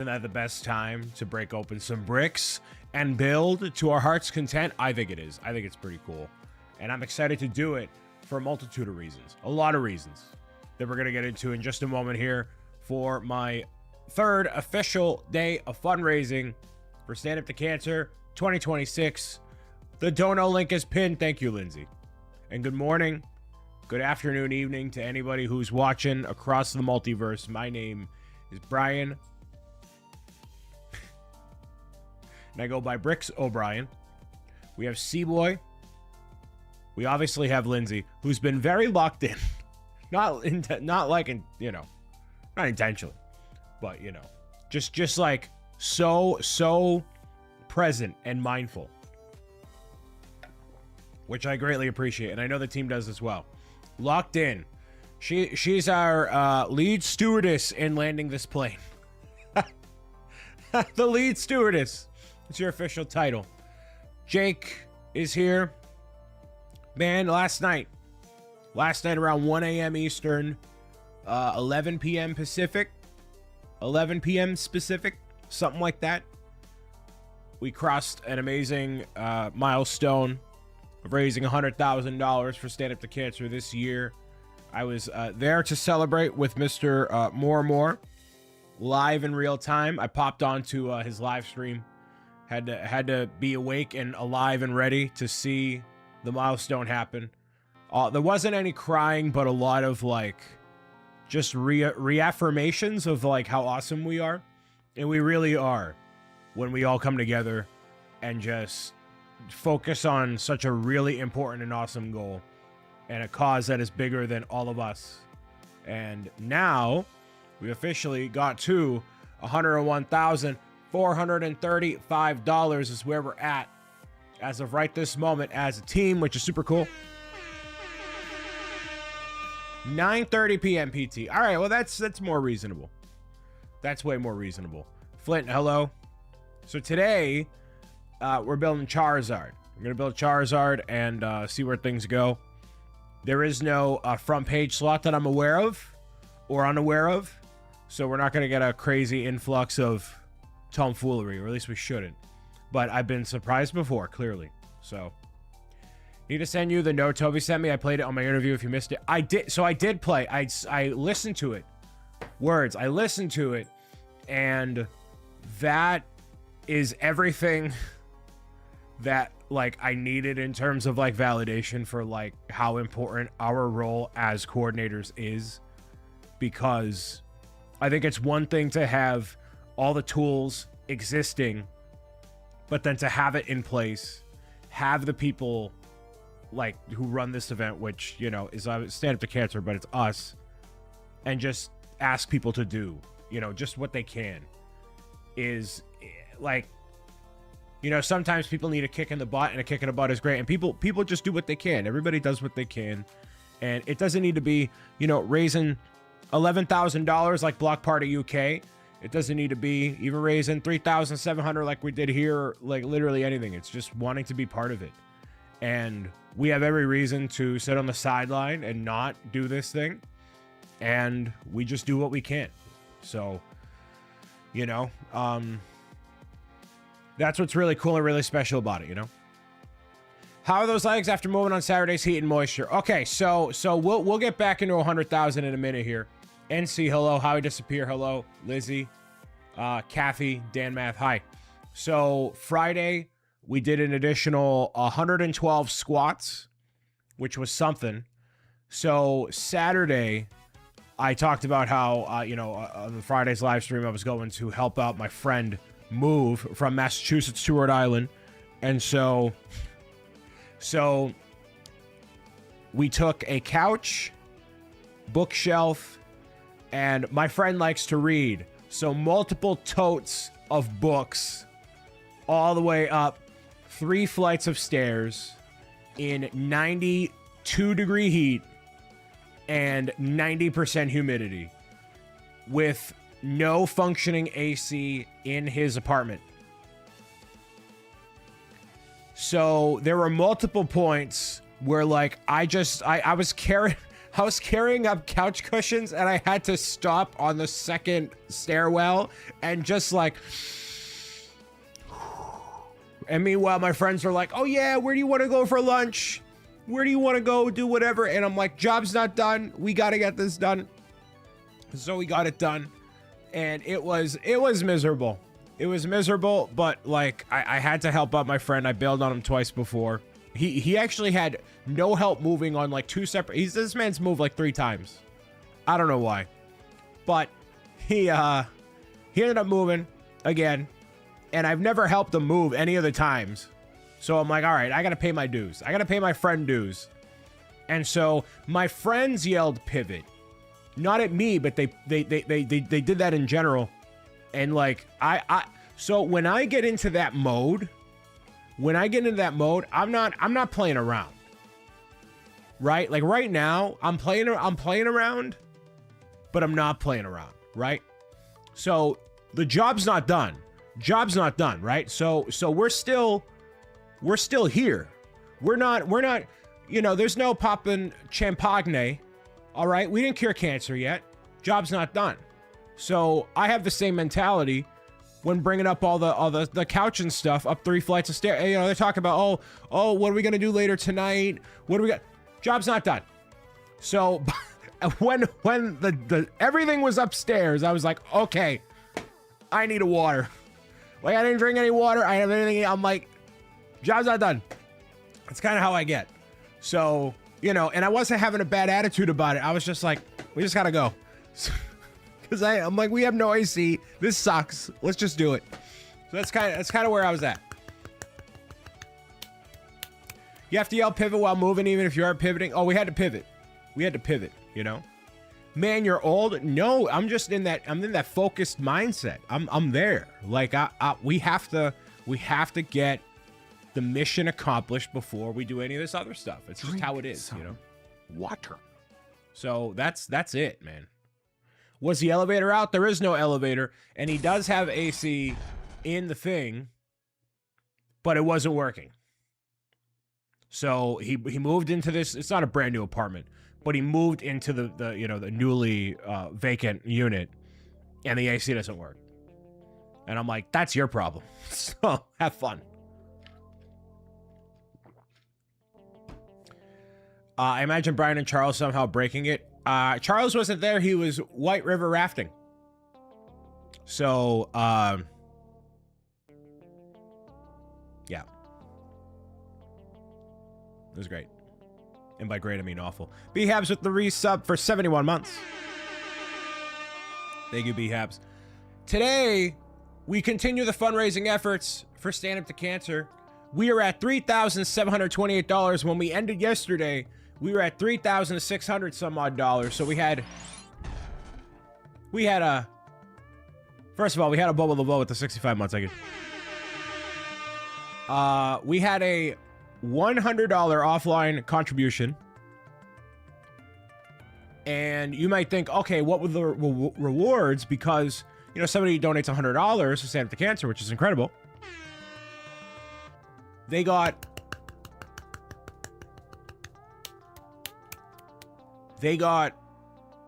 Isn't that the best time to break open some bricks and build to our heart's content? I think it is. I think it's pretty cool. And I'm excited to do it for a multitude of reasons. A lot of reasons that we're going to get into in just a moment here for my third official day of fundraising for Stand Up to Cancer 2026. The dono link is pinned. Thank you, Lindsay. And good morning, good afternoon, evening to anybody who's watching across the multiverse. My name is Brian. And I go by Bricks O'Brien. We have C-Boy. We obviously have Lindsay, who's been very locked in. Not intentionally, but just like so present and mindful, which I greatly appreciate, and I know the team does as well. Locked in. She's our lead stewardess in landing this plane. The lead stewardess. It's your official title. Jake is here. Man, last night around 1 a.m. Eastern, 11 p.m. Pacific, 11 p.m. specific, something like that. We crossed an amazing milestone of raising $100,000 for Stand Up to Cancer this year. I was there to celebrate with Mr. More live in real time. I popped onto his live stream. Had to be awake and alive and ready to see the milestone happen. There wasn't any crying, but a lot of just reaffirmations of how awesome we are. And we really are when we all come together and just focus on such a really important and awesome goal and a cause that is bigger than all of us. And now we officially got to $101,435 is where we're at as of right this moment as a team, which is super cool. 9:30 p.m. PT. All right, well that's more reasonable. That's way more reasonable. Flint, hello. So today we're building Charizard. We're gonna build Charizard and see where things go. There is no front page slot that I'm aware of or unaware of, so we're not gonna get a crazy influx of tomfoolery, or at least we shouldn't. But I've been surprised before, clearly. So need to send you the note Toby sent me. I played it on my interview if you missed it. I did. So I did play. I listened to it. Words. I listened to it. And that is everything that I needed in terms of validation for how important our role as coordinators is. Because I think it's one thing to have all the tools existing, but then to have it in place, have the people who run this event, which is Stand Up to Cancer, but it's us, and just ask people to do just what they can is sometimes people need a kick in the butt, and a kick in the butt is great, and people just do what they can. Everybody does what they can, and it doesn't need to be raising $11,000 like Block Party UK. It doesn't need to be even raising $3,700 like we did here, literally anything. It's just wanting to be part of it. And we have every reason to sit on the sideline and not do this thing. And we just do what we can. So, that's what's really cool and really special about it, How are those legs after moving on Saturday's heat and moisture? Okay, so we'll get back into 100,000 in a minute here. NC, hello. Howie Disappear, hello. Lizzie, Kathy, Dan Math, hi. So Friday, we did an additional 112 squats, which was something. So Saturday, I talked about how, on the Friday's live stream, I was going to help out my friend move from Massachusetts to Rhode Island. And so we took a couch, bookshelf, and my friend likes to read, so multiple totes of books all the way up 3 flights of stairs in 92-degree heat and 90% humidity with no functioning AC in his apartment. So there were multiple points where I was carrying I was carrying up couch cushions and I had to stop on the second stairwell and just like, and meanwhile, my friends are like, oh yeah, where do you want to go for lunch? Where do you want to go do whatever? And I'm like, job's not done. We got to get this done. So we got it done. And it was miserable. It was miserable, but like I had to help out my friend. I bailed on him twice before. He actually had no help moving on like 2 separate. This man's moved like 3 times. I don't know why, but he ended up moving again, and I've never helped him move any of the times. So I'm like, all right, I gotta pay my dues. I gotta pay my friend dues. And so my friends yelled pivot, not at me, but they did that in general. And like so when I get into that mode, I'm not playing around. Right? Like right now, I'm playing around, but I'm not playing around, right? So the job's not done. Right? So we're still here. We're not, you know, there's no poppin' champagne. All right? We didn't cure cancer yet. Job's not done. So I have the same mentality when bringing up all the couch and stuff up 3 flights of stairs. You know, they're talking about, oh, what are we going to do later tonight? What do we got? Job's not done. So when the everything was upstairs, I was like, okay, I need a water. Like I didn't drink any water. I have anything. I'm like, job's not done. That's kind of how I get. So, you know, and I wasn't having a bad attitude about it. I was just like, we just got to go. Because I'm like, we have no AC. This sucks. Let's just do it. So that's kind of where I was at. You have to yell pivot while moving, even if you aren't pivoting. Oh, we had to pivot. You know. Man, you're old. No, I'm just in that. I'm in that focused mindset. I'm there. Like we have to get the mission accomplished before we do any of this other stuff. It's just how it is, you know. Water. So that's it, man. Was the elevator out? There is no elevator, and he does have AC in the thing, but it wasn't working. So he moved into this. It's not a brand new apartment, but he moved into the you know, the newly vacant unit, and the AC doesn't work. And I'm like, that's your problem. So have fun. I imagine Brian and Charles somehow breaking it. Charles wasn't there. He was White River rafting. So, yeah. It was great. And by great, I mean awful. B-Habs with the resub for 71 months. Thank you, B-Habs. Today, we continue the fundraising efforts for Stand Up to Cancer. We are at $3,728. When we ended yesterday, we were at $3,600 some odd dollars. So we had a, first of all, we had a Bubble the Bow with the 65 months. I could. We had a $100 offline contribution. And you might think, okay, what were the rewards? Because, you know, somebody donates $100 to Stand Up to Cancer, which is incredible. They got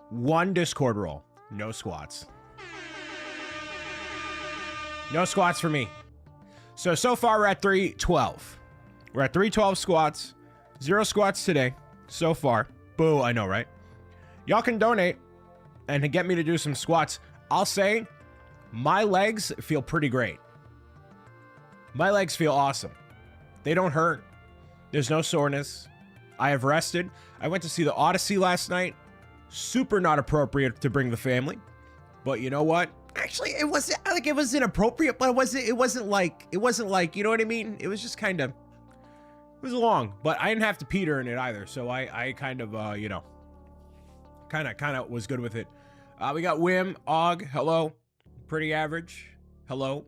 one Discord roll. No squats. No squats for me. So far we're at 312. We're at 312 squats. 0 squats today. So far. Boo, I know, right? Y'all can donate and get me to do some squats. I'll say my legs feel pretty great. My legs feel awesome. They don't hurt. There's no soreness. I have rested. I went to see the Odyssey last night. Super not appropriate to bring the family. But you know what? Actually, it wasn't like it was inappropriate, but it wasn't like, you know what I mean? It was just kind of, it was long, but I didn't have to Peter in it either. So I kind of, you know, kind of was good with it. We got Wim, Og, hello. Pretty average. Hello.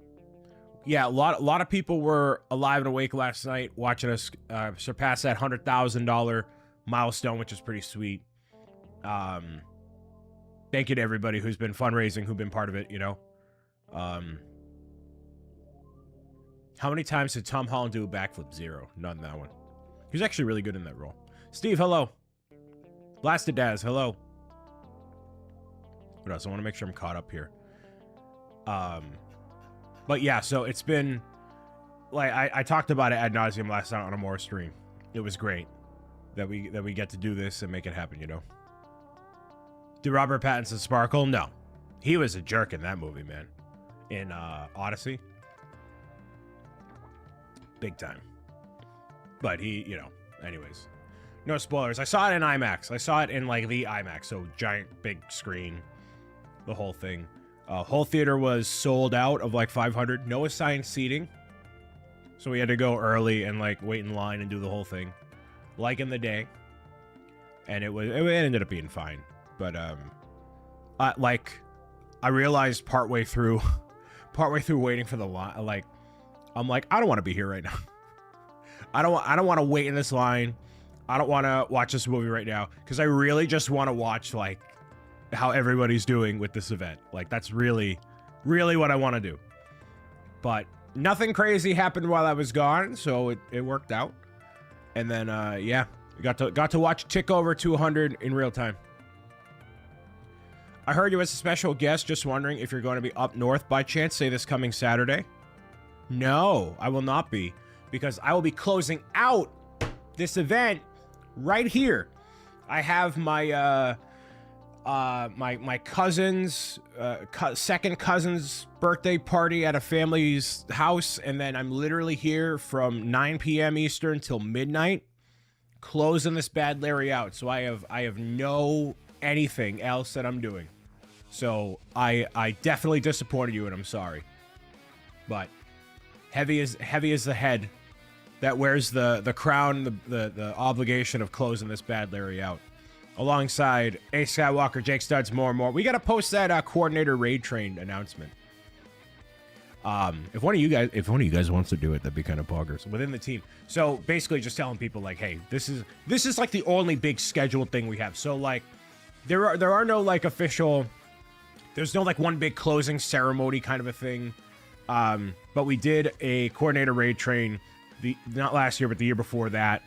Yeah, a lot of people were alive and awake last night watching us surpass that $100,000 milestone, which is pretty sweet. Thank you to everybody who's been fundraising, who've been part of it, you know. How many times did Tom Holland do a backflip? 0. Not in that one. He was actually really good in that role. Steve, hello. Blasted Daz, hello. What else? I want to make sure I'm caught up here. But yeah, so it's been like I talked about it ad nauseum last night on a more stream. It was great that we get to do this and make it happen, you know. Did Robert Pattinson sparkle? No. He was a jerk in that movie, man. In Odyssey. Big time. But he, you know, anyways. No spoilers. I saw it in IMAX. I saw it in like the IMAX, so giant big screen. The whole thing. Whole theater was sold out of like 500. No assigned seating. So we had to go early and like wait in line and do the whole thing. Like in the day. And it ended up being fine. But I realized partway through waiting for the line, like I'm like, I don't want to be here right now. I don't want to wait in this line. I don't want to watch this movie right now because I really just want to watch like how everybody's doing with this event. Like that's really what I want to do. But nothing crazy happened while I was gone, so it worked out. And then yeah, got to watch tick over 200 in real time. I heard you as a special guest, just wondering if you're going to be up north by chance, say this coming Saturday. No, I will not be, because I will be closing out this event right here. I have my my cousin's second cousin's birthday party at a family's house, and then I'm literally here from 9 p.m. Eastern till midnight, closing this bad Larry out. So I have no anything else that I'm doing. So I definitely disappointed you, and I'm sorry. But heavy is the head that wears the crown, the obligation of closing this bad Larry out. Alongside A Skywalker, Jake Studs, more and more. We gotta post that coordinator raid train announcement. If one of you guys wants to do it, that'd be kind of poggers within the team. So basically, just telling people like, hey, this is like the only big scheduled thing we have. So like, there are no like official. There's no like one big closing ceremony kind of a thing. But we did a coordinator raid train, not last year, but the year before that.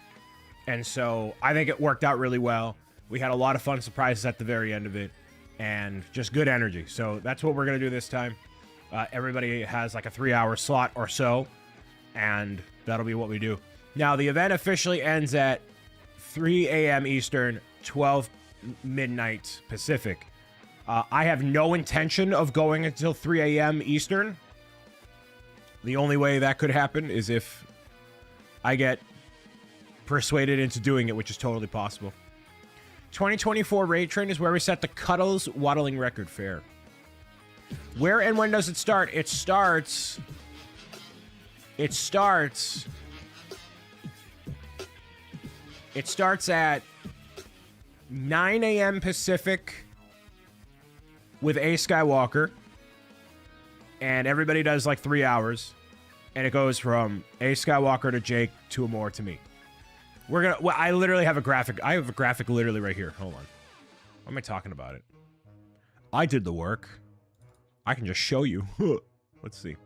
And so I think it worked out really well. We had a lot of fun surprises at the very end of it and just good energy. So that's what we're going to do this time. Everybody has like a 3-hour slot or so, and that'll be what we do. Now, the event officially ends at 3 a.m. Eastern, 12 midnight Pacific. I have no intention of going until 3 a.m. Eastern. The only way that could happen is if I get persuaded into doing it, which is totally possible. 2024 Raid Train is where we set the Cuddles Waddling Record Fair. Where and when does it start? It starts at 9 a.m. Pacific with A Skywalker, and everybody does like 3 hours, and it goes from A Skywalker to Jake to Amor to me. I literally have a graphic. I have a graphic literally right here. Hold on. Why am I talking about it? I did the work. I can just show you. Let's see.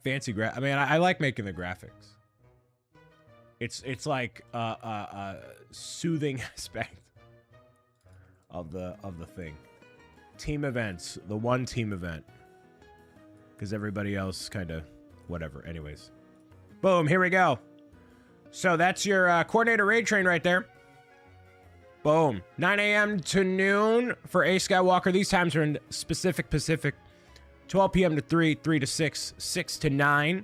Fancy I mean, I like making the graphics. It's like a soothing aspect of the thing. Team events, the one team event, because everybody else kind of whatever. Anyways, boom, here we go. So that's your coordinator raid train right there. Boom, 9 a.m. to noon for A Skywalker. These times are in specific Pacific. 12 p.m. to 3, 3 to 6, 6 to 9.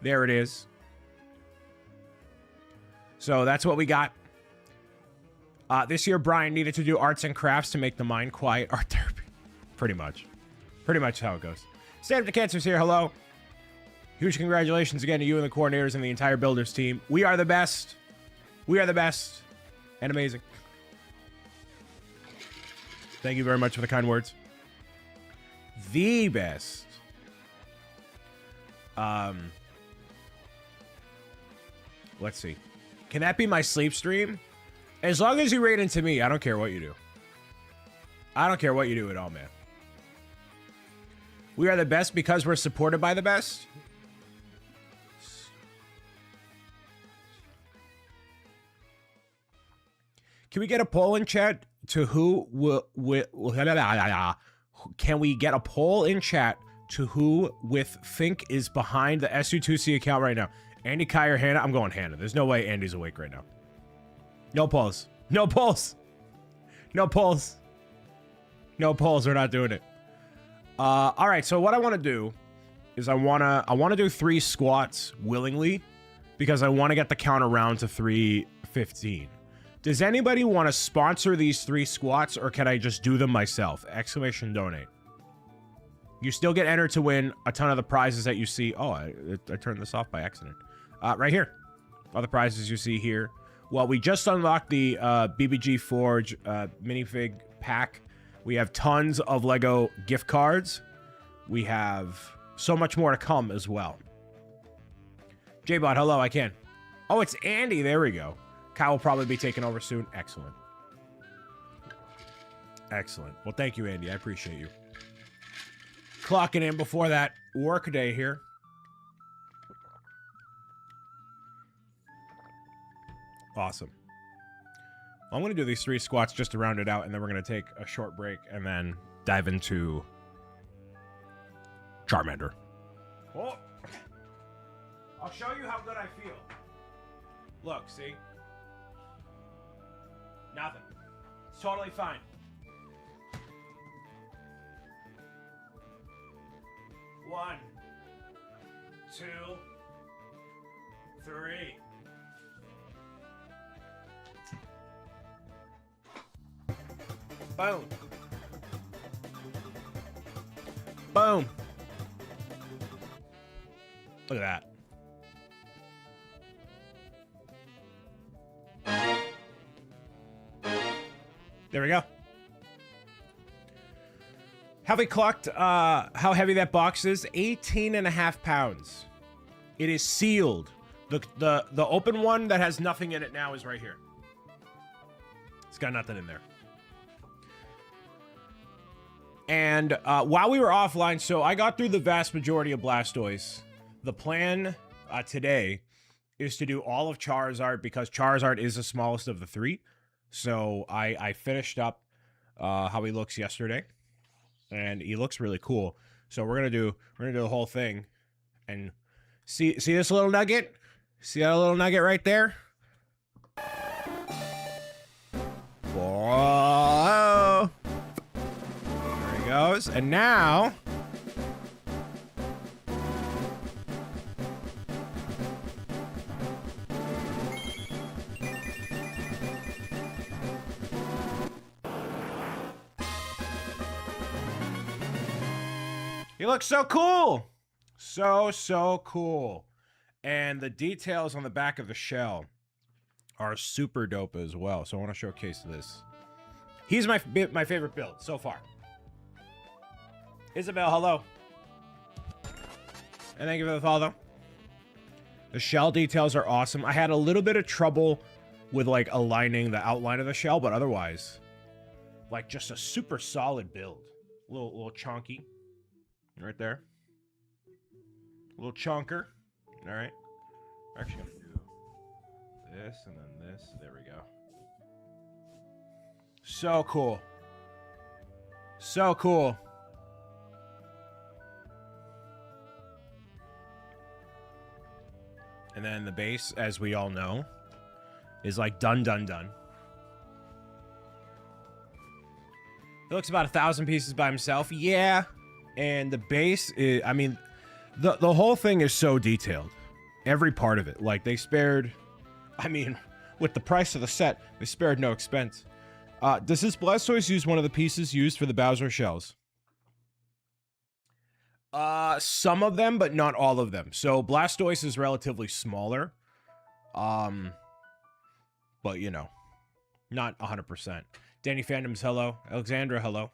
There it is. So that's what we got. This year, Brian needed to do arts and crafts to make the mind quiet. Art therapy. Pretty much. Pretty much how it goes. Stand Up to Cancer's here. Hello. Huge congratulations again to you and the coordinators and the entire Builders team. We are the best. We are the best. And amazing. Thank you very much for the kind words. The best. Let's see. Can that be my sleep stream? As long as you raid into me, I don't care what you do. I don't care what you do at all, man. We are the best because we're supported by the best. Can we get a poll in chat to who can we get a poll in chat to who with think is behind the SU2C account right now? Andy, Kai, or Hannah? I'm going Hannah. There's no way Andy's awake right now. No polls. No polls. No polls. No polls. We're not doing it. All right. So what I want to do is I want to do 3 squats willingly because I want to get the count around to 315. Does anybody want to sponsor these 3 squats, or can I just do them myself? Exclamation donate. You still get entered to win a ton of the prizes that you see. Oh, I turned this off by accident. Right here. All the prizes you see here. Well, we just unlocked the BBG Forge minifig pack. We have tons of Lego gift cards. We have so much more to come as well. J-Bot, hello, I can. Oh, it's Andy. There we go. Kyle will probably be taking over soon. Excellent. Excellent. Well, thank you, Andy. I appreciate you. Clocking in before that work day here. Awesome. I'm going to do these 3 squats just to round it out, and then we're going to take a short break and then dive into Charmander. Oh. I'll show you how good I feel. Look, see? Nothing. It's totally fine. One, 2, 3. Boom. Boom. Look at that. There we go. Have we clocked how heavy that box is? 18.5 pounds. It is sealed. The open one that has nothing in it now is right here. It's got nothing in there. And while we were offline, so I got through the vast majority of Blastoise. The plan today is to do all of Charizard because Charizard is the smallest of the 3. So I finished up how he looks yesterday, and he looks really cool. So we're gonna do the whole thing, and see this little nugget. See that little nugget right there? Whoa! There he goes, and now. He looks so cool. So cool. And the details on the back of the shell are super dope as well. So I want to showcase this. He's my favorite build so far. Isabel, hello. And thank you for the follow. The shell details are awesome. I had a little bit of trouble with like aligning the outline of the shell, but otherwise, like just a super solid build. A little chunky. Right there. A little chunker. All right. We're actually going to do this and then this. There we go. So cool. So cool. And then the base, as we all know, is like done. He looks about 1,000 pieces by himself. Yeah. And the base is, I mean, the whole thing is so detailed. Every part of it. Like, they spared, I mean, with the price of the set, they spared no expense. Does this Blastoise use one of the pieces used for the Bowser shells? Some of them, but not all of them. So, Blastoise is relatively smaller. But, you know, not 100%. Danny Fandoms, hello. Alexandra, hello.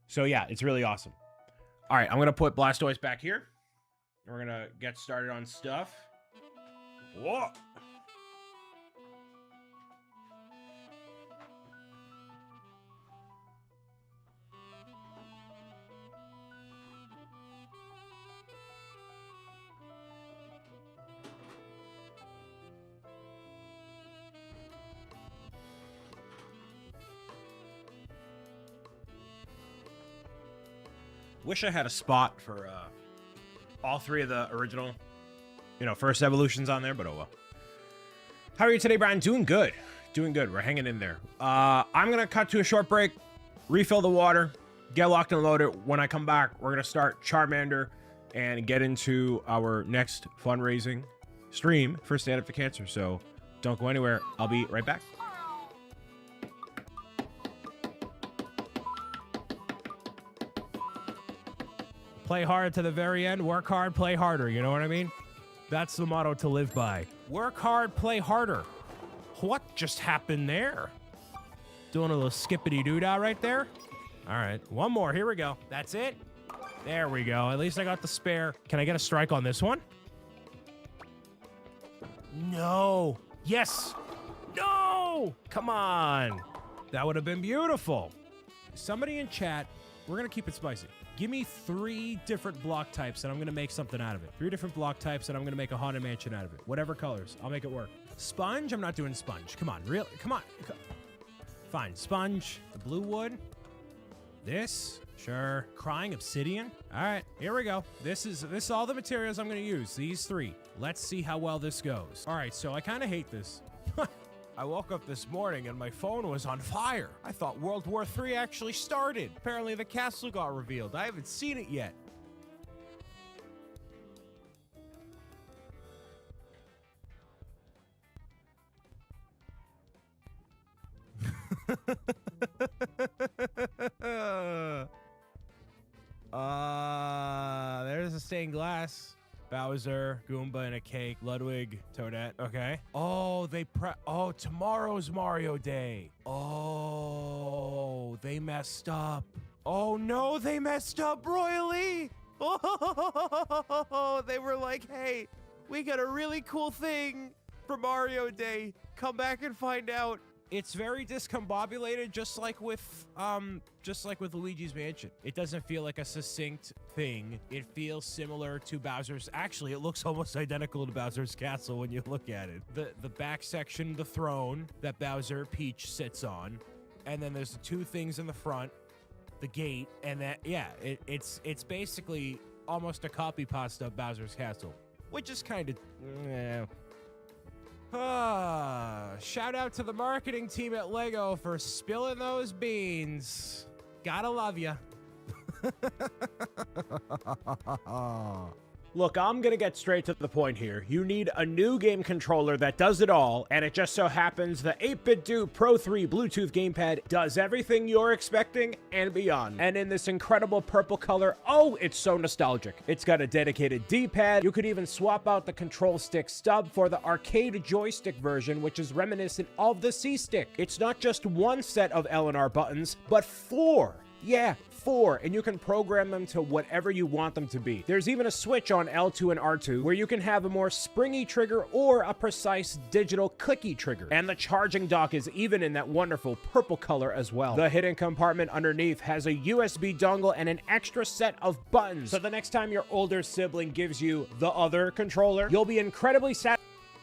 So, yeah, it's really awesome. All right, I'm going to put Blastoise back here. We're going to get started on stuff. Whoa! Wish I had a spot for all 3 of the original, first evolutions on there, but oh well. How are you today, Brian? Doing good. Doing good. We're hanging in there. I'm going to cut to a short break, refill the water, get locked and loaded. When I come back, we're going to start Charmander and get into our next fundraising stream for Stand Up to Cancer. So don't go anywhere. I'll be right back. Play hard to the very end. Work hard, play harder. You know what I mean? That's the motto to live by. Work hard, play harder. What just happened there? Doing a little skippity-doo-dah right there? All right, one more. Here we go. That's it. There we go. At least I got the spare. Can I get a strike on this one? No. Yes. No. Come on. That would have been beautiful. Somebody in chat, we're going to keep it spicy. Give me 3 different block types and I'm going to make something out of it. 3 different block types and I'm going to make a haunted mansion out of it. Whatever colors. I'll make it work. Sponge? I'm not doing sponge. Come on. Really? Come on. Fine. Sponge. The blue wood. This. Sure. Crying obsidian. All right. Here we go. This is all the materials I'm going to use. These 3. Let's see how well this goes. All right. So I kind of hate this. I woke up this morning and my phone was on fire. I thought World War III actually started. Apparently the castle got revealed. I haven't seen it yet. There's a stained glass. Bowser, Goomba and a cake, Ludwig, Toadette. Okay. Oh, tomorrow's Mario Day. Oh, they messed up. Oh no, they messed up royally. Oh, they were like, hey, we got a really cool thing for Mario Day. Come back and find out. It's very discombobulated, just like with Luigi's Mansion. It doesn't feel like a succinct thing. It feels similar to Bowser's. Actually, it looks almost identical to Bowser's castle when you look at it. The back section, the throne that Bowser Peach sits on, and then there's the 2 things in the front, the gate, and that it's basically almost a copy pasta of Bowser's castle, which is kind of. Shout out to the marketing team at LEGO for spilling those beans. Gotta love ya. Look, I'm gonna get straight to the point here. You need a new game controller that does it all, and it just so happens the 8BitDo Pro 3 Bluetooth gamepad does everything you're expecting and beyond. And in this incredible purple color, oh, it's so nostalgic. It's got a dedicated D-pad. You could even swap out the control stick stub for the arcade joystick version, which is reminiscent of the C-Stick. It's not just 1 set of L and R buttons, but 4. Yeah, 4, and you can program them to whatever you want them to be. There's even a switch on L2 and R2 where you can have a more springy trigger or a precise digital clicky trigger. And the charging dock is even in that wonderful purple color as well. The hidden compartment underneath has a USB dongle and an extra set of buttons. So the next time your older sibling gives you the other controller, you'll be incredibly sad.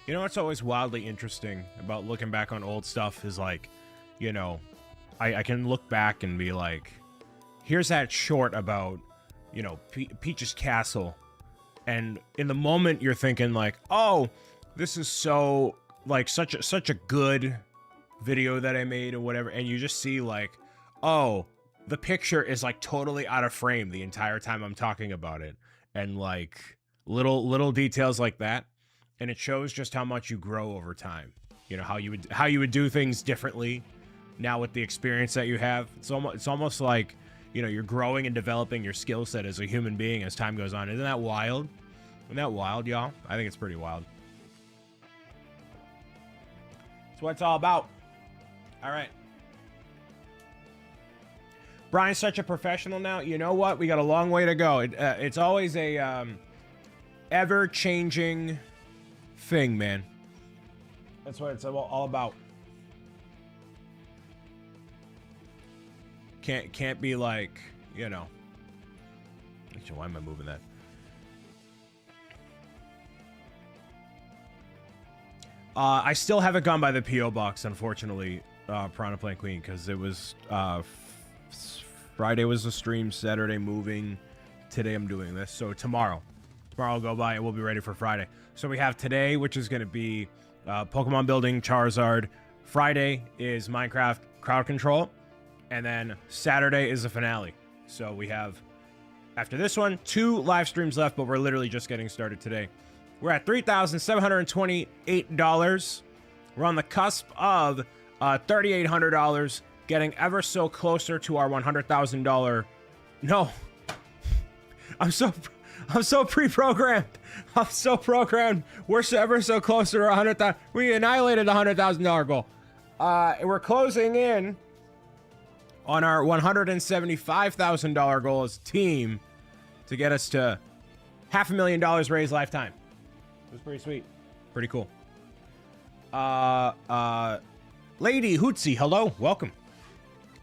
You know what's always wildly interesting about looking back on old stuff is like, I can look back and be like, here's that short about, Peach's castle. And in the moment you're thinking like, oh, this is so, like, such a good video that I made or whatever. And you just see like, oh, the picture is like totally out of frame the entire time I'm talking about it. And like little details like that. And it shows just how much you grow over time. How you would do things differently now with the experience that you have. It's almost like, you're growing and developing your skill set as a human being as time goes on. Isn't that wild? Isn't that wild, y'all? I think it's pretty wild. That's what it's all about. All right. Brian's such a professional now. You know what? We got a long way to go. It's always a ever-changing thing, man. That's what it's all about. Can't be like, Actually, why am I moving that? I still haven't gone by the P.O. box, unfortunately, Piranha Plant Queen, because it was Friday was the stream, Saturday moving. Today I'm doing this. So tomorrow will go by and we'll be ready for Friday. So we have today, which is going to be Pokemon building, Charizard. Friday is Minecraft crowd control. And then Saturday is the finale. So we have, after this one, 2 live streams left, but we're literally just getting started today. We're at $3,728. We're on the cusp of $3,800, getting ever so closer to our $100,000. No, I'm so pre-programmed. I'm so programmed. We're ever so closer to 100,000. We annihilated the $100,000 goal. We're closing in on our $175,000 goal as a team to get us to $500,000 raised lifetime. It was pretty sweet. Pretty cool. Lady Hootsie, hello. Welcome.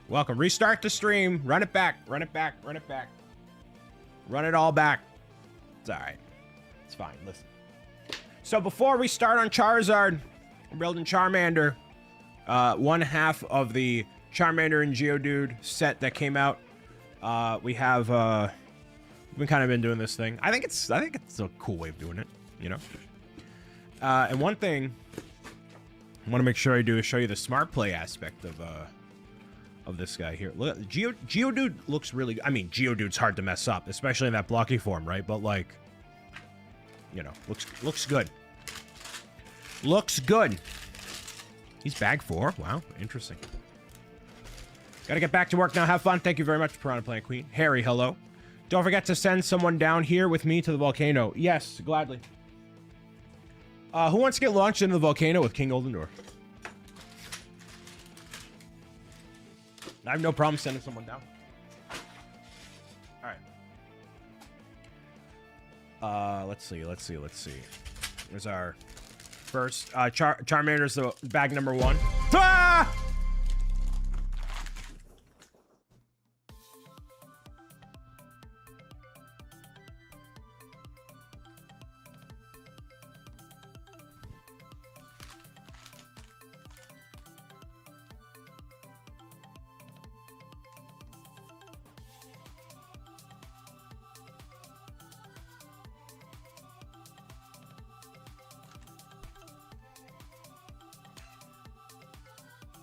Welcome. Restart the stream. Run it back. Run it back. Run it back. Run it all back. It's all right. It's fine. Listen. So before we start on Charizard, we're building Charmander. One half of the Charmander and Geodude set that came out. We've kind of been doing this thing. I think it's a cool way of doing it, you know. And one thing I want to make sure I do is show you the smart play aspect of this guy here. Look, Geodude looks really good. I mean, Geodude's hard to mess up, especially in that blocky form, right? But like, you know, looks good. Looks good. He's bag 4. Wow, interesting. Gotta get back to work now. Have fun. Thank you very much, Piranha Plant Queen. Harry, hello. Don't forget to send someone down here with me to the volcano. Yes, gladly. Who wants to get launched into the volcano with King Oldendor? I have no problem sending someone down. All right. Let's see. There's our first Charmander's the bag number 1. Ah!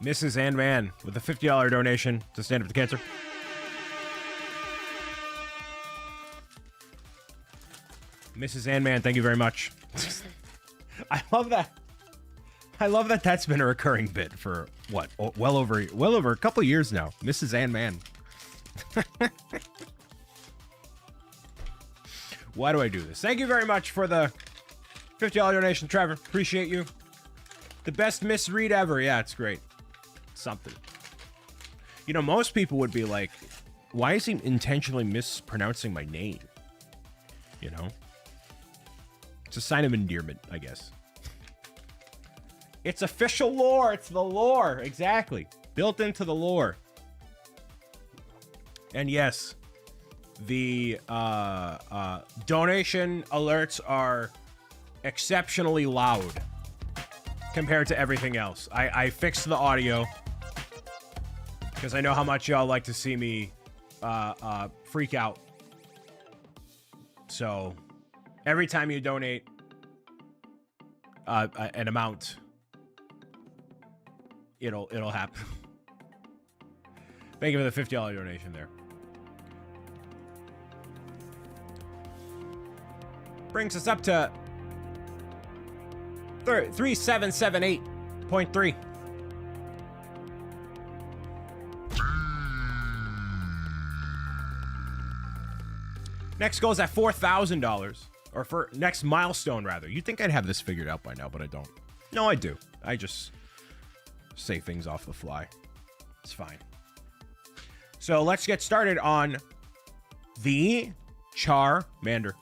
Mrs. and Man with a $50 donation to stand up to cancer. Mrs. and Man, thank you very much. I love that. I love that that's been a recurring bit for what? Well over a couple of years now. Mrs. and Man. Why do I do this? Thank you very much for the $50 donation, Trevor. Appreciate you. The best misread ever. Yeah, it's great. Something. You know, most people would be like, why is he intentionally mispronouncing my name? You know? It's a sign of endearment, I guess. It's official lore. It's the lore. Exactly. Built into the lore. And yes, the donation alerts are exceptionally loud compared to everything else. I fixed the audio because I know how much y'all like to see me freak out. So every time you donate an amount, it'll happen. Thank you for the $50 donation there. Brings us up to 3778.3. Next goes at $4,000, or for next milestone rather. You'd think I'd have this figured out by now, but I don't. No, I do. I just say things off the fly. It's fine. So let's get started on the Charmander.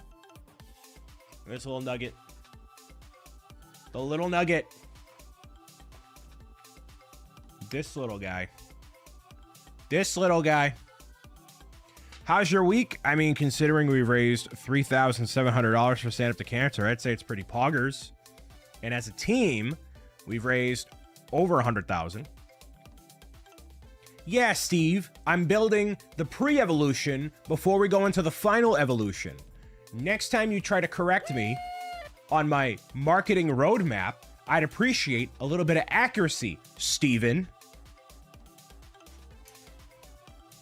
There's a little nugget. The little nugget. This little guy. This little guy. How's your week? I mean, considering we've raised $3,700 for Stand Up to Cancer, I'd say it's pretty poggers. And as a team, we've raised over $100,000. Yeah, Steve, I'm building the pre-evolution before we go into the final evolution. Next time you try to correct me on my marketing roadmap, I'd appreciate a little bit of accuracy, Steven.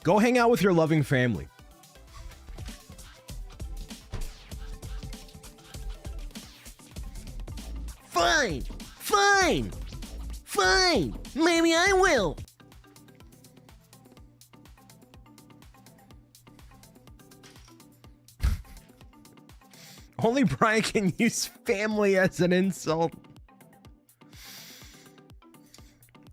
Go hang out with your loving family. Fine, fine, fine. Maybe I will. Only Brian can use family as an insult.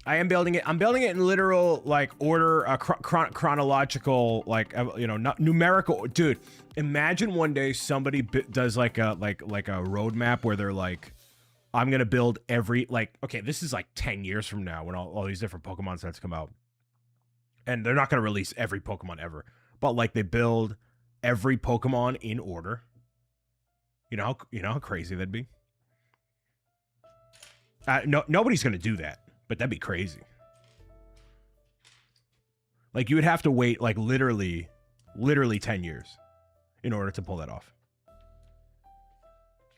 I am building it. I'm building it in literal, like, order, chronological, like, you know, not numerical. Dude, imagine one day somebody does like a roadmap where they're like, I'm gonna build every, like, okay, this is like 10 years from now when all these different Pokemon sets come out, and they're not gonna release every Pokemon ever, but like they build every Pokemon in order. You know how crazy that'd be. No, nobody's gonna do that. But that'd be crazy. Like, you would have to wait, like, literally 10 years in order to pull that off.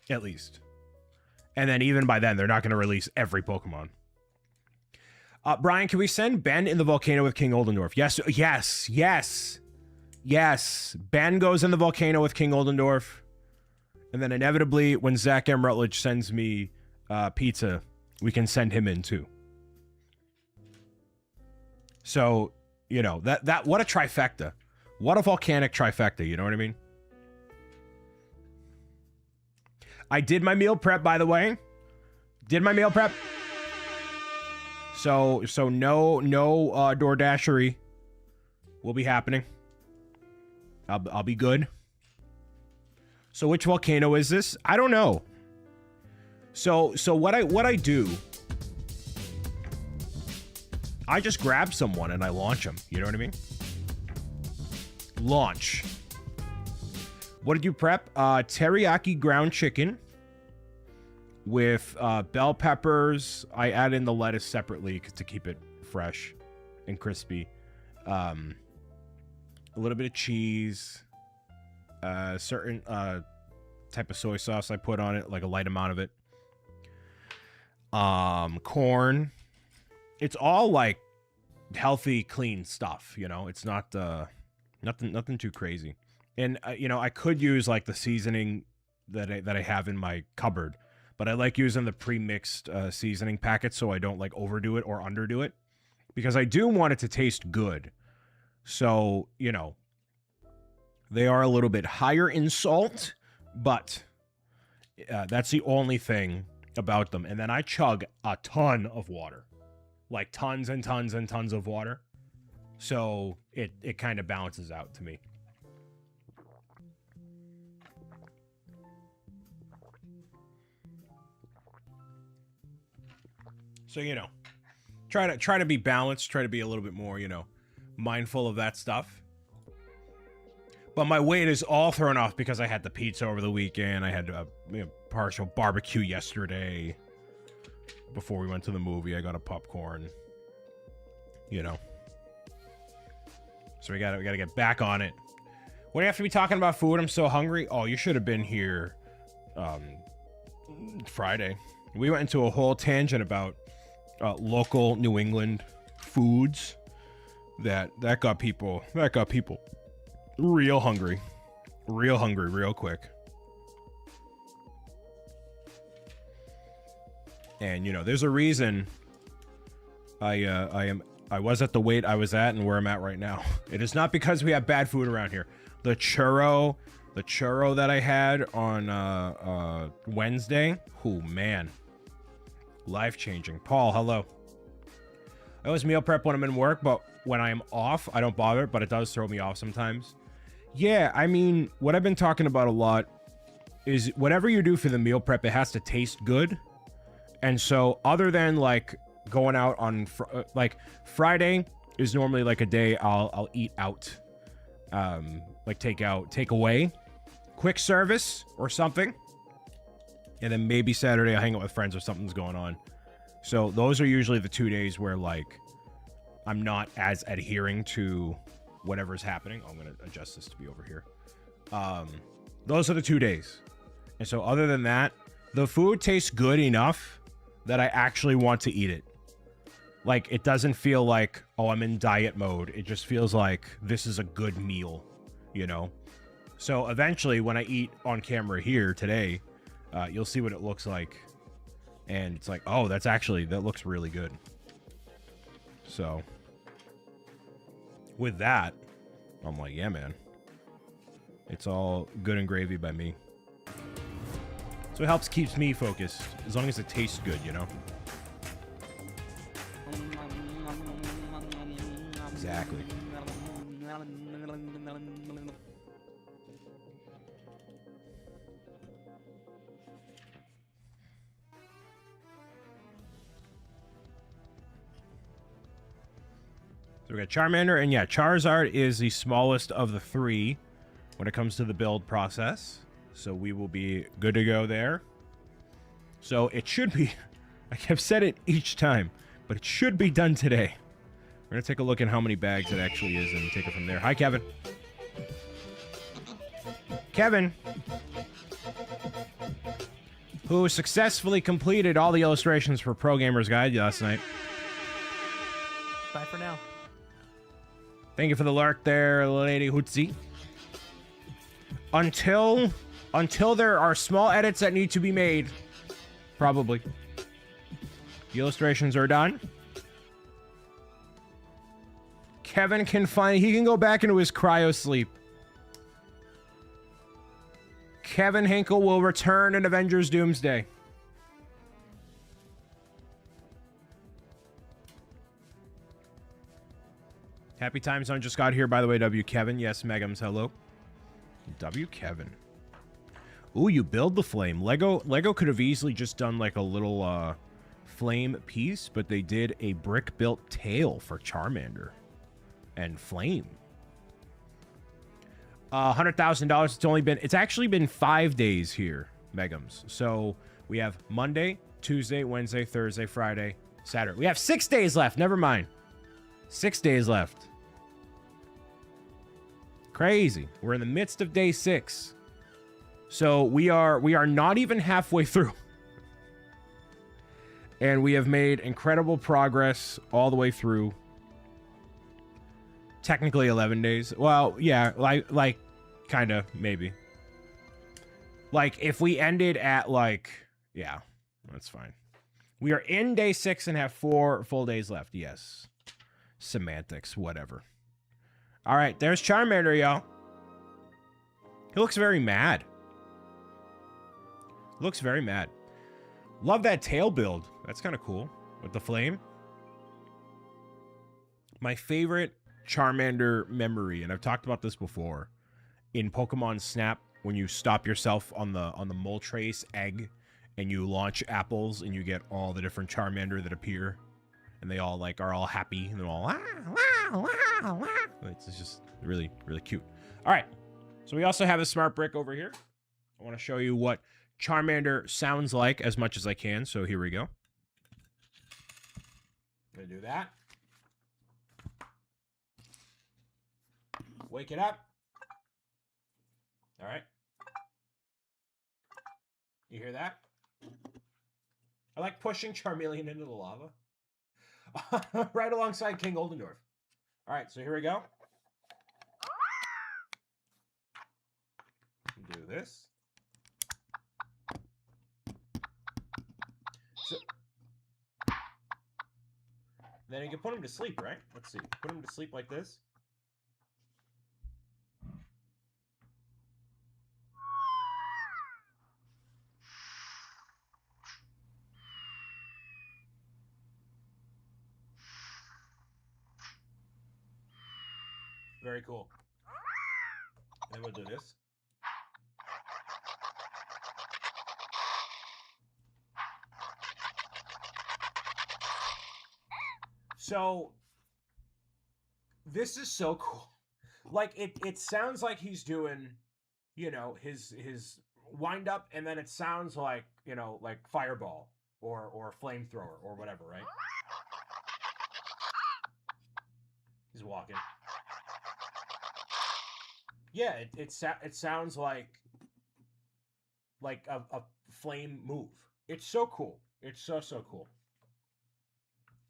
At least. And then even by then, they're not going to release every Pokemon. Brian, can we send Ben in the volcano with King Oldendorf? Yes, yes, yes. Yes. Ben goes in the volcano with King Oldendorf. And then inevitably, when Zach M. Rutledge sends me pizza, we can send him in too. So, you know, that what a trifecta. What a volcanic trifecta, you know what I mean? I did my meal prep, by the way. Did my meal prep. So no DoorDashery will be happening. I'll be good. So which volcano is this? I don't know. So what I do, I just grab someone and I launch them. You know what I mean? Launch. What did you prep? Teriyaki ground chicken with bell peppers. I add in the lettuce separately to keep it fresh and crispy. A little bit of cheese. Certain type of soy sauce I put on it, like a light amount of it. Corn. It's all like healthy, clean stuff, you know. It's not nothing too crazy. And you know, I could use like the seasoning that I have in my cupboard, but I like using the pre-mixed seasoning packets so I don't like overdo it or underdo it, because I do want it to taste good. So, you know, they are a little bit higher in salt, but that's the only thing about them. And then I chug a ton of water. Like tons and tons and tons of water. So it kind of balances out to me. So, you know, try to be balanced, try to be a little bit more, you know, mindful of that stuff. But my weight is all thrown off because I had the pizza over the weekend. I had a partial barbecue yesterday. Before we went to the movie, I got a popcorn. You know. So we gotta get back on it. What do you have to be talking about food? I'm so hungry. Oh, you should have been here Friday. We went into a whole tangent about local New England foods that got people real hungry real quick. And you know, there's a reason I was at the weight I was at and where I'm at right now. It is not because we have bad food around here. The churro that I had on Wednesday, oh man, life-changing. Paul, hello. I always meal prep when I'm in work, but when I am off, I don't bother, but it does throw me off sometimes. Yeah, I mean, what I've been talking about a lot is whatever you do for the meal prep, it has to taste good. And so other than like going out on like Friday is normally like a day I'll eat out, like take away, quick service or something. And then maybe Saturday I'll hang out with friends or something's going on. So those are usually the 2 days where like I'm not as adhering to whatever's happening. Oh, I'm going to adjust this to be over here. Those are the 2 days. And so other than that, the food tastes good enough that I actually want to eat it. Like, it doesn't feel like, oh, I'm in diet mode. It just feels like this is a good meal, you know? So eventually, when I eat on camera here today, you'll see what it looks like. And it's like, oh, that looks really good. So with that, I'm like, yeah, man. It's all good and gravy by me. So it helps keeps me focused, as long as it tastes good, you know? Exactly. So we got Charmander, and yeah, Charizard is the smallest of the three when it comes to the build process. So we will be good to go there. So it should be, I've said it each time, but it should be done today. We're going to take a look at how many bags it actually is and take it from there. Hi, Kevin. Kevin, who successfully completed all the illustrations for Pro Gamer's Guide last night. Bye for now. Thank you for the lurk there, Lady Hootsie. Until there are small edits that need to be made, probably. The illustrations are done. Kevin can go back into his cryo sleep. Kevin Hinkle will return in Avengers Doomsday. Happy time zone just got here, by the way, W. Kevin. Yes, Megams, hello. W. Kevin. Ooh, you build the flame. Lego could have easily just done like a little flame piece, but they did a brick-built tail for Charmander and flame. $100,000. It's actually been 5 days here, Megams. So we have Monday, Tuesday, Wednesday, Thursday, Friday, Saturday. We have 6 days left. Never mind. 6 days left. Crazy. We're in the midst of day 6. So we are not even halfway through. And we have made incredible progress all the way through. Technically 11 days. Well, yeah, like kind of, maybe. Like, if we ended at, like, yeah, that's fine. We are in day 6 and have 4 full days left. Yes. Semantics, whatever. All right, there's Charmander, y'all. He looks very mad. Looks very mad. Love that tail build. That's kind of cool. With the flame. My favorite Charmander memory, and I've talked about this before, in Pokemon Snap, when you stop yourself on the Moltres egg and you launch apples and you get all the different Charmander that appear, and they all like are all happy and they're all it's just really, really cute. All right, so we also have a smart brick over here. I want to show you what Charmander sounds like as much as I can, so here we go. I'm gonna do that. Wake it up. All right. You hear that? I like pushing Charmeleon into the lava. Right alongside King Oldendorf. All right, so here we go. Do this. So, then you can put him to sleep, right? Let's see. Put him to sleep like this. Very cool. And we'll do this. So, this is so cool. Like, it sounds like he's doing, you know, his wind up, and then it sounds like, you know, like Fireball or Flamethrower or whatever, right? He's walking. Yeah, it sounds like a flame move. It's so cool. It's so cool.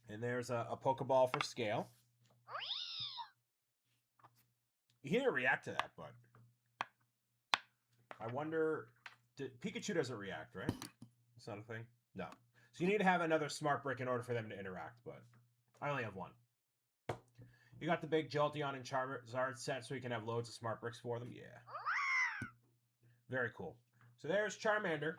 And there's a Pokeball for scale. He didn't react to that, but I wonder. Pikachu doesn't react, right? It's not a thing. No. So you need to have another smart brick in order for them to interact, but I only have one. You got the big Jolteon and Charizard set so you can have loads of smart bricks for them? Yeah. Very cool. So there's Charmander.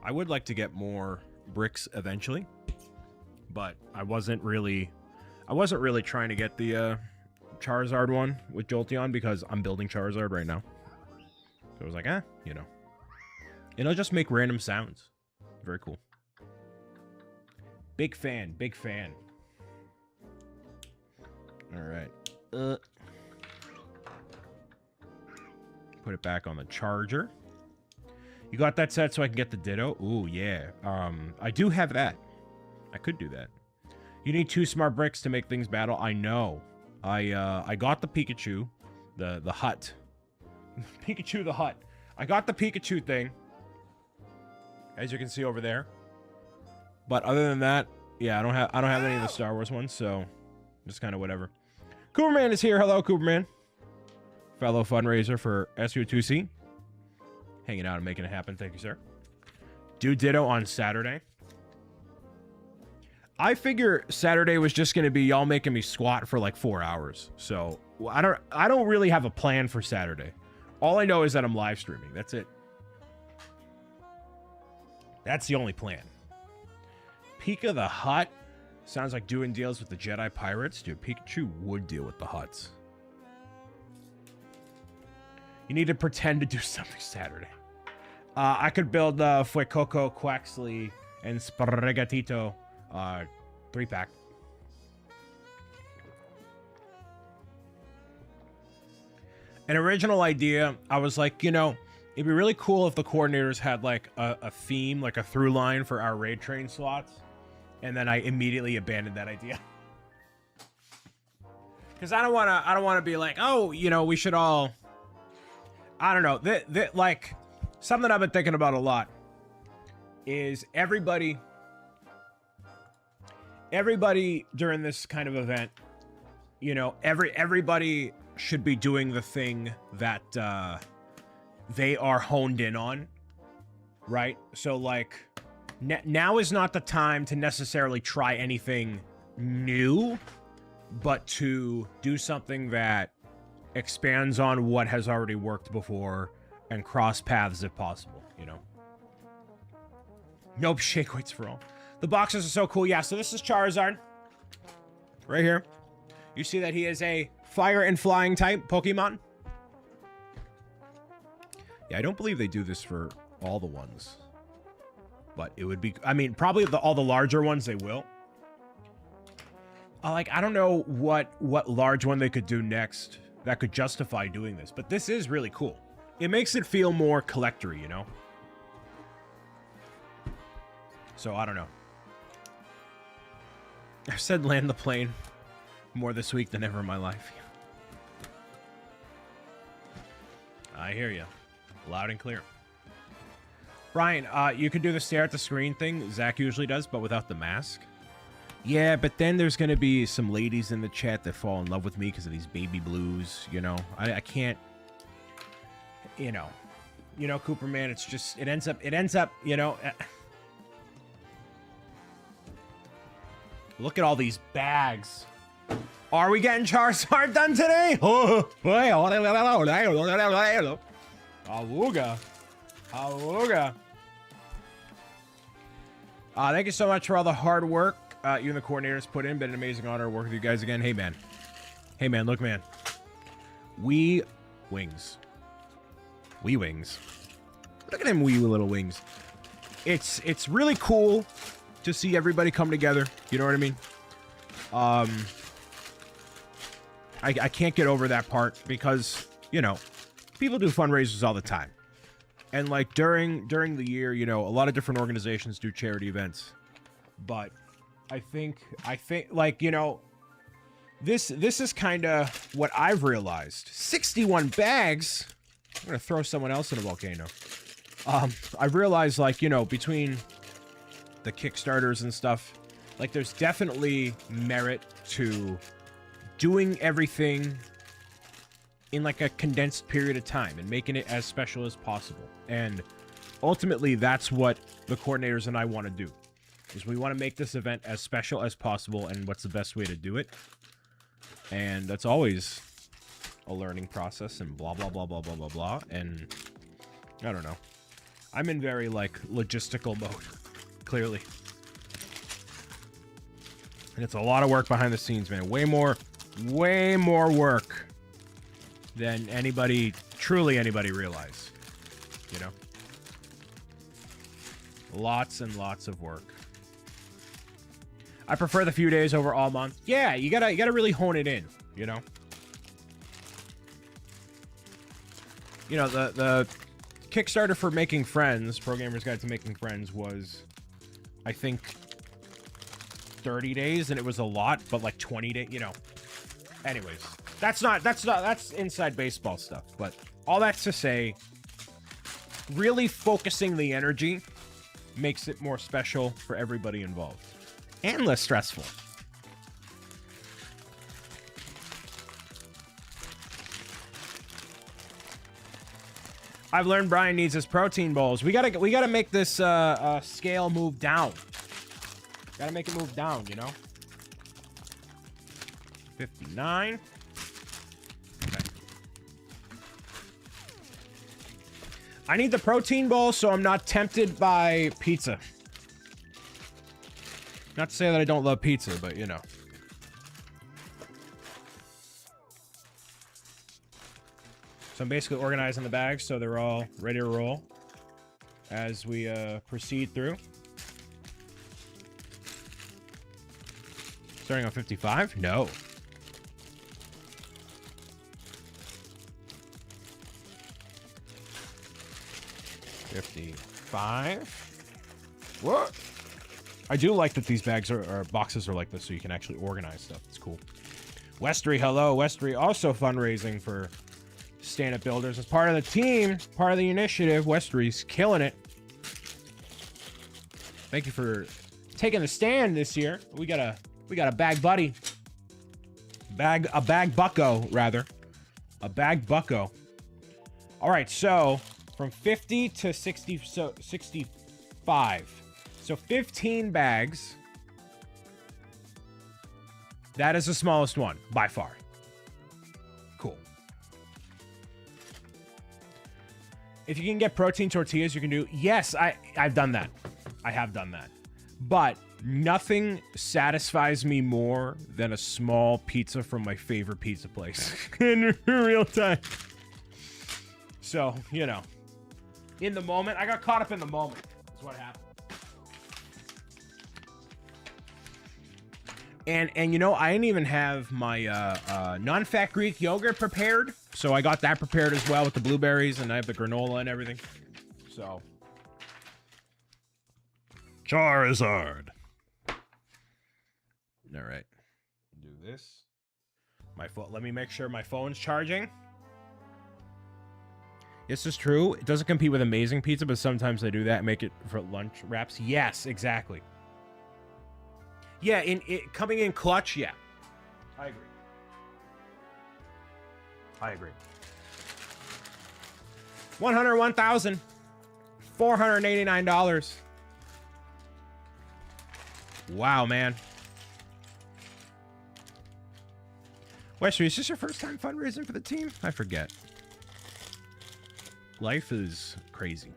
I would like to get more bricks eventually, but I wasn't really trying to get the Charizard one with Jolteon because I'm building Charizard right now. So I was like, you know. And it'll just make random sounds. Very cool. Big fan, big fan. All right. Put it back on the charger. You got that set so I can get the Ditto? Ooh, yeah. I do have that. I could do that. You need 2 smart bricks to make things battle. I know. I got the Pikachu. The hut. Pikachu the hut. I got the Pikachu thing. As you can see over there. But other than that, yeah, I don't have any of the Star Wars ones, so just kind of whatever. Cooperman is here. Hello, Cooperman. Fellow fundraiser for SU2C. Hanging out and making it happen. Thank you, sir. Do Ditto on Saturday. I figure Saturday was just going to be y'all making me squat for like 4 hours. So I don't really have a plan for Saturday. All I know is that I'm live streaming. That's it. That's the only plan. Pika the Hut sounds like doing deals with the Jedi Pirates. Dude, Pikachu would deal with the Huts. You need to pretend to do something Saturday. I could build Fuecoco, Quaxley, and Sprigatito 3-pack. An original idea, I was like, you know, it'd be really cool if the coordinators had like a theme, like a through line for our raid train slots. And then I immediately abandoned that idea. Because I don't want to be like, oh, you know, we should all, I don't know, like something I've been thinking about a lot is everybody during this kind of event, you know, everybody should be doing the thing that they are honed in on, right? So like now is not the time to necessarily try anything new, but to do something that expands on what has already worked before and cross paths if possible, you know? Nope, shake weights for all. The boxes are so cool. Yeah, so this is Charizard. Right here. You see that he is a fire and flying type Pokemon. Yeah, I don't believe they do this for all the ones. But it would be, I mean, probably all the larger ones they will. Like, I don't know what large one they could do next that could justify doing this. But this is really cool. It makes it feel more collector-y, you know? So, I don't know. I've said land the plane more this week than ever in my life. I hear you. Loud and clear. Brian, you could do the stare at the screen thing Zach usually does, but without the mask. Yeah, but then there's going to be some ladies in the chat that fall in love with me because of these baby blues, you know? I can't, you know, Cooperman, it's just, it ends up, you know... Look at all these bags. Are we getting Charizard done today? Awooga. Awooga. Thank you so much for all the hard work you and the coordinators put in. Been an amazing honor to work with you guys again. Hey, man. Hey, man. Look, man. We wings. We wings. Look at them wee little wings. It's really cool to see everybody come together. You know what I mean? I can't get over that part because, you know, people do fundraisers all the time. And like during the year, you know, a lot of different organizations do charity events. But I think like, you know, this is kind of what I've realized. 61 bags. I'm going to throw someone else in a volcano. I've realized, like, you know, between the Kickstarters and stuff, like, there's definitely merit to doing everything in, like, a condensed period of time and making it as special as possible. And ultimately, that's what the coordinators and I want to do, is we want to make this event as special as possible, and what's the best way to do it. And that's always a learning process and blah, blah, blah, blah, blah, blah, blah. And I don't know. I'm in very, like, logistical mode, clearly. And it's a lot of work behind the scenes, man. Way more work than truly anybody realize. You know? Lots and lots of work. I prefer the few days over all month. Yeah, you gotta really hone it in, you know? You know, the Kickstarter for Making Friends, Pro Gamer's Guide to Making Friends, was, I think, 30 days, and it was a lot, but like 20 days, you know. Anyways, that's inside baseball stuff, but all that's to say, really focusing the energy makes it more special for everybody involved. And less stressful. I've learned Brian needs his protein bowls. We gotta make this scale move down. Gotta make it move down, you know? 59. Okay. I need the protein bowl so I'm not tempted by pizza. Not to say that I don't love pizza, but you know. So I'm basically organizing the bags so they're all ready to roll as we proceed through. Starting on 55? No. $55. What? I do like that these bags or boxes are like this, so you can actually organize stuff. It's cool. Westry, hello. Westry also fundraising for stand-up builders as part of the team, part of the initiative. Westry's killing it. Thank you for taking the stand this year. We got a bag buddy. A bag bucko, rather. A bag bucko. All right, so from 50 to 60, so 65. So 15 bags. That is the smallest one, by far. Cool. If you can get protein tortillas, you can do... Yes, I've done that. I have done that. But nothing satisfies me more than a small pizza from my favorite pizza place in real time. So, you know. In the moment. I got caught up in the moment. That's what happened. And you know, I didn't even have my non-fat Greek yogurt prepared. So I got that prepared as well with the blueberries, and I have the granola and everything. So. Charizard. All right. Do this. My phone. Let me make sure my phone's charging. This is true. It doesn't compete with amazing pizza, but sometimes I do that and make it for lunch wraps. Yes, exactly. Yeah, coming in clutch, yeah. I agree. I agree. $101,489. Wow, man. Westry, is this your first time fundraising for the team? I forget. Life is crazy.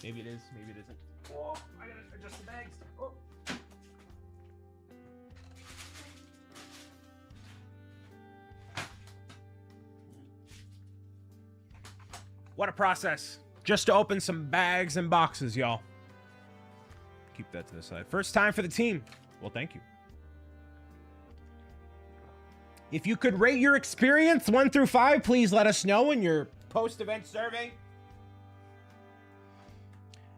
Maybe it is, maybe it isn't. Oh, I gotta adjust the bags. Oh. What a process. Just to open some bags and boxes, y'all. Keep that to the side. First time for the team. Well, thank you. If you could rate your experience 1 through 5, please let us know in your post-event survey.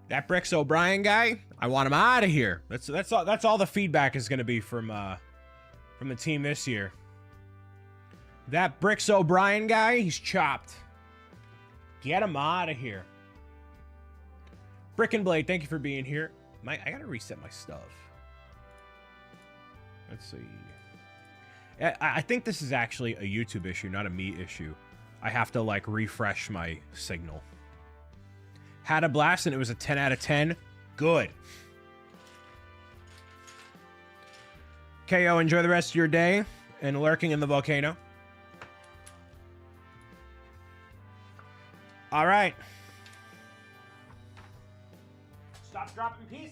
That Bricks O'Brien guy, I want him out of here. That's all the feedback is going to be from the team this year. That Bricks O'Brien guy, he's chopped. Get him out of here. Brick and Blade, thank you for being here. I gotta reset my stuff. Let's see. I think this is actually a YouTube issue, not a me issue. I have to, like, refresh my signal. Had a blast, and it was a 10 out of 10. Good. KO, enjoy the rest of your day. And lurking in the volcano. All right. Stop dropping pieces.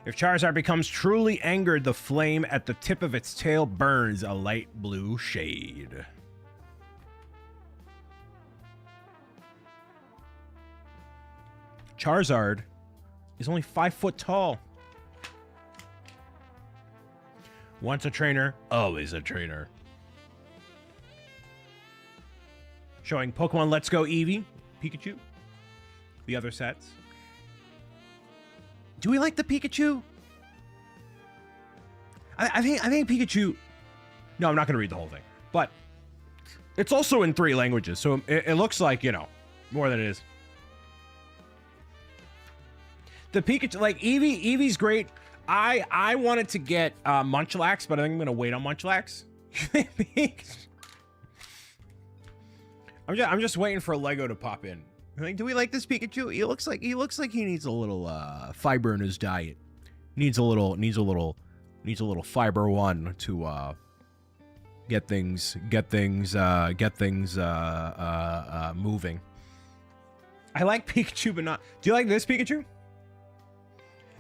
If Charizard becomes truly angered, the flame at the tip of its tail burns a light blue shade. Charizard is only 5 foot tall. Once a trainer, always a trainer. Showing Pokemon Let's Go Eevee, Pikachu, the other sets. Do we like the Pikachu? I think Pikachu... No, I'm not going to read the whole thing. But it's also in 3 languages, so it looks like, you know, more than it is. The Pikachu, like, Eevee's great. I wanted to get Munchlax, but I think I'm going to wait on Munchlax. I'm just waiting for a Lego to pop in. Like, do we like this Pikachu? He looks like he needs a little fiber in his diet. Needs a little fiber one to get things moving. I like Pikachu, but not. Do you like this Pikachu?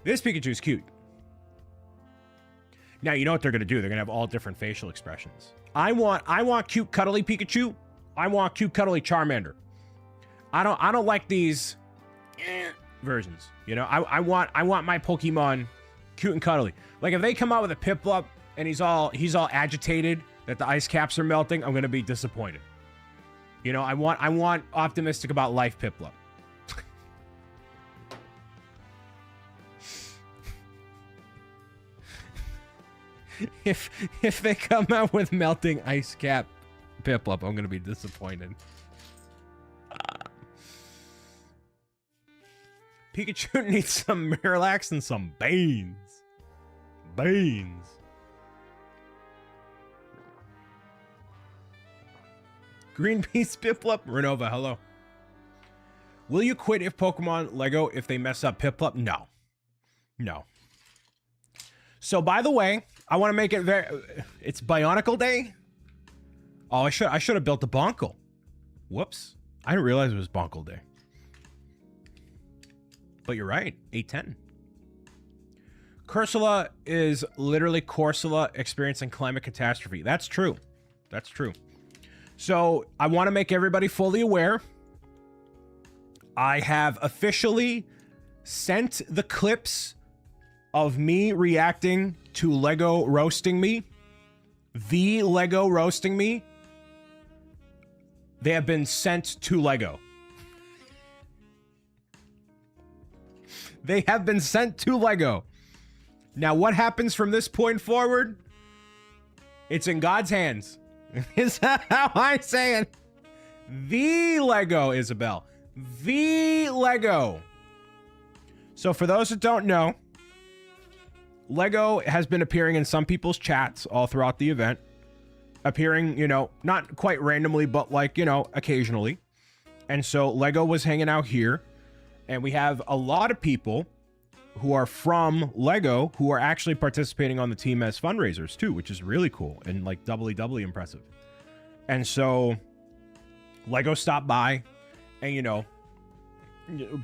This Pikachu's cute. Now you know what they're gonna do. They're gonna have all different facial expressions. I want cute cuddly Pikachu. I want cute cuddly Charmander. I don't like these versions. You know, I want my Pokemon cute and cuddly. Like if they come out with a Piplup and he's all agitated that the ice caps are melting, I'm gonna be disappointed. You know, I want optimistic about life Piplup. If they come out with melting ice cap Piplup, I'm gonna be disappointed. Pikachu needs some Miralax and some Banes. Banes. Greenpeace Piplup. Renova, hello. Will you quit if Pokemon Lego if they mess up Piplup? No. No. So, by the way, I want to make it very... It's Bionicle Day? Oh, I should have built a Bonkle. Whoops. I didn't realize it was Bonkle Day. But you're right. 810. Cursula is literally Corsola experiencing climate catastrophe. That's true. That's true. So, I want to make everybody fully aware. I have officially sent the clips of me reacting to Lego roasting me. The Lego roasting me. They have been sent to Lego. They have been sent to Lego. Now, what happens from this point forward? It's in God's hands. Is that how I say it? The Lego, Isabel. The Lego. So for those that don't know, Lego has been appearing in some people's chats all throughout the event. Appearing, you know, not quite randomly, but like, you know, occasionally. And so Lego was hanging out here. And we have a lot of people who are from Lego who are actually participating on the team as fundraisers too, which is really cool and like doubly impressive. And so Lego stopped by and, you know,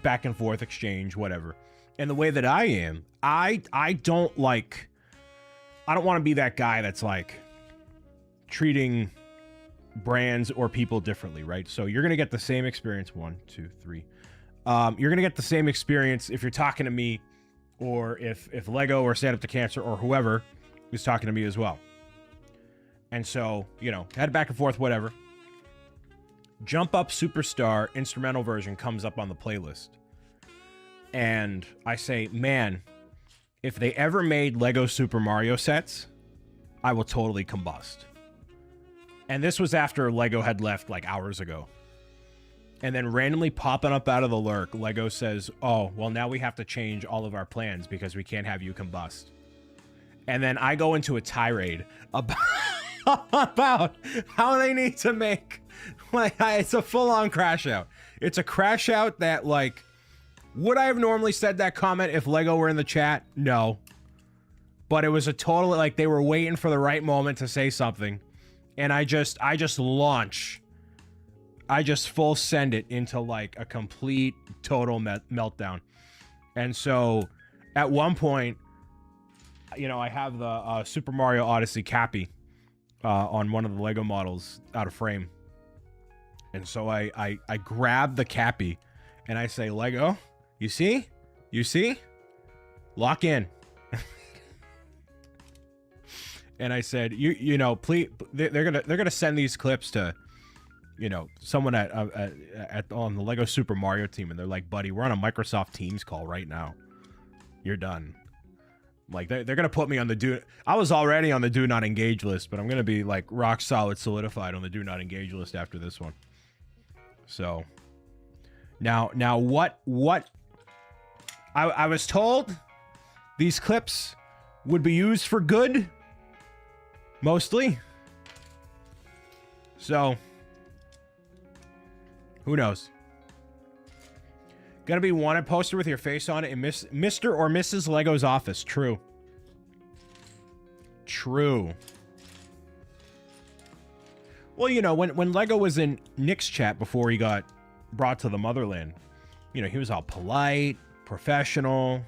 back and forth exchange, whatever. And the way that I am, I don't want to be that guy that's like treating brands or people differently, right? So you're going to get the same experience. 1, 2, 3. You're going to get the same experience if you're talking to me or if Lego or Stand Up to Cancer or whoever is talking to me as well. And so, you know, head back and forth, whatever. Jump Up Superstar instrumental version comes up on the playlist. And I say, man, if they ever made Lego Super Mario sets, I will totally combust. And this was after Lego had left like hours ago. And then randomly popping up out of the lurk, Lego says, oh, well, now we have to change all of our plans because we can't have you combust. And then I go into a tirade about, about how they need to make, like, it's a full-on crash out. It's a crash out that, like, would I have normally said that comment if Lego were in the chat? No. But it was a total, like, they were waiting for the right moment to say something. And I just launch. I just full send it into, like, a complete, total meltdown. And so, at one point, you know, I have the Super Mario Odyssey Cappy on one of the Lego models out of frame. And so I grab the Cappy and I say, Lego, you see? You see? Lock in. And I said, you know, please, they're gonna send these clips to, you know, someone on the Lego Super Mario team, and they're like, buddy, we're on a Microsoft Teams call right now. You're done. Like, they're gonna put me on the do. I was already on the do not engage list, but I'm gonna be like rock solid solidified on the do not engage list after this one. So now what I was told these clips would be used for good, mostly. So who knows? Gonna be wanted poster with your face on it in Mr. or Mrs. Lego's office. True. True. Well, you know, when Lego was in Nick's chat before he got brought to the motherland, you know, he was all polite, professional,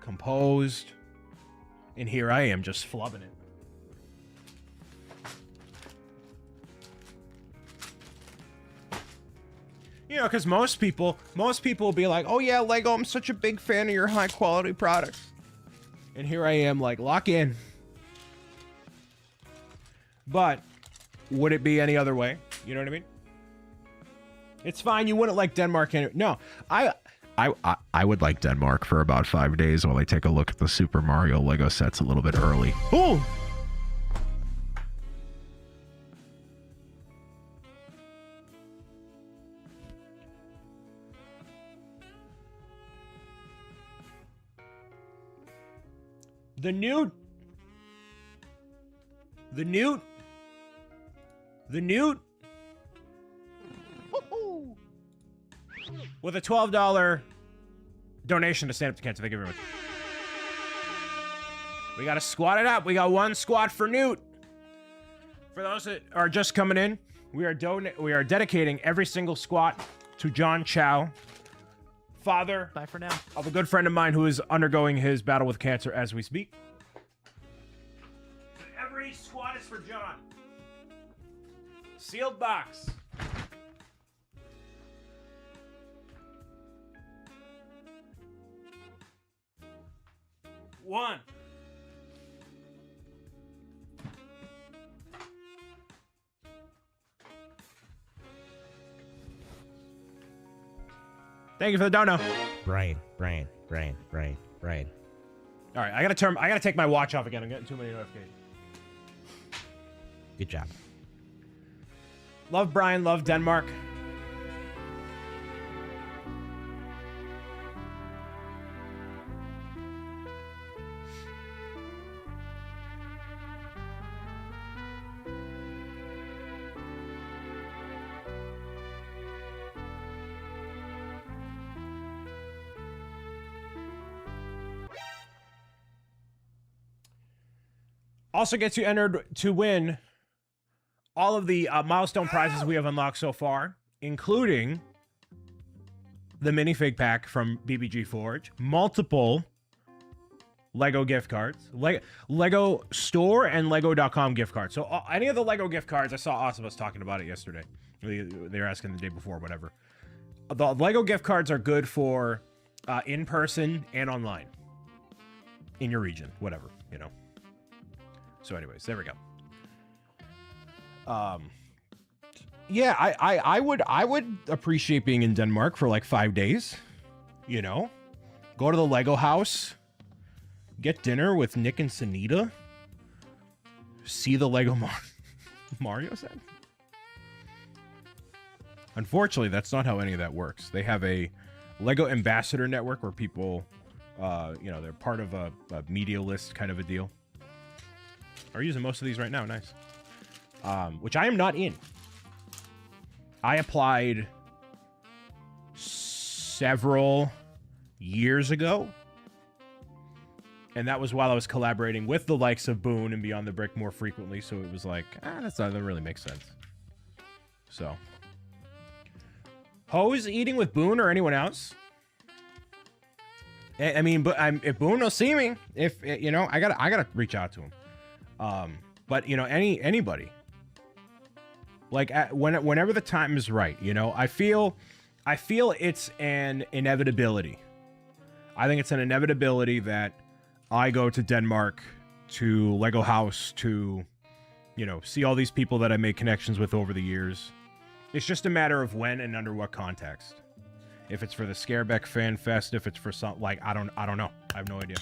composed. And here I am just flubbing it. You know, because most people will be like, oh yeah, Lego, I'm such a big fan of your high quality products. And here I am like, lock in. But would it be any other way? You know what I mean? It's fine. You wouldn't like Denmark. No, I would like Denmark for about 5 days while I take a look at the Super Mario Lego sets a little bit early. Ooh! The Newt with a $12 donation to Stand Up to Cancer. Thank you very much. We gotta squat it up. We got one squat for Newt. For those that are just coming in, we are dedicating every single squat to John Chow, father Bye for now. of a good friend of mine who is undergoing his battle with cancer as we speak. Every squat is for John. Sealed box. One. Thank you for the dono. Brain. All right, I gotta take my watch off again. I'm getting too many notifications. Good job. Love Brian, love Denmark. Also gets you entered to win all of the milestone prizes we have unlocked so far, including the minifig pack from BBG Forge, multiple Lego gift cards, Lego Store and Lego.com gift cards. So any of the Lego gift cards, I saw Osibus talking about it yesterday. They were asking the day before, whatever. The Lego gift cards are good for in person and online. In your region, whatever, you know. So anyways, there we go. Yeah, I would appreciate being in Denmark for like 5 days. You know, go to the Lego house, get dinner with Nick and Sunita, see the Lego Mario set. Unfortunately, that's not how any of that works. They have a Lego ambassador network where people, you know, they're part of a media list kind of a deal. Are using most of these right now. Nice. Which I am not in. I applied several years ago. And that was while I was collaborating with the likes of Boone and Beyond the Brick more frequently. So it was like, that doesn't really make sense. So. Hose eating with Boone or anyone else? I mean, but if Boone will see me, if you know, I gotta reach out to him. But you know, anybody. Like whenever the time is right, you know, I feel it's an inevitability. I think it's an inevitability that I go to Denmark, to Lego House, to, you know, see all these people that I made connections with over the years. It's just a matter of when and under what context. If it's for the Scareback Fan Fest, if it's for some, like, I don't know. I have no idea.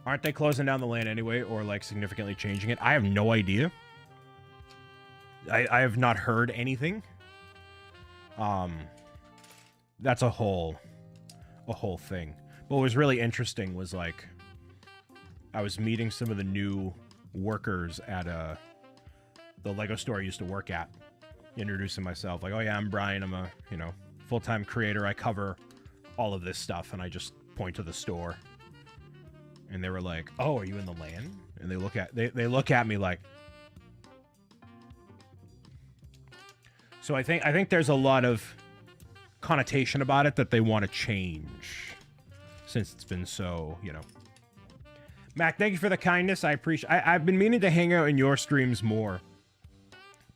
Aren't they closing down the land anyway, or like significantly changing it? I have no idea. I have not heard anything. That's a whole thing. What was really interesting was like, I was meeting some of the new workers at the Lego store I used to work at, introducing myself, like, oh yeah, I'm Brian, I'm a, you know, full-time creator, I cover all of this stuff, and I just point to the store. And they were like, oh, are you in the land? And they look at me like. So I think there's a lot of connotation about it that they want to change, since it's been so, you know. Mac, thank you for the kindness. I appreciate. I've been meaning to hang out in your streams more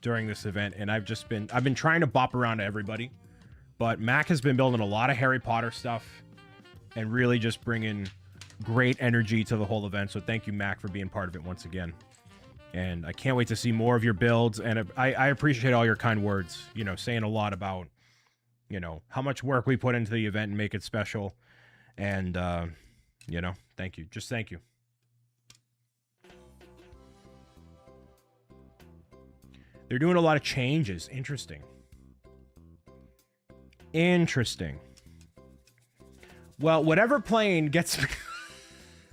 during this event, and I've been trying to bop around to everybody, but Mac has been building a lot of Harry Potter stuff and really just bringing great energy to the whole event. So thank you, Mac, for being part of it once again. And I can't wait to see more of your builds. And I appreciate all your kind words, you know, saying a lot about, you know, how much work we put into the event and make it special. And, you know, thank you. Just thank you. They're doing a lot of changes. Interesting. Interesting. Well, whatever plane gets...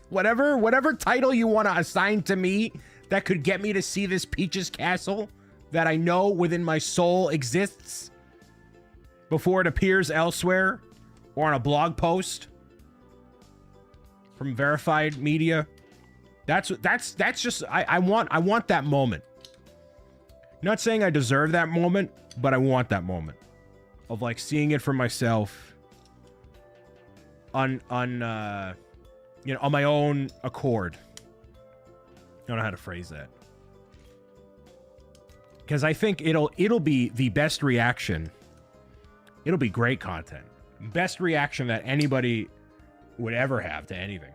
whatever title you want to assign to me that could get me to see this Peach's Castle that I know within my soul exists before it appears elsewhere or on a blog post from verified media. That's just I want that moment. Not saying I deserve that moment, but I want that moment of like seeing it for myself on you know, on my own accord. I don't know how to phrase that. Because I think it'll be the best reaction. It'll be great content. Best reaction that anybody would ever have to anything.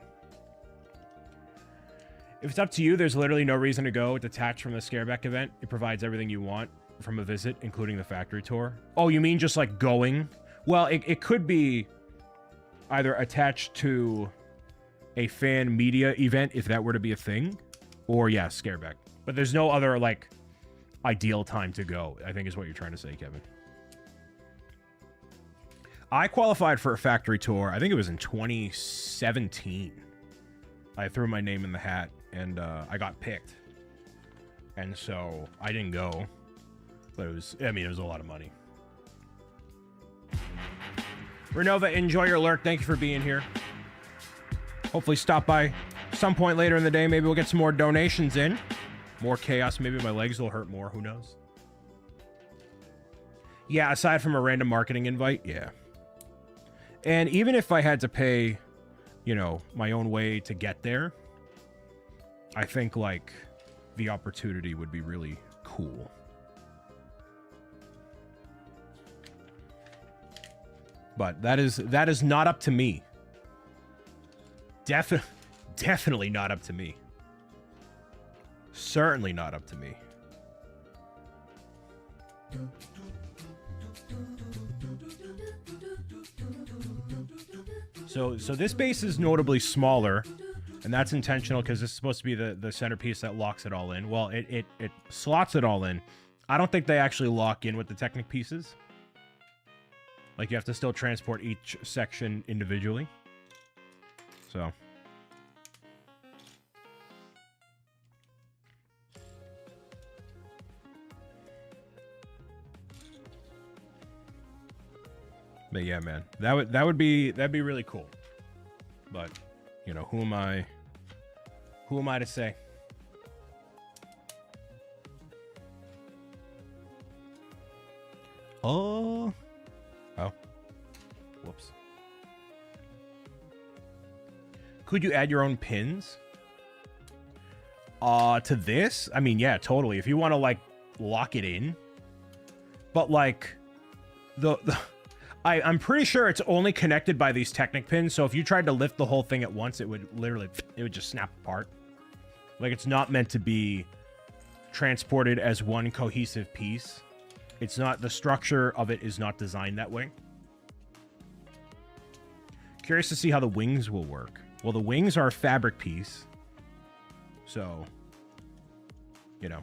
If it's up to you, there's literally no reason to go. Detached from the Scareback event. It provides everything you want from a visit, including the factory tour. Oh, you mean just like going? Well, it could be either attached to a fan media event, if that were to be a thing, or yeah, Scareback. But there's no other like ideal time to go, I think is what you're trying to say, Kevin. I qualified for a factory tour. I think it was in 2017. I threw my name in the hat and I got picked. And so I didn't go, but it was a lot of money. Renova, enjoy your lurk. Thank you for being here. Hopefully stop by some point later in the day. Maybe we'll get some more donations in. More chaos. Maybe my legs will hurt more. Who knows? Yeah, aside from a random marketing invite, yeah. And even if I had to pay, you know, my own way to get there, I think, like, the opportunity would be really cool. But that is not up to me. Definitely not up to me. Certainly not up to me. So this base is notably smaller, and that's intentional because this is supposed to be the centerpiece that locks it all in. Well, it slots it all in. I don't think they actually lock in with the Technic pieces. Like, you have to still transport each section individually. So. But yeah, man, that'd be really cool. But, you know, who am I to say? Oh. Whoops. Could you add your own pins? To this? I mean, yeah, totally. If you want to, like, lock it in. But, like, I'm pretty sure it's only connected by these Technic pins, so if you tried to lift the whole thing at once, it would just snap apart. Like, it's not meant to be transported as one cohesive piece. It's not, the structure of it is not designed that way. Curious to see how the wings will work. Well, the wings are a fabric piece. So, you know.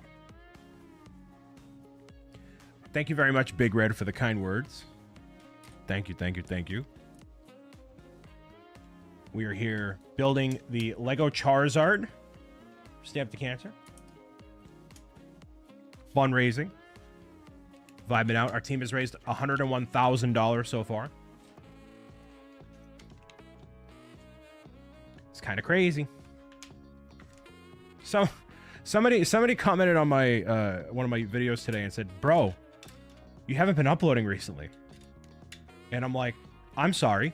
Thank you very much, Big Red, for the kind words. Thank you, thank you, thank you. We are here building the Lego Charizard. Stamp the Cancer. Fundraising. Vibing out. Our team has raised $101,000 so far. It's kind of crazy. So, somebody commented on my one of my videos today and said, "Bro, you haven't been uploading recently." And I'm like, I'm sorry.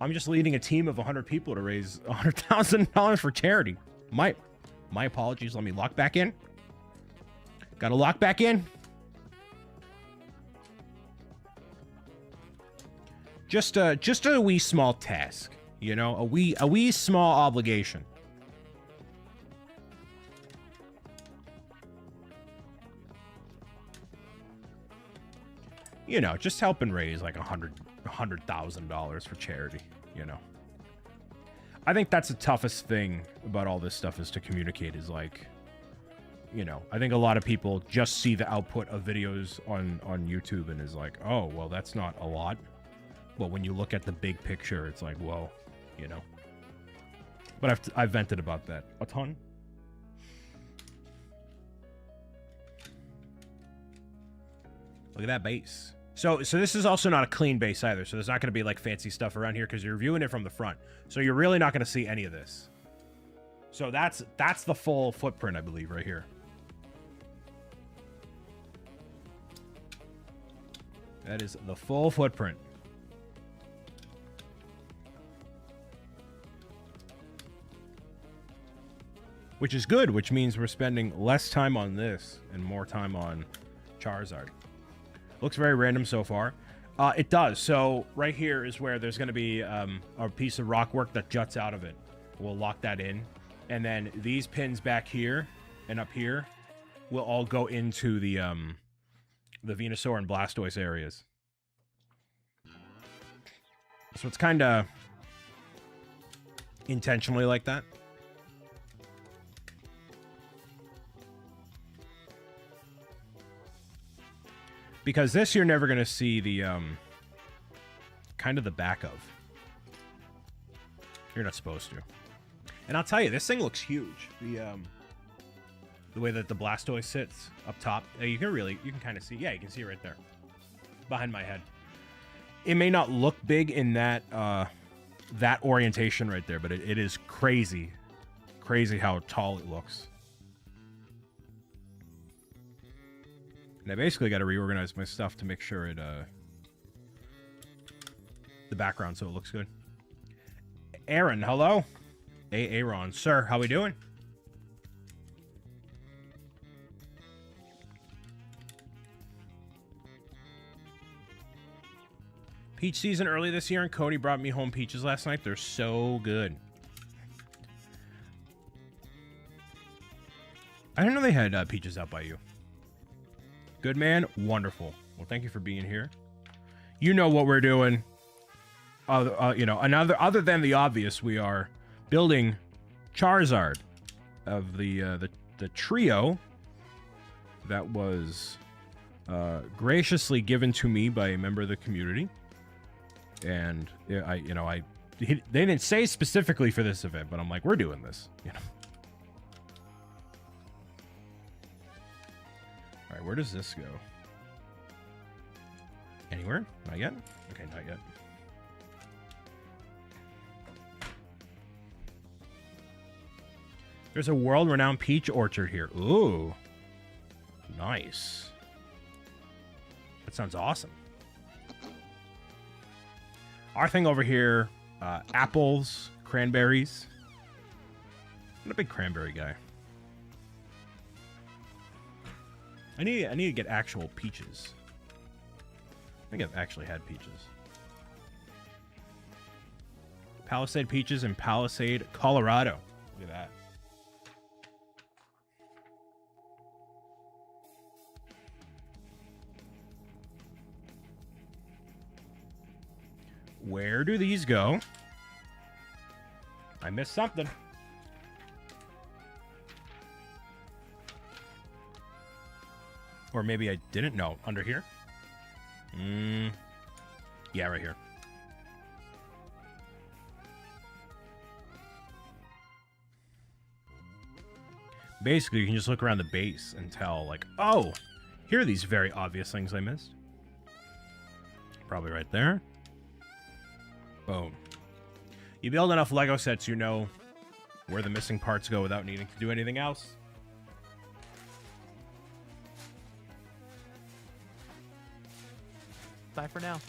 I'm just leading a team of 100 people to raise $100,000 for charity. My apologies. Let me lock back in. Gotta lock back in. Just a wee small task, you know, a wee small obligation. You know, just helping raise like $100,000 for charity, you know. I think that's the toughest thing about all this stuff is to communicate is like, you know, I think a lot of people just see the output of videos on YouTube and is like, oh, well, that's not a lot. But when you look at the big picture, it's like, whoa, you know. But I've vented about that a ton. Look at that base. So this is also not a clean base either. So there's not going to be like fancy stuff around here because you're viewing it from the front. So you're really not going to see any of this. So that's the full footprint, I believe, right here. That is the full footprint. Which is good, which means we're spending less time on this and more time on Charizard. Looks very random so far. It does. So right here is where there's going to be a piece of rock work that juts out of it. We'll lock that in. And then these pins back here and up here will all go into the Venusaur and Blastoise areas. So it's kind of intentionally like that. Because this you're never going to see the, kind of the back of. You're not supposed to. And I'll tell you, this thing looks huge. The way that the Blastoise sits up top. You can kind of see. Yeah, you can see it right there. Behind my head. It may not look big in that, that orientation right there, but it is crazy. Crazy how tall it looks. And I basically got to reorganize my stuff to make sure it, the background so it looks good. Aaron, hello. Aaron, sir, how we doing? Peach season early this year, and Cody brought me home peaches last night. They're so good. I didn't know they had peaches out by you. Good man. Wonderful. Well, thank you for being here. You know what we're doing. You know, other than the obvious, we are building Charizard of the trio that was graciously given to me by a member of the community. And they didn't say specifically for this event, but I'm like, we're doing this, you know. All right, where does this go? Anywhere? Not yet? Okay, not yet. There's a world-renowned peach orchard here. Ooh. Nice. That sounds awesome. Our thing over here, apples, cranberries. I'm not a big cranberry guy. I need to get actual peaches. I think I've actually had peaches. Palisade peaches in Palisade, Colorado. Look at that. Where do these go? I missed something. Or maybe I didn't know. Under here? Yeah, right here. Basically, you can just look around the base and tell, like, oh, here are these very obvious things I missed. Probably right there. Boom. You build enough Lego sets, you know where the missing parts go without needing to do anything else. Bye for now.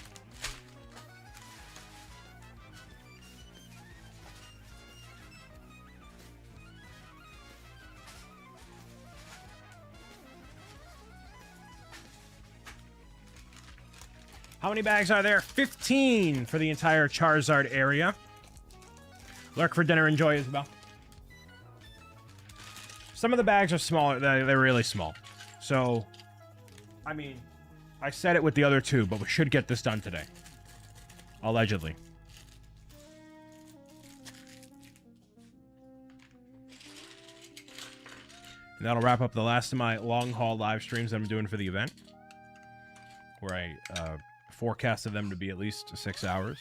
How many bags are there? 15 for the entire Charizard area. Lurk for dinner. Enjoy, Isabel. Some of the bags are smaller. They're really small. So, I mean, I said it with the other two, but we should get this done today. Allegedly. And that'll wrap up the last of my long-haul live streams that I'm doing for the event. Where I forecasted them to be at least 6 hours.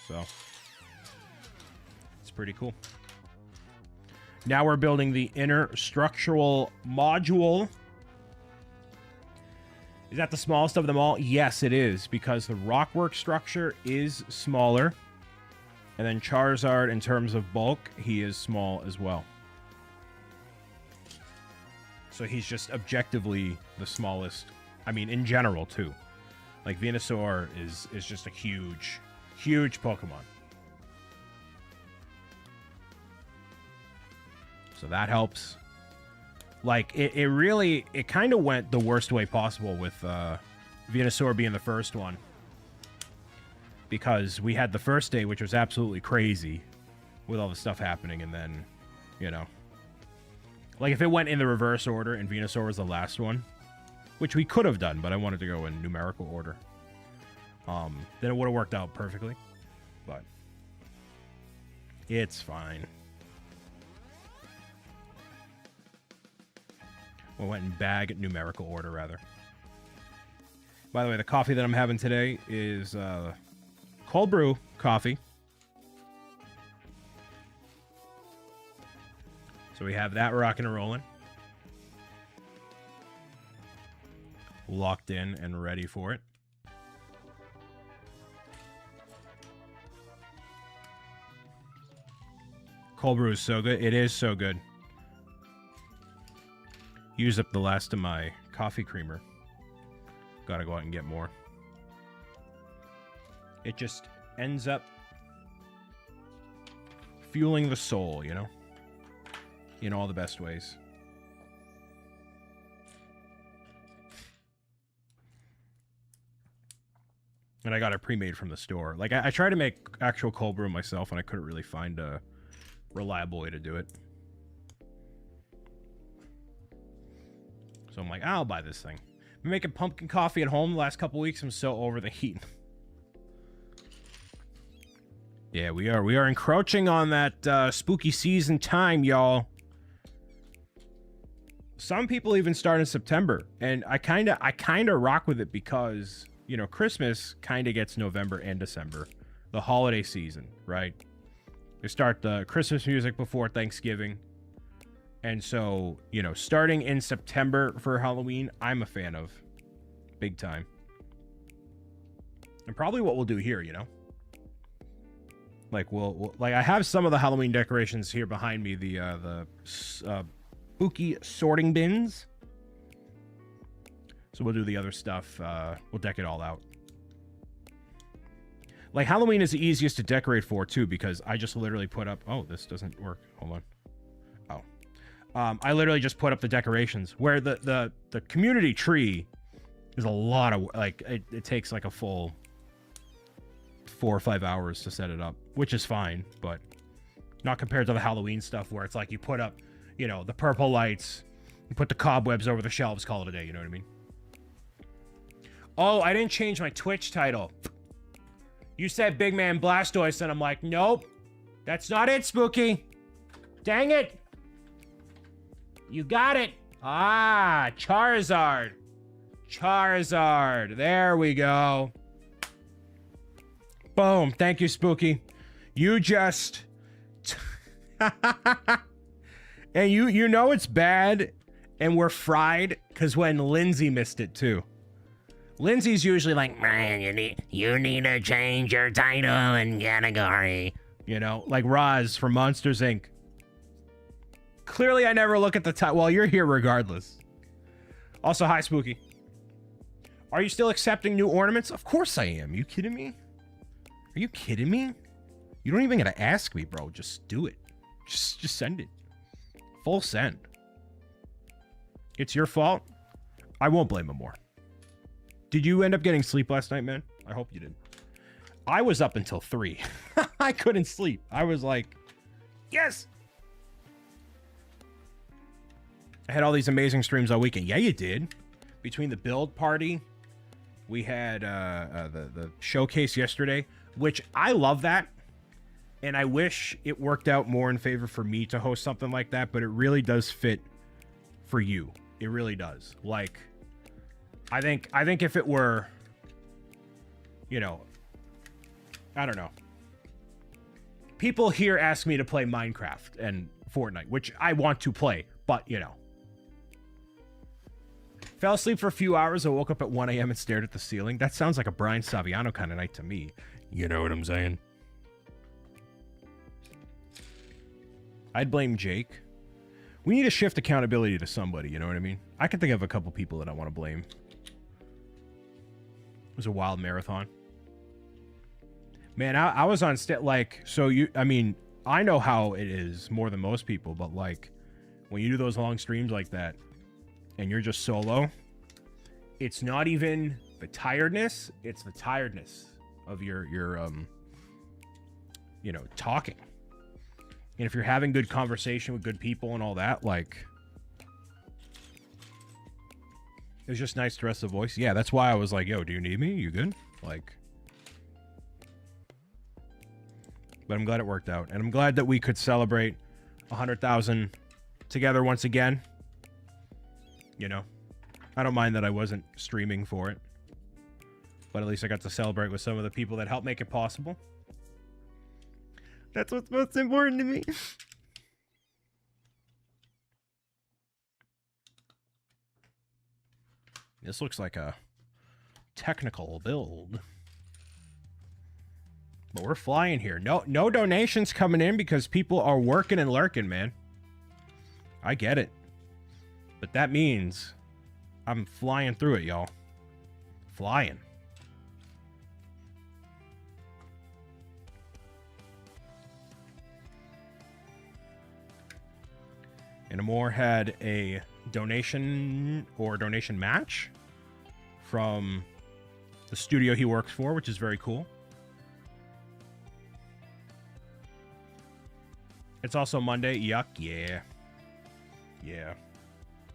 So, it's pretty cool. Now we're building the inner structural module. Is that the smallest of them all? Yes, it is, because the rockwork structure is smaller. And then Charizard, in terms of bulk, he is small as well. So he's just objectively the smallest. I mean, in general, too. Like, Venusaur is just a huge, huge Pokemon. So that helps. Like, it kind of went the worst way possible with Venusaur being the first one. Because we had the first day, which was absolutely crazy with all the stuff happening, and then, you know. Like, if it went in the reverse order and Venusaur was the last one, which we could have done, but I wanted to go in numerical order. Then it would have worked out perfectly. But it's fine. We went in bag numerical order, rather. By the way, the coffee that I'm having today is cold brew coffee. So we have that rocking and rolling. Locked in and ready for it. Cold brew is so good. It is so good. Used up the last of my coffee creamer. Gotta go out and get more. It just ends up fueling the soul, you know? In all the best ways. And I got it pre-made from the store. Like, I tried to make actual cold brew myself, and I couldn't really find a reliable way to do it. So I'm like, I'll buy this thing. Been making pumpkin coffee at home the last couple weeks. I'm so over the heat. Yeah, we are. We are encroaching on that spooky season time, y'all. Some people even start in September, and I kind of rock with it because, you know, Christmas kind of gets November and December, the holiday season, right? They start the Christmas music before Thanksgiving. And so, you know, starting in September for Halloween, I'm a fan of. Big time. And probably what we'll do here, you know? Like, we'll like, I have some of the Halloween decorations here behind me. The spooky sorting bins. So we'll do the other stuff. We'll deck it all out. Like, Halloween is the easiest to decorate for, too, because I just literally put up... Oh, this doesn't work. Hold on. I literally just put up the decorations, where the community tree is a lot of, like, it takes like a full 4 or 5 hours to set it up, which is fine, but not compared to the Halloween stuff where it's like you put up, you know, the purple lights, you put the cobwebs over the shelves, call it a day, you know what I mean? Oh, I didn't change my Twitch title. You said Big Man Blastoise, and I'm like, nope, that's not it, Spooky. Dang it. You got it. Ah, Charizard. Charizard. There we go. Boom. Thank you, Spooky. You just... and you know it's bad, and we're fried, because when Lindsay missed it, too. Lindsay's usually like, man, you need to change your title and category. You know, like Roz from Monsters, Inc. Clearly, I never look at the title. Well, you're here regardless. Also, hi, Spooky. Are you still accepting new ornaments? Of course I am. Are you kidding me? Are you kidding me? You don't even gotta ask me, bro. Just do it. Just send it. Full send. It's your fault. I won't blame him more. Did you end up getting sleep last night, man? I hope you did. I was up until 3. I couldn't sleep. I was like, yes! I had all these amazing streams all weekend. Yeah, you did. Between the build party, we had the showcase yesterday, which I love that. And I wish it worked out more in favor for me to host something like that, but it really does fit for you. It really does. Like, I think if it were, you know, I don't know. People here ask me to play Minecraft and Fortnite, which I want to play, but, you know. Fell asleep for a few hours. I woke up at 1 a.m. and stared at the ceiling. That sounds like a Brian Saviano kind of night to me. You know what I'm saying? I'd blame Jake. We need to shift accountability to somebody, you know what I mean? I can think of a couple people that I want to blame. It was a wild marathon. Man, I was on like, so you, I mean, I know how it is more than most people, but like, when you do those long streams like that, and you're just solo, it's not even the tiredness, it's the tiredness of your you know, talking. And if you're having good conversation with good people and all that, like, it's just nice to rest the voice. Yeah, that's why I was like, yo, do you need me? You good? Like, but I'm glad it worked out. And I'm glad that we could celebrate 100,000 together once again. You know, I don't mind that I wasn't streaming for it, but at least I got to celebrate with some of the people that helped make it possible. That's what's most important to me. This looks like a technical build, but we're flying here. No donations coming in because people are working and lurking, man. I get it. But that means I'm flying through it, y'all. Flying. And Amor had a donation match from the studio he works for, which is very cool. It's also Monday. Yuck. Yeah. Yeah.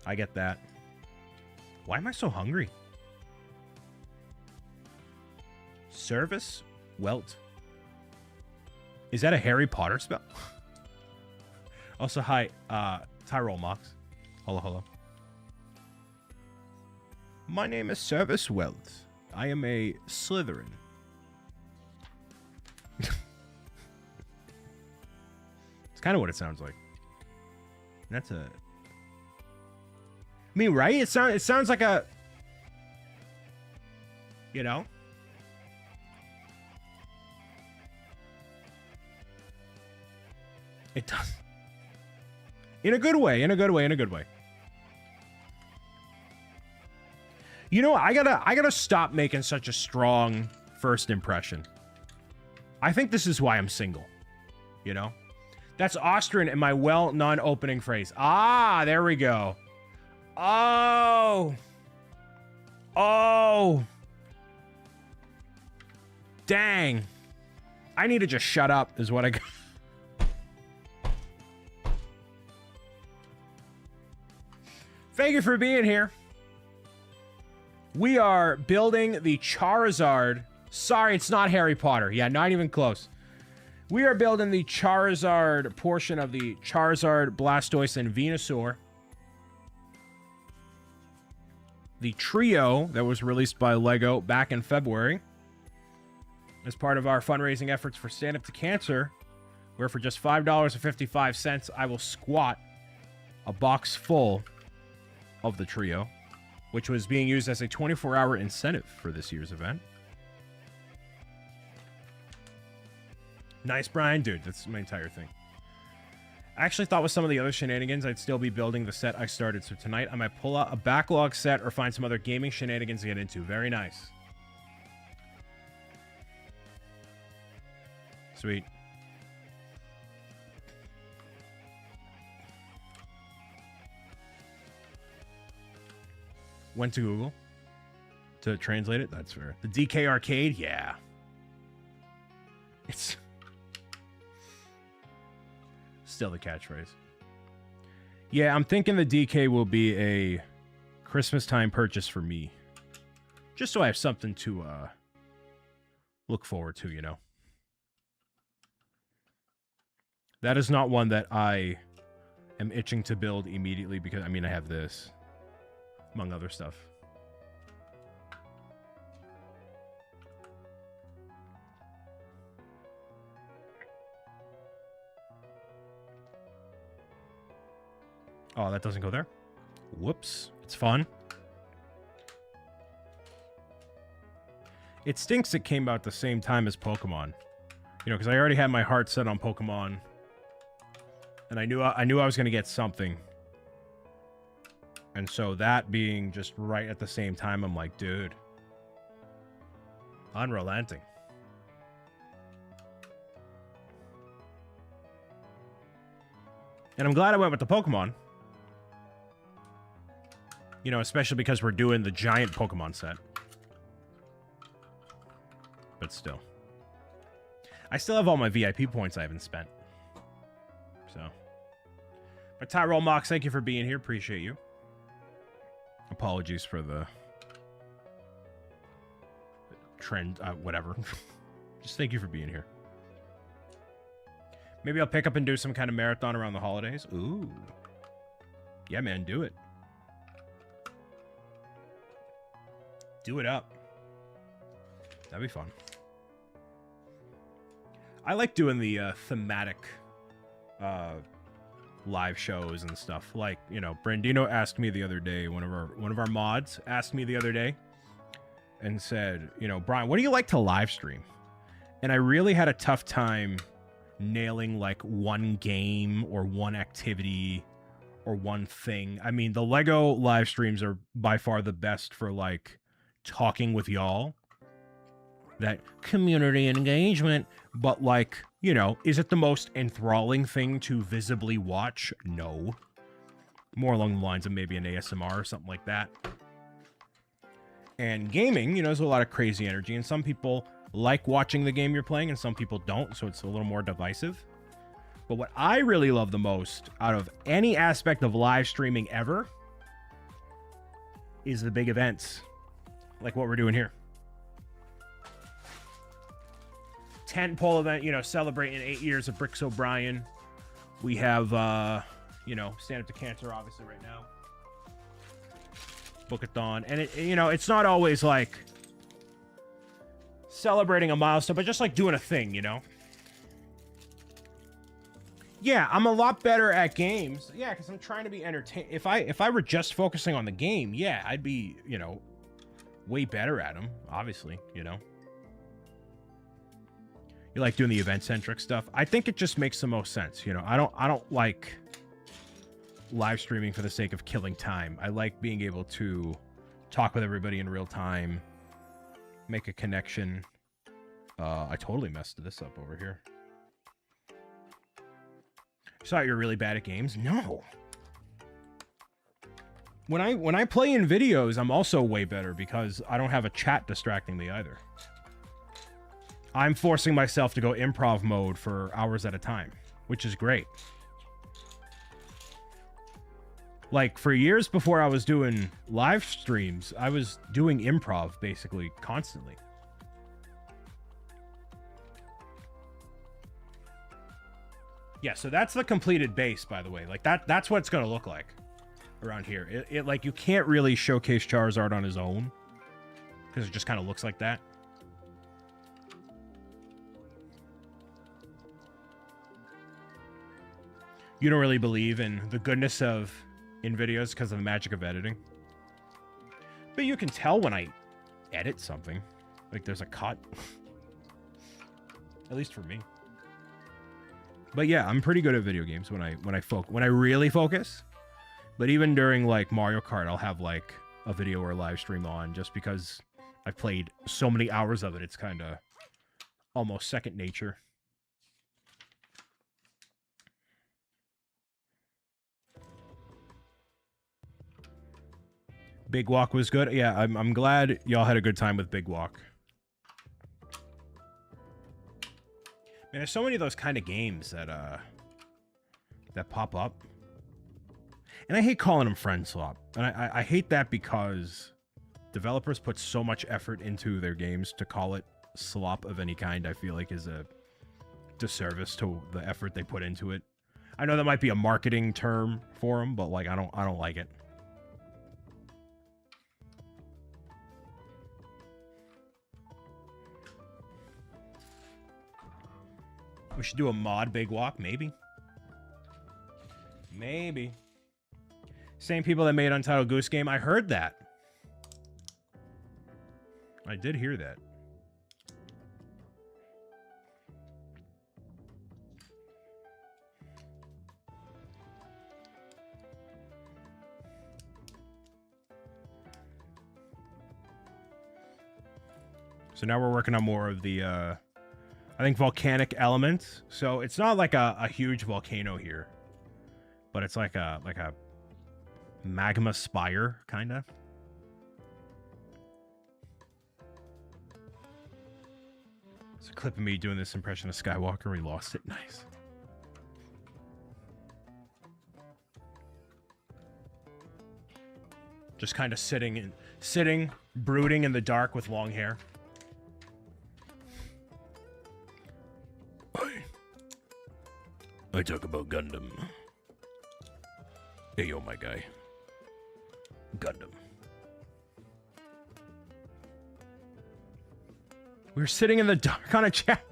I get that. Why am I so hungry? Service Welt. Is that a Harry Potter spell? Also, hi, Tyrol Mox. Hello, hello. My name is Service Welt. I am a Slytherin. It's kind of what it sounds like. That's a... I mean, right? It sounds like a... You know? It does. In a good way, in a good way, in a good way. You know, I gotta stop making such a strong first impression. I think this is why I'm single. You know? That's Austrian in my well non-opening phrase. Ah, there we go. Oh. Oh. Dang. I need to just shut up is what I got. Thank you for being here. We are building the Charizard. Sorry, it's not Harry Potter. Yeah, not even close. We are building the Charizard portion of the Charizard, Blastoise, and Venusaur. The trio that was released by LEGO back in February as part of our fundraising efforts for Stand Up to Cancer, where for just $5.55, I will squat a box full of the trio, which was being used as a 24-hour incentive for this year's event. Nice, Brian. Dude, that's my entire thing. I actually thought with some of the other shenanigans, I'd still be building the set I started. So tonight, I might pull out a backlog set or find some other gaming shenanigans to get into. Very nice. Sweet. Went to Google to translate it. That's fair. The DK Arcade? Yeah. It's still the catchphrase. Yeah, I'm thinking the DK will be a Christmas time purchase for me. Just so I have something to look forward to, you know. That is not one that I am itching to build immediately because, I mean, I have this, among other stuff. Oh, that doesn't go there? Whoops. It's fun. It stinks it came out the same time as Pokemon. You know, because I already had my heart set on Pokemon. And I knew I was going to get something. And so that being just right at the same time, I'm like, dude. Unrelenting. And I'm glad I went with the Pokemon. You know, especially because we're doing the giant Pokemon set. But still. I still have all my VIP points I haven't spent. So. But Tyrol Mox, thank you for being here. Appreciate you. Apologies for the trend, whatever. Just thank you for being here. Maybe I'll pick up and do some kind of marathon around the holidays. Ooh. Yeah, man, do it. Do it up. That'd be fun. I like doing the thematic live shows and stuff. Like, you know, Brandino asked me the other day, one of our mods asked me the other day and said, you know, Brian, what do you like to live stream? And I really had a tough time nailing like one game or one activity or one thing. I mean, the Lego live streams are by far the best for like talking with y'all, that community engagement, but like, you know, is it the most enthralling thing to visibly watch? No. More along the lines of maybe an ASMR or something like that. And gaming, you know, there's a lot of crazy energy, and some people like watching the game you're playing and some people don't, so it's a little more divisive. But what I really love the most out of any aspect of live streaming ever is the big events, like what we're doing here. Tentpole event, you know, celebrating 8 years of Bricks O'Brien. We have, you know, Stand Up to Cancer, obviously, right now. Book-a-thon. And, you know, it's not always, like, celebrating a milestone, but just, like, doing a thing, you know? Yeah, I'm a lot better at games. Yeah, because I'm trying to be entertained. If I were just focusing on the game, yeah, I'd be, you know, way better at them, obviously, you know? You like doing the event-centric stuff? I think it just makes the most sense, you know? I don't like live streaming for the sake of killing time. I like being able to talk with everybody in real time, make a connection. I totally messed this up over here. You thought you were really bad at games? No. When I play in videos, I'm also way better because I don't have a chat distracting me either. I'm forcing myself to go improv mode for hours at a time, which is great. Like, for years before I was doing live streams, I was doing improv basically constantly. Yeah, so that's the completed base, by the way. Like, that's what it's going to look like around here. It like, you can't really showcase Charizard on his own because it just kind of looks like that. You don't really believe in the goodness of in videos because of the magic of editing. But you can tell when I edit something. Like, there's a cut. At least for me. But yeah, I'm pretty good at video games when I really focus. But even during, like, Mario Kart, I'll have, like, a video or a live stream on just because I've played so many hours of it. It's kind of almost second nature. Big Walk was good. Yeah, I'm glad y'all had a good time with Big Walk. Man, there's so many of those kind of games that pop up. And I hate calling them friend swap. And I hate that because developers put so much effort into their games. To call it slop of any kind, I feel like is a disservice to the effort they put into it. I know that might be a marketing term for them, but like I don't like it. We should do a mod Big Walk, maybe. Maybe. Same people that made Untitled Goose Game. I heard that. I did hear that. So now we're working on more of the, I think, volcanic elements. So it's not like a huge volcano here, but it's like a magma spire, kind of. It's a clip of me doing this impression of Skywalker. We lost it. Nice. Just kind of sitting, brooding in the dark with long hair. I talk about Gundam. Hey, yo, my guy. Gundam. We were sitting in the dark on a chat.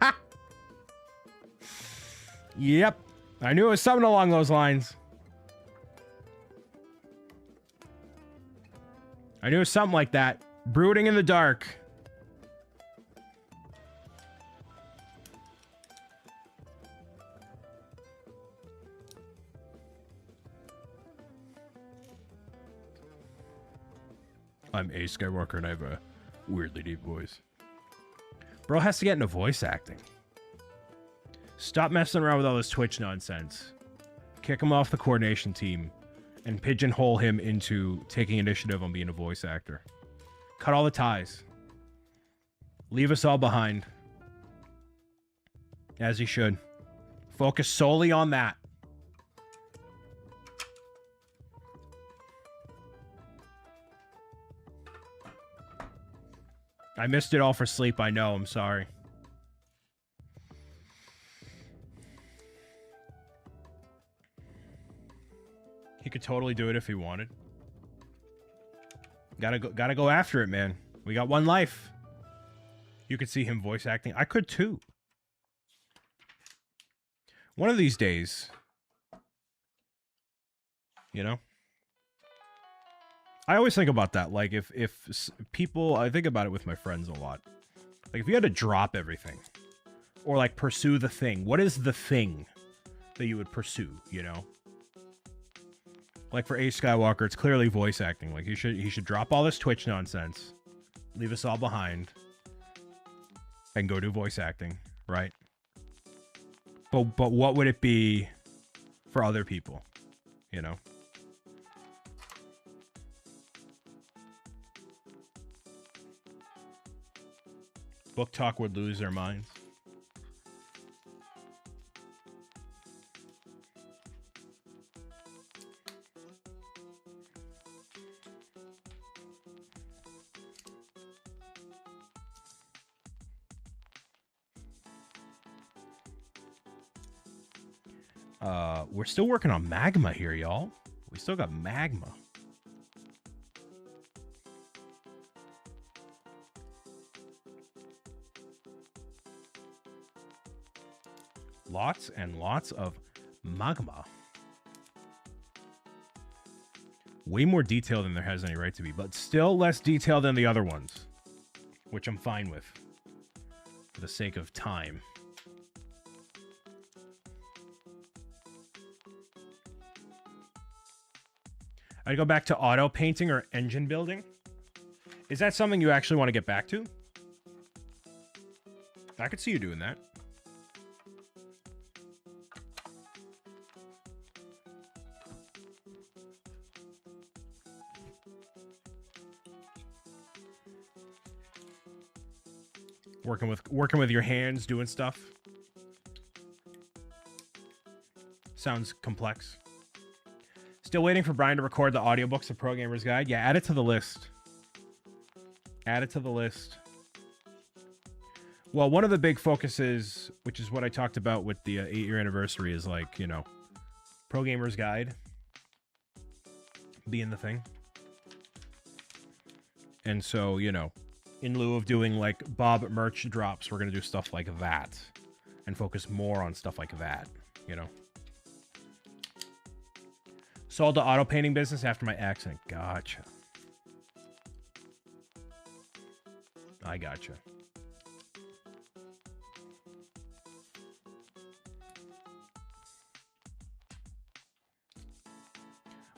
Yep. I knew it was something along those lines. I knew it was something like that. Brooding in the dark. I'm A Skywalker and I have a weirdly deep voice. Bro has to get into voice acting. Stop messing around with all this Twitch nonsense. Kick him off the coordination team and pigeonhole him into taking initiative on being a voice actor. Cut all the ties. Leave us all behind. As he should. Focus solely on that. I missed it all for sleep. I know. I'm sorry. He could totally do it if he wanted. Gotta go after it, man. We got one life. You could see him voice acting. I could too. One of these days, you know? I always think about that. Like, if people... I think about it with my friends a lot. Like, if you had to drop everything, or, like, pursue the thing, what is the thing that you would pursue, you know? Like, for Ace Skywalker, it's clearly voice acting. Like, he should drop all this Twitch nonsense, leave us all behind, and go do voice acting, right? But what would it be for other people, you know? Book Talk would lose their minds. We're still working on magma here, y'all. We still got magma. Lots and lots of magma. Way more detail than there has any right to be, but still less detail than the other ones, which I'm fine with for the sake of time. I'd go back to auto painting or engine building. Is that something you actually want to get back to? I could see you doing that. Working with your hands, doing stuff. Sounds complex. Still waiting for Brian to record the audiobooks of Pro Gamer's Guide. Yeah, add it to the list. Add it to the list. Well, one of the big focuses, which is what I talked about with the 8-year anniversary, is like, you know, Pro Gamer's Guide being the thing. And so, you know, in lieu of doing like Bob merch drops, we're going to do stuff like that and focus more on stuff like that, you know. Sold the auto painting business after my accident. Gotcha. I gotcha.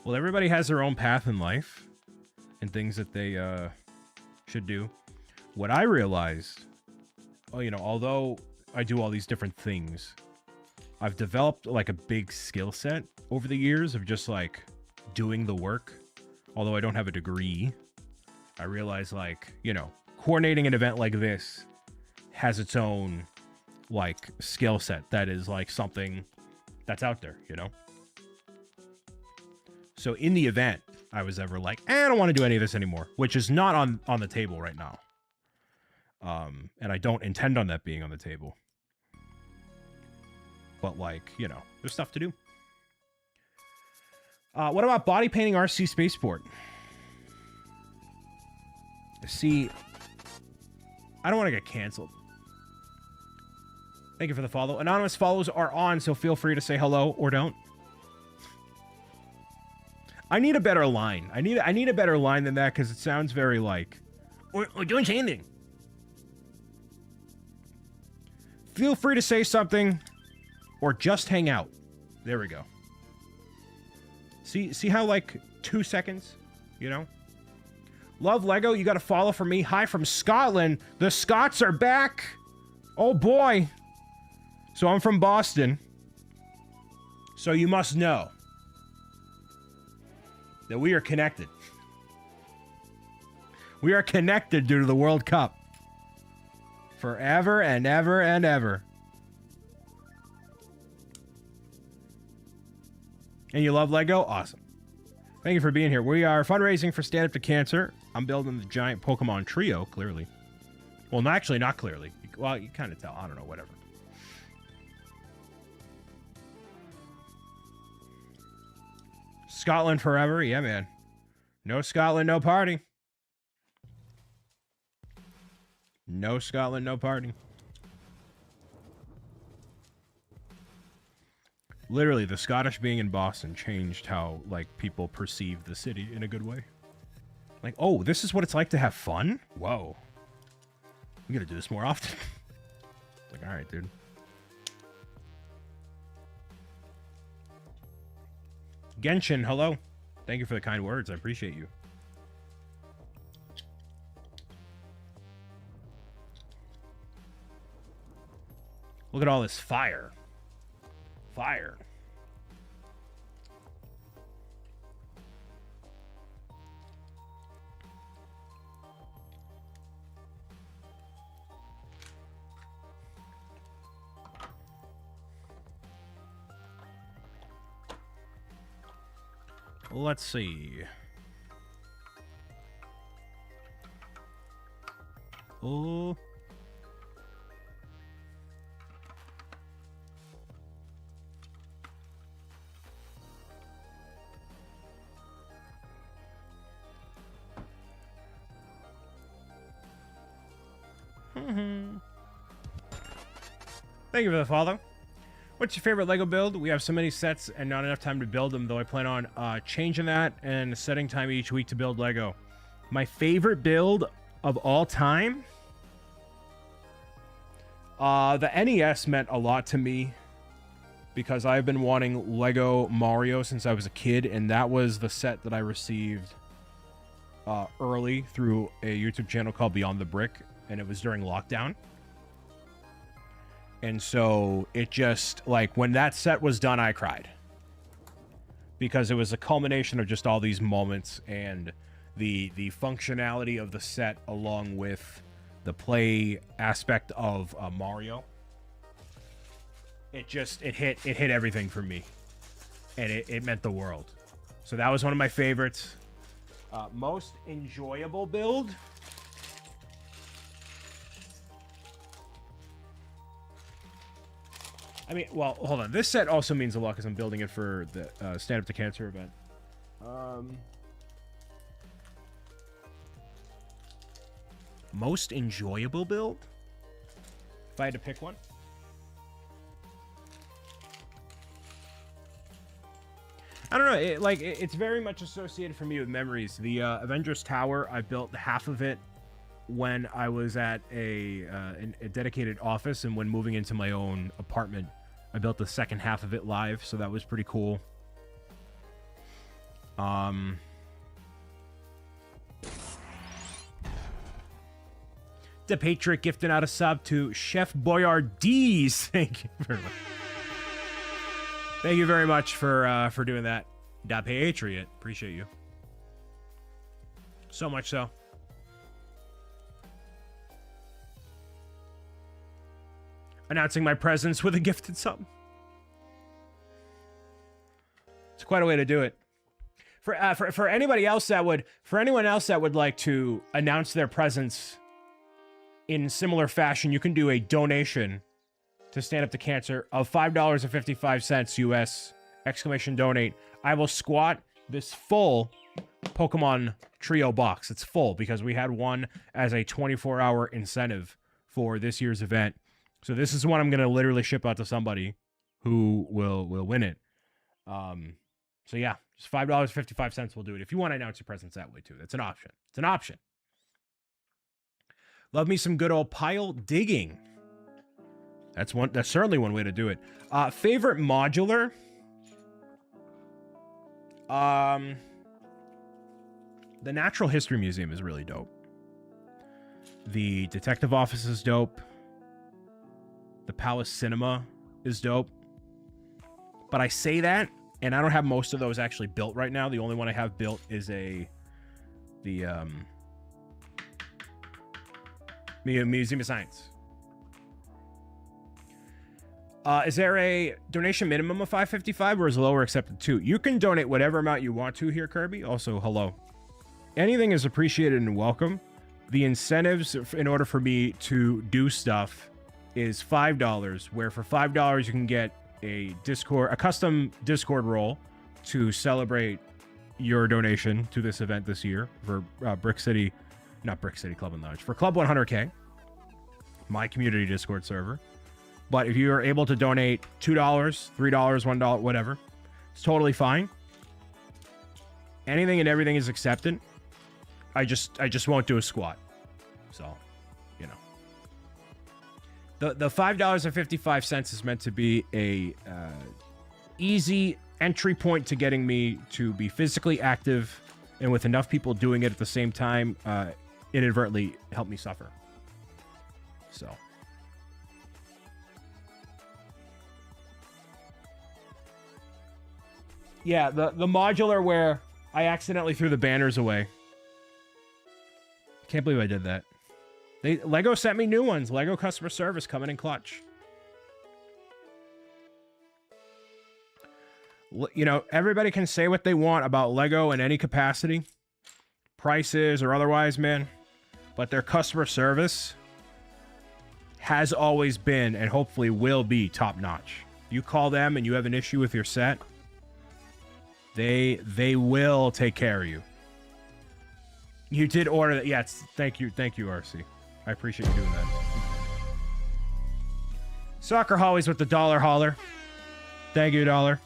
Well, everybody has their own path in life and things that they should do. What I realized, oh, you know, although I do all these different things, I've developed like a big skill set over the years of just like doing the work. Although I don't have a degree, I realize like, you know, coordinating an event like this has its own like skill set that is like something that's out there, you know? So in the event I was ever like, I don't want to do any of this anymore, which is not on the table right now. And I don't intend on that being on the table. But like, you know, there's stuff to do. What about body painting RC Spaceport? See, I don't want to get canceled. Thank you for the follow. Anonymous follows are on, so feel free to say hello or don't. I need a better line. I need a better line than that because it sounds very like, or don't say anything. Feel free to say something or just hang out. There we go. See how like 2 seconds, you know? Love Lego, you got to follow for me. Hi from Scotland. The Scots are back. Oh boy. So I'm from Boston. So you must know that we are connected. We are connected due to the World Cup. Forever and ever and ever. And you love Lego? Awesome. Thank you for being here. We are fundraising for Stand Up to Cancer. I'm building the giant Pokemon trio, clearly. Well, no, actually, not clearly. Well, you kind of tell. I don't know, whatever. Scotland forever? Yeah, man. No Scotland, no party. No Scotland, no party. Literally, the Scottish being in Boston changed how, like, people perceive the city in a good way. Like, oh, this is what it's like to have fun? Whoa. We gotta do this more often. Like, alright, dude. Genshin, hello. Thank you for the kind words. I appreciate you. Look at all this fire. Fire. Let's see. Oh. Thank you for the follow. What's your favorite Lego build? We have so many sets and not enough time to build them, though I plan on changing that and setting time each week to build Lego. My favorite build of all time? The NES meant a lot to me because I've been wanting Lego Mario since I was a kid, and that was the set that I received early through a YouTube channel called Beyond the Brick, and it was during lockdown. And so it just, like, when that set was done, I cried. Because it was a culmination of just all these moments and the functionality of the set along with the play aspect of Mario. It hit everything for me. And it meant the world. So that was one of my favorites. Most enjoyable build? I mean, well, hold on. This set also means a lot because I'm building it for the Stand Up to Cancer event. Most enjoyable build? If I had to pick one? I don't know. It's very much associated for me with memories. The Avengers Tower, I built half of it when I was at a dedicated office, and when moving into my own apartment, I built the second half of it live, so that was pretty cool. The Patriot gifting out a sub to Chef Boyardees. Thank you very much. Thank you very much for doing that. Da Patriot, appreciate you. So much so. Announcing my presence with a gifted sub. It's quite a way to do it. For anybody else that would, for anyone else that would like to announce their presence in similar fashion, you can do a donation to Stand Up to Cancer of $5.55 US, exclamation donate. I will squat this full Pokemon Trio box. It's full because we had one as a 24-hour incentive for this year's event. So this is one I'm going to literally ship out to somebody who will win it. So yeah, just $5.55 will do it. If you want to announce your presence that way too, that's an option. It's an option. Love me some good old pile digging. That's certainly one way to do it. Favorite modular? The Natural History Museum is really dope. The Detective Office is dope. The Palace Cinema is dope. But I say that, and I don't have most of those actually built right now. The only one I have built is the Museum of Science. Is there a donation minimum of $5.55 or is lower accepted too? You can donate whatever amount you want to here, Kirby. Also, hello. Anything is appreciated and welcome. the incentives in order for me to do stuff is $5, where for $5 you can get a custom Discord role to celebrate your donation to this event this year for Brick City Club and Lounge, for Club 100K, my community Discord server. But if you are able to donate $2, $3, $1, whatever, it's totally fine. Anything and everything is accepted. I just won't do a squat. So, you know. The $5.55 is meant to be a easy entry point to getting me to be physically active, and with enough people doing it at the same time, inadvertently help me suffer. So. Yeah, the modular where I accidentally threw the banners away. Can't believe I did that. Lego sent me new ones. Lego customer service coming in clutch. You know, everybody can say what they want about Lego in any capacity, prices or otherwise, man, but their customer service has always been and hopefully will be top notch. You call them and you have an issue with your set, they will take care of you. You did order that. Yes, thank you, RC. I appreciate you doing that. Soccer Hollies with the dollar holler. Thank you, dollar.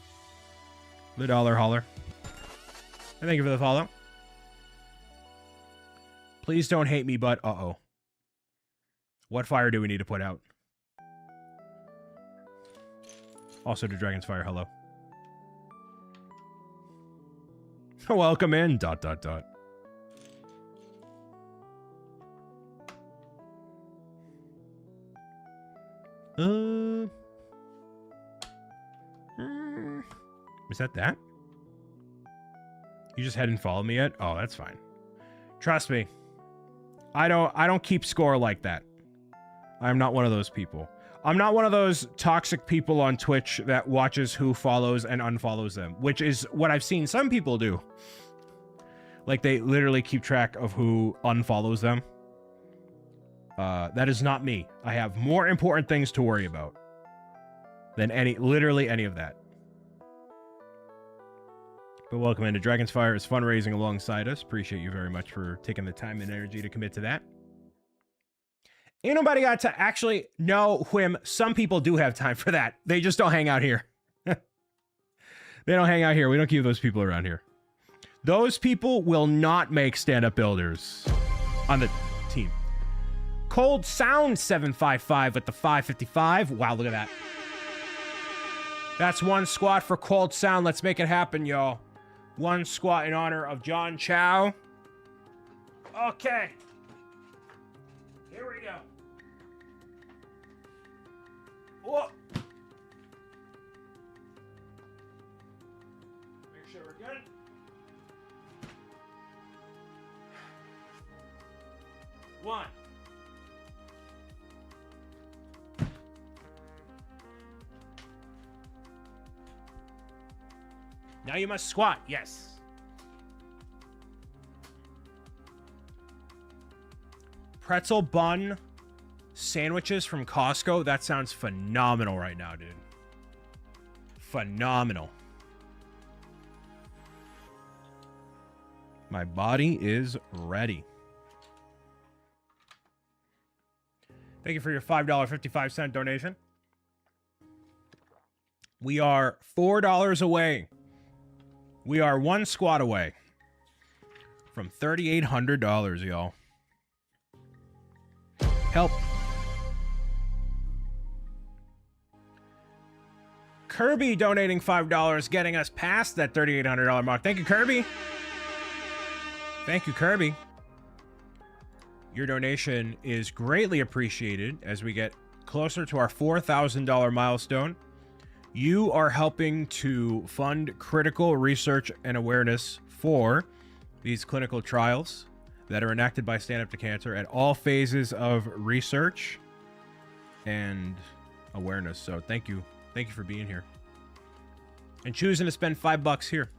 The dollar holler. And thank you for the follow. Please don't hate me, but uh-oh. What fire do we need to put out? Also to Dragon's Fire, hello. Welcome in, ... Is that? You just hadn't followed me yet? Oh, that's fine. Trust me. I don't keep score like that. I'm not one of those people. I'm not one of those toxic people on Twitch that watches who follows and unfollows them, which is what I've seen some people do. Like, they literally keep track of who unfollows them. That is not me. I have more important things to worry about than literally any of that. But welcome into Dragon's Fire is fundraising alongside us. Appreciate you very much for taking the time and energy to commit to that. Ain't nobody got to actually know Whim. Some people do have time for that. They just don't hang out here. They don't hang out here. We don't keep those people around here. Those people will not make stand-up builders on the team. Cold Sound 755 with the 555. Wow, look at that. That's one squat for Cold Sound. Let's make it happen, y'all. One squat in honor of John Chow. Okay. Here we go. Whoa. Make sure we're good. One. Now you must squat. Yes. Pretzel bun sandwiches from Costco. That sounds phenomenal right now, dude. Phenomenal. My body is ready. Thank you for your $5.55 donation. We are $4 away. We are one squat away from $3,800, y'all. Help. Kirby donating $5, getting us past that $3,800 mark. Thank you, Kirby. Thank you, Kirby. Your donation is greatly appreciated as we get closer to our $4,000 milestone. You are helping to fund critical research and awareness for these clinical trials that are enacted by Stand Up to Cancer at all phases of research and awareness. So thank you. Thank you for being here. And choosing to spend $5 here.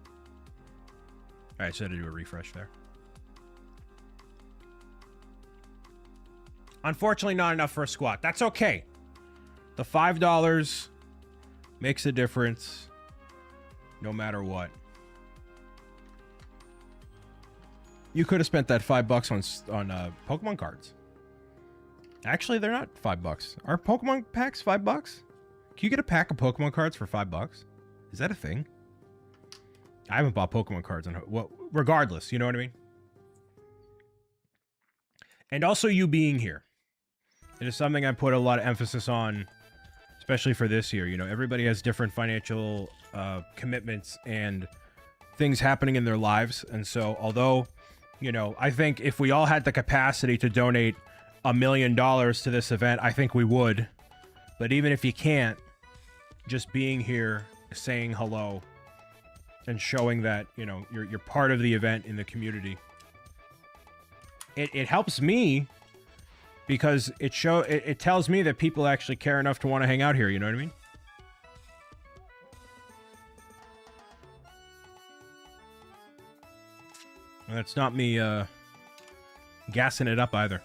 All right, so I had to do a refresh there. Unfortunately, not enough for a squat. That's okay. The $5 makes a difference no matter what. You could have spent that $5 on Pokemon cards. Actually, they're not $5. Are Pokemon packs $5? Can you get a pack of Pokemon cards for $5? Is that a thing? I haven't bought Pokemon cards on... Well, regardless, you know what I mean? And also you being here. It is something I put a lot of emphasis on, especially for this year. You know, everybody has different financial commitments and things happening in their lives. And so, although, you know, I think if we all had the capacity to donate $1 million to this event, I think we would. But even if you can't, just being here, saying hello, and showing that, you know, you're part of the event in the community, it helps me, because it tells me that people actually care enough to want to hang out here, you know what I mean? And that's not me gassing it up either.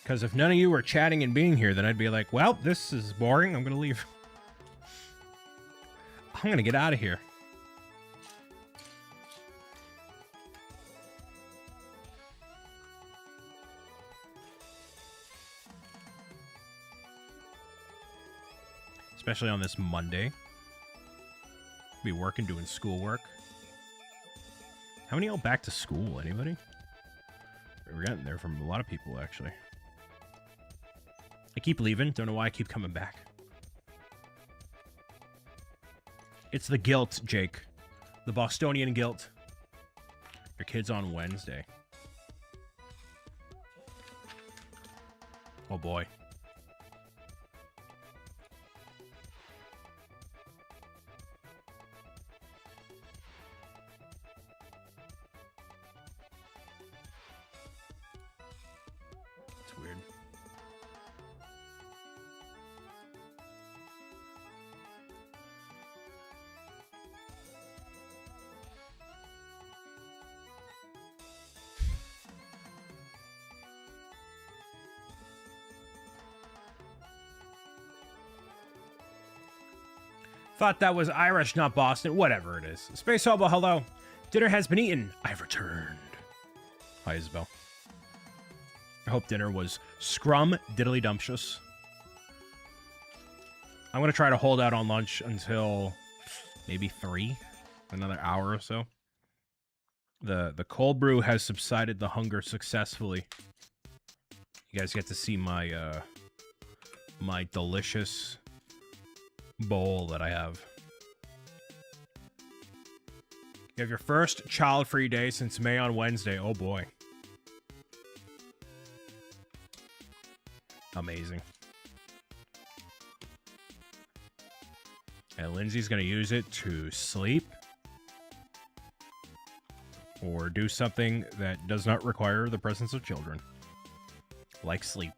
Because if none of you were chatting and being here, then I'd be like, well, this is boring. I'm going to leave. I'm going to get out of here. Especially on this Monday. Be working, doing schoolwork. How many are back to school? Anybody? We're getting there from a lot of people, actually. I keep leaving. Don't know why I keep coming back. It's the guilt, Jake. The Bostonian guilt. Your kid's on Wednesday. Oh boy. It's weird. Thought that was Irish, not Boston. Whatever it is. Space Hobo, hello. Dinner has been eaten. I've returned. Hi, Isabel. I hope dinner was scrum diddly dumptious. I'm going to try to hold out on lunch until maybe 3. Another hour or so. The cold brew has subsided the hunger successfully. You guys get to see my my delicious bowl that I have. You have your first child-free day since May on Wednesday. Oh boy. Amazing. And Lindsay's gonna use it to sleep or do something that does not require the presence of children, like sleep.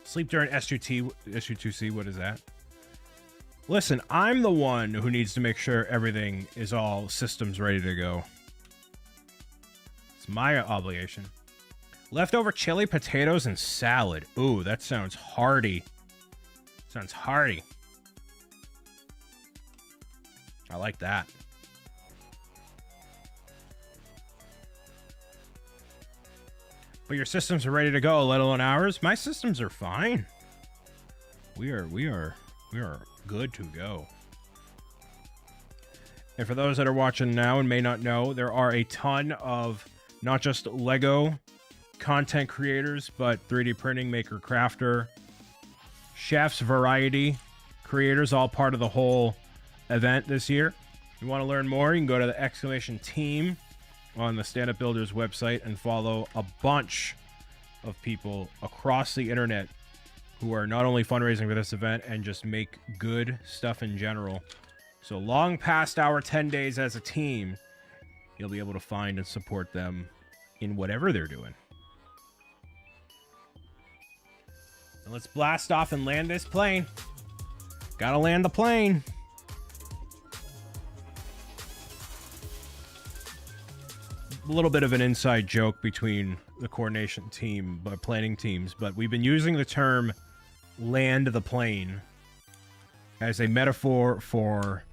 Sleep during SU2C, what is that? Listen, I'm the one who needs to make sure everything is all systems ready to go. It's my obligation. Leftover chili, potatoes, and salad. Ooh, that sounds hearty. Sounds hearty. I like that. But your systems are ready to go, let alone ours. My systems are fine. We are good to go. And for those that are watching now and may not know, there are a ton of not just Lego content creators, but 3D printing, maker, crafter, chefs, variety creators, all part of the whole event this year. If you want to learn more, you can go to the exclamation team on the Stand Up Builders website and follow a bunch of people across the internet who are not only fundraising for this event and just make good stuff in general So long past our 10 days as a team, you'll be able to find and support them in whatever they're doing. And let's blast off and land this plane. Gotta land the plane. A little bit of an inside joke between the coordination team, planning teams, but we've been using the term land the plane as a metaphor for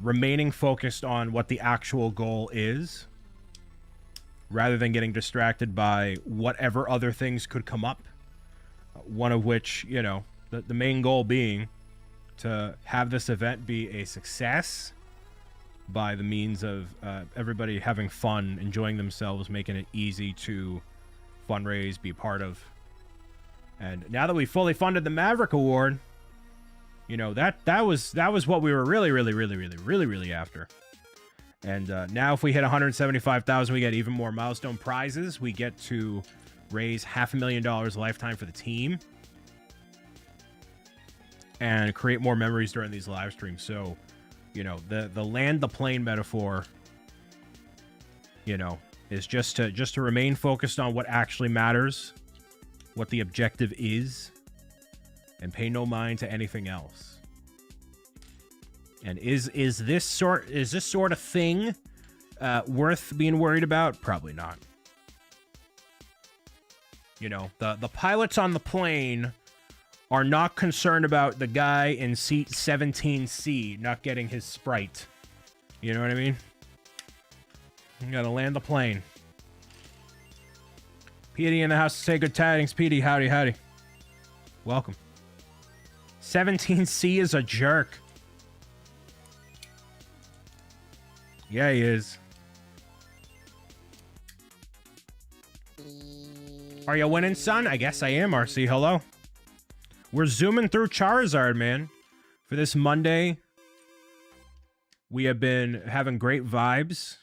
remaining focused on what the actual goal is, rather than getting distracted by whatever other things could come up. One of which, you know, the main goal being to have this event be a success by the means of everybody having fun, enjoying themselves, making it easy to fundraise, be part of. And now that we fully funded the Maverick Award, you know, that was what we were really after. And now if we hit 175,000, we get even more milestone prizes. We get to raise $500,000 lifetime for the team and create more memories during these live streams. So, you know, the land the plane metaphor, you know, is just to remain focused on what actually matters, what the objective is, and pay no mind to anything else. And is this sort of thing worth being worried about? Probably not. You know, the pilots on the plane are not concerned about the guy in seat 17C not getting his Sprite. You know what I mean? You gotta land the plane. Petey in the house to say good tidings. Petey, howdy, howdy. Welcome. 17C is a jerk. Yeah, he is. Are you winning, son? I guess I am, RC. Hello. We're zooming through Charizard, man. For this Monday, we have been having great vibes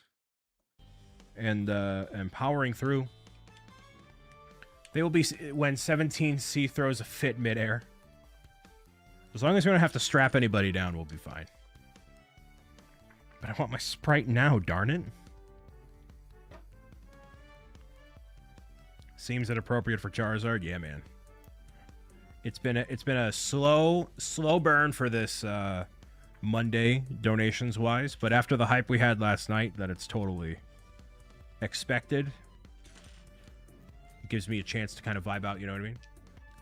and powering through. They will be when 17C throws a fit midair. As long as we don't have to strap anybody down, we'll be fine. But I want my Sprite now, darn it. Seems inappropriate for Charizard. Yeah, man. It's been a slow burn for this Monday donations wise, but after the hype we had last night, that it's totally expected. It gives me a chance to kind of vibe out, you know what I mean?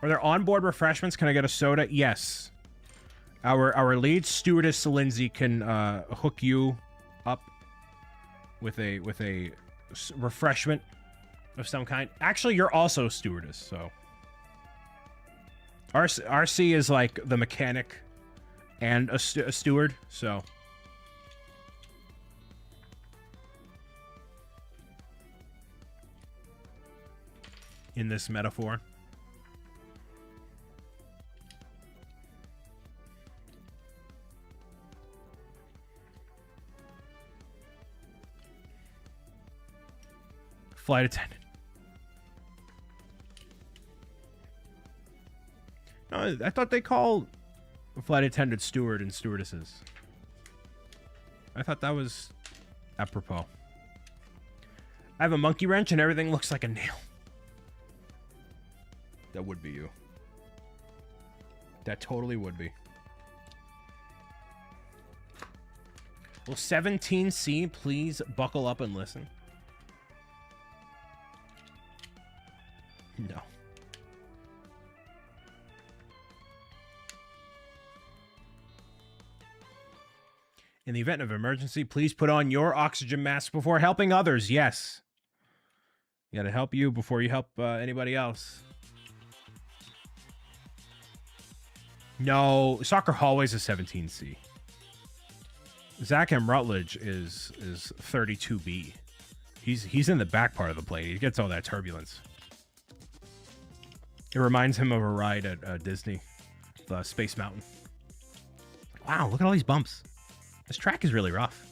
Are there onboard refreshments? Can I get a soda? Yes. Our lead stewardess Lindsay can hook you up with a refreshment of some kind. Actually, you're also stewardess, so RC is like the mechanic and a steward, so in this metaphor. Flight attendant. No, I thought they called flight attendant steward and stewardesses. I thought that was apropos. I have a monkey wrench and everything looks like a nail. That would be you. That totally would be. Will 17C please buckle up and listen? No. In the event of emergency, please put on your oxygen mask before helping others. Yes. You gotta help you before you help anybody else. No, Soccer Hallway's a 17C. Zach M. Rutledge is 32B. He's in the back part of the plane. He gets all that turbulence. It reminds him of a ride at Disney, the Space Mountain. Wow, look at all these bumps. This track is really rough.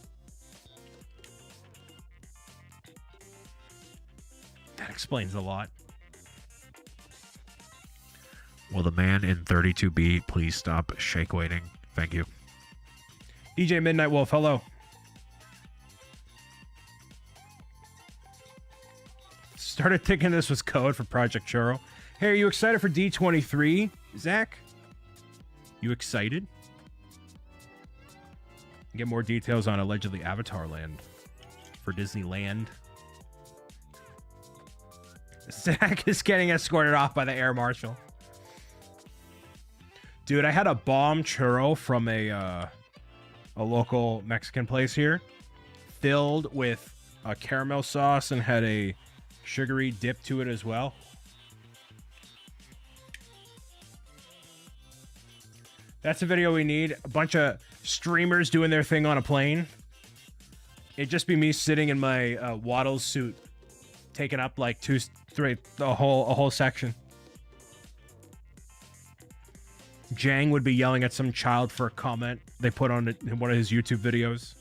That explains a lot. Will the man in 32B please stop shake waiting? Thank you. DJ Midnight Wolf, hello. Started thinking this was code for Project Churro. Hey, are you excited for D23, Zach? You excited? Get more details on allegedly Avatar Land for Disneyland. Zach is getting escorted off by the air marshal. Dude, I had a bomb churro from a local Mexican place here, filled with caramel sauce and had a sugary dip to it as well. That's a video we need. A bunch of streamers doing their thing on a plane. It'd just be me sitting in my Waddles suit, taking up like a whole section. Jang would be yelling at some child for a comment they put on in one of his YouTube videos,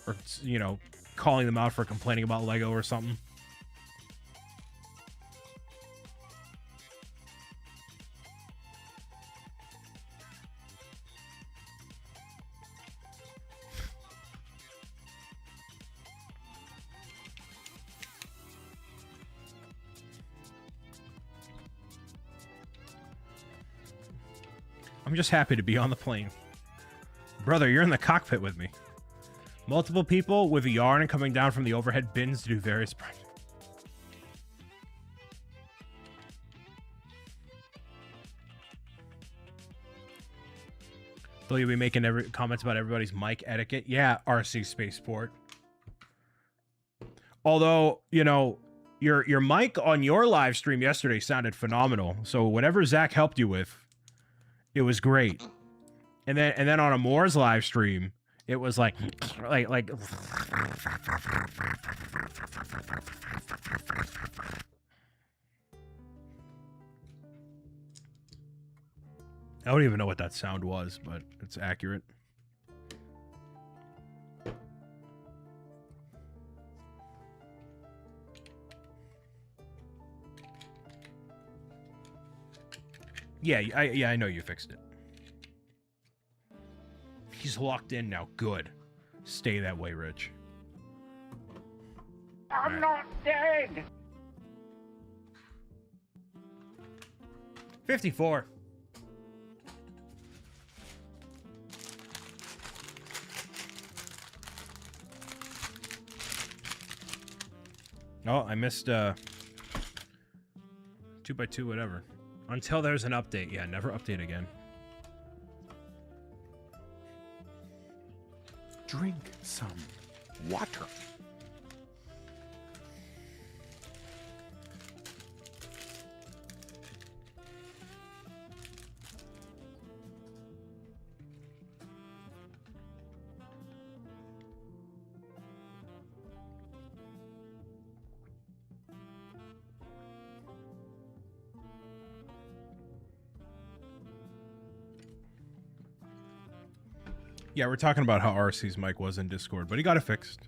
or you know, calling them out for complaining about Lego or something. I'm just happy to be on the plane. Brother, you're in the cockpit with me. Multiple people with a yarn and coming down from the overhead bins to do various projects. Will you be making comments about everybody's mic etiquette? Yeah, RC Spaceport. Although, you know, your mic on your live stream yesterday sounded phenomenal. So whatever Zach helped you with, it was great. And then on Amore's live stream, it was like I don't even know what that sound was, but it's accurate. Yeah, I know you fixed it. He's locked in now. Good. Stay that way, Rich. I'm not dead. 54. Oh, I missed 2x2, whatever. Until there's an update. Yeah, never update again. Drink some water. Yeah, we're talking about how RC's mic was in Discord, but he got it fixed.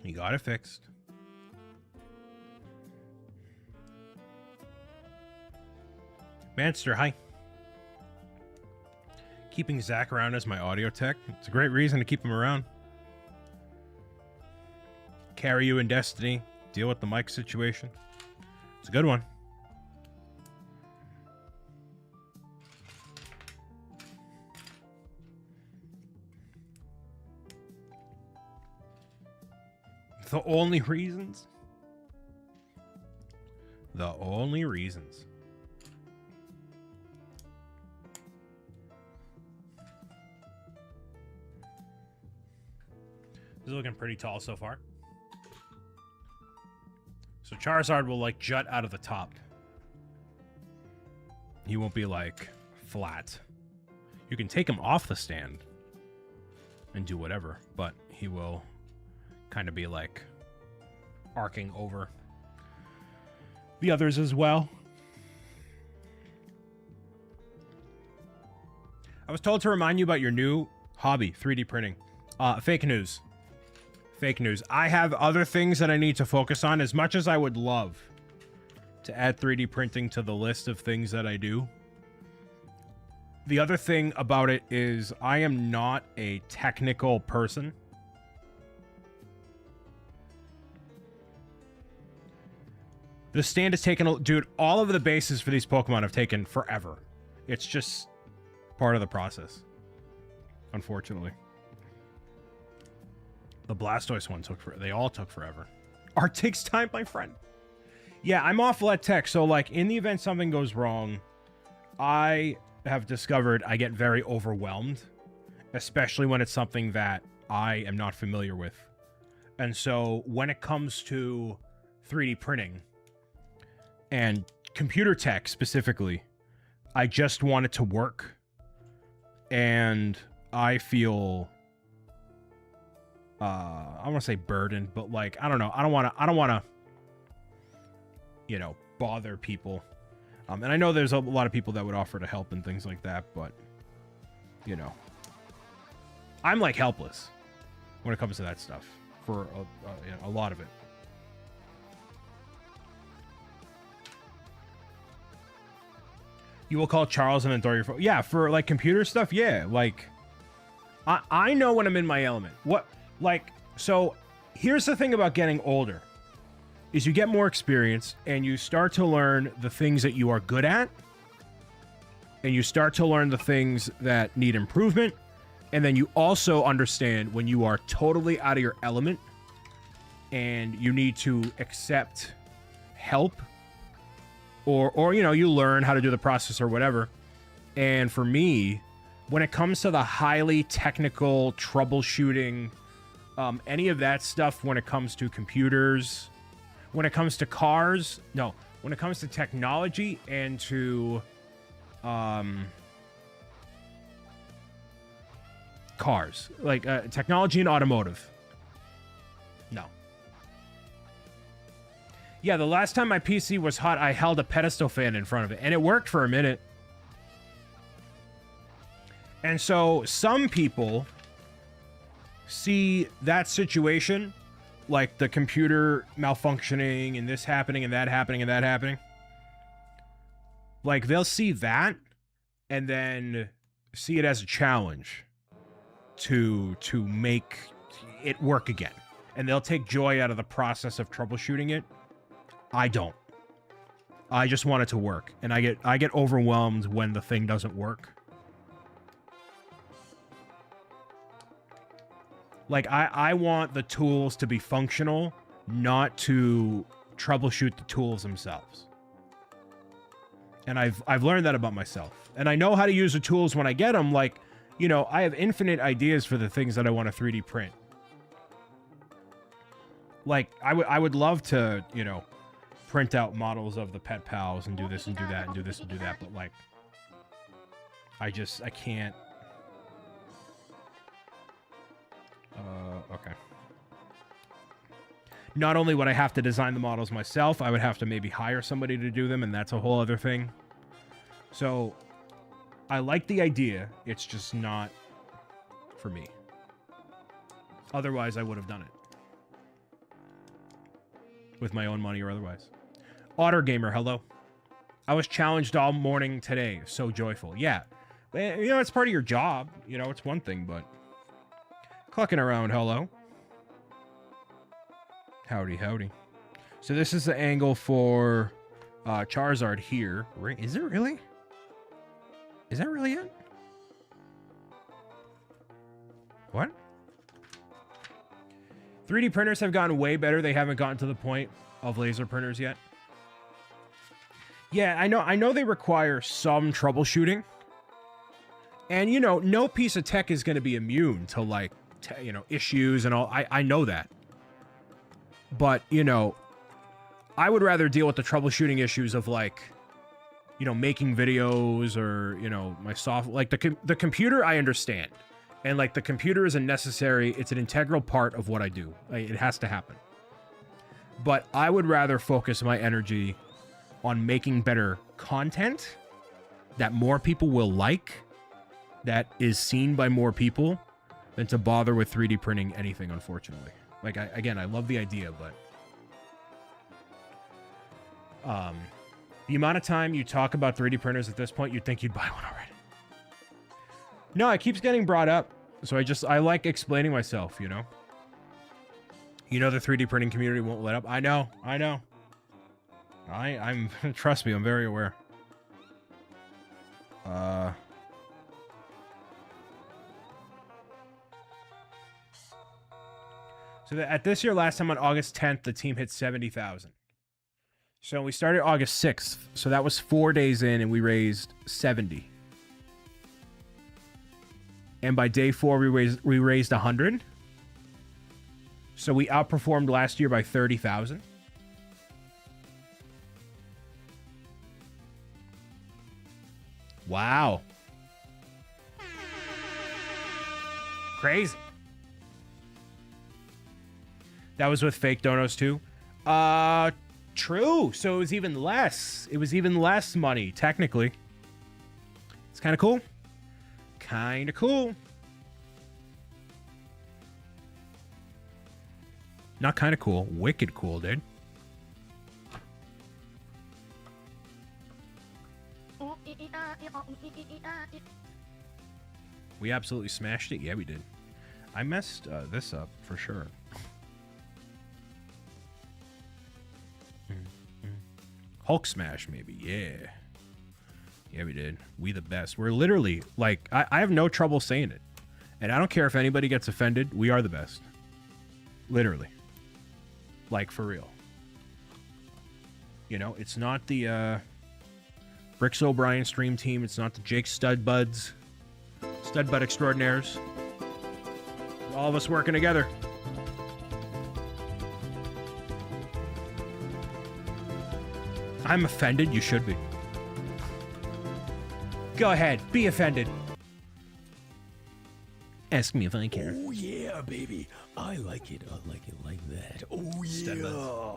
He got it fixed. Manster, hi. Keeping Zach around as my audio tech. It's a great reason to keep him around. Carry you in Destiny. Deal with the mic situation. It's a good one. The only reasons? The only reasons. This is looking pretty tall so far. So Charizard will like jut out of the top. He won't be like flat. You can take him off the stand and do whatever, but he will kind of be like arcing over the others as well. I was told to remind you about your new hobby, 3D printing. Fake news. Fake news. I have other things that I need to focus on. As much as I would love to add 3D printing to the list of things that I do, The other thing about it is I am not a technical person. The stand has taken, dude, all of the bases for these Pokemon have taken forever. It's just part of the process, unfortunately. The Blastoise one took they all took forever. Art takes time, my friend. Yeah, I'm awful at tech, so like in the event something goes wrong, I have discovered I get very overwhelmed, especially when it's something that I am not familiar with. And so when it comes to 3D printing and computer tech specifically, I just want it to work. And I feel I want to say burdened, but like I don't know. I don't want to you know, bother people. And I know there's a lot of people that would offer to help and things like that, but you know, I'm like helpless when it comes to that stuff for a lot of it. You will call Charles and then throw your phone. Yeah, for like computer stuff. Yeah, like I know when I'm in my element. So here's the thing about getting older is you get more experience and you start to learn the things that you are good at, and you start to learn the things that need improvement. And then you also understand when you are totally out of your element and you need to accept help, or you know, you learn how to do the process or whatever. And for me, when it comes to the highly technical troubleshooting, any of that stuff, when it comes to computers, when it comes to cars, no, when it comes to technology and to cars, like technology and automotive, no. Yeah, the last time my PC was hot, I held a pedestal fan in front of it, and it worked for a minute. And so some people see that situation, like the computer malfunctioning and this happening and that happening and that happening. Like they'll see that and then see it as a challenge to make it work again. And they'll take joy out of the process of troubleshooting it. I don't. I just want it to work. And I get overwhelmed when the thing doesn't work. Like, I want the tools to be functional, not to troubleshoot the tools themselves. And I've learned that about myself. And I know how to use the tools when I get them. Like, you know, I have infinite ideas for the things that I want to 3D print. Like, I would love to, you know, print out models of the pet pals and do this and do that and do this and do that. But, like, I can't. Okay. Not only would I have to design the models myself, I would have to maybe hire somebody to do them, and that's a whole other thing. So, I like the idea. It's just not for me. Otherwise, I would have done it. With my own money or otherwise. Otter Gamer, hello. I was challenged all morning today. So joyful. Yeah. You know, it's part of your job. You know, it's one thing, but... Clucking around, hello. Howdy, howdy. So this is the angle for Charizard here. Is it really? Is that really it? What? 3D printers have gotten way better. They haven't gotten to the point of laser printers yet. Yeah, I know they require some troubleshooting. And, you know, no piece of tech is going to be immune to, like, you know, issues and all. I know that. But, you know, I would rather deal with the troubleshooting issues of, like, you know, making videos or, you know, my software. Like, the computer, I understand. And, like, the computer is a necessary, it's an integral part of what I do. It has to happen. But I would rather focus my energy on making better content that more people will like, that is seen by more people, than to bother with 3D printing anything, unfortunately. Like, again, I love the idea, but... the amount of time you talk about 3D printers at this point, you'd think you'd buy one already. No, it keeps getting brought up. So I like explaining myself, you know? You know the 3D printing community won't let up. I know. I'm trust me, I'm very aware. So at this year, last time on August 10th, the team hit 70,000. So we started August 6th. So that was 4 days in, and we raised 70. And by day 4, we raised 100. So we outperformed last year by 30,000. Wow. Crazy. That was with fake donos too. True. So it was even less. It was even less money, technically. It's kind of cool. Kind of cool. Not kind of cool. Wicked cool, dude. We absolutely smashed it. Yeah, we did. I messed this up for sure. Hulk smash, maybe. Yeah. Yeah, we did. We the best. We're literally, like, I have no trouble saying it. And I don't care if anybody gets offended. We are the best. Literally. Like, for real. You know, it's not the Bricks O'Brien stream team. It's not the Jake Studbuds. Studbud extraordinaires. All of us working together. I'm offended. You should be. Go ahead. Be offended. Ask me if I care. Oh, yeah, baby. I like it. I like it like that. Oh, yeah.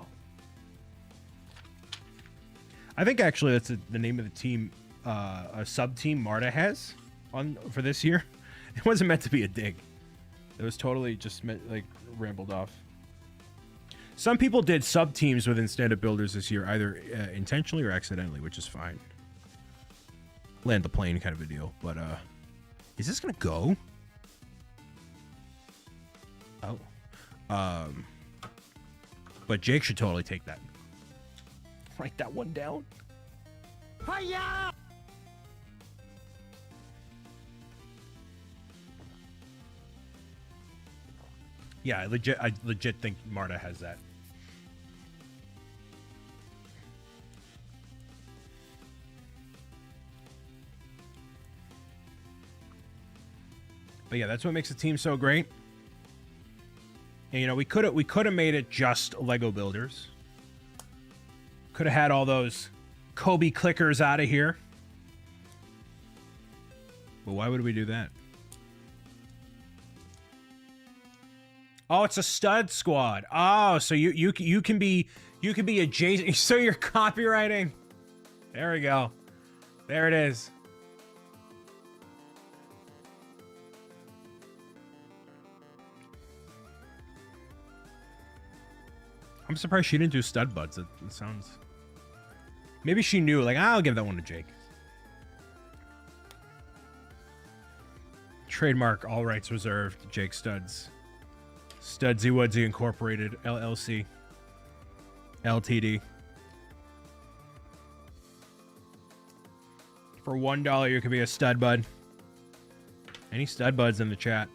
I think actually that's the name of the team, a sub-team Marta has for this year. It wasn't meant to be a dig. It was totally just like rambled off. Some people did sub-teams within stand-up builders this year, either intentionally or accidentally, which is fine. Land the plane kind of a deal. But, is this going to go? Oh. But Jake should totally take that. Write that one down. Hi-ya! Yeah, I legit think Marta has that. But yeah, that's what makes the team so great. And you know, we could have made it just Lego builders. Could have had all those Kobe clickers out of here. But why would we do that? Oh, it's a stud squad. Oh, so you can be adjacent. So you're copywriting. There we go. There it is. I'm surprised she didn't do stud buds. It sounds. Maybe she knew. Like, I'll give that one to Jake. Trademark, all rights reserved. Jake Studs. Studsy Woodsy Incorporated, LLC. LTD. For $1, you could be a stud bud. Any stud buds in the chat?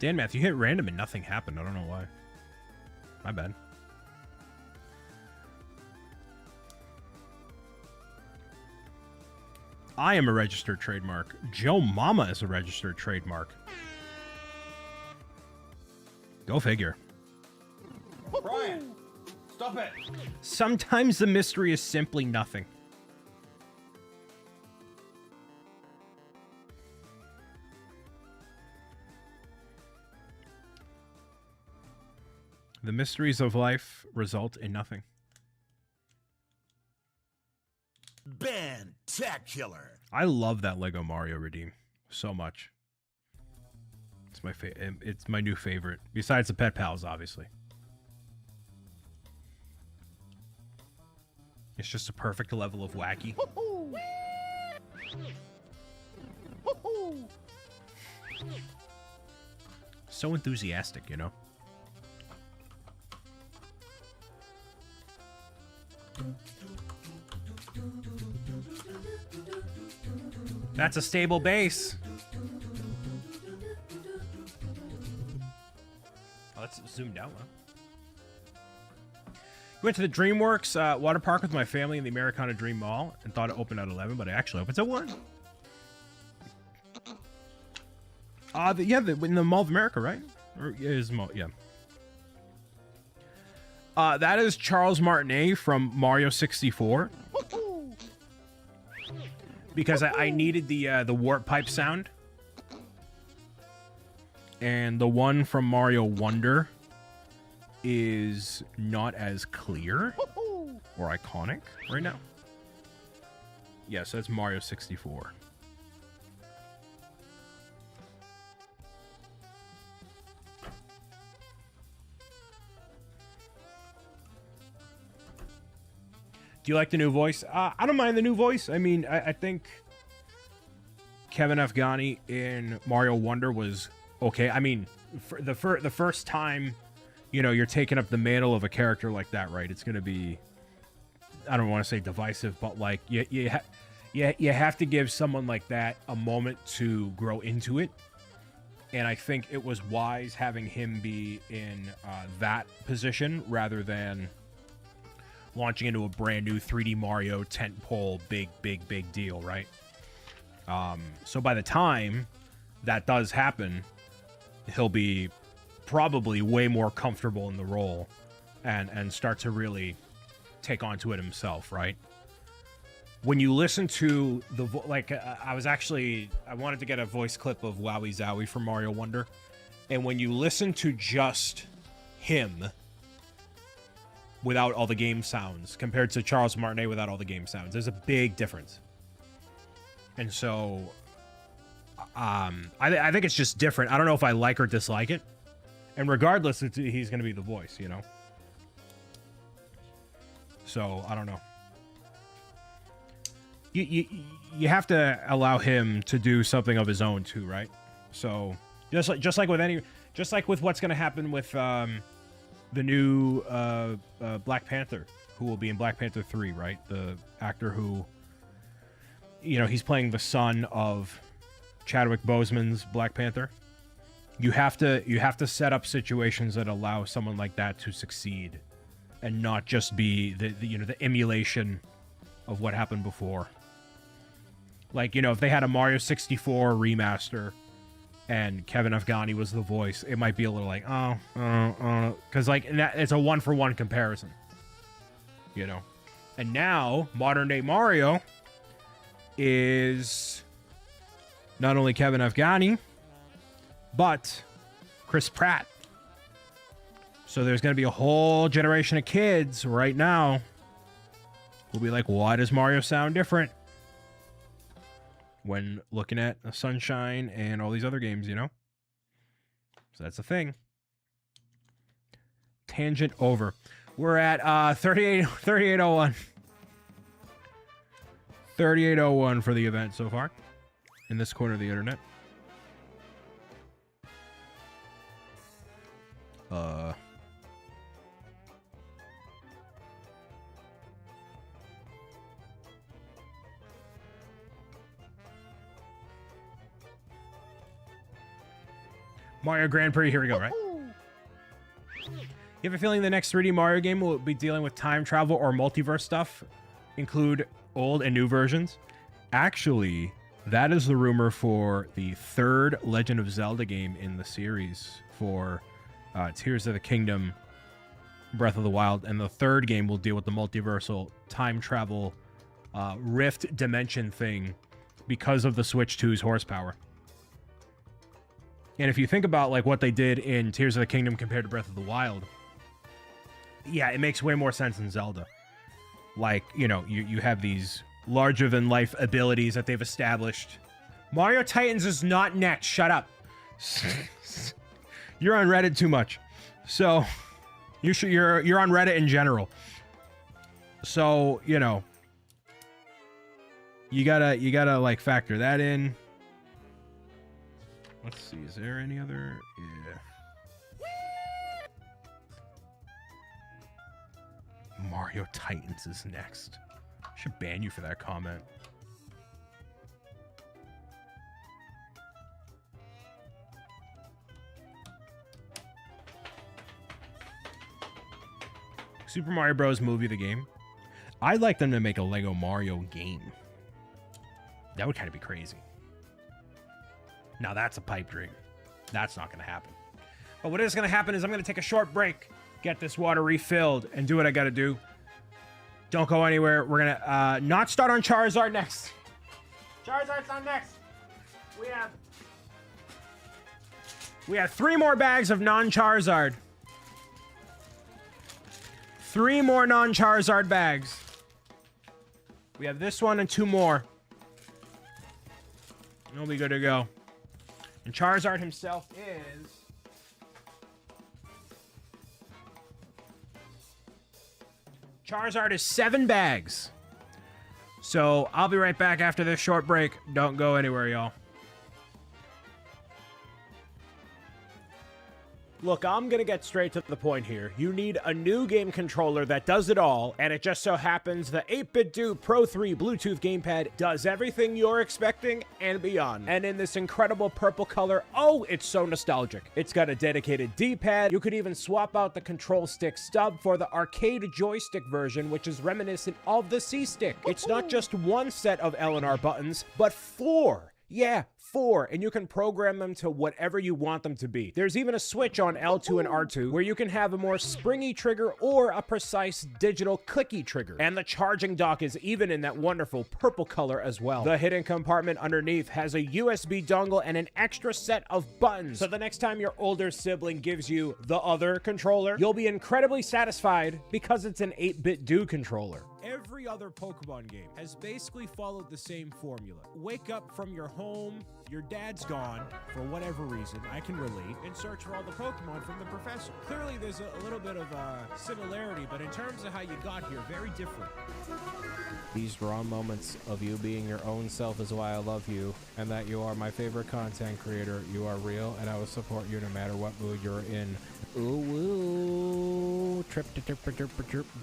Dan Math, you hit random and nothing happened. I don't know why. My bad. I am a registered trademark. Joe Mama is a registered trademark. Go figure. Brian, stop it. Sometimes the mystery is simply nothing. The mysteries of life result in nothing. Bantacular. I love that Lego Mario Redeem so much. It's my new favorite. Besides the Pet Pals, obviously. It's just a perfect level of wacky. So enthusiastic, you know? That's a stable base. Oh, that's zoomed out, huh? Went to the DreamWorks water park with my family in the Americana Dream Mall and thought it opened at 11, but it actually opens at 1. In the Mall of America, right? Or is Mall, yeah. That is Charles Martinet from Mario 64. Because I needed the warp pipe sound. And the one from Mario Wonder is not as clear or iconic right now. Yeah, so that's Mario 64. Do you like the new voice? I don't mind the new voice. I mean, I think Kevin Afghani in Mario Wonder was okay. I mean, for the first time, you know, you're taking up the mantle of a character like that, right? It's going to be, I don't want to say divisive, but like you have to give someone like that a moment to grow into it. And I think it was wise having him be in that position rather than launching into a brand new 3D Mario tentpole big deal, right? So by the time that does happen, he'll be probably way more comfortable in the role and start to really take onto it himself, right? When you listen to the I wanted to get a voice clip of Wowie Zowie from Mario Wonder, and when you listen to just him without all the game sounds compared to Charles Martinet without all the game sounds, there's a big difference. And so I think it's just different. I don't know if I like or dislike it. And regardless, he's going to be the voice, you know? So, I don't know. You have to allow him to do something of his own too, right? So, just like with what's going to happen with the new Black Panther, who will be in Black Panther 3, right? The actor who, you know, he's playing the son of Chadwick Boseman's Black Panther. You have to set up situations that allow someone like that to succeed, and not just be the emulation of what happened before. Like, you know, if they had a Mario 64 remaster and Kevin Afghani was the voice, it might be a little like, because like it's a 1-for-1 comparison, you know. And now modern day Mario is not only Kevin Afghani, but Chris Pratt. So there's going to be a whole generation of kids right now who'll be like, why does Mario sound different? When looking at Sunshine and all these other games, you know? So that's a thing. Tangent over. We're at 3801. 3801 for the event so far in this corner of the internet. Mario Grand Prix, here we go, right? You have a feeling the next 3D Mario game will be dealing with time travel or multiverse stuff, include old and new versions? Actually, that is the rumor for the third Legend of Zelda game in the series for Tears of the Kingdom, Breath of the Wild, and the third game will deal with the multiversal time travel rift dimension thing because of the Switch 2's horsepower. And if you think about like what they did in Tears of the Kingdom compared to Breath of the Wild, yeah, it makes way more sense in Zelda. Like, you know, you have these larger-than-life abilities that they've established. Mario Titans is not next. Shut up. You're on Reddit too much. So, you're on Reddit in general. So, you know, you gotta like factor that in. Let's see, is there any other? Yeah. Mario Titans is next. I should ban you for that comment. Super Mario Bros. Movie, the game. I'd like them to make a Lego Mario game. That would kind of be crazy. Now that's a pipe dream. That's not going to happen. But what is going to happen is I'm going to take a short break, get this water refilled, and do what I got to do. Don't go anywhere. We're going to not start on Charizard next. Charizard's on next. We have 3 more bags of non-Charizard. 3 more non-Charizard bags. We have this one and 2 more. And we'll be good to go. And Charizard himself is... Charizard is 7 bags. So I'll be right back after this short break. Don't go anywhere, y'all. Look, I'm going to get straight to the point here. You need a new game controller that does it all, and it just so happens the 8BitDo Pro 3 Bluetooth gamepad does everything you're expecting and beyond. And in this incredible purple color, oh, it's so nostalgic. It's got a dedicated D-pad. You could even swap out the control stick stub for the arcade joystick version, which is reminiscent of the C-Stick. It's not just one set of L and R buttons, but 4. Yeah, 4, and you can program them to whatever you want them to be. There's even a switch on L2 and R2 where you can have a more springy trigger or a precise digital clicky trigger. And the charging dock is even in that wonderful purple color as well. The hidden compartment underneath has a USB dongle and an extra set of buttons. So the next time your older sibling gives you the other controller, you'll be incredibly satisfied because it's an 8BitDo controller. Every other Pokemon game has basically followed the same formula. Wake up from your home, your dad's gone, for whatever reason, I can relate, and search for all the Pokemon from the professor. Clearly there's a little bit of similarity, but in terms of how you got here, very different. These raw moments of you being your own self is why I love you, and that you are my favorite content creator. You are real, and I will support you no matter what mood you're in. Ooh, ooh. Trip,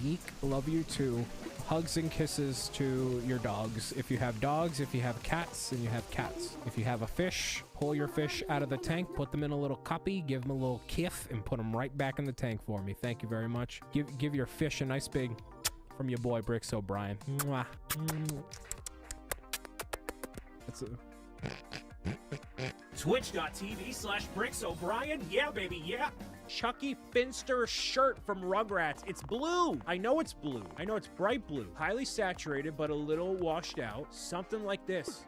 geek. Love you too. Hugs and kisses to your dogs. If you have dogs, if you have cats, and you have cats. If you have a fish, pull your fish out of the tank, put them in a little cuppy, give them a little kiss, and put them right back in the tank for me. Thank you very much. Give your fish a nice big from your boy Bricks O'Brien. Mwah. That's a... Twitch.tv/Bricks O'Brien. Yeah, baby, yeah. Chucky Finster shirt from Rugrats. It's blue. I know it's blue. I know it's bright blue. Highly saturated, but a little washed out. Something like this.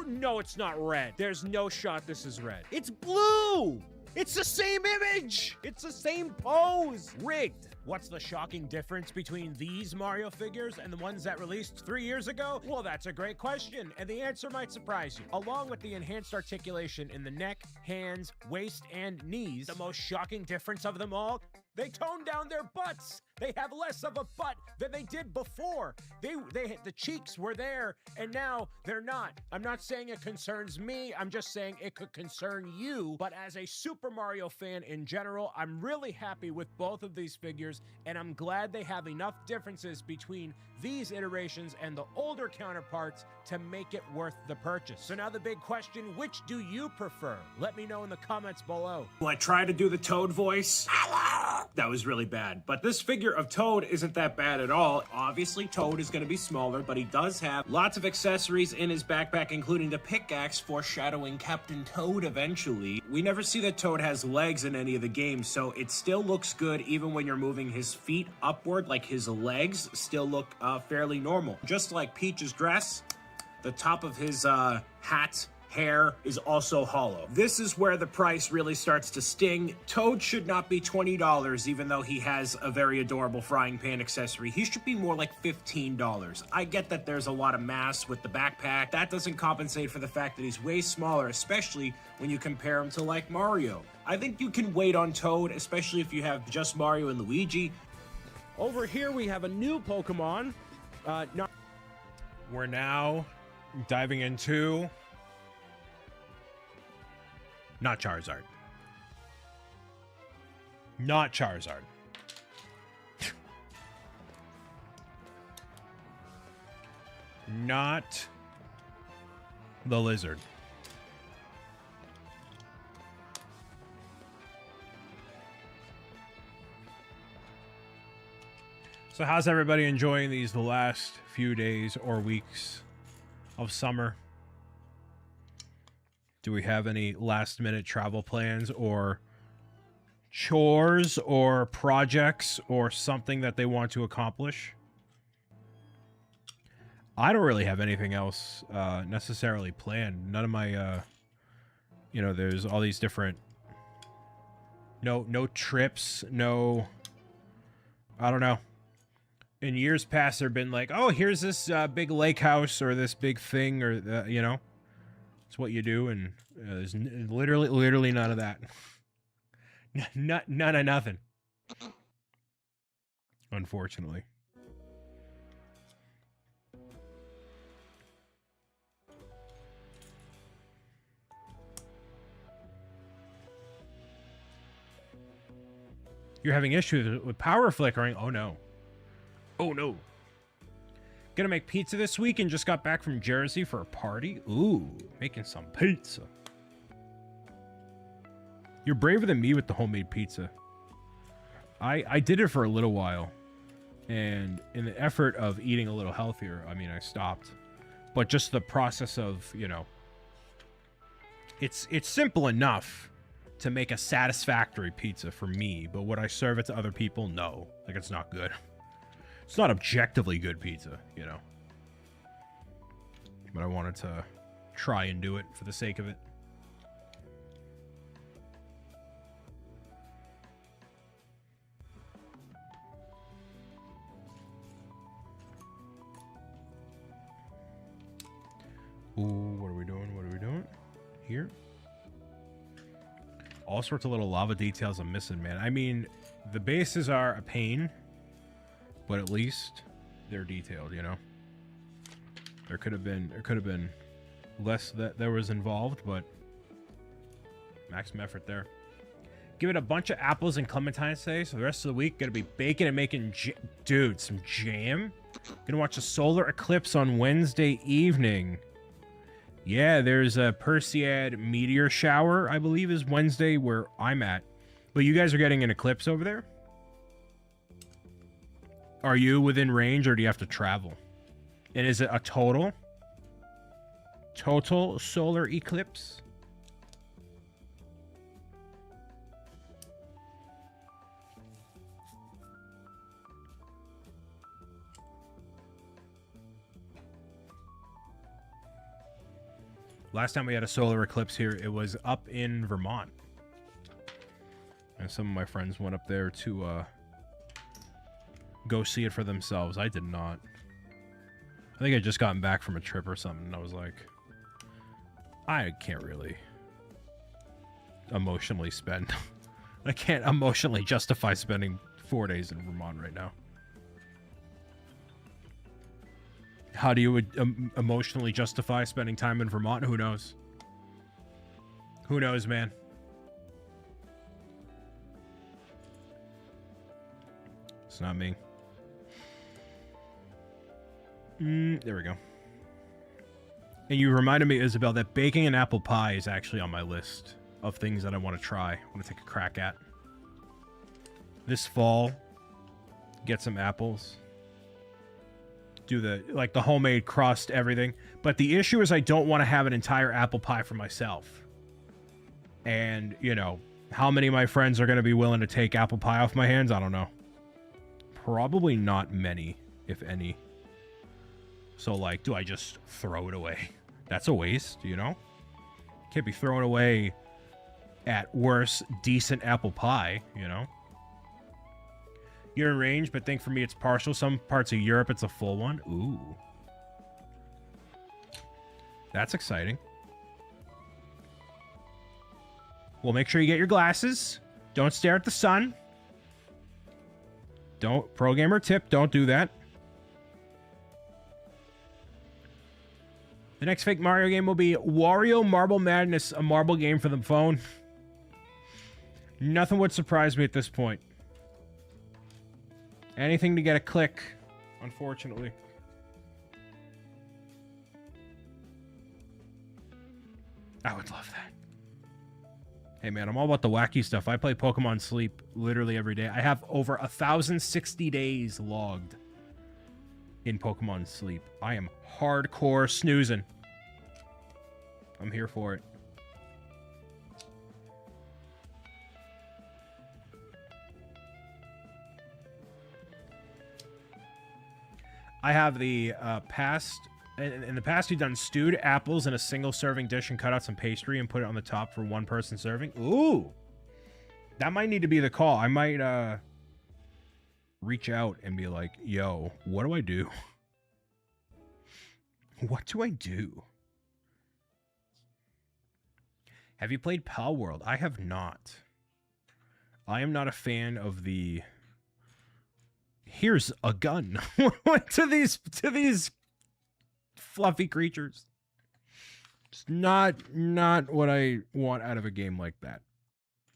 No, it's not red. There's no shot this is red. It's blue. It's the same image. It's the same pose. Rigged. What's the shocking difference between these Mario figures and the ones that released 3 years ago? Well, that's a great question, and the answer might surprise you. Along with the enhanced articulation in the neck, hands, waist, and knees, the most shocking difference of them all, they toned down their butts. They have less of a butt than they did before. The cheeks were there, and now they're not. I'm not saying it concerns me. I'm just saying it could concern you. But as a Super Mario fan in general, I'm really happy with both of these figures, and I'm glad they have enough differences between these iterations and the older counterparts to make it worth the purchase. So now the big question, which do you prefer? Let me know in the comments below. Will I try to do the Toad voice? That was really bad. But this figure of Toad isn't that bad at all. Obviously, Toad is going to be smaller, but he does have lots of accessories in his backpack, including the pickaxe, foreshadowing Captain Toad eventually. We never see that Toad has legs in any of the games, so it still looks good even when you're moving his feet upward, like his legs still look fairly normal. Just like Peach's dress, the top of his hat hair is also hollow. This is where the price really starts to sting. Toad should not be $20, even though he has a very adorable frying pan accessory. He should be more like $15. I get that there's a lot of mass with the backpack. That doesn't compensate for the fact that he's way smaller, especially when you compare him to like Mario. I think you can wait on Toad, especially if you have just Mario and Luigi. Over here, we have a new Pokemon. No. We're now diving into... Not Charizard. Not Charizard. Not the lizard. So how's everybody enjoying the last few days or weeks of summer? Do we have any last minute travel plans or chores or projects or something that they want to accomplish? I don't really have anything else necessarily planned. None of my, you know, there's all these different, no trips, no, I don't know. In years past, there have been like, oh, here's this big lake house or this big thing or, you know, it's what you do. And there's literally none of that. None of nothing. Unfortunately. You're having issues with power flickering? Oh, no. Oh, no. Gonna make pizza this week and just got back from Jersey for a party? Ooh, making some pizza. You're braver than me with the homemade pizza. I did it for a little while. And in the effort of eating a little healthier, I mean, I stopped. But just the process of, you know... It's simple enough to make a satisfactory pizza for me. But would I serve it to other people? No. Like, it's not good. It's not objectively good pizza, you know. But I wanted to try and do it for the sake of it. Ooh, what are we doing? What are we doing? Here? All sorts of little lava details I'm missing, man. I mean, the bases are a pain. But at least they're detailed, you know. There could have been less that there was involved, but maximum effort there. Give it a bunch of apples and clementines today, so the rest of the week gonna be baking and making dude, some jam. Gonna watch a solar eclipse on Wednesday evening. Yeah, there's a Perseid meteor shower, I believe is Wednesday where I'm at. But you guys are getting an eclipse over there? Are you within range or do you have to travel? And is it a total solar eclipse? Last time we had a solar eclipse here, it was up in Vermont. And some of my friends went up there to go see it for themselves. I did not. I think I just gotten back from a trip or something, and I was like, I can't really emotionally spend. I can't emotionally justify spending 4 days in Vermont right now. How do you emotionally justify spending time in Vermont? Who knows? Who knows, man? It's not me. There we go. And you reminded me, Isabel, that baking an apple pie is actually on my list of things that I want to try. I want to take a crack at. This fall, get some apples. Do the homemade crust, everything. But the issue is I don't want to have an entire apple pie for myself. And, you know, how many of my friends are going to be willing to take apple pie off my hands? I don't know. Probably not many, if any. So, like, do I just throw it away? That's a waste, you know? Can't be throwing away, at worst, decent apple pie, you know? You're in range, but think for me it's partial. Some parts of Europe, it's a full one. Ooh. That's exciting. Well, make sure you get your glasses. Don't stare at the sun. Don't, pro gamer tip, don't do that. The next fake Mario game will be Wario Marble Madness, a marble game for the phone. Nothing would surprise me at this point. Anything to get a click, unfortunately. I would love that. Hey man, I'm all about the wacky stuff. I play Pokemon Sleep literally every day. I have over 1,060 days logged in Pokemon Sleep. I am hardcore snoozing. I'm here for it. I have the past... In the past, we've done stewed apples in a single serving dish and cut out some pastry and put it on the top for one person serving. Ooh! That might need to be the call. I might reach out and be like, yo, what do I do? What do I do? Have you played Pal World? I have not. I am not a fan of the... Here's a gun. to these fluffy creatures. It's not what I want out of a game like that.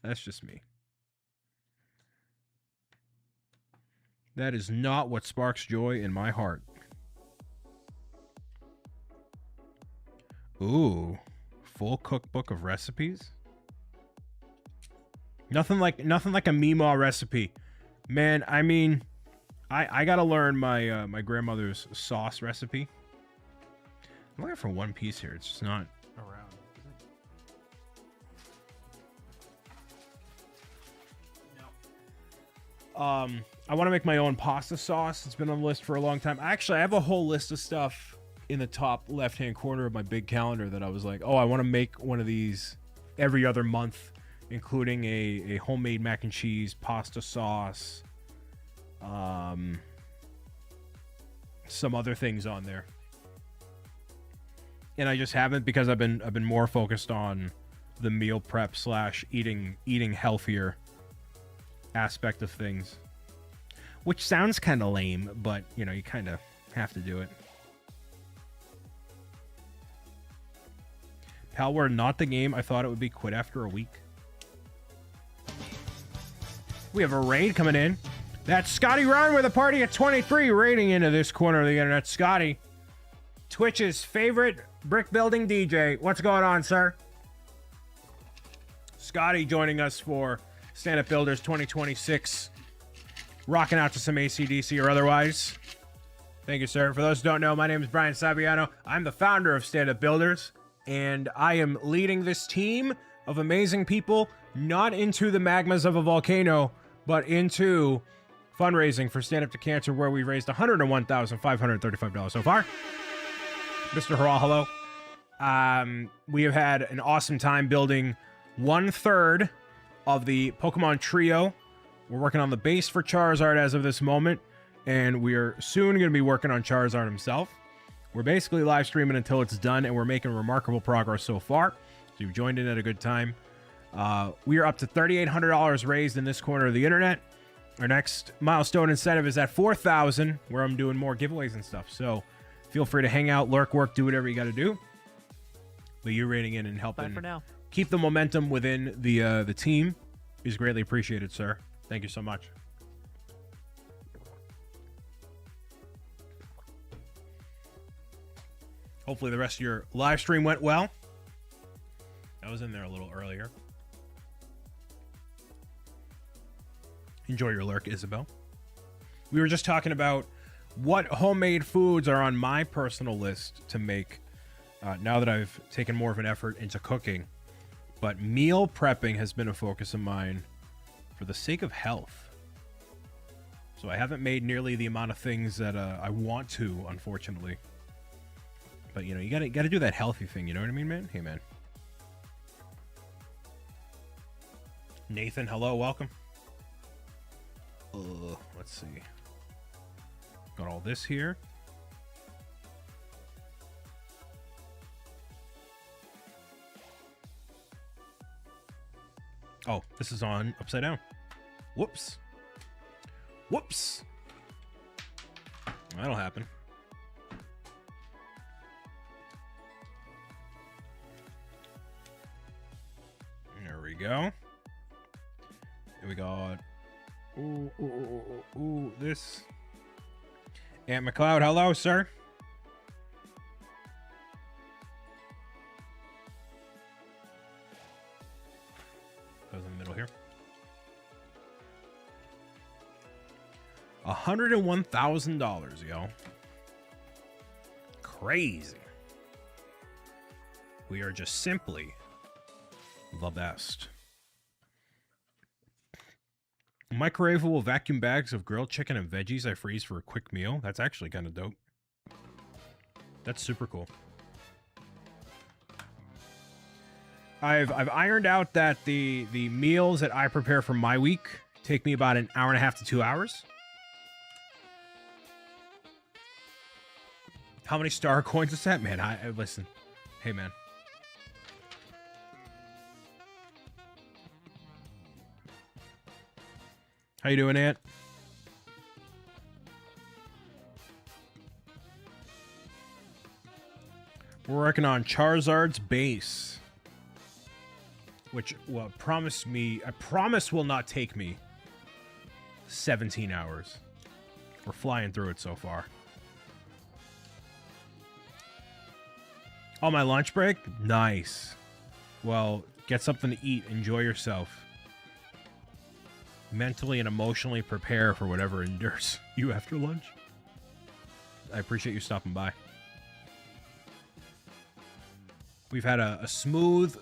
That's just me. That is not what sparks joy in my heart. Ooh, full cookbook of recipes. Nothing like a Meemaw recipe, man. I mean, I gotta learn my my grandmother's sauce recipe. I'm looking for One Piece here. It's just not around. No. I want to make my own pasta sauce. It's been on the list for a long time. Actually, I have a whole list of stuff in the top left-hand corner of my big calendar that I was like, oh, I want to make one of these every other month, including a homemade mac and cheese pasta sauce. Some other things on there. And I just haven't because I've been more focused on the meal prep / eating healthier aspect of things, which sounds kind of lame, but you know, you kind of have to do it. Palware, not the game I thought it would be. Quit after a week. We have a raid coming in. That's Scotty Ryan with a party at 23 raiding into this corner of the internet. Scotty, Twitch's favorite brick building DJ. What's going on, sir? Scotty joining us for Stand Up Builders 2026. Rocking out to some AC/DC or otherwise. Thank you, sir. For those who don't know, my name is Brian Saviano. I'm the founder of Stand Up Builders, and I am leading this team of amazing people, not into the magmas of a volcano, but into fundraising for Stand Up to Cancer, where we raised $101,535 so far. Mr. Hurrah, hello. We have had an awesome time building 1/3 of the Pokemon trio. We're working on the base for Charizard as of this moment, and we're soon going to be working on Charizard himself. We're basically live streaming until it's done, and we're making remarkable progress so far. So you've joined in at a good time. We are up to $3,800 raised in this corner of the internet. Our next milestone incentive is at $4,000, where I'm doing more giveaways and stuff. So feel free to hang out, lurk, work, do whatever you got to do. But you rating in and helping for now. Keep the momentum within the team is greatly appreciated, sir. Thank you so much. Hopefully the rest of your live stream went well. I was in there a little earlier. Enjoy your lurk, Isabel. We were just talking about what homemade foods are on my personal list to make now that I've taken more of an effort into cooking. But meal prepping has been a focus of mine for the sake of health. So I haven't made nearly the amount of things that I want to, unfortunately. But you know, you gotta do that healthy thing. You know what I mean, man? Hey, man. Nathan, hello, welcome. Let's see. Got all this here. Oh, this is on upside down. Whoops. Whoops. That'll happen. There we go. Here we got. Ooh, this. Aunt McLeod, hello, sir. That was in the middle here. $101,000, yo. Crazy. We are just simply the best. Microwavable vacuum bags of grilled chicken and veggies I freeze for a quick meal. That's actually kind of dope. That's super cool. I've ironed out that the meals that I prepare for my week take me about an hour and a half to 2 hours. How many star coins is that, man? I listen. Hey, man. How you doing, Ant? We're working on Charizard's base, which I promise will not take me 17 hours. We're flying through it so far. Oh, my lunch break? Nice. Well, get something to eat. Enjoy yourself. Mentally and emotionally prepare for whatever endures you after lunch. I appreciate you stopping by. We've had a smooth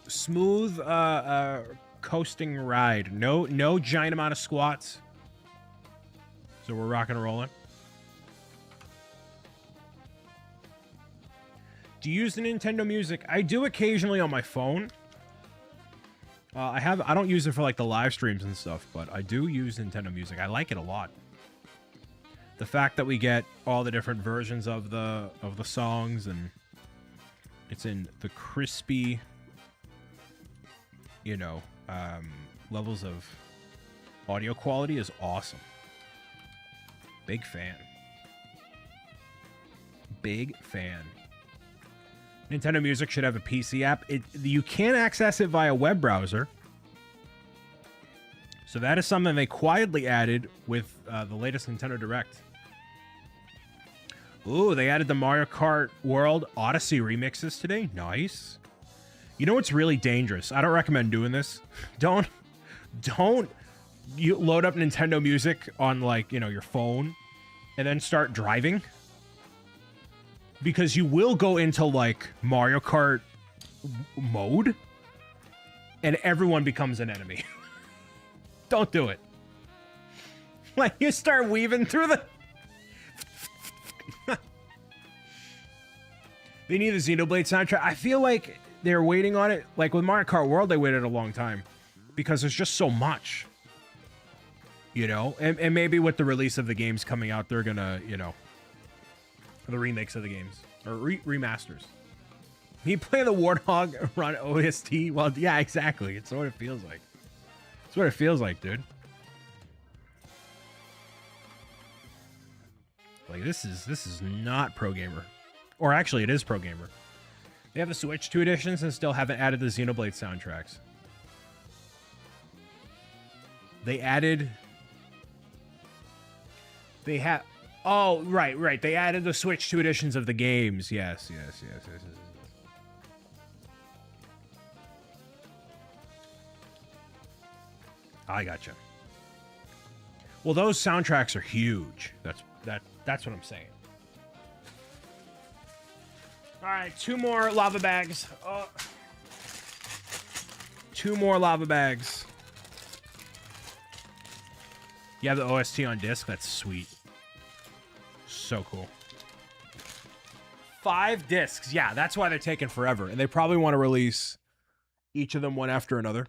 coasting ride. No giant amount of squats. So we're rocking and rolling. Do you use the Nintendo Music? I do occasionally on my phone. I don't use it for like the live streams and stuff, but I do use Nintendo Music. I like it a lot. The fact that we get all the different versions of the songs, and it's in the crispy, you know, levels of audio quality is awesome. Big fan. Big fan. Nintendo Music should have a PC app. You can access it via web browser. So that is something they quietly added with the latest Nintendo Direct. Ooh, they added the Mario Kart World Odyssey remixes today. Nice. You know what's really dangerous? I don't recommend doing this. Don't you load up Nintendo Music on, like, you know, your phone and then start driving. Because you will go into, like, Mario Kart mode, and everyone becomes an enemy. Don't do it. Like, you start weaving through the... They need the Xenoblade soundtrack. I feel like they're waiting on it. Like, with Mario Kart World, they waited a long time. Because there's just so much. You know? And maybe with the release of the games coming out, they're gonna, you know... the remakes of the games or remasters. You play the Warthog run OST. Well, yeah, exactly. It's what it feels like. It's what it feels like, dude. Like, this is not Pro Gamer, or actually, it is Pro Gamer. They have the Switch 2 editions and still haven't added the Xenoblade soundtracks. They added. They have. Oh, right. They added the Switch 2 editions of the games. Yes. I gotcha. Well, those soundtracks are huge. That's what I'm saying. All right, 2 more lava bags. 2 more lava bags. You have the OST on disc? That's sweet. So cool. 5 discs. Yeah, that's why they're taking forever. And they probably want to release each of them one after another.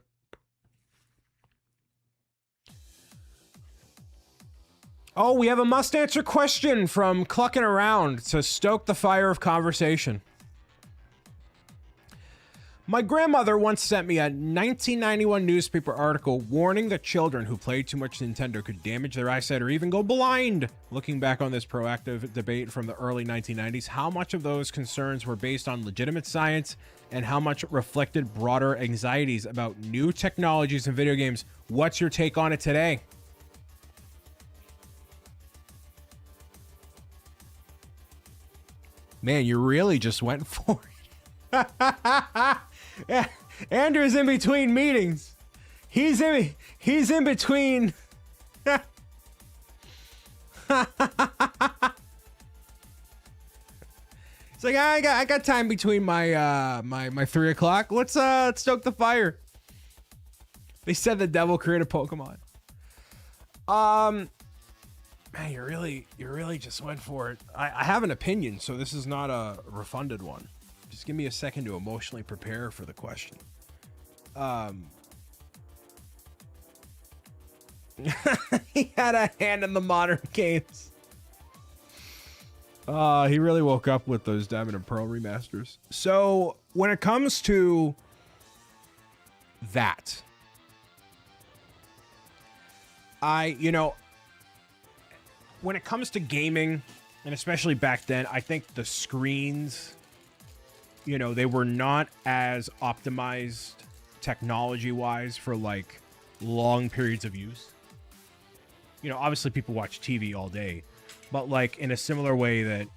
Oh, we have a must answer question from Clucking Around to stoke the fire of conversation. My grandmother once sent me a 1991 newspaper article warning that children who played too much Nintendo could damage their eyesight or even go blind. Looking back on this proactive debate from the early 1990s, how much of those concerns were based on legitimate science and how much reflected broader anxieties about new technologies in video games? What's your take on it today? Man, you really just went for it. Yeah, Andrew's in between meetings. He's in between. It's like I got time between my my 3 o'clock. Let's stoke the fire. They said the devil created Pokemon. Man, you really just went for it. I have an opinion, so this is not a refunded one. Just give me a second to emotionally prepare for the question. He had a hand in the modern games. He really woke up with those Diamond and Pearl remasters. So when it comes to that, when it comes to gaming, and especially back then, I think the screens, they were not as optimized technology-wise for, like, long periods of use. Obviously people watch TV all day, but, like, in a similar way that,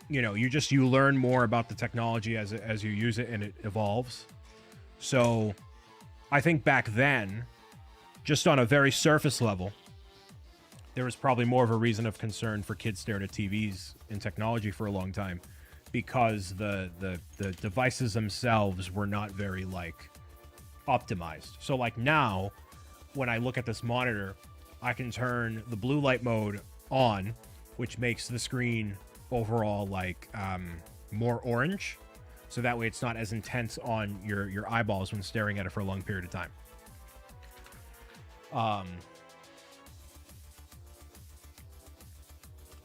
you learn more about the technology as you use it and it evolves. So I think back then, just on a very surface level, there was probably more of a reason of concern for kids staring at TVs and technology for a long time, because the devices themselves were not very, like, optimized. So, like, now when I look at this monitor, I can turn the blue light mode on, which makes the screen overall, like, more orange, so that way it's not as intense on your eyeballs when staring at it for a long period of time.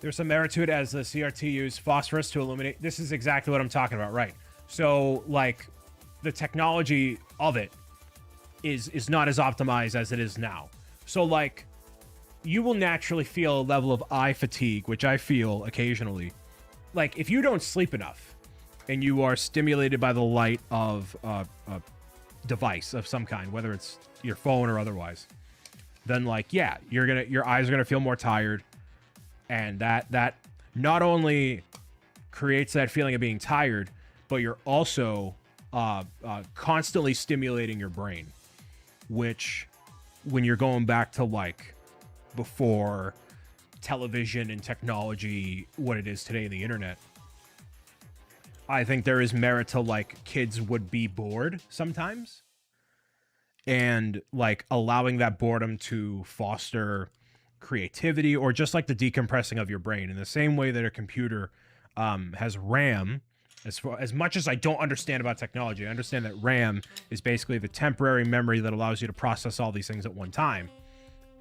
There's some merit to it, as the CRT used phosphorus to illuminate. This is exactly what I'm talking about, right? So, like, the technology of it is not as optimized as it is now. So, like, you will naturally feel a level of eye fatigue, which I feel occasionally. Like, if you don't sleep enough and you are stimulated by the light of a device of some kind, whether it's your phone or otherwise, then, like, yeah, your eyes are gonna feel more tired. And that not only creates that feeling of being tired, but you're also constantly stimulating your brain, which, when you're going back to, like, before television and technology, what it is today, the internet, I think there is merit to, like, kids would be bored sometimes, and, like, allowing that boredom to foster creativity, or just, like, the decompressing of your brain in the same way that a computer has RAM. As much as I don't understand about technology, I understand that RAM is basically the temporary memory that allows you to process all these things at one time,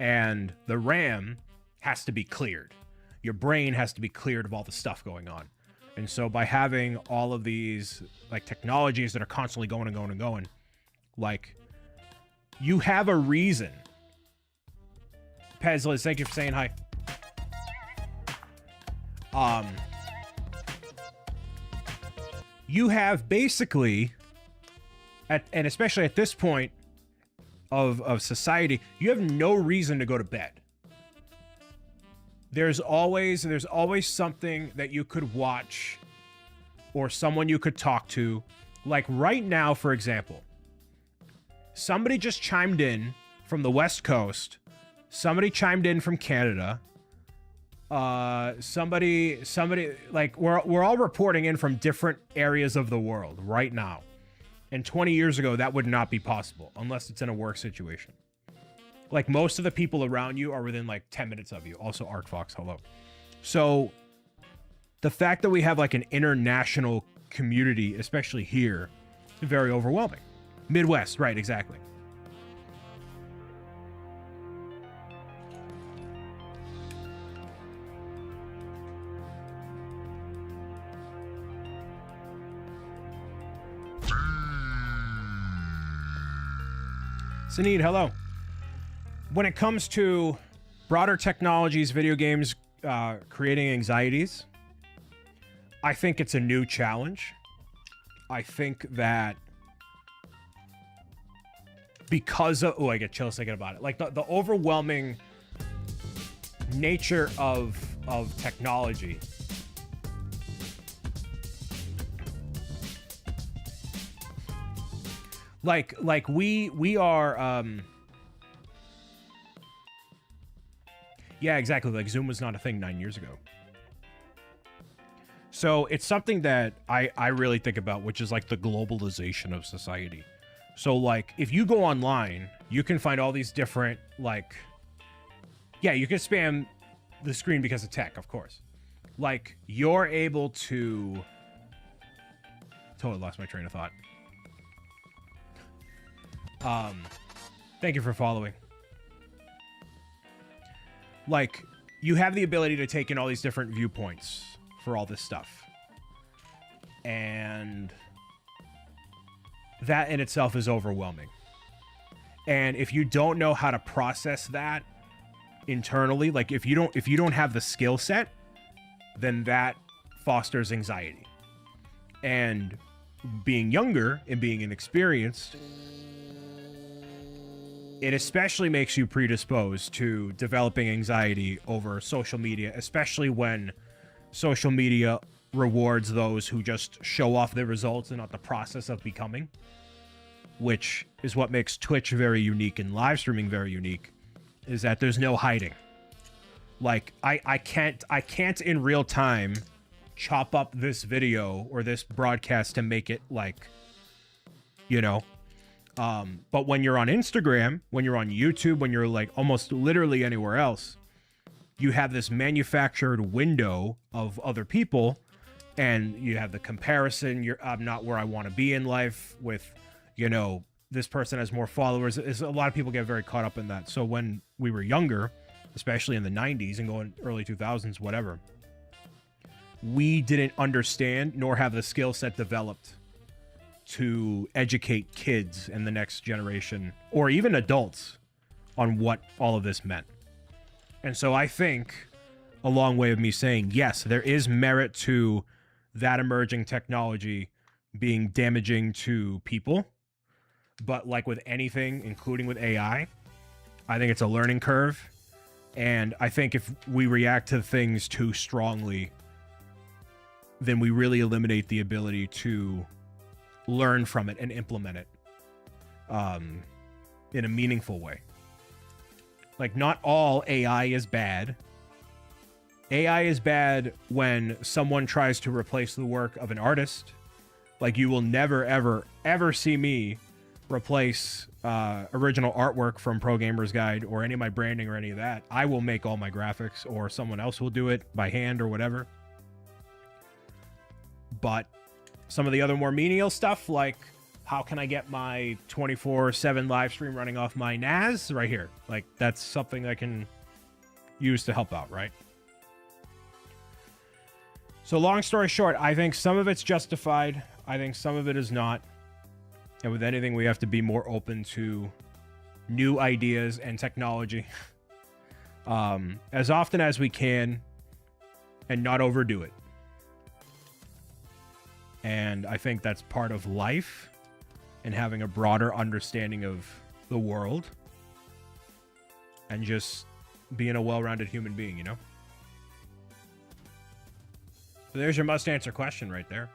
and the RAM has to be cleared. Your brain has to be cleared of all the stuff going on. And so by having all of these, like, technologies that are constantly going and going and going, like, you have a reason. Pezliz, thank you for saying hi. You have basically, and especially at this point of society, you have no reason to go to bed. There's always something that you could watch, or someone you could talk to. Like right now, for example, somebody just chimed in from the West Coast. Somebody chimed in from Canada. Somebody, like, we're all reporting in from different areas of the world right now. And 20 years ago, that would not be possible unless it's in a work situation. Like, most of the people around you are within, like, 10 minutes of you. Also, ArcFox, hello. So the fact that we have, like, an international community, especially here, is very overwhelming. Midwest, right, exactly. Sanid, hello. When it comes to broader technologies, video games creating anxieties, I think it's a new challenge. I think that because of... Oh, I get chills thinking about it. Like, the overwhelming nature of technology. Like we are... Yeah, exactly. Like, Zoom was not a thing 9 years ago. So it's something that I really think about, which is like the globalization of society. So like, if you go online, you can find all these different, like, yeah, you can spam the screen because of tech, of course. Like, you're able to... Totally lost my train of thought. Thank you for following. Like, you have the ability to take in all these different viewpoints for all this stuff. And that in itself is overwhelming. And if you don't know how to process that internally, like if you don't have the skill set, then that fosters anxiety. And being younger and being inexperienced, it especially makes you predisposed to developing anxiety over social media, especially when social media rewards those who just show off their results and not the process of becoming, which is what makes Twitch very unique and live streaming very unique, is that there's no hiding. Like, I can't in real time chop up this video or this broadcast to make it like, you know, but when you're on Instagram, when you're on YouTube, when you're like almost literally anywhere else, you have this manufactured window of other people, and you have the comparison. I'm not where I want to be in life with, you know, this person has more followers. A lot of people get very caught up in that. So when we were younger, especially in the 90s and going early 2000s, whatever, we didn't understand nor have the skill set developed to educate kids and the next generation, or even adults, on what all of this meant. And so I think, a long way of me saying, yes, there is merit to that emerging technology being damaging to people. But like with anything, including with AI, I think it's a learning curve. And I think if we react to things too strongly, then we really eliminate the ability to learn from it and implement it in a meaningful way. Like, not all AI is bad. AI is bad when someone tries to replace the work of an artist. Like, you will never, ever, ever see me replace original artwork from Pro Gamer's Guide or any of my branding or any of that. I will make all my graphics, or someone else will do it by hand or whatever. But some of the other more menial stuff, like how can I get my 24/7 live stream running off my NAS right here? Like, that's something I can use to help out, right? So long story short, I think some of it's justified. I think some of it is not. And with anything, we have to be more open to new ideas and technology as often as we can, and not overdo it. And I think that's part of life and having a broader understanding of the world and just being a well-rounded human being, you know? So there's your must answer question right there.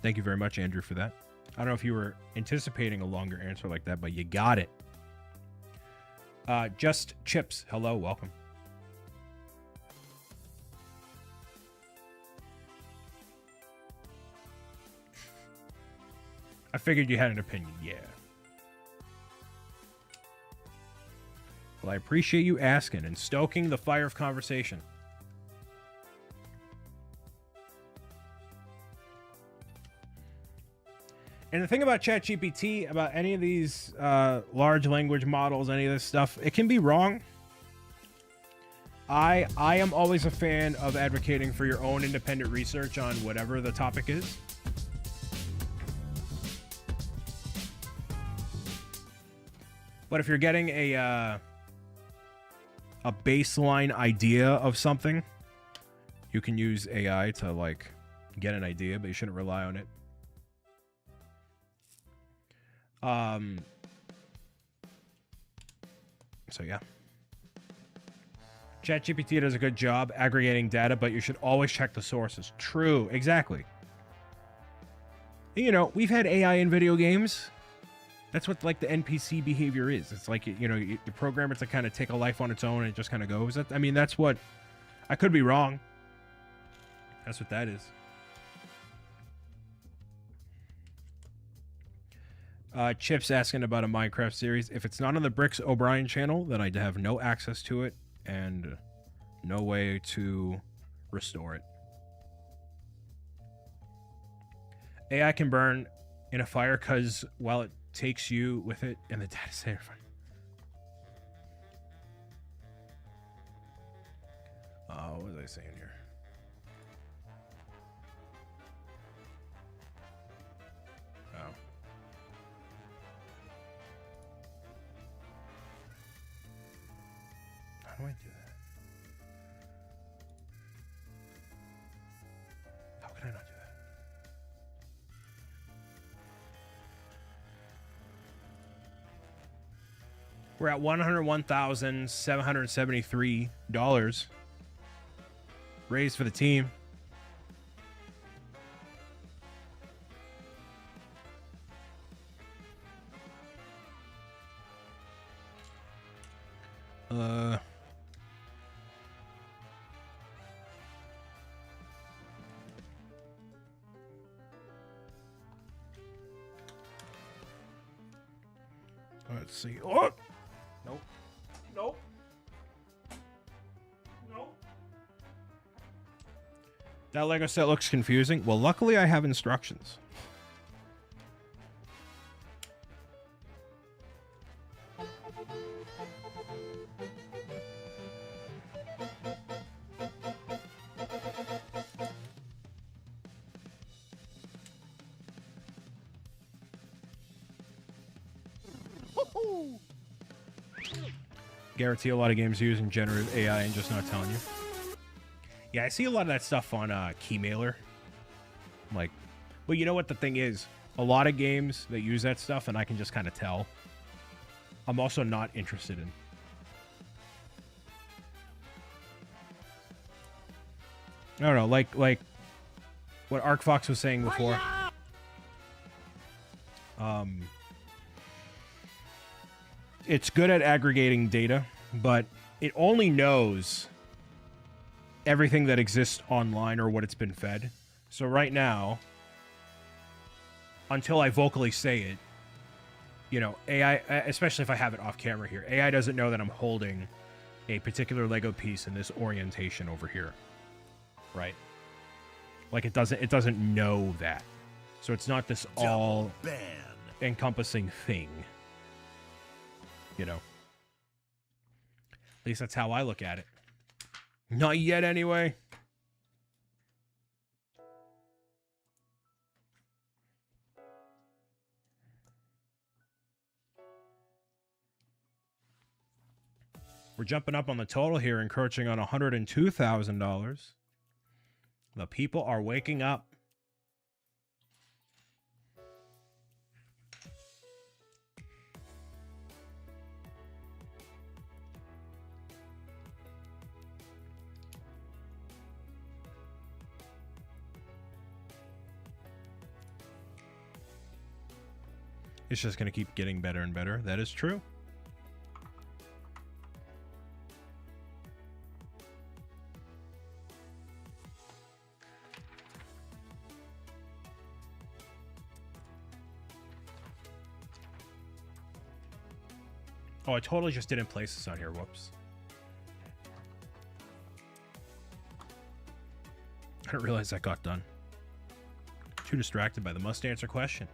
Thank you very much, Andrew, for that. I don't know if you were anticipating a longer answer like that, but you got it. Just Chips, hello, welcome. I figured you had an opinion, yeah. Well, I appreciate you asking and stoking the fire of conversation. And the thing about ChatGPT, about any of these large language models, any of this stuff, it can be wrong. I am always a fan of advocating for your own independent research on whatever the topic is. But if you're getting a baseline idea of something, you can use AI to like get an idea, but you shouldn't rely on it. So yeah. ChatGPT does a good job aggregating data, but you should always check the sources. True, exactly. You know, we've had AI in video games. That's what like the NPC behavior is. It's like, you know, you program it to kind of take a life on its own and it just kind of goes. I mean, that's what... I could be wrong. That's what that is. Chip's asking about a Minecraft series. If it's not on the Bricks O'Brien channel, then I have no access to it and no way to restore it. AI can burn in a fire because while it takes you with it and the data center. What was I saying here? Oh. How do I do that? How can I not do that? We're at $101,773 raised for the team. Let's see. Oh! Nope. Nope. Nope. That Lego set looks confusing. Well, luckily I have instructions. Guarantee a lot of games using generative AI and just not telling you. Yeah, I see a lot of that stuff on Keymailer. Like, well, you know what the thing is? A lot of games that use that stuff, and I can just kind of tell. I'm also not interested in. I don't know, like what ArcFox was saying before. It's good at aggregating data, but it only knows everything that exists online or what it's been fed. So right now, until I vocally say it, you know, AI, especially if I have it off camera here, AI doesn't know that I'm holding a particular Lego piece in this orientation over here, right? Like it doesn't know that. So it's not this all encompassing thing. You know, at least that's how I look at it. Not yet, anyway. We're jumping up on the total here, encroaching on $102,000. The people are waking up. It's just going to keep getting better and better. That is true. Oh, I totally just didn't place this on here. Whoops. I didn't realize that got done. Too distracted by the must answer question.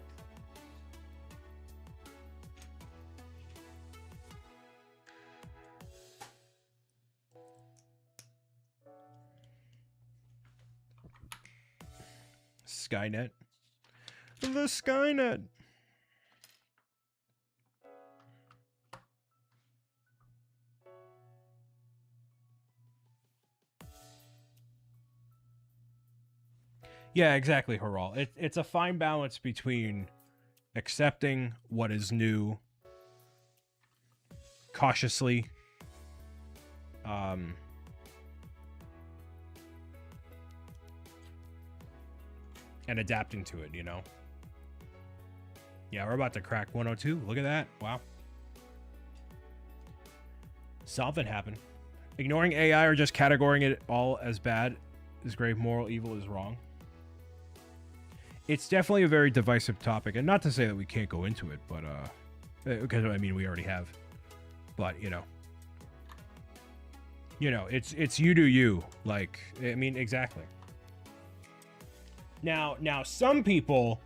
Skynet. The Skynet. Yeah, exactly, Haral. It's a fine balance between accepting what is new cautiously, and adapting to it, you know? Yeah, we're about to crack 102. Look at that. Wow. Something happened. Ignoring AI or just categorizing it all as bad is grave moral evil is wrong. It's definitely a very divisive topic, and not to say that we can't go into it, but because I mean we already have. But you know, it's you do you. Like, I mean, exactly. Now some people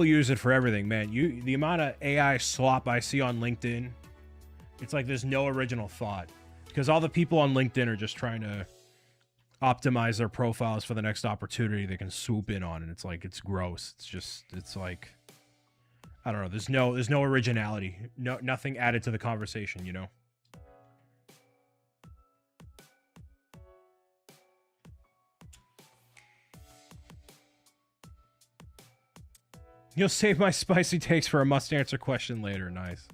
use it for everything, man. The amount of AI slop I see on LinkedIn, it's like there's no original thought, because all the people on LinkedIn are just trying to optimize their profiles for the next opportunity they can swoop in on, and it's like, it's gross. It's like, I don't know. There's no originality. Nothing added to the conversation, you know. You'll save my spicy takes for a must answer question later. Nice.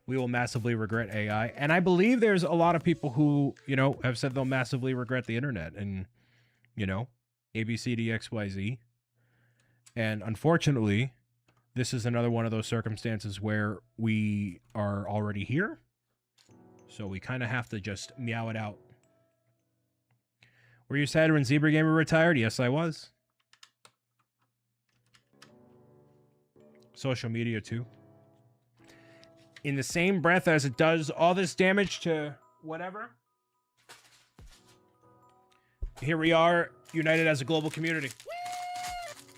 We will massively regret AI. And I believe there's a lot of people who, you know, have said they'll massively regret the internet and, you know, ABCDXYZ. And unfortunately, this is another one of those circumstances where we are already here. So we kind of have to just meow it out. Were you sad when Zebra Gamer retired? Yes, I was. Social media too. In the same breath as it does all this damage to whatever, here we are, united as a global community,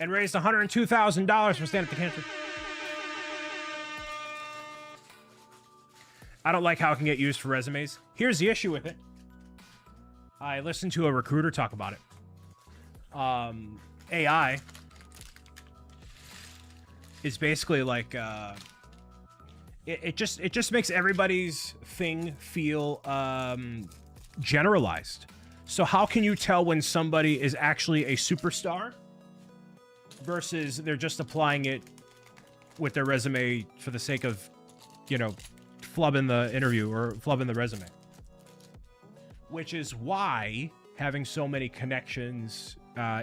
and raised $102,000 for Stand Up to Cancer. I don't like how it can get used for resumes. Here's the issue with it. I listened to a recruiter talk about it. AI is basically like it just makes everybody's thing feel generalized. So how can you tell when somebody is actually a superstar versus they're just applying it with their resume for the sake of, you know, flubbing the interview or flubbing the resume? Which is why having so many connections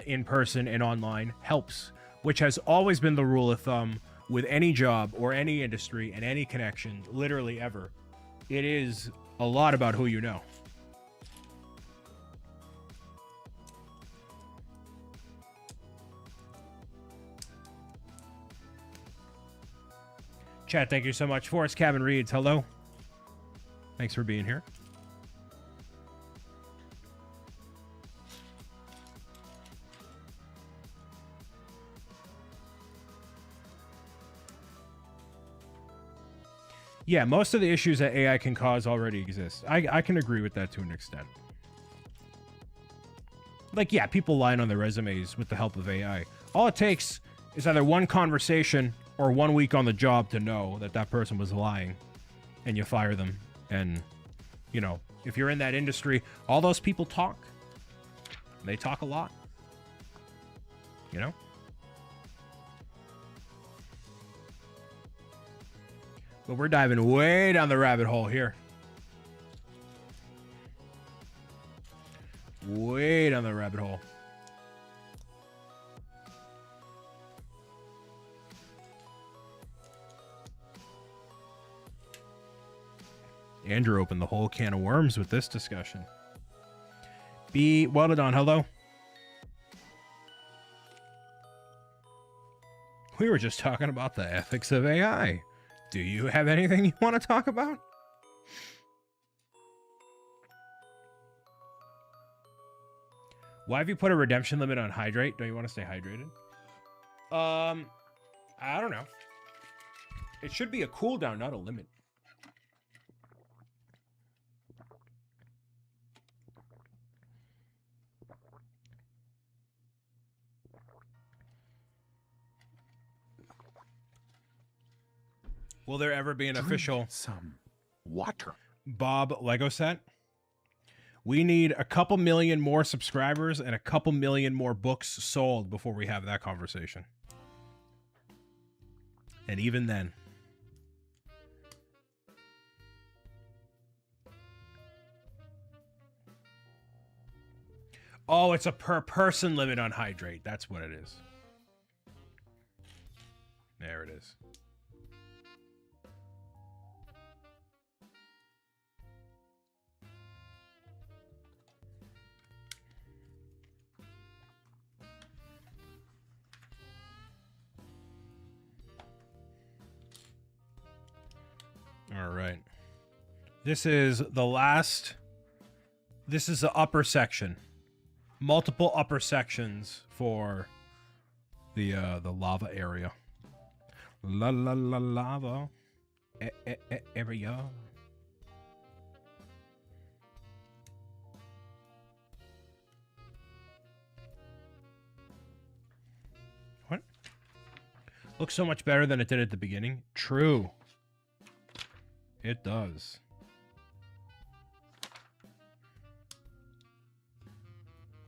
in person and online helps, which has always been the rule of thumb with any job or any industry and any connection, literally ever. It is a lot about who you know. Chat, thank you so much. Forest Cabin Reads, hello. Thanks for being here. Yeah, most of the issues that AI can cause already exist. I can agree with that to an extent. Like, yeah, people lying on their resumes with the help of AI. All it takes is either one conversation or 1 week on the job to know that that person was lying, and you fire them. And, you know, if you're in that industry, all those people talk. They talk a lot. You know? But we're diving way down the rabbit hole here. Way down the rabbit hole. Andrew opened the whole can of worms with this discussion. Be welded on. Hello. We were just talking about the ethics of AI. Do you have anything you want to talk about? Why have you put a redemption limit on hydrate? Don't you want to stay hydrated? I don't know. It should be a cooldown, not a limit. Will there ever be an official some water? Bob Lego set? We need a couple million more subscribers and a couple million more books sold before we have that conversation. And even then. Oh, it's a per person limit on hydrate. That's what it is. There it is. All right. This is the last. This is the upper section. Multiple upper sections for the lava area. La la la lava area. What? Looks so much better than it did at the beginning. True. It does.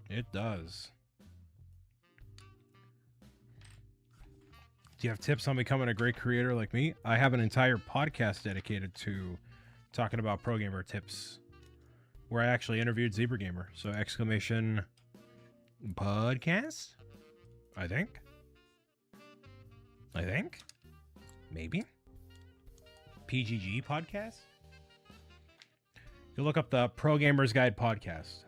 It does. Do you have tips on becoming a great creator like me? I have an entire podcast dedicated to talking about pro gamer tips, where I actually interviewed Zebra Gamer. So exclamation podcast? I think. Maybe. PGG podcast? You look up the Pro Gamers Guide podcast.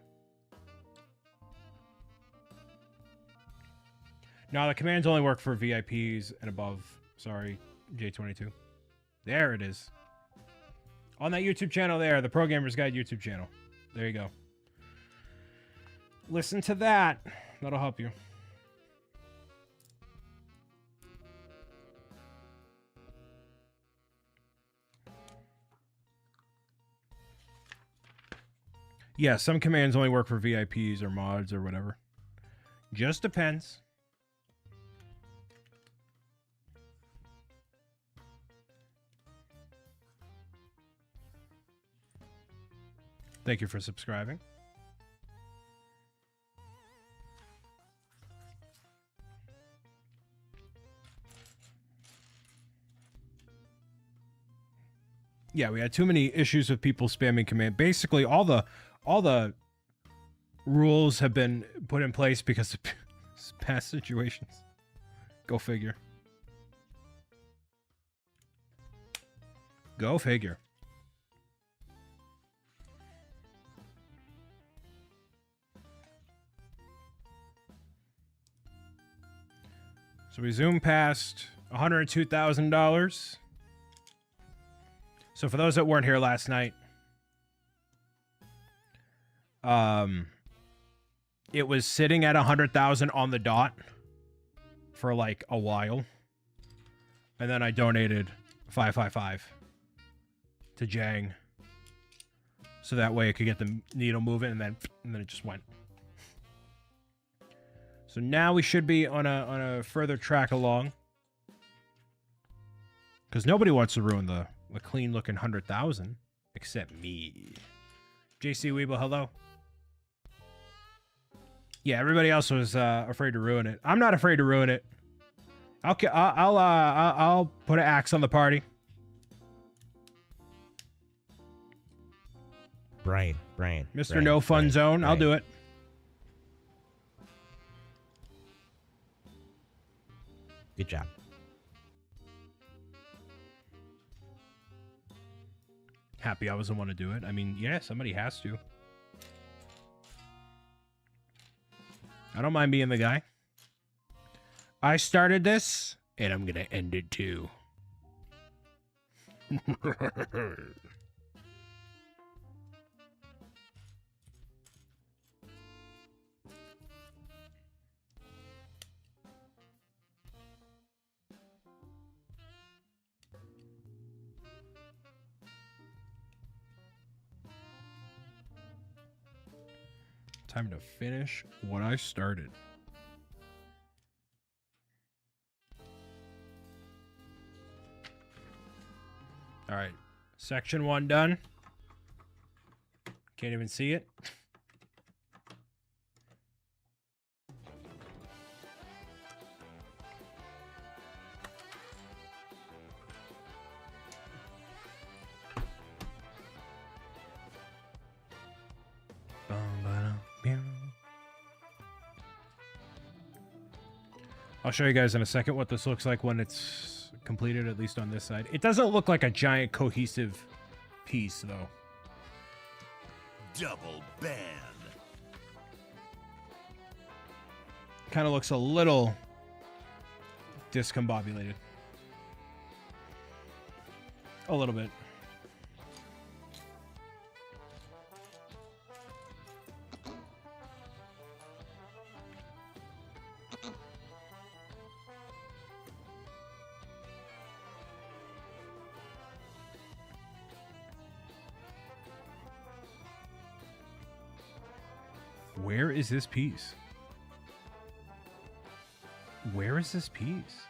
No, the commands only work for VIPs and above. Sorry, J22. There it is. On that YouTube channel there, the Pro Gamers Guide YouTube channel. There you go. Listen to that. That'll help you. Yeah, some commands only work for VIPs or mods or whatever. Just depends. Thank you for subscribing. Yeah, we had too many issues with people spamming command. Basically, all the rules have been put in place because of past situations. Go figure. Go figure. So we zoom past $102,000. So for those that weren't here last night, it was sitting at 100,000 on the dot for like a while, and then I donated 555 to Jang, so that way it could get the needle moving, and then it just went. So now we should be on a further track along, because nobody wants to ruin the clean looking 100,000 except me. JC Weeble, hello. Yeah, everybody else was afraid to ruin it. I'm not afraid to ruin it. Okay, I'll put an axe on the party. Brian. Mr. Brian, No Fun Brian, Zone, I'll do it. Good job. Happy I was the one to do it. I mean, yeah, somebody has to. I don't mind being the guy. I started this, and I'm gonna end it too. Time to finish what I started. All right, section 1 done. Can't even see it. I'll show you guys in a second what this looks like when it's completed, at least on this side. It doesn't look like a giant cohesive piece, though. Double ban. Kind of looks a little discombobulated. A little bit. Where is this piece? Where is this piece?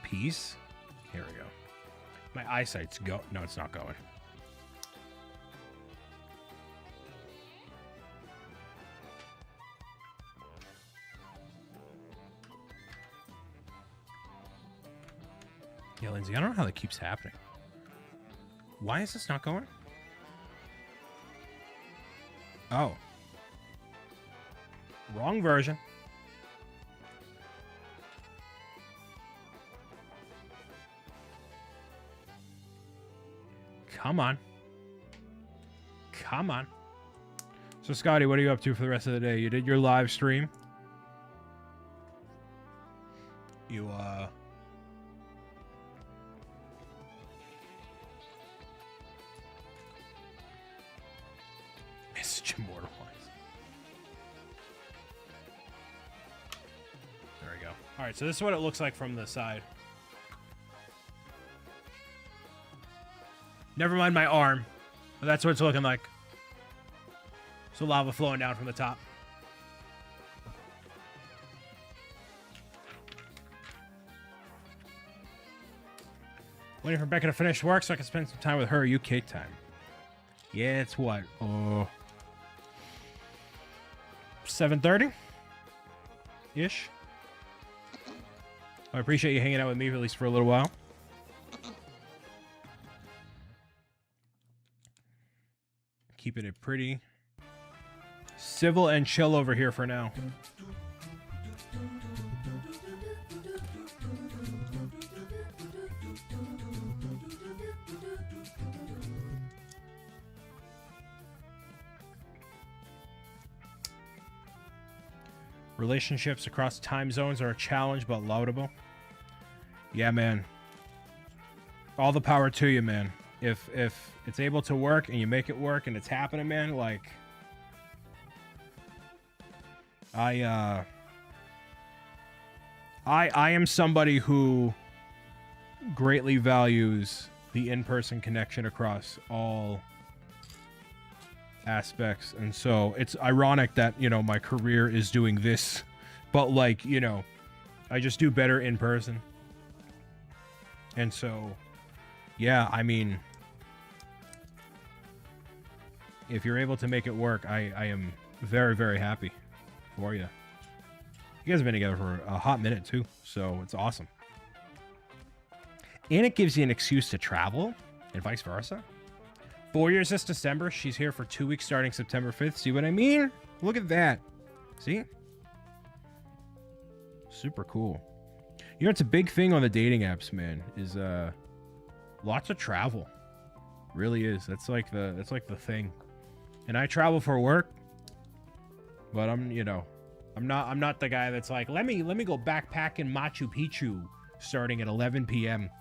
Piece? Here we go. My eyesight's go. No, it's not going. Yeah, Lindsay, I don't know how that keeps happening. Why is this not going? Oh. Wrong version. Come on. Come on. So, Scotty, what are you up to for the rest of the day? You did your live stream. You, Message immortalized. There we go. All right, so this is what it looks like from the side. Never mind my arm. But that's what it's looking like. So lava flowing down from the top. Waiting for Becca to finish work so I can spend some time with her. UK time. Yeah, it's what? Oh, 7:30-ish. I appreciate you hanging out with me at least for a little while. Keeping it pretty civil and chill over here for now. Relationships across time zones are a challenge, but laudable. Yeah, man. All the power to you, man. If it's able to work and you make it work and it's happening, man, like I am somebody who greatly values the in-person connection across all aspects, and so it's ironic that, you know, my career is doing this, but like, you know, I just do better in person. And so yeah, I mean, if you're able to make it work, I am very, very happy for you. You guys have been together for a hot minute too, so it's awesome. And it gives you an excuse to travel and vice versa. 4 years this December. She's here for 2 weeks starting September 5th. See what I mean? Look at that. See? Super cool. You know, it's a big thing on the dating apps, man, is lots of travel. Really is. That's like the thing. And I travel for work, but I'm not the guy that's like, let me go backpacking Machu Picchu starting at 11 p.m.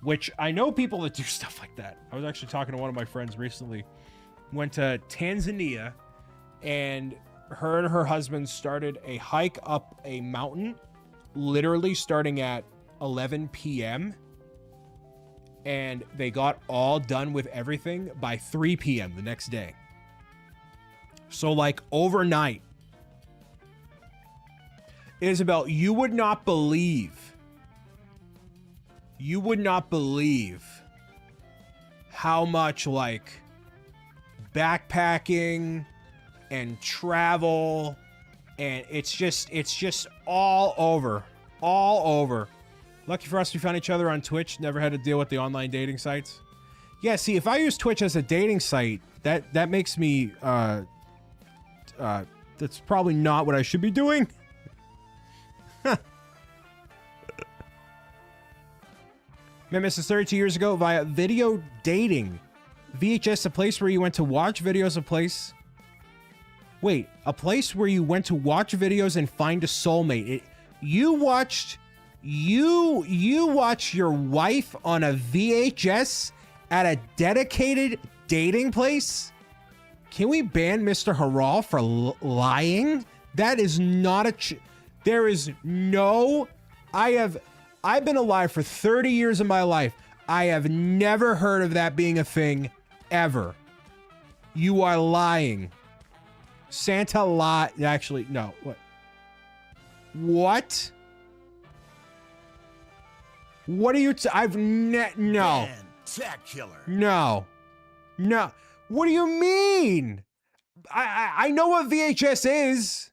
Which I know people that do stuff like that. I was actually talking to one of my friends recently. Went to Tanzania, and her and her husband started a hike up a mountain, literally starting at 11 p.m. And they got all done with everything by 3 p.m. the next day. So like overnight. Isabel, you would not believe how much like backpacking and travel, and it's just all over. Lucky for us, we found each other on Twitch. Never had to deal with the online dating sites. Yeah, see, if I use Twitch as a dating site, that makes me, that's probably not what I should be doing. Met Mrs. 32 years ago via video dating. VHS, a place where you went to watch videos, a place... Wait, a place where you went to watch videos and find a soulmate. You watched your wife on a VHS at a dedicated dating place? Can we ban Mr. Harral for lying? That is not a... There is no... I've been alive for 30 years of my life. I have never heard of that being a thing, ever. You are lying. Santa lied. Actually, no. What? What? What are you... I've no. Spectacular. No. No. What do you mean? I know what VHS is.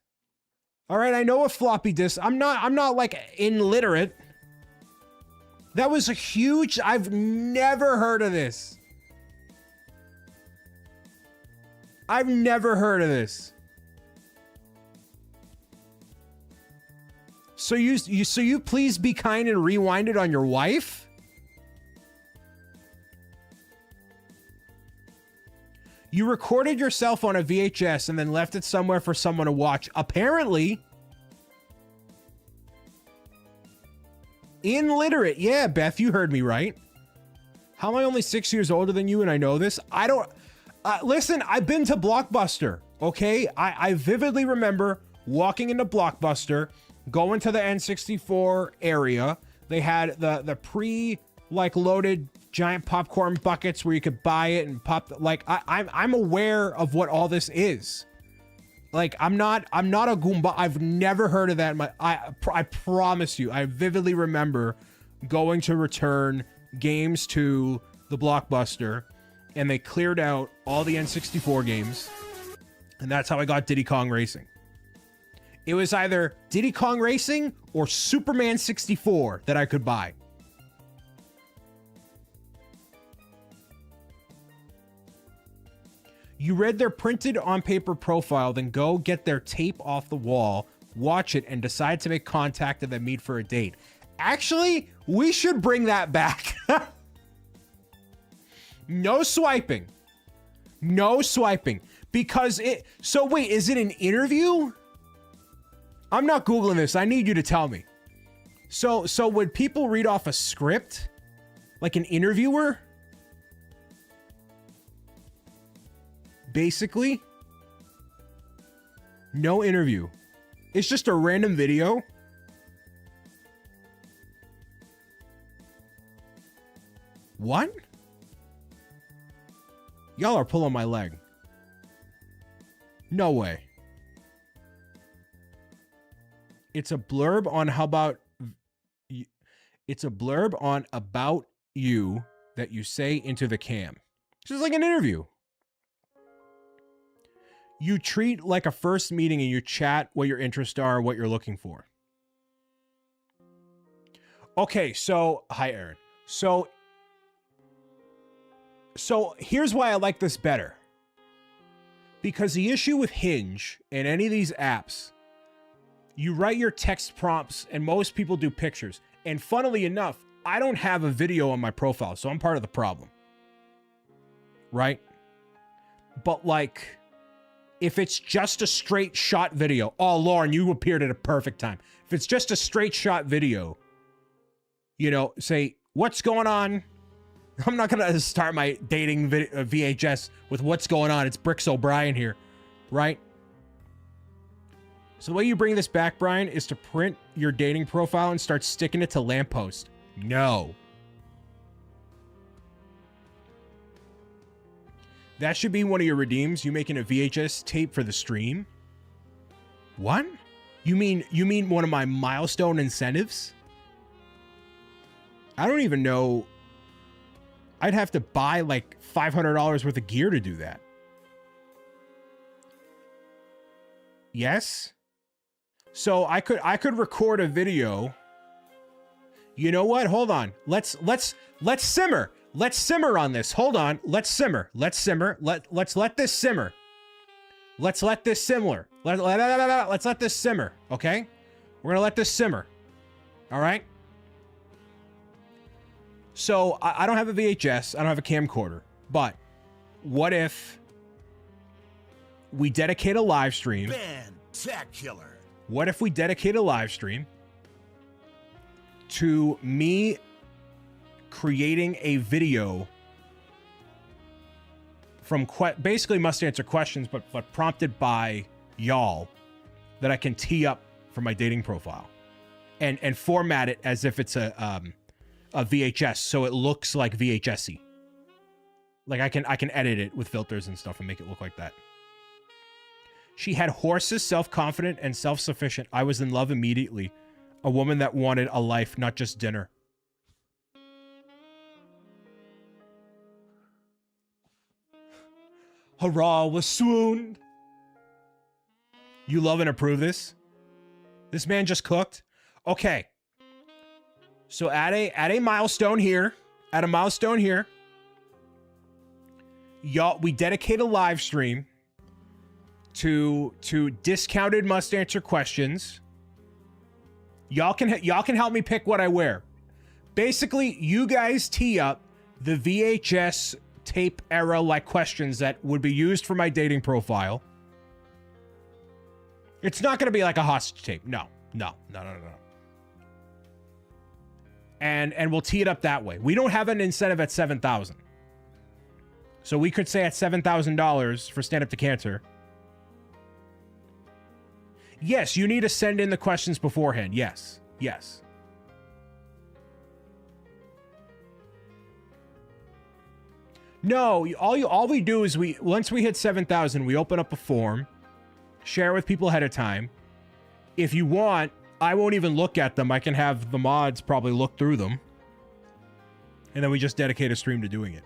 All right, I know what floppy disk. I'm not like illiterate. That was a huge... I've never heard of this. I've never heard of this. So you please be kind and rewind it on your wife? You recorded yourself on a VHS and then left it somewhere for someone to watch. Apparently. Illiterate. Yeah, Beth, you heard me right. How am I only 6 years older than you and I know this? I don't... listen, I've been to Blockbuster, okay? I vividly remember walking into Blockbuster, going to the N64 area. They had the loaded giant popcorn buckets where you could buy it and pop. I'm aware of what all this is. Like, I'm not a Goomba. I've never heard of that. I promise you, I vividly remember going to return games to the Blockbuster, and they cleared out all the N64 games, and that's how I got Diddy Kong Racing. It was either Diddy Kong Racing or Superman 64 that I could buy. You read their printed on paper profile, then go get their tape off the wall, watch it, and decide to make contact and then meet for a date. Actually, we should bring that back. No swiping. No swiping. Because it... So wait, is it an interview? I'm not Googling this. I need you to tell me. So would people read off a script? Like an interviewer? Basically? No interview. It's just a random video. What? Y'all are pulling my leg. No way. It's a blurb on how about... It's a blurb on about you that you say into the cam. It's just like an interview. You treat like a first meeting and you chat what your interests are, what you're looking for. Okay, so... Hi, Aaron. So here's why I like this better. Because the issue with Hinge and any of these apps, you write your text prompts and most people do pictures. And funnily enough, I don't have a video on my profile, so I'm part of the problem. Right? But like, if it's just a straight shot video, oh, Lauren, you appeared at a perfect time. If it's just a straight shot video, you know, say, what's going on? I'm not going to start my dating VHS with what's going on. It's Bricks O'Brien here, right? So the way you bring this back, Brian, is to print your dating profile and start sticking it to lamppost. No. That should be one of your redeems. You making a VHS tape for the stream? What? You mean one of my milestone incentives? I don't even know. I'd have to buy like $500 worth of gear to do that. Yes? So I could record a video. You know what? Hold on. Let's simmer. Let's simmer on this. Hold on. Let's simmer. Let's simmer. Let's let this simmer. Let's let this simmer. Let's let this simmer. Okay? We're gonna let this simmer. All right? So I don't have a VHS. I don't have a camcorder. But what if we dedicate a live stream? Fantacular. What if we dedicate a live stream to me creating a video from basically must answer questions, but prompted by y'all that I can tee up for my dating profile and format it as if it's a VHS, so it looks like VHS-y. Like I can edit it with filters and stuff and make it look like that. She had horses, self-confident, and self-sufficient. I was in love immediately. A woman that wanted a life, not just dinner. Hurrah, was swooned. You love and approve this? This man just cooked? Okay. So at a milestone here, y'all, we dedicate a live stream to discounted must answer questions. Y'all can help me pick what I wear. Basically, you guys tee up the VHS tape era like questions that would be used for my dating profile. It's not going to be like a hostage tape. No. And we'll tee it up that way. We don't have an incentive at 7,000. So we could say at $7,000 for Stand Up to Cancer. Yes, you need to send in the questions beforehand. Yes. No, all we do is once we hit 7,000, we open up a form, share it with people ahead of time. If you want, I won't even look at them. I can have the mods probably look through them. And then we just dedicate a stream to doing it.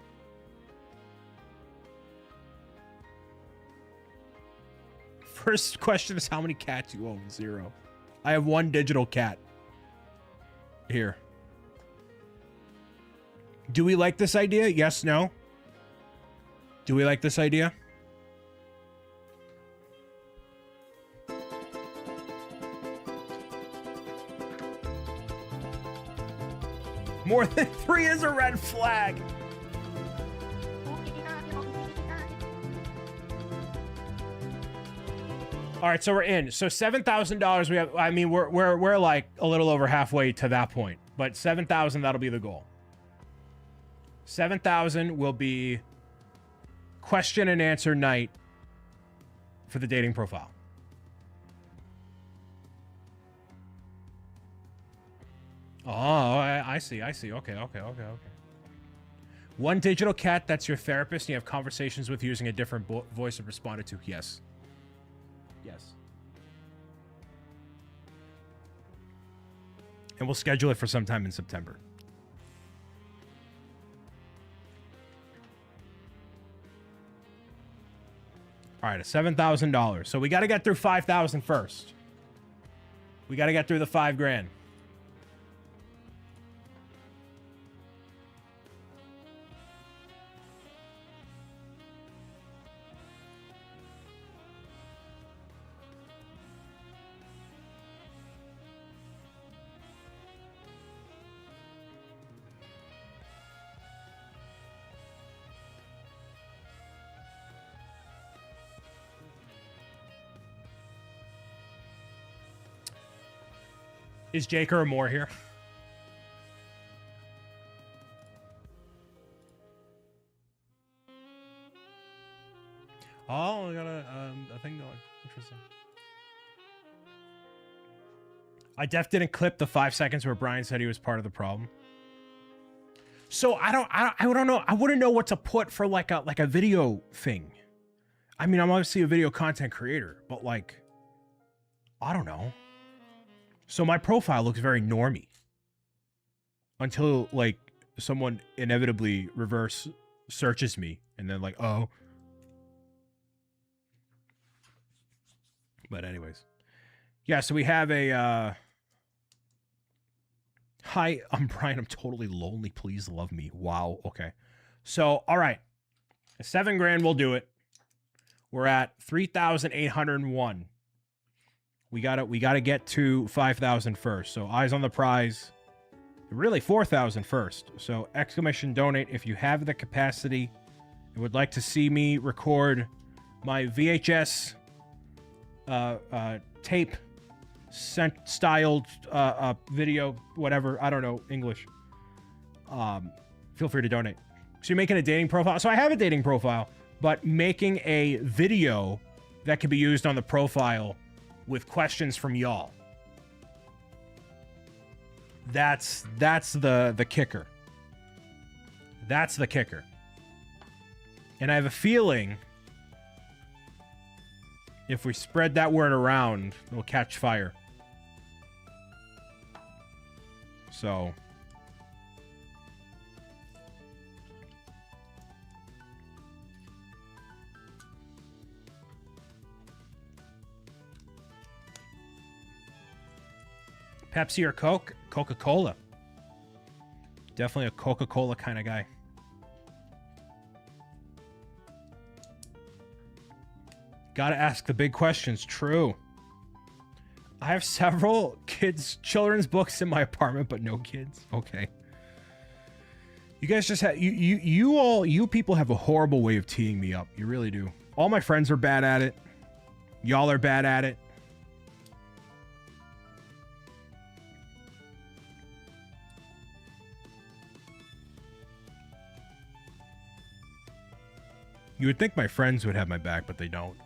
First question is how many cats you own? 0. I have 1 digital cat. Here. Do we like this idea? Yes, no? Do we like this idea? More than 3 is a red flag. All right, so we're in. So $7,000 we have. I mean, we're like a little over halfway to that point, but 7,000, that'll be the goal. 7,000 will be question and answer night for the dating profile. Oh, I see. Okay. 1 digital cat, that's your therapist, and you have conversations with using a different voice and responded to. Yes. And we'll schedule it for sometime in September. All right, $7,000. So we got to get through 5,000 first. We got to get through the 5 grand. Is Jake or Moore here? Oh, I got a thing going. Interesting. I didn't clip the 5 seconds where Brian said he was part of the problem. So I don't know. I wouldn't know what to put for like a video thing. I mean, I'm obviously a video content creator, but like, I don't know. So my profile looks very normie until like someone inevitably reverse searches me and then like, oh. But anyways. Yeah, so we have a Hi, I'm Brian. I'm totally lonely. Please love me. Wow. Okay. So, all right. 7 grand will do it. We're at 3,801. We gotta get to 5,000 first. So eyes on the prize. Really 4,000 first. So exclamation donate if you have the capacity and would like to see me record my VHS tape styled video, whatever. I don't know English. Feel free to donate. So you're making a dating profile. So I have a dating profile, but making a video that can be used on the profile with questions from y'all. That's the kicker. That's the kicker. And I have a feeling if we spread that word around, it'll catch fire. So Pepsi or Coke? Coca-Cola. Definitely a Coca-Cola kind of guy. Gotta ask the big questions. True. I have several children's books in my apartment, but no kids. Okay. You guys just have you people have a horrible way of teeing me up. You really do. All my friends are bad at it. Y'all are bad at it. You would think my friends would have my back, but they don't.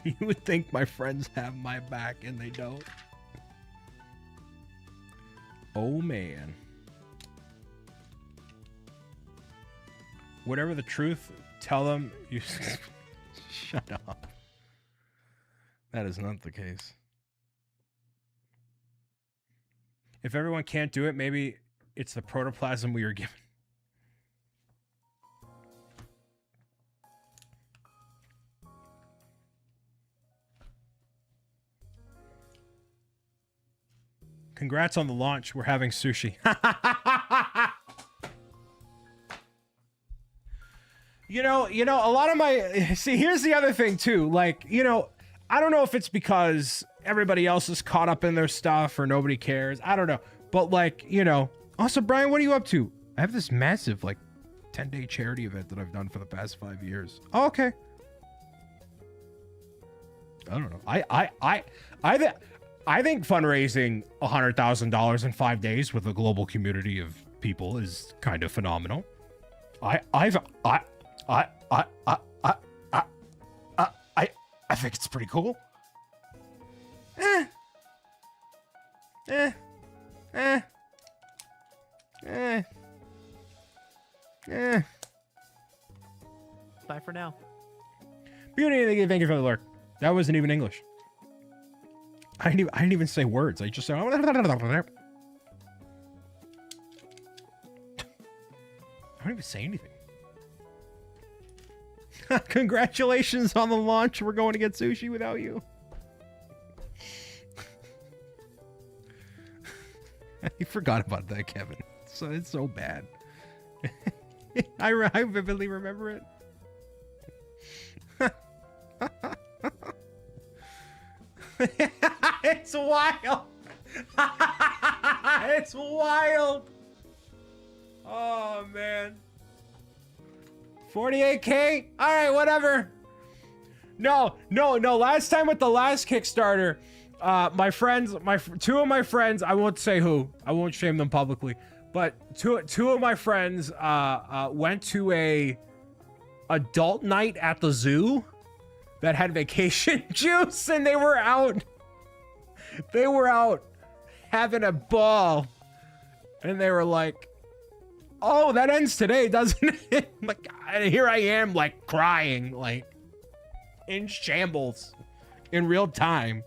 You would think my friends have my back, and they don't. Oh, man. Whatever the truth, tell them you... Shut up. That is not the case. If everyone can't do it, maybe it's the protoplasm we were given. Congrats on the launch. We're having sushi. You know, a lot of my... See, here's the other thing, too. Like, I don't know if it's because everybody else is caught up in their stuff or nobody cares. I don't know. But, like, Also, Brian, what are you up to? I have this massive, like, 10-day charity event that I've done for the past 5 years. Oh, okay. I don't know. I think fundraising $100,000 in 5 days with a global community of people is kind of phenomenal. I think it's pretty cool. Bye for now. Beauty, thank you for the lurk. That wasn't even English. I didn't even say words. I just said... I don't even say anything. Congratulations on the launch. We're going to get sushi without you. I forgot about that, Kevin. So it's so bad. I vividly remember it. It's wild. It's wild. Oh, man. 48K? All right, whatever. No. Last time with the last Kickstarter, my friends, two of my friends, I won't say who. I won't shame them publicly. But two of my friends went to a adult night at the zoo that had vacation juice, and they were out having a ball, and they were like, oh, that ends today, doesn't it? Like, and here I am, like, crying, like, in shambles in real time,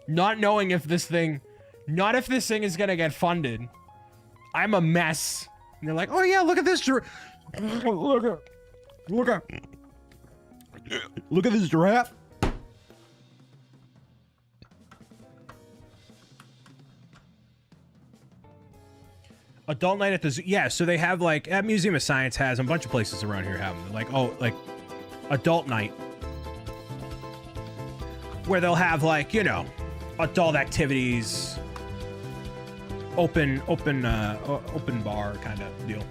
not knowing if this thing is gonna get funded. I'm a mess. And they're like, oh yeah, look at this look at this giraffe. Adult night at the zoo. Yeah, so they have like at Museum of Science has, and a bunch of places around here have them. Like, oh, like adult night, where they'll have like, you know, adult activities, open bar kind of deal.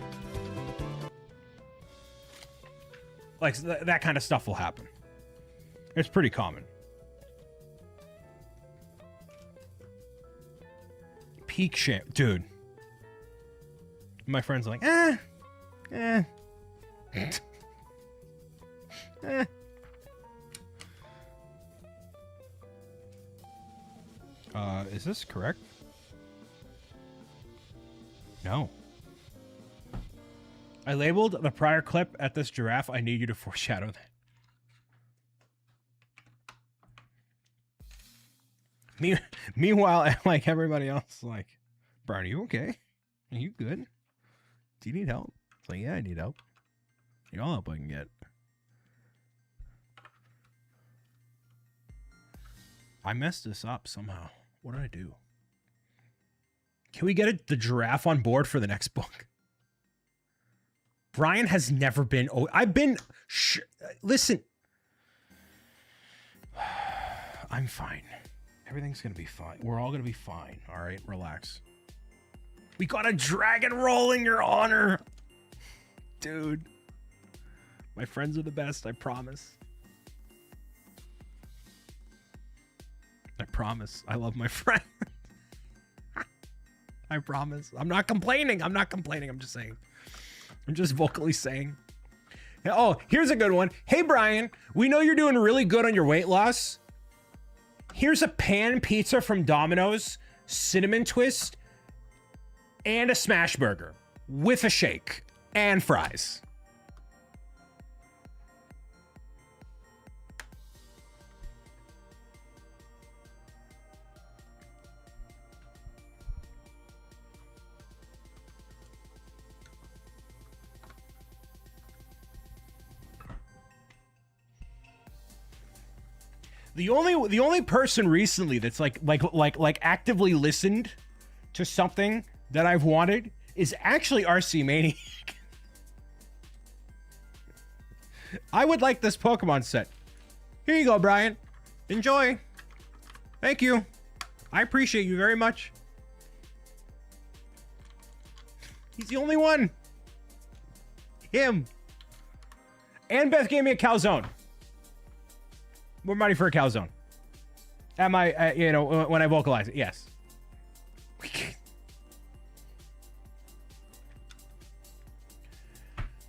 Like that kind of stuff will happen. It's pretty common. Peak sham, dude. My friend's like, eh. Is this correct? No. I labeled the prior clip at this giraffe. I need you to foreshadow that. Meanwhile, like everybody else, like, Brian, are you okay? Are you good? Do you need help? It's like, yeah, I need help. You know, all help I can get. I messed this up somehow. What did I do? Can we get the giraffe on board for the next book? Brian has never been. Oh, I've been. Listen. I'm fine. Everything's going to be fine. We're all going to be fine. All right, relax. We got a dragon roll in your honor. Dude. My friends are the best, I promise. I promise. I love my friend. I promise. I'm not complaining. I'm not complaining. I'm just saying. I'm just vocally saying. Oh, here's a good one. Hey, Brian, we know you're doing really good on your weight loss. Here's a pan pizza from Domino's, cinnamon twist, and a smash burger with a shake and fries. The only person recently that's like actively listened to something that I've wanted is actually RC Maniac. I would like this Pokemon set. Here you go, Brian. Enjoy. Thank you. I appreciate you very much. He's the only one. Him. And Beth gave me a calzone. More money for a calzone. At my, you know, when I vocalize it, yes.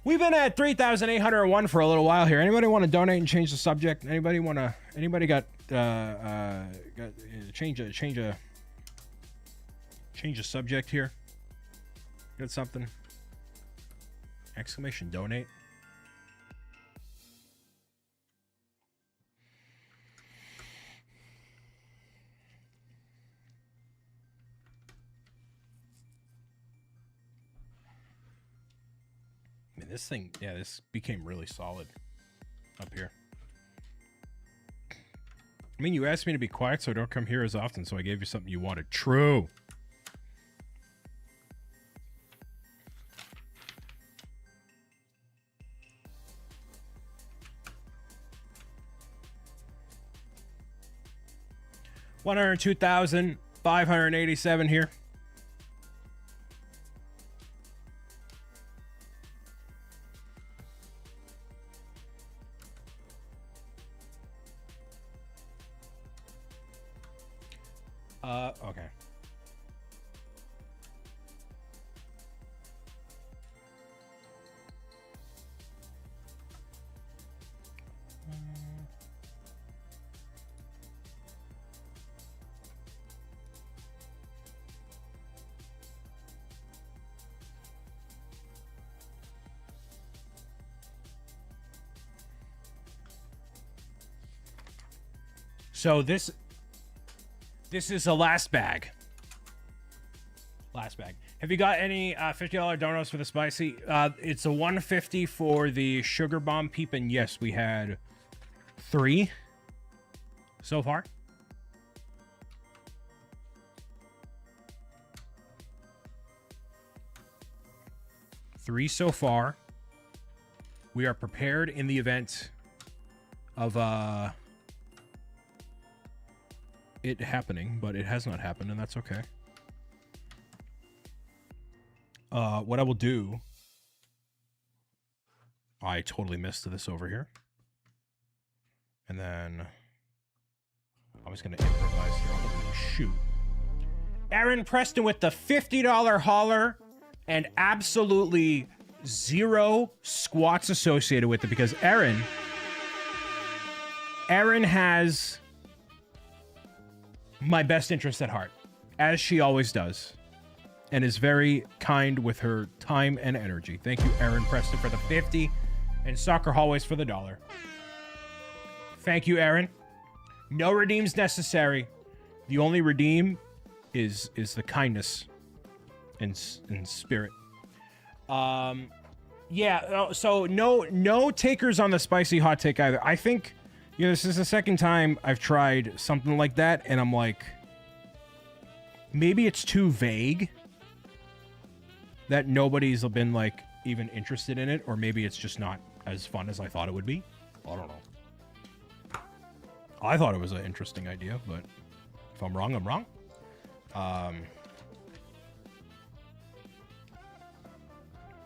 We've been at 3,801 for a little while here. Anybody want to donate and change the subject? Anybody want to? Anybody got change a subject here? Got something? Exclamation donate. This thing, yeah, this became really solid up here. I mean, you asked me to be quiet so I don't come here as often, so I gave you something you wanted. True. $102,587 here. Okay. So this is the last bag. Last bag. Have you got any $50 donuts for the spicy? It's a $150 for the sugar bomb peepin'. Yes, we had 3 so far. 3 so far. We are prepared in the event of it happening, but it has not happened, and that's okay. What I will do... I totally missed this over here. And then... I'm just going to improvise here. Holy shoot. Aaron Preston with the $50 hauler and absolutely 0 squats associated with it because Aaron has my best interest at heart, as she always does, and is very kind with her time and energy. Thank you, Aaron Preston, for the 50 and Soccer Hallways for the $1. Thank you, Aaron. No redeems necessary. The only redeem is the kindness and spirit. Yeah, so no takers on the spicy hot take either. I think, you know, this is the second time I've tried something like that, and I'm like, maybe it's too vague that nobody's been, like, even interested in it, or maybe it's just not as fun as I thought it would be. I don't know. I thought it was an interesting idea, but if I'm wrong, I'm wrong.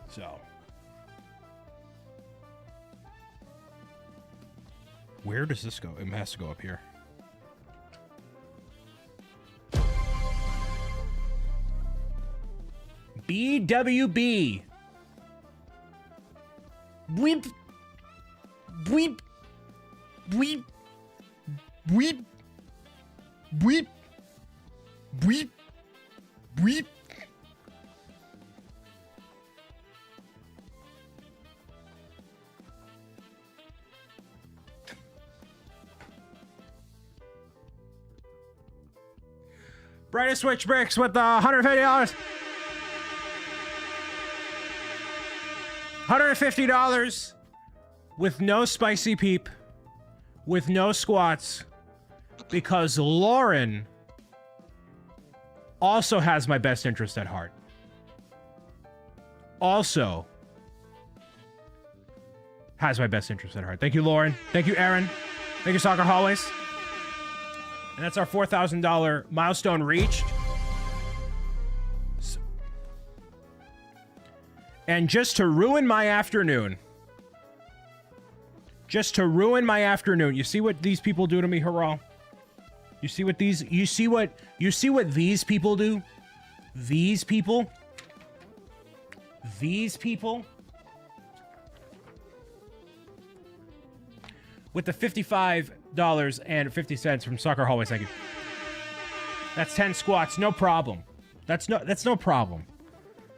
So. Where does this go? It has to go up here. BWB. Weep. Weep. Weep. Weep. Weep. Weep. Weep. Brightest Switch Bricks with the $150. $150 with no spicy peep, with no squats, because Lauren also has my best interest at heart. Also has my best interest at heart. Thank you, Lauren. Thank you, Aaron. Thank you, Soccer Hallways. And that's our $4,000 milestone reached. And just to ruin my afternoon. You see what these people do to me, Haral? You see what these people do? These people? With the $55.50 from Soccer Hallways, thank you. That's 10 squats, no problem. That's no problem.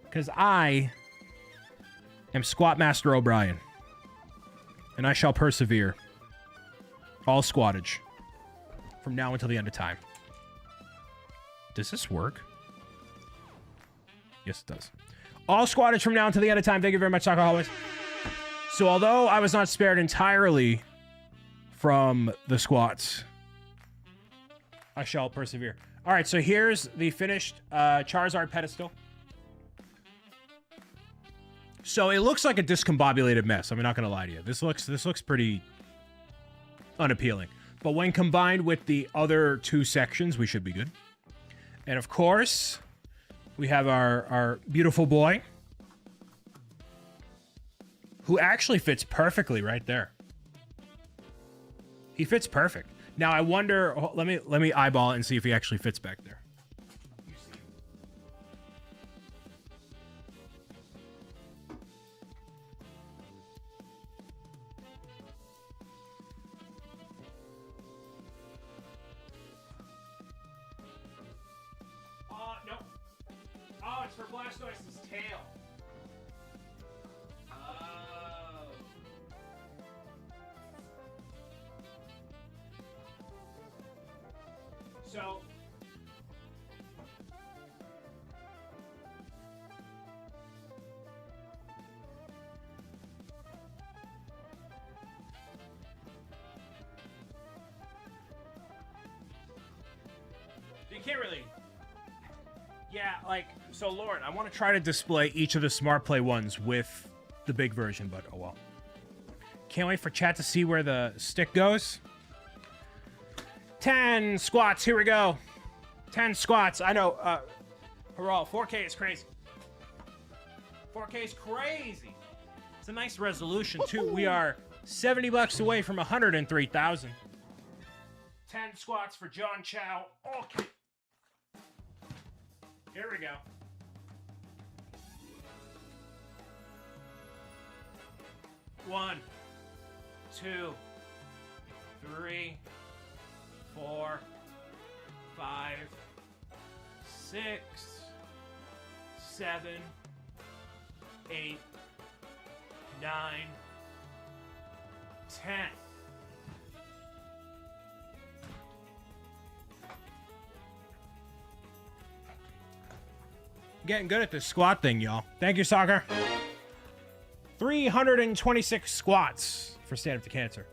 Because I am Squat Master O'Brien. And I shall persevere. All squattage. From now until the end of time. Does this work? Yes, it does. All squattage from now until the end of time. Thank you very much, Soccer Hallways. So although I was not spared entirely from the squats, I shall persevere. All right, so here's the finished Charizard pedestal. So it looks like a discombobulated mess. I'm not going to lie to you. This looks pretty unappealing. But when combined with the other 2 sections, we should be good. And of course, we have our beautiful boy, who actually fits perfectly right there. He fits perfect. Now I wonder. Let me eyeball it and see if he actually fits back there. No. Oh, it's for Blastoise's tail. So, you can't really. Yeah, like, so Lauren, I want to try to display each of the Smart Play ones with the big version, but oh well. Can't wait for chat to see where the stick goes. 10 squats, here we go. 10 squats, I know, hurrah, 4K is crazy. 4K is crazy. It's a nice resolution, too. We are 70 bucks away from 103,000. 10 squats for John Chow. Okay. Here we go. One, 2, 3, 4, 5, 6, 7, 8, 9, 10. Getting good at this squat thing, y'all. Thank you, soccer. 326 squats for Stand Up to Cancer.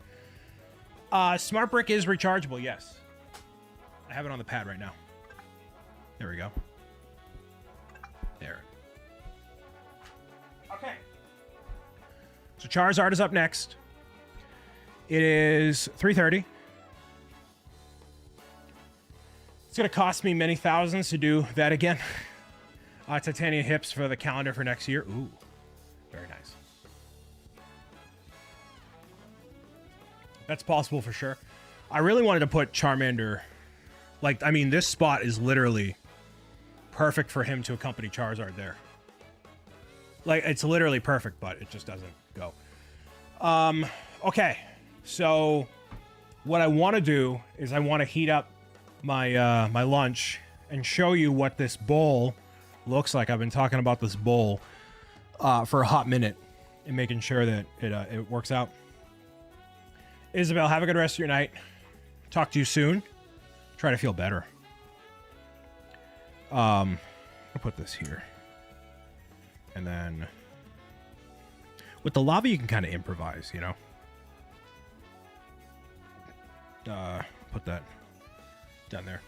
Smart Brick is rechargeable, yes. I have it on the pad right now. There we go. There. Okay. So Charizard is up next. It is 3:30. It's going to cost me many thousands to do that again. Titanium hips for the calendar for next year. Ooh, very nice. That's possible for sure. I really wanted to put Charmander. Like, I mean, this spot is literally perfect for him to accompany Charizard there. Like, it's literally perfect, but it just doesn't go. Okay. So, what I want to do is I want to heat up my my lunch and show you what this bowl looks like. I've been talking about this bowl for a hot minute and making sure that it works out. Isabel, have a good rest of your night. Talk to you soon. Try to feel better. I'll put this here. And then with the lava, you can kind of improvise, you know? Put that down there.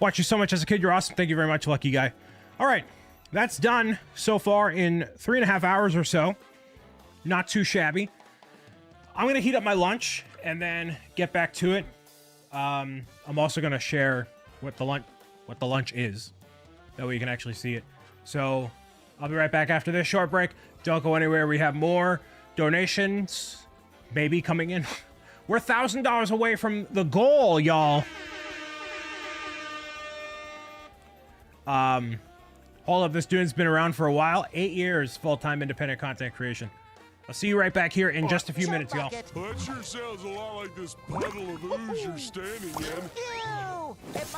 Watch you so much as a kid. You're awesome. Thank you very much, lucky guy. All right. That's done so far in 3.5 hours or so. Not too shabby. I'm going to heat up my lunch and then get back to it. I'm also going to share what the lunch is. That way you can actually see it. So I'll be right back after this short break. Don't go anywhere. We have more donations maybe coming in. We're $1,000 away from the goal, y'all. All of this dude's been around for a while. 8 years full-time independent content creation. I'll see you right back here in just a few minutes, y'all. That sure sounds a lot like this puddle of ooze you're standing in.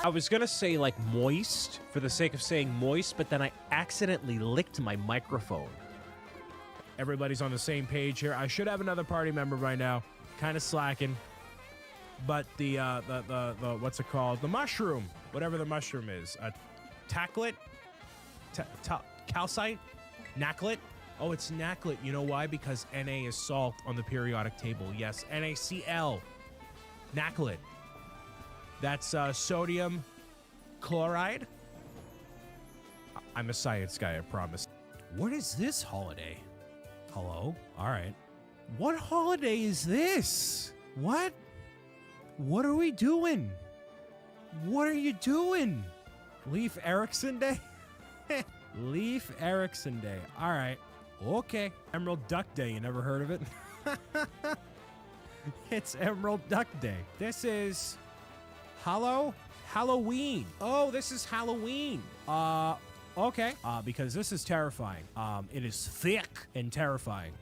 I was gonna say like moist for the sake of saying moist, but then I accidentally licked my microphone. Everybody's on the same page here. I should have another party member by now. Kind of slacking. But the what's it called? The mushroom. Whatever the mushroom is. Tacklet? Calcite? Knacklet? Oh, it's Knacklet. You know why? Because Na is salt on the periodic table. Yes, NaCl. Knacklet. That's sodium chloride. I'm a science guy, I promise. What is this holiday? Hello? All right. What holiday is this? What? What are we doing? What are you doing? Leif Erikson Day? Leif Erikson Day. All right. Okay. Emerald Duck Day. You never heard of it? It's Emerald Duck Day. This is Halloween. Oh, this is Halloween. Okay. Because this is terrifying. It is thick and terrifying.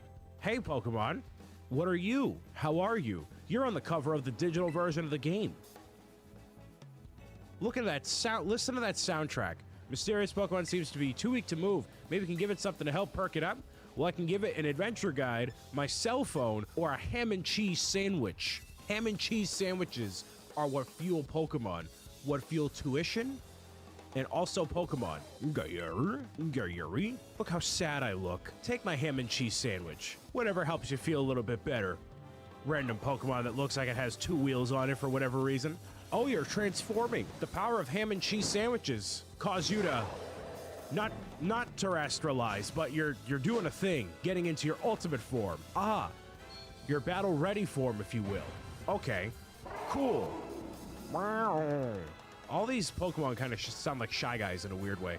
Hey, Pokemon. What are you? How are you? You're on the cover of the digital version of the game. Look at that sound. Listen to that soundtrack. Mysterious Pokemon seems to be too weak to move. Maybe we can give it something to help perk it up. Well, I can give it an adventure guide, my cell phone, or a ham and cheese sandwich. Ham and cheese sandwiches are what fuel Pokemon. What fuel tuition? And also Pokemon. Gary. Look how sad I look. Take my ham and cheese sandwich. Whatever helps you feel a little bit better. Random Pokemon that looks like it has 2 wheels on it for whatever reason. Oh, you're transforming. The power of ham and cheese sandwiches cause you to not terrestrialize, but you're doing a thing, getting into your ultimate form. Ah, your battle ready form, if you will. Okay, cool. Wow. All these Pokemon kind of sound like Shy Guys in a weird way.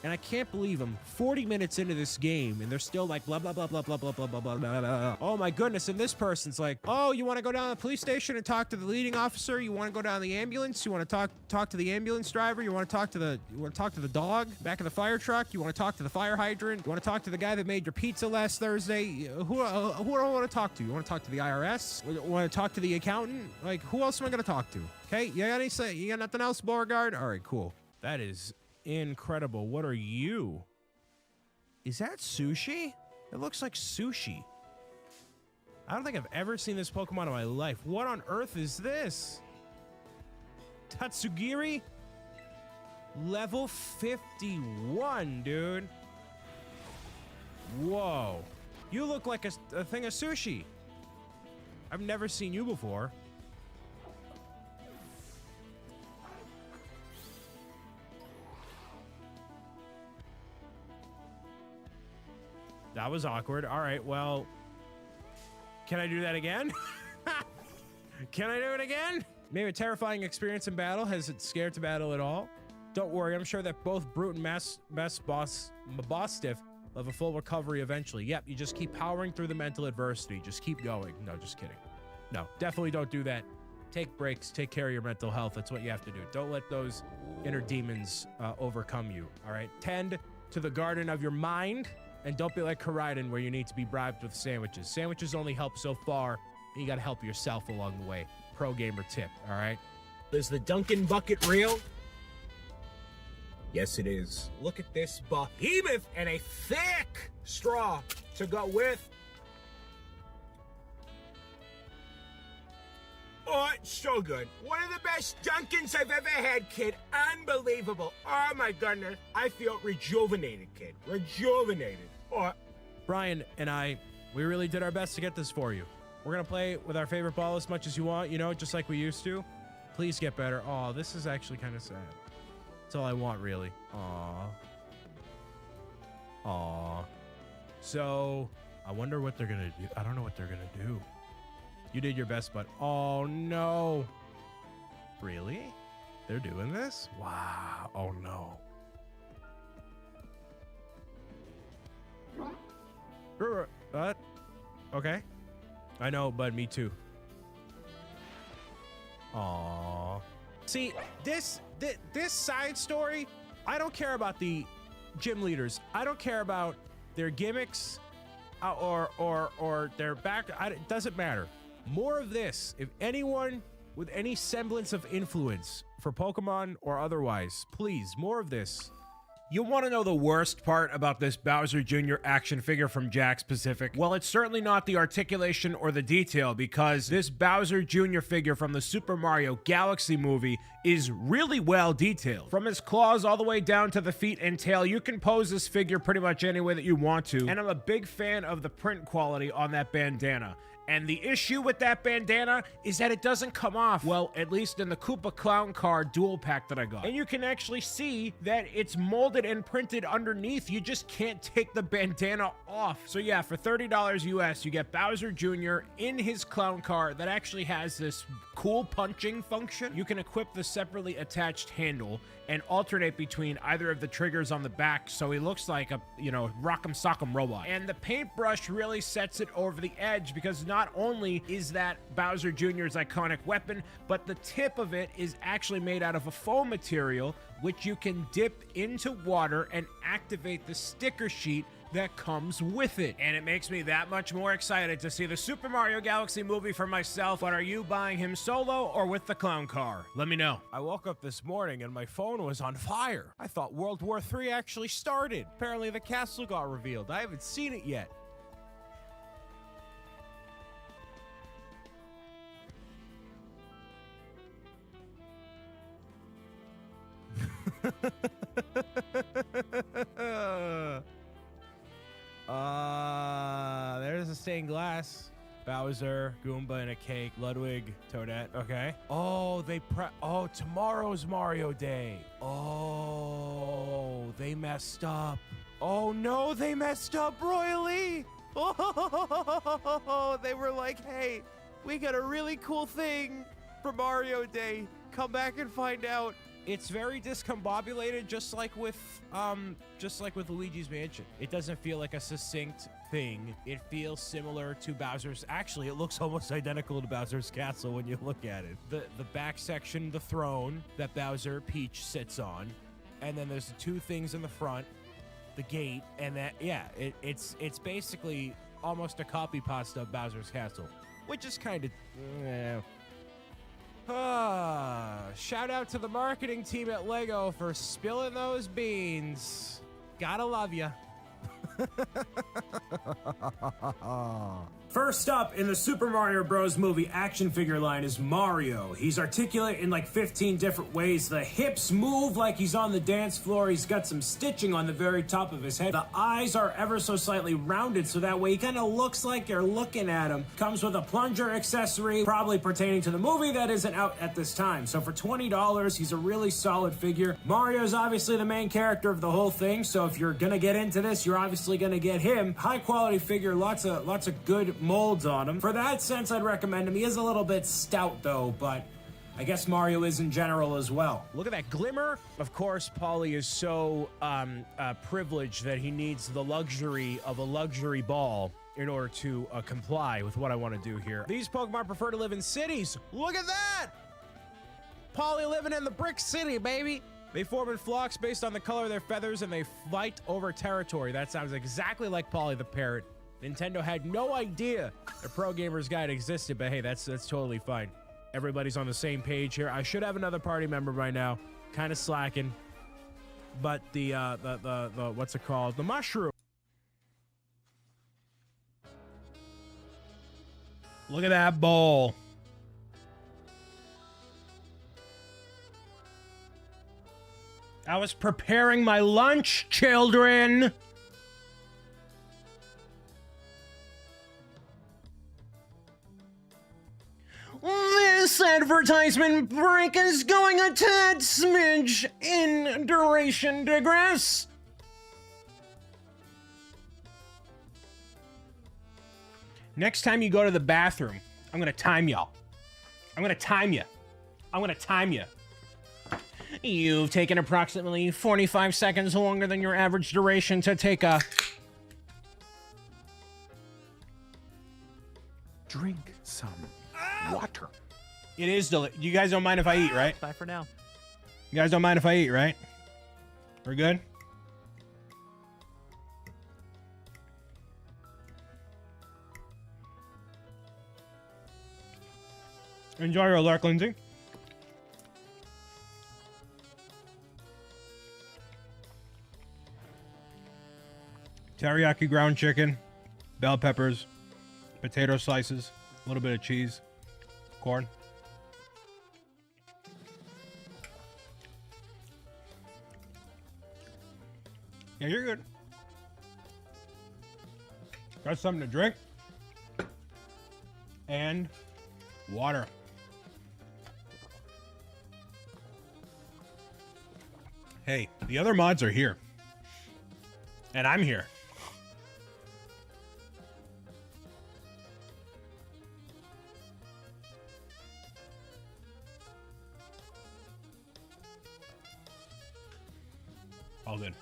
And I can't believe I'm 40 minutes into this game and they're still like blah, blah, blah, blah, blah, blah, blah, blah, blah, blah, blah. Oh my goodness. And this person's like, oh, you want to go down to the police station and talk to the leading officer? You want to go down to the ambulance? You want to talk to the ambulance driver? You want to talk to the dog back of the fire truck? You want to talk to the fire hydrant? You want to talk to the guy that made your pizza last Thursday? Who do I want to talk to? You want to talk to the IRS? You want to talk to the accountant? Like, who else am I going to talk to? Okay. You got nothing else, Beauregard? All right, cool. That is incredible. What are you? Is that sushi? It looks like sushi. I don't think I've ever seen this Pokemon in my life. What on earth is this? Tatsugiri? Level 51, dude. Whoa. You look like a thing of sushi. I've never seen you before. That was awkward. All right, well, can I do that again? Can I do it again? Maybe a terrifying experience in battle. Has it scared to battle at all? Don't worry, I'm sure that both Brute and Mastiff will have a full recovery eventually. Yep, you just keep powering through the mental adversity. Just keep going. No, just kidding. No, definitely don't do that. Take breaks, take care of your mental health. That's what you have to do. Don't let those inner demons overcome you, all right? Tend to the garden of your mind. And don't be like Koraidon where you need to be bribed with sandwiches. Sandwiches only help so far, and you gotta help yourself along the way. Pro gamer tip, all right? Is the Dunkin' bucket real? Yes, it is. Look at this behemoth and a thick straw to go with. Oh, it's so good. One of the best Dunkins I've ever had, kid. Unbelievable. Oh, my goodness. I feel rejuvenated, kid. Rejuvenated. Oh. Brian and I, we really did our best to get this for you. We're going to play with our favorite ball as much as you want, you know, just like we used to. Please get better. Oh, this is actually kind of sad. That's all I want, really. Aw. Aw. So, I wonder what they're going to do. I don't know what they're going to do. You did your best, but oh no. Really? They're doing this? Wow. Oh no. What? Okay. I know, but me too. Aww. See, this side story, I don't care about the gym leaders. I don't care about their gimmicks or their back. It doesn't matter. More of this. If anyone with any semblance of influence for Pokemon or otherwise, please, more of this. You want to know the worst part about this Bowser Jr. action figure from Jakks Pacific? Well, it's certainly not the articulation or the detail, because this Bowser Jr. figure from the Super Mario Galaxy movie is really well detailed. From his claws all the way down to the feet and tail, you can pose this figure pretty much any way that you want to. And I'm a big fan of the print quality on that bandana. And the issue with that bandana is that it doesn't come off, well, at least in the Koopa Clown Car dual pack that I got. And you can actually see that it's molded and printed underneath. You just can't take the bandana off. So yeah, for $30 US, you get Bowser Jr. in his clown car that actually has this cool punching function. You can equip the separately attached handle and alternate between either of the triggers on the back, so he looks like a, you know, rock'em sock'em robot. And the paintbrush really sets it over the edge, because not only is that Bowser Jr.'s iconic weapon, but the tip of it is actually made out of a foam material, which you can dip into water and activate the sticker sheet that comes with it. And it makes me that much more excited to see the Super Mario Galaxy movie for myself. But are you buying him solo or with the clown car? Let me know. I woke up this morning and my phone was on fire. I thought World War III actually started. Apparently the castle got revealed. I haven't seen it yet. There's a stained glass. Bowser, Goomba, and a cake. Ludwig, Toadette. Okay. Oh, oh, tomorrow's Mario Day. Oh, they messed up. Oh no, they messed up royally. Oh, they were like, hey, we got a really cool thing for Mario Day. Come back and find out. It's very discombobulated, just like with Luigi's Mansion. It doesn't feel like a succinct thing. It feels similar to Bowser's. Actually, it looks almost identical to Bowser's Castle when you look at it. The back section, the throne that Bowser Peach sits on, and then there's the two things in the front, the gate, and that. Yeah, it's basically almost a copy pasta of Bowser's Castle, which is kind of. Shout out to the marketing team at LEGO for spilling those beans. Gotta love ya. First up in the Super Mario Bros. Movie action figure line is Mario. He's articulate in like 15 different ways. The hips move like he's on the dance floor. He's got some stitching on the very top of his head. The eyes are ever so slightly rounded, so that way he kind of looks like you're looking at him. Comes with a plunger accessory, probably pertaining to the movie that isn't out at this time. So for $20, he's a really solid figure. Mario's obviously the main character of the whole thing, so if you're gonna get into this, you're obviously gonna get him. High quality figure, lots of good molds on him. For that sense, I'd recommend him. He is a little bit stout though, but I guess Mario is in general as well. Look at that glimmer. Of course, Paulie is so privileged that he needs the luxury of a luxury ball in order to comply with what I want to do here. These Pokemon prefer to live in cities. Look at that! Paulie living in the brick city, baby. They form in flocks based on the color of their feathers, and they fight over territory. That sounds exactly like Paulie the parrot. Nintendo had no idea the Pro Gamer's Guide existed, but hey, that's totally fine. Everybody's on the same page here. I should have another party member by now. Kind of slacking. But the what's it called? The mushroom. Look at that bowl. I was preparing my lunch, children. This advertisement break is going a tad smidge in duration digress. Next time you go to the bathroom, I'm gonna time y'all. I'm gonna time you. I'm gonna time you. You've taken approximately 45 seconds longer than your average duration to take a... Drink some water. It is you guys don't mind if I eat, right? Bye for now. You guys don't mind if I eat, right? We're good? Enjoy your alert, Lindsay. Teriyaki ground chicken, bell peppers, potato slices, a little bit of cheese, corn. Yeah, you're good. Got something to drink. And water. Hey, the other mods are here. And I'm here. All good.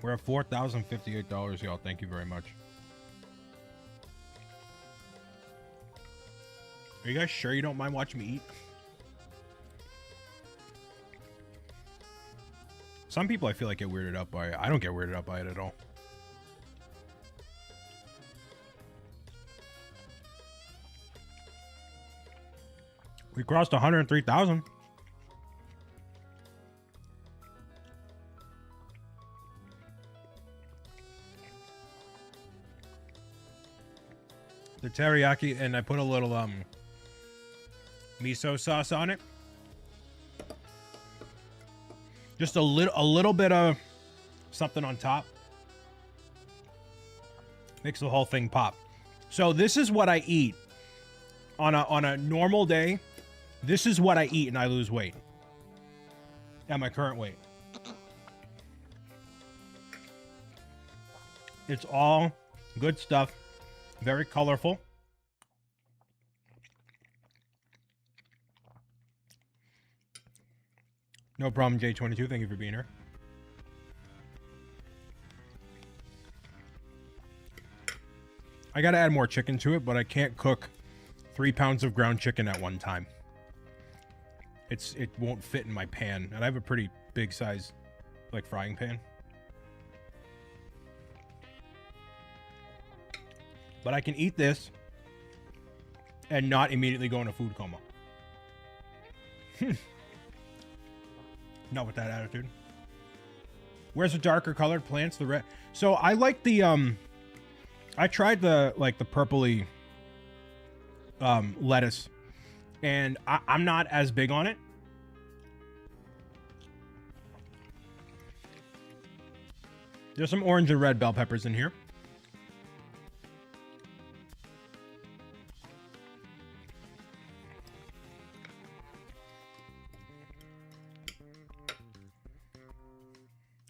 We're at $4,058, y'all. Thank you very much. Are you guys sure you don't mind watching me eat? Some people I feel like get weirded out by it. I don't get weirded out by it at all. We crossed 103,000. The teriyaki, and I put a little miso sauce on it. Just a little bit of something on top. Makes the whole thing pop. So this is what I eat on a normal day. This is what I eat and I lose weight at my current weight. It's all good stuff. Very colorful. No problem, J22. Thank you for being here. I gotta add more chicken to it, but I can't cook 3 pounds of ground chicken at one time. It won't fit in my pan, and I have a pretty big size, like, frying pan. But I can eat this and not immediately go into food coma. Not with that attitude. Where's the darker colored plants? The red. So I like the I tried the purpley lettuce, and I'm not as big on it. There's some orange and red bell peppers in here.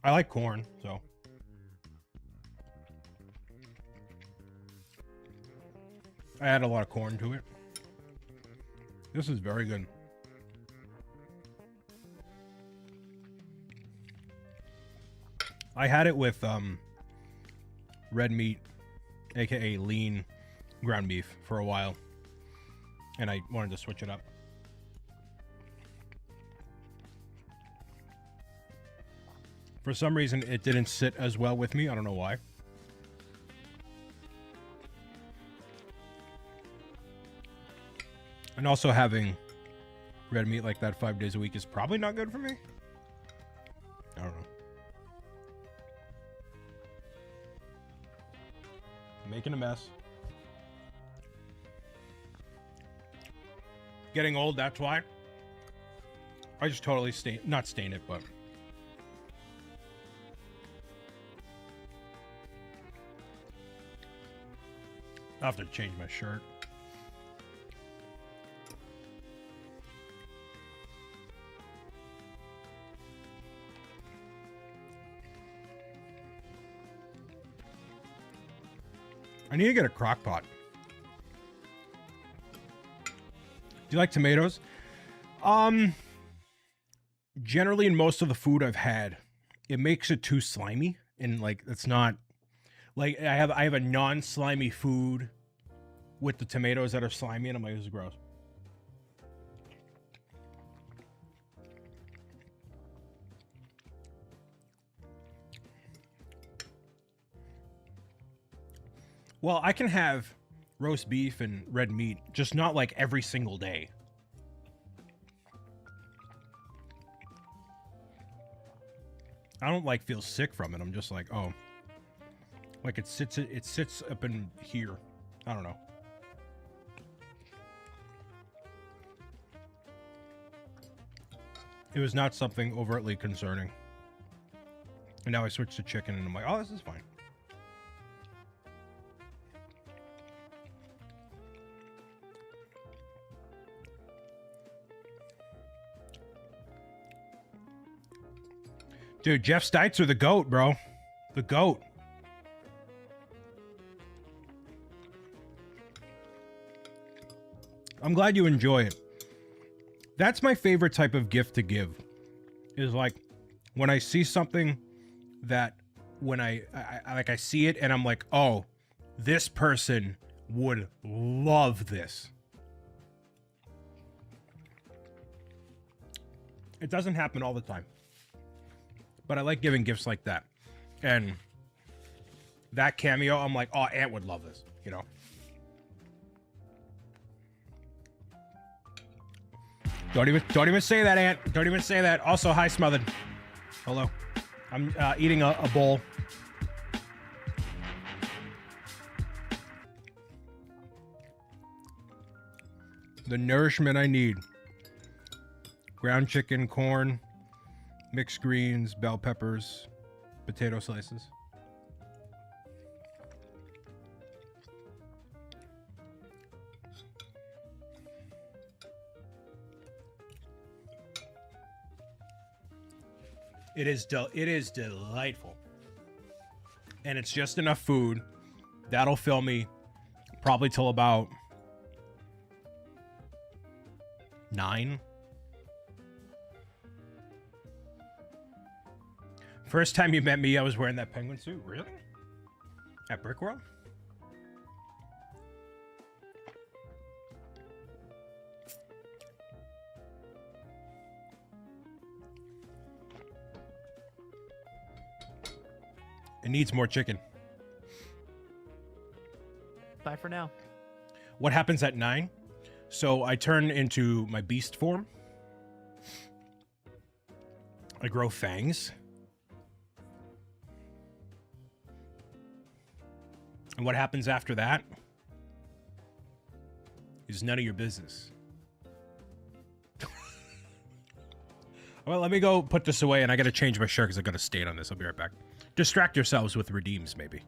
I like corn, so. I add a lot of corn to it. This is very good. I had it with red meat, aka lean ground beef, for a while, and I wanted to switch it up. For some reason, it didn't sit as well with me. I don't know why. And also having red meat like that 5 days a week is probably not good for me. I don't know. Making a mess. Getting old, that's why. I just totally not stain it, but... I'll have to change my shirt. I need to get a crock pot. Do you like tomatoes? Generally in most of the food I've had, it makes it too slimy, and like it's not like I have a non-slimy food with the tomatoes that are slimy, and I'm like, this is gross. Well, I can have roast beef and red meat, just not like every single day. I don't like feel sick from it. I'm just like, oh, like it sits up in here. I don't know. It was not something overtly concerning. And now I switched to chicken and I'm like, oh, this is fine. Dude, Jeff Steitzer, the GOAT, bro. The GOAT. I'm glad you enjoy it. That's my favorite type of gift to give. Is like when I see something that when I see it and I'm like, oh, this person would love this. It doesn't happen all the time. But I like giving gifts like that. And that cameo, I'm like, oh, Ant would love this, you know? Don't even say that, Ant. Don't even say that. Also, hi, Smothered. Hello. I'm eating a bowl. the nourishment I need. Ground chicken, corn, mixed greens, bell peppers, potato slices. It is delightful. And it's just enough food. That'll fill me probably till about 9. First time you met me, I was wearing that penguin suit. Really? At Brick World? It needs more chicken. Bye for now. What happens at 9? So I turn into my beast form. I grow fangs. And what happens after that is none of your business. Well, let me go put this away, and I gotta change my shirt because I got a stain on this. I'll be right back. Distract yourselves with redeems, maybe.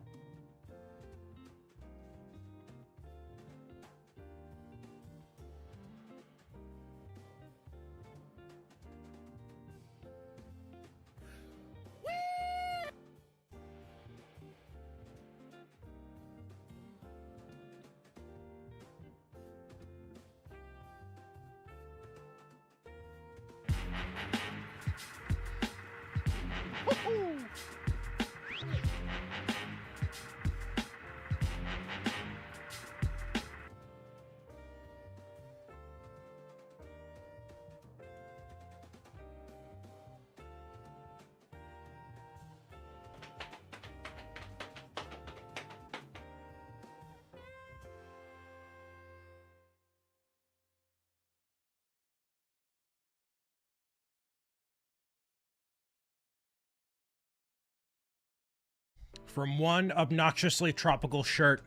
From one obnoxiously tropical shirt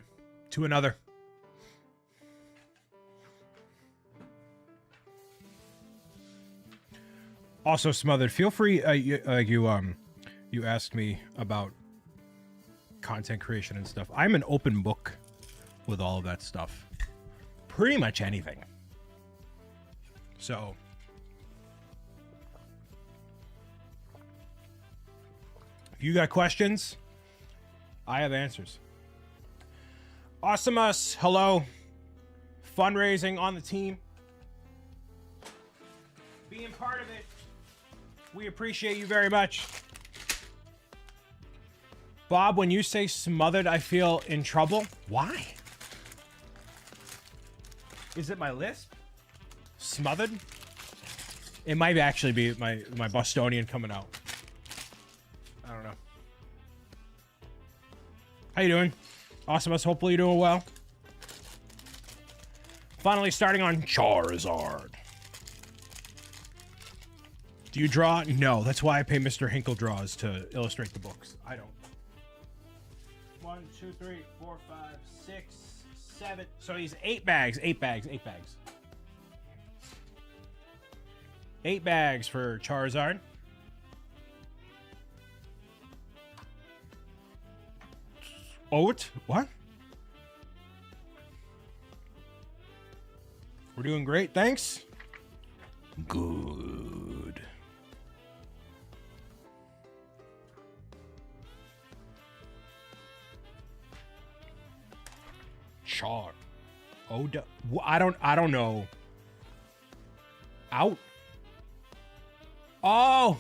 to another. Also, Smothered, feel free, you asked me about content creation and stuff. I'm an open book with all of that stuff. Pretty much anything. So, if you got questions, I have answers. Awesomus, hello. Fundraising on the team. Being part of it. We appreciate you very much. Bob, when you say smothered, I feel in trouble. Why? Is it my lisp? Smothered? It might actually be my Bostonian coming out. I don't know. How you doing? Awesomus, hopefully you're doing well. Finally starting on Charizard. Do you draw? No, that's why I pay Mr. Hinkle Draws to illustrate the books. I don't. 1, 2, 3, 4, 5, 6, 7. So he's 8 bags, 8 bags, 8 bags. 8 bags for Charizard. Oat? What? We're doing great, thanks. Good. Char. Oh, I don't know. Out. Oh.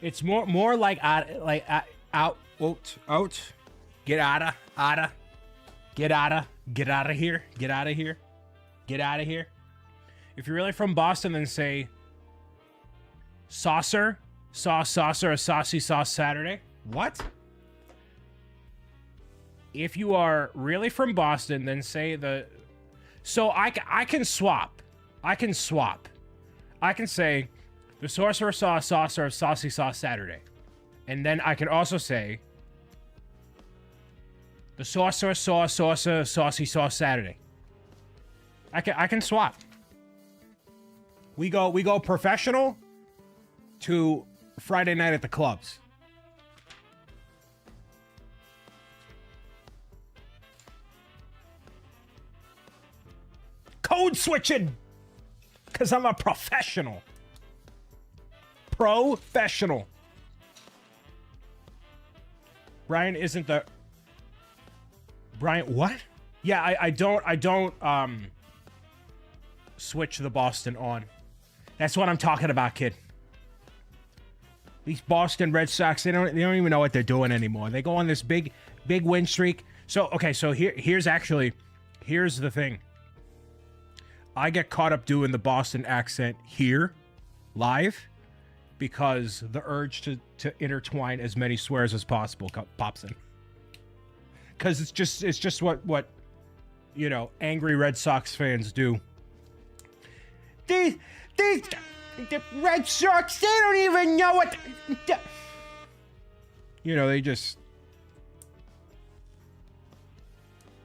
It's more like out, out, get out of here. If you're really from Boston, then say saucer, a saucy sauce Saturday. What? If you are really from Boston, then say the. So I can swap. I can say. The Sorcerer saw a saucer of Saucy Sauce Saturday. And then I can also say... The The saucy sauce Saturday. I can swap. We go professional to Friday night at the clubs. Code switching! Because I'm a professional. Professional. Brian isn't the... Brian, what? Yeah, I don't switch the Boston on. That's what I'm talking about, kid. These Boston Red Sox, they don't even know what they're doing anymore. They go on this big win streak. So, okay, so here's the thing. I get caught up doing the Boston accent here, live, because the urge to intertwine as many swears as possible pops in. Because it's just what you know, angry Red Sox fans do. The Red Sox, they don't even know what... You know, they just...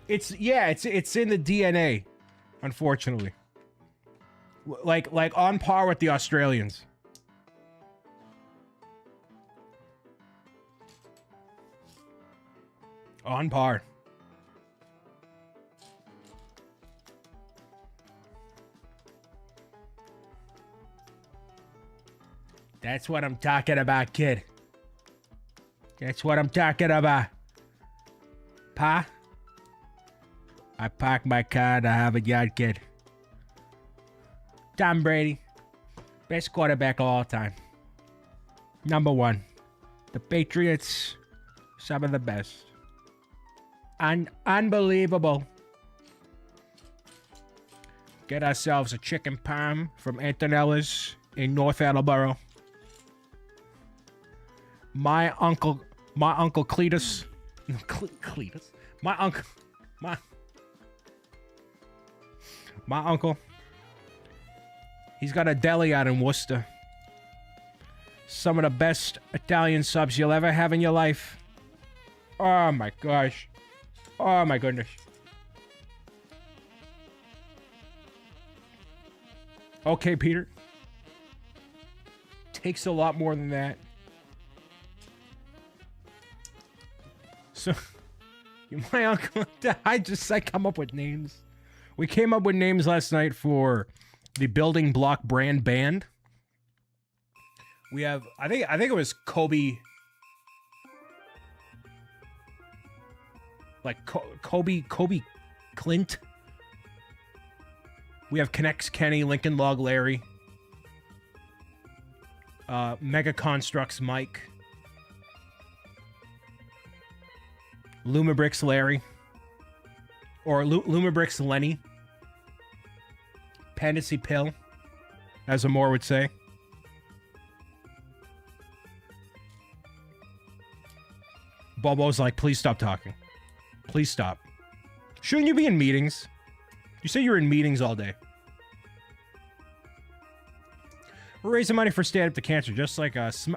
It's in the DNA, unfortunately. Like on par with the Australians. On par. That's what I'm talking about, kid. That's what I'm talking about. Pa? I park my car to have a yard, kid. Tom Brady. Best quarterback of all time. Number one. The Patriots. Some of the best. Unbelievable. Get ourselves a chicken parm from Antonella's in North Attleboro. My uncle Cletus. Cletus? My uncle. He's got a deli out in Worcester. Some of the best Italian subs you'll ever have in your life. Oh my gosh. Oh my goodness. Okay, Peter. Takes a lot more than that. So, my uncle, I come up with names. We came up with names last night for the Building Block brand band. We have, I think it was Kobe. Like Kobe Clint. We have Connects Kenny, Lincoln Log Larry. Mega Constructs Mike. Lumabrix Larry. Or Lumabrix Lenny. Pandacy Pill, as Amor would say. Bobo's like, please stop talking. Please stop. Shouldn't you be in meetings? You say you're in meetings all day. We're raising money for Stand Up to Cancer, just like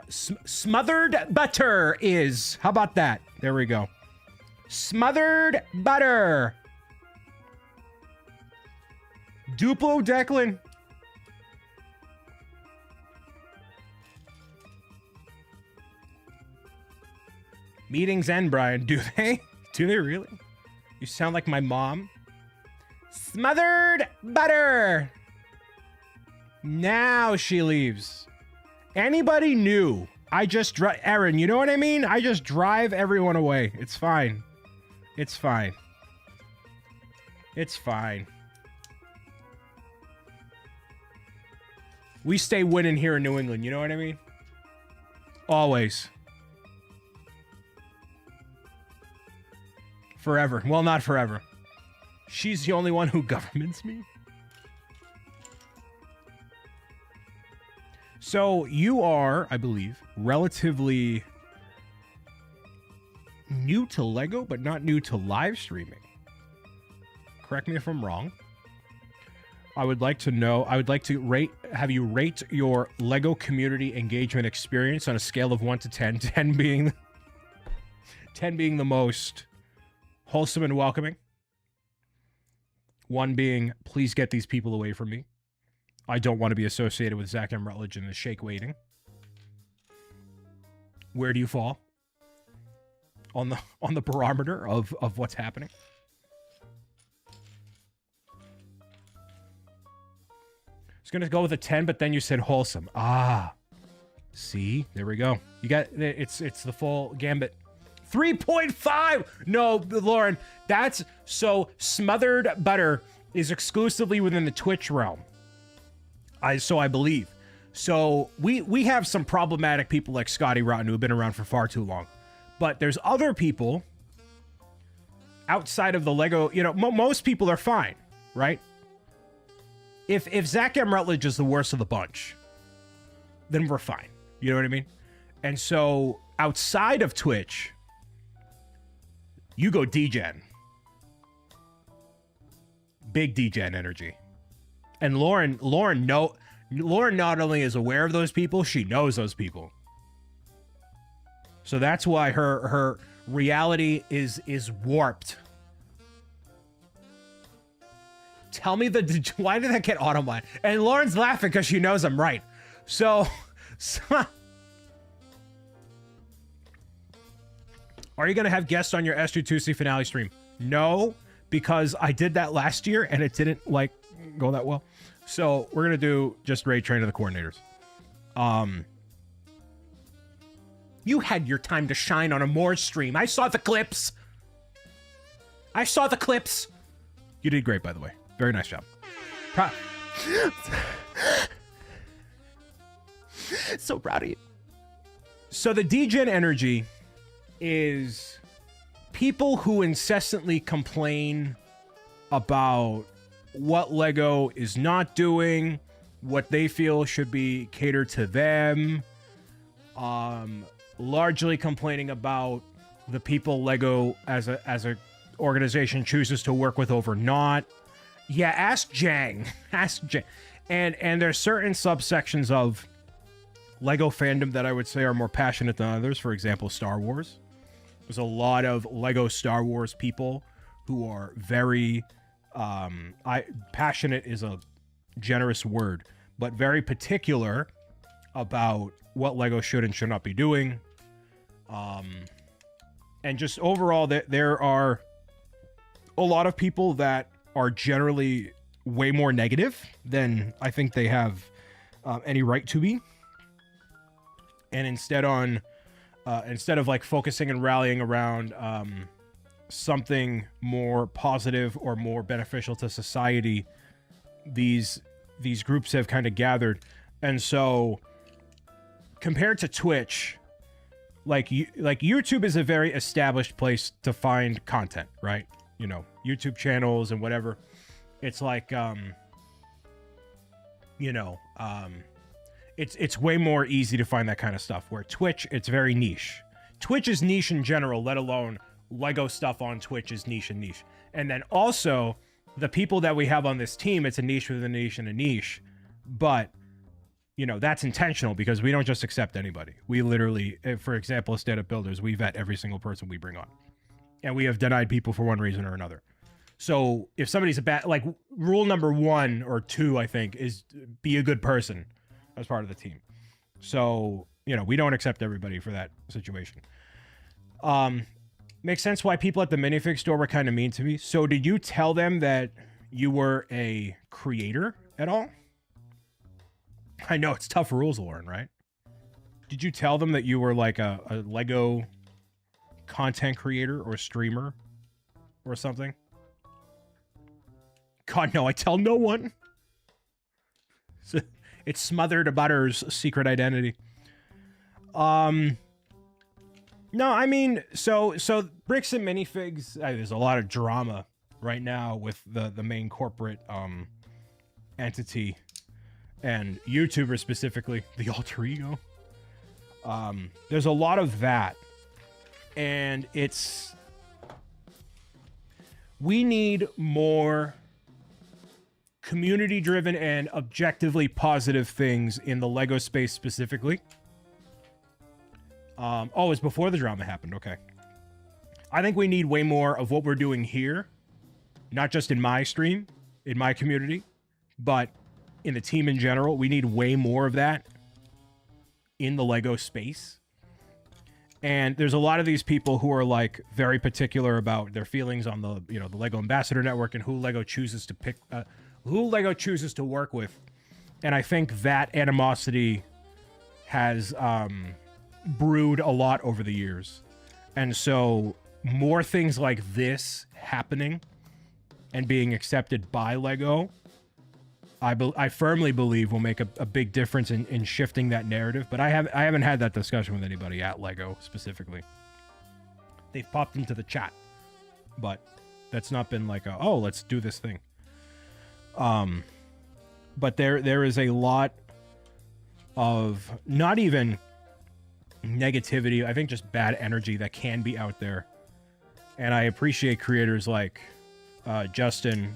Smothered Butter is. How about that? There we go. Smothered Butter. Duplo Declan. Meetings end, Brian. Do they? Do they really? You sound like my mom. Smothered Butter. Now she leaves. Anybody new? I just drive... Aaron, you know what I mean? I just drive everyone away. It's fine. It's fine. It's fine. We stay winning here in New England, you know what I mean? Always. Forever. Well, not forever. She's the only one who governments me. So, you are, I believe, relatively new to LEGO, but not new to live streaming. Correct me if I'm wrong. I would like to know, have you rate your LEGO community engagement experience on a scale of 1 to 10, 10 being the most wholesome and welcoming. One being, please get these people away from me. I don't want to be associated with Zach M. Rutledge and the shake waiting. Where do you fall on the barometer of what's happening? I was gonna go with a 10, but then you said wholesome. Ah, see, there we go. You got it's the full gambit. 3.5. No, Lauren, that's so smothered butter is exclusively within the Twitch realm. I believe. So we have some problematic people like Scotty Rotten who have been around for far too long. But there's other people outside of the Lego, you know, most people are fine, right? If Zach M. Rutledge is the worst of the bunch, then we're fine. You know what I mean? And so outside of Twitch, you go DGen. Big DGen energy. And Lauren not only is aware of those people, she knows those people. So that's why her reality is warped. Tell me why did that get autoline? And Lauren's laughing because she knows I'm right. So are you going to have guests on your S2 finale stream? No, because I did that last year and it didn't go that well. So we're going to do just Raid Train of the coordinators. You had your time to shine on a more stream. I saw the clips. You did great, by the way. Very nice job. So proud of you. So the DGen energy is people who incessantly complain about what Lego is not doing, what they feel should be catered to them, largely complaining about the people Lego as a organization chooses to work with over not. Yeah, ask Jang. And there's certain subsections of Lego fandom that I would say are more passionate than others. For example, Star Wars. There's a lot of Lego Star Wars people who are very passionate is a generous word, but very particular about what Lego should and should not be doing. And just overall, there are a lot of people that are generally way more negative than I think they have any right to be. And instead of like focusing and rallying around something more positive or more beneficial to society, these groups have kind of gathered. And so compared to Twitch, like YouTube is a very established place to find content, right? You know, YouTube channels and whatever. It's like it's way more easy to find that kind of stuff, where Twitch, it's very niche. Twitch is niche in general, let alone Lego stuff on Twitch is niche and niche. And then also the people that we have on this team, it's a niche with a niche and a niche. But, you know, that's intentional because we don't just accept anybody. We literally, for example, stand-up builders, we vet every single person we bring on. And we have denied people for one reason or another. So if somebody's a bad, like rule number 1 or 2, I think, is be a good person as part of the team. So, you know, we don't accept everybody for that situation. Makes sense why people at the minifig store were kind of mean to me. So did you tell them that you were a creator at all? I know it's tough rules, Lauren, right? Did you tell them that you were like a Lego content creator or streamer or something? God, no, I tell no one. It's Smothered Butter's secret identity. No, I mean, so Bricks and Minifigs, there's a lot of drama right now with the main corporate entity and YouTubers specifically, the alter ego. There's a lot of that. And we need more community-driven and objectively positive things in the Lego space specifically. Oh, it's before the drama happened. Okay. I think we need way more of what we're doing here, not just in my stream, in my community, but in the team in general. We need way more of that in the Lego space. And there's a lot of these people who are like very particular about their feelings on the, you know, the Lego Ambassador Network and who Lego chooses to pick, who Lego chooses to work with. And I think that animosity has brewed a lot over the years. And so more things like this happening and being accepted by Lego, I firmly believe will make a big difference in shifting that narrative. But I haven't had that discussion with anybody at Lego specifically. They've popped into the chat, but that's not been like oh, let's do this thing. But there is a lot of not even negativity, I think just bad energy that can be out there. And I appreciate creators like Justin,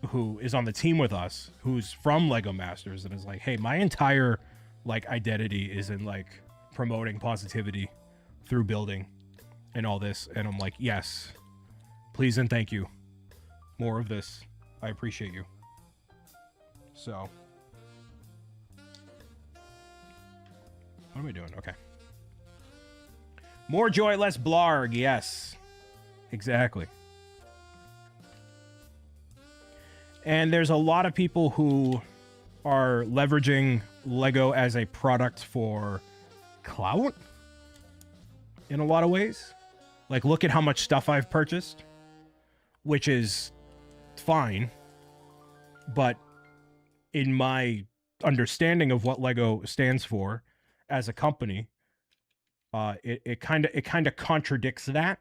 who is on the team with us, who's from Lego Masters, and is like, hey, my entire like identity is in like promoting positivity through building and all this. And I'm like, yes, please and thank you. More of this. I appreciate you. So what am I doing? Okay. More joy, less blarg. Yes, exactly. And there's a lot of people who are leveraging Lego as a product for clout in a lot of ways. Like, look at how much stuff I've purchased, which is fine. But in my understanding of what Lego stands for as a company, it kind of contradicts that,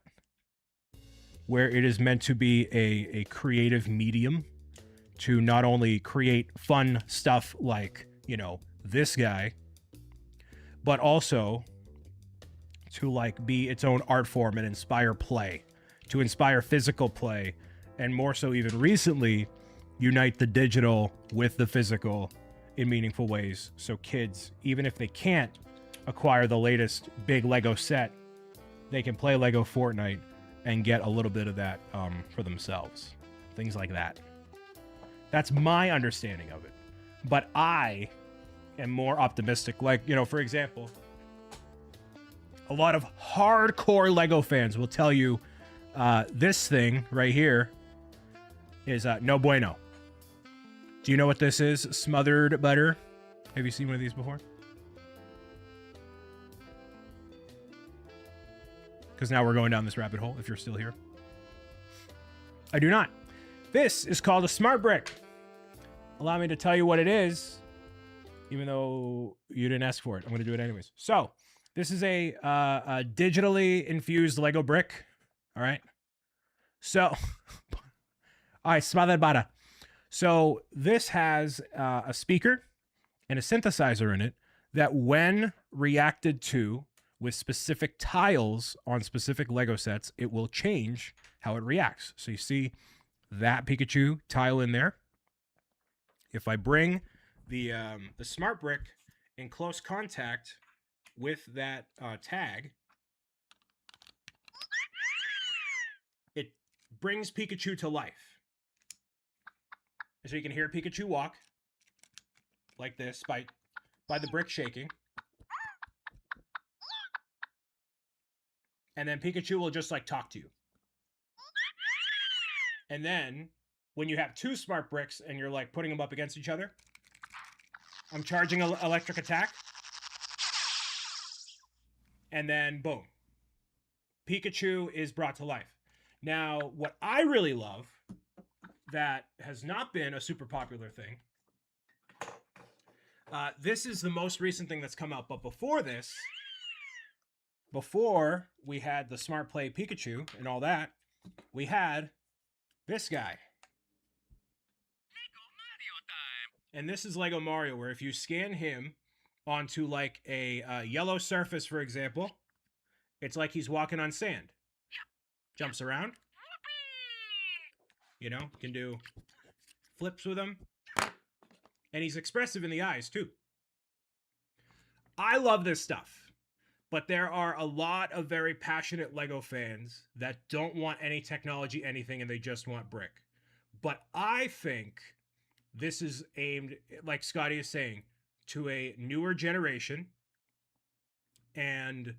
where it is meant to be a creative medium to not only create fun stuff like, you know, this guy, but also to like be its own art form and inspire play, to inspire physical play, and more so even recently, unite the digital with the physical in meaningful ways. So kids, even if they can't acquire the latest big Lego set, they can play Lego Fortnite and get a little bit of that for themselves. Things like that. That's my understanding of it. But I am more optimistic. Like, you know, for example, a lot of hardcore Lego fans will tell you this thing right here is no bueno. Do you know what this is? Smothered butter. Have you seen one of these before? Because now we're going down this rabbit hole, if you're still here. I do not. This is called a smart brick. Allow me to tell you what it is, even though you didn't ask for it. I'm going to do it anyways. So, this is a digitally infused Lego brick. All right. So, all right, smothered butter. So, this has a speaker and a synthesizer in it that, when reacted to with specific tiles on specific Lego sets, it will change how it reacts. So, you see that Pikachu tile in there. If I bring the smart brick in close contact with that tag, it brings Pikachu to life. So you can hear Pikachu walk like this by the brick shaking. And then Pikachu will just like talk to you. And then when you have two smart bricks and you're like putting them up against each other, I'm charging electric attack. And then boom, Pikachu is brought to life. Now, what I really love that has not been a super popular thing, this is the most recent thing that's come out. But before this, before we had the Smart Play Pikachu and all that, we had this guy. And this is Lego Mario, where if you scan him onto like a yellow surface, for example, it's like he's walking on sand. Jumps around. You know, can do flips with him. And he's expressive in the eyes, too. I love this stuff. But there are a lot of very passionate Lego fans that don't want any technology, anything, and they just want brick. But I think this is aimed, like Scotty is saying, to a newer generation. And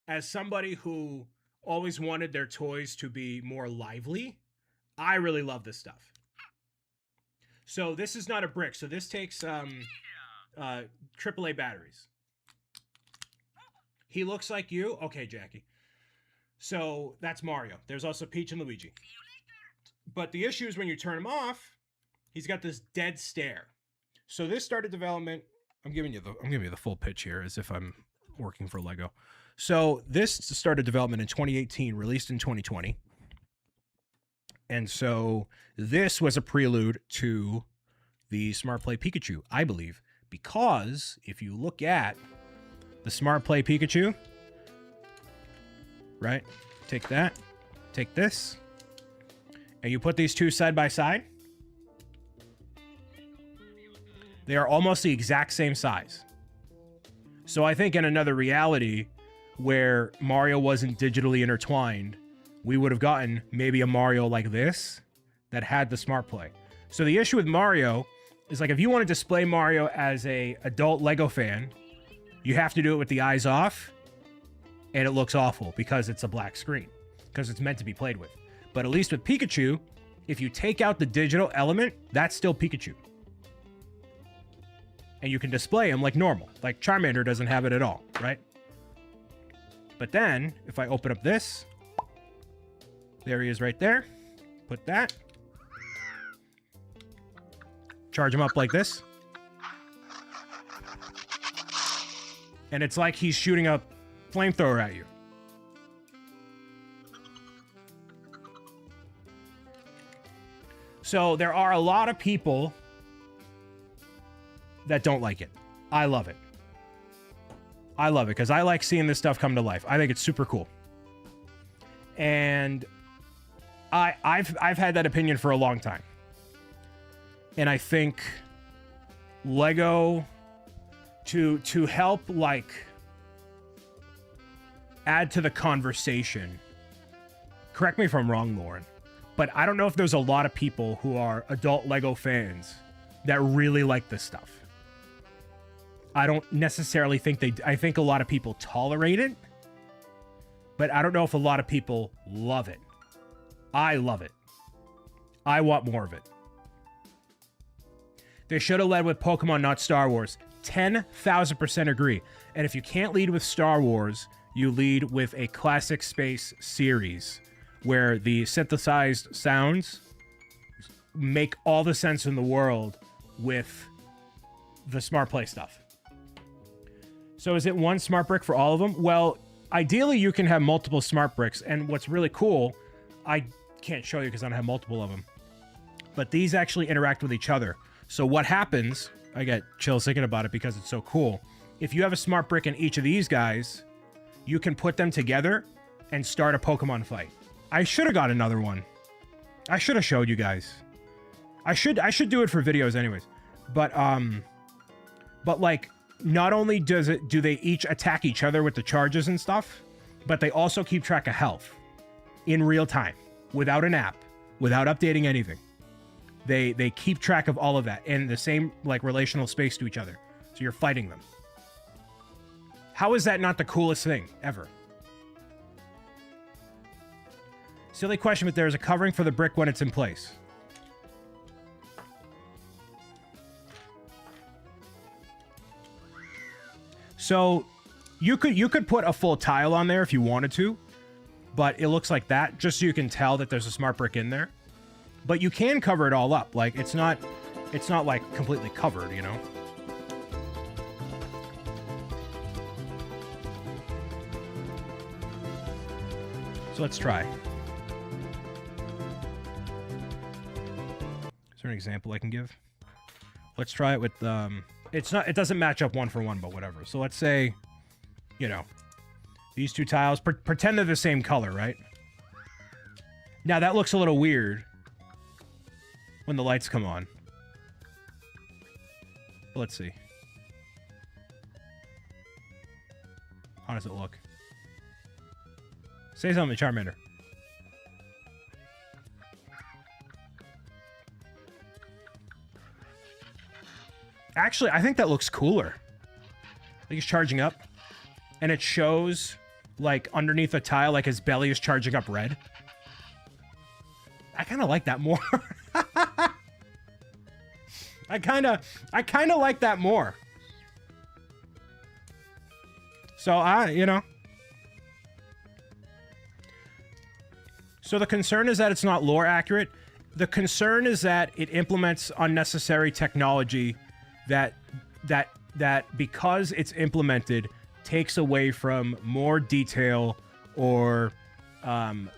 as somebody who always wanted their toys to be more lively, I really love this stuff. So this is not a brick. So this takes AAA batteries. He looks like you. Okay, Jackie. So that's Mario. There's also Peach and Luigi. But the issue is when you turn him off, he's got this dead stare. So this started development. I'm giving you the full pitch here as if I'm working for Lego. So this started development in 2018, released in 2020. And so this was a prelude to the Smart Play Pikachu, I believe, because if you look at the Smart Play Pikachu, right? Take that, take this, and you put these two side by side. They are almost the exact same size. So I think in another reality where Mario wasn't digitally intertwined, we would have gotten maybe a Mario like this that had the Smart Play. So the issue with Mario is, like, if you want to display Mario as a adult Lego fan, you have to do it with the eyes off, and it looks awful because it's a black screen, because it's meant to be played with. But at least with Pikachu, if you take out the digital element, that's still Pikachu. And you can display him like normal. Like Charmander doesn't have it at all, right? But then, if I open up this, there he is right there. Put that. Charge him up like this. And it's like he's shooting a flamethrower at you. So there are a lot of people that don't like it. I love it. I love it because I like seeing this stuff come to life. I think it's super cool. And I've had that opinion for a long time. And I think Lego to help, like, add to the conversation. Correct me if I'm wrong, Lauren, but I don't know if there's a lot of people who are adult Lego fans that really like this stuff. I don't necessarily think I think a lot of people tolerate it, but I don't know if a lot of people love it. I love it. I want more of it. They should have led with Pokemon, not Star Wars. 10,000% agree. And if you can't lead with Star Wars, you lead with a classic space series where the synthesized sounds make all the sense in the world with the Smart Play stuff. So is it one smart brick for all of them? Well, ideally you can have multiple smart bricks. And what's really cool, I can't show you because I don't have multiple of them, but these actually interact with each other. So what happens, I get chills thinking about it because it's so cool. If you have a smart brick in each of these guys, you can put them together and start a Pokemon fight. I should have got another one. I should have showed you guys. I should do it for videos anyways. But like, not only do they each attack each other with the charges and stuff, but they also keep track of health in real time without an app, without updating anything. They keep track of all of that in the same, like, relational space to each other. So you're fighting them. How is that not the coolest thing ever? Silly question, but there's a covering for the brick when it's in place. So you could put a full tile on there if you wanted to, but it looks like that just so you can tell that there's a smart brick in there. But you can cover it all up. Like, it's not like completely covered, you know? So let's try. Is there an example I can give? Let's try it with, it doesn't match up one for one, but whatever. So let's say, you know, these two tiles, pretend they're the same color, right? Now that looks a little weird when the lights come on. Let's see. How does it look? Say something, Charmander. Actually, I think that looks cooler. Like he's charging up. And it shows, like, underneath a tile, like his belly is charging up red. I kind of like that more. I kind of like that more. So, you know. So the concern is that it's not lore accurate. The concern is that it implements unnecessary technology that because it's implemented takes away from more detail or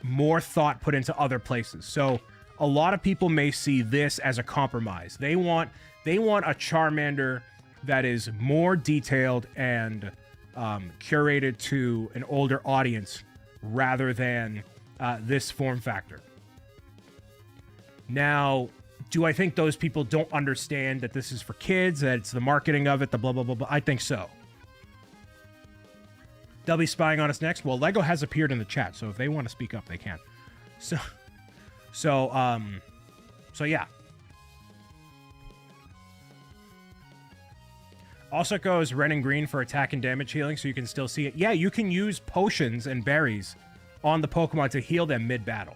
more thought put into other places. So a lot of people may see this as a compromise. They want a Charmander that is more detailed and curated to an older audience rather than this form factor. Now, do I think those people don't understand that this is for kids, that it's the marketing of it, the blah, blah, blah, blah? I think so. They'll be spying on us next. Well, Lego has appeared in the chat, so if they want to speak up, they can. So yeah. Also goes red and green for attack and damage healing, so you can still see it. Yeah, you can use potions and berries on the Pokemon to heal them mid-battle.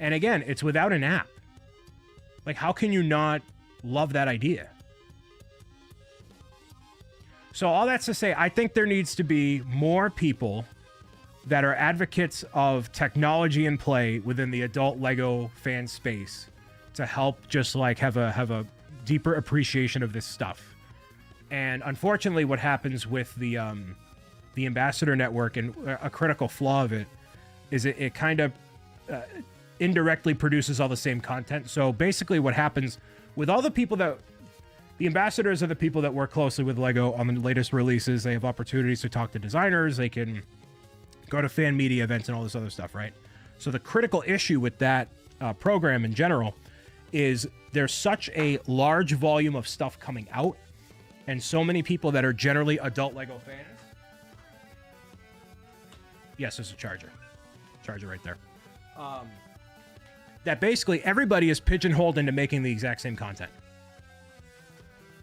And again, it's without an app. Like, how can you not love that idea? So all that's to say, I think there needs to be more people that are advocates of technology and play within the adult Lego fan space to help just like have a deeper appreciation of this stuff. And unfortunately, what happens with the ambassador network, and a critical flaw of it, is it kind of indirectly produces all the same content. So basically what happens with all the people that... The ambassadors are the people that work closely with Lego on the latest releases. They have opportunities to talk to designers. They can go to fan media events and all this other stuff, right? So the critical issue with that program in general is there's such a large volume of stuff coming out and so many people that are generally adult Lego fans. Yes, there's a charger. Charger right there. That basically everybody is pigeonholed into making the exact same content.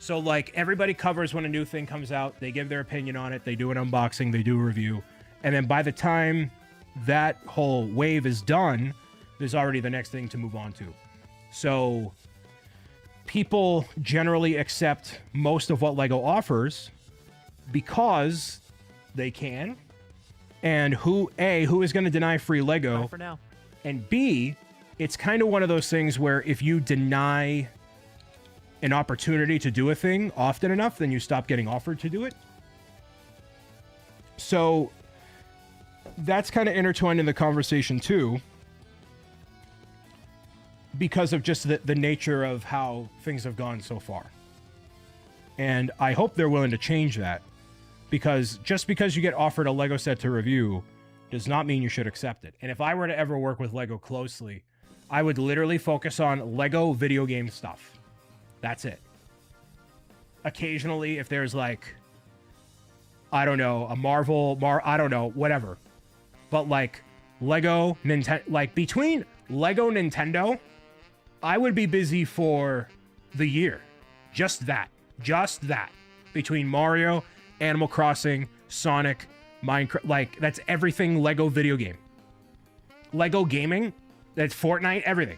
So, like, everybody covers when a new thing comes out. They give their opinion on it. They do an unboxing. They do a review. And then by the time that whole wave is done, there's already the next thing to move on to. So, people generally accept most of what Lego offers because they can. And who is going to deny free Lego? Bye for now. And B, it's kind of one of those things where if you deny an opportunity to do a thing often enough, then you stop getting offered to do it. So that's kind of intertwined in the conversation too, because of just the nature of how things have gone so far. And I hope they're willing to change that, because just because you get offered a Lego set to review does not mean you should accept it. And if I were to ever work with Lego closely, I would literally focus on Lego video game stuff. That's it. Occasionally, if there's like, I don't know, a Marvel, I don't know, whatever. But like Lego, Nintendo, like between Lego, Nintendo, I would be busy for the year. Just that. Between Mario, Animal Crossing, Sonic, Minecraft, like that's everything Lego video game. Lego gaming, that's Fortnite, everything.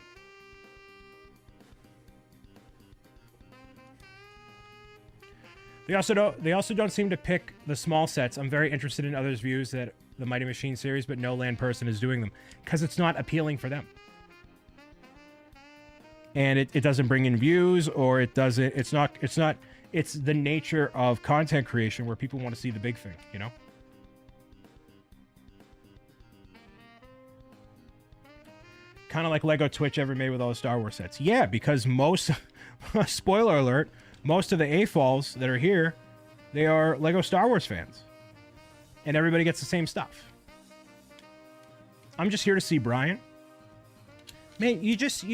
They also don't seem to pick the small sets. I'm very interested in others' views that the Mighty Machine series, but no land person is doing them because it's not appealing for them. And it doesn't bring in views, or it's the nature of content creation where people want to see the big thing, you know? Kind of like Lego Twitch ever made with all the Star Wars sets. Yeah, because most, spoiler alert, most of the AFOLs that are here, they are Lego Star Wars fans. And everybody gets the same stuff. I'm just here to see Brian. Man, you're just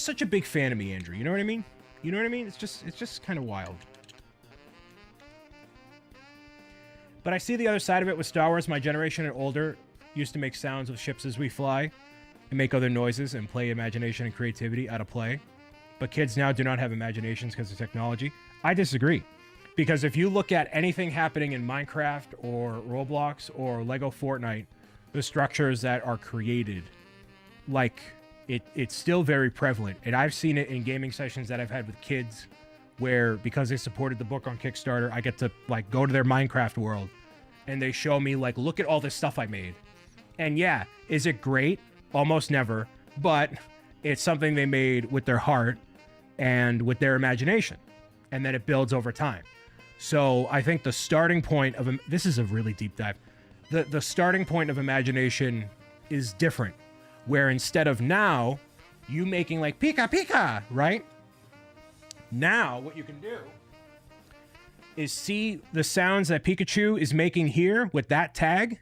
such a big fan of me, Andrew. You know what I mean? It's just kind of wild. But I see the other side of it with Star Wars. My generation and older used to make sounds of ships as we fly and make other noises and play imagination and creativity out of play. But kids now do not have imaginations because of technology. I disagree. Because if you look at anything happening in Minecraft or Roblox or Lego Fortnite, the structures that are created, like, it's still very prevalent. And I've seen it in gaming sessions that I've had with kids where, because they supported the book on Kickstarter, I get to, like, go to their Minecraft world and they show me, like, look at all this stuff I made. And yeah, is it great? Almost never. But it's something they made with their heart and with their imagination. And then it builds over time. So I think the starting point of... This is a really deep dive. The starting point of imagination is different. Where instead of now, you making like Pika Pika, right? Now, what you can do is see the sounds that Pikachu is making here with that tag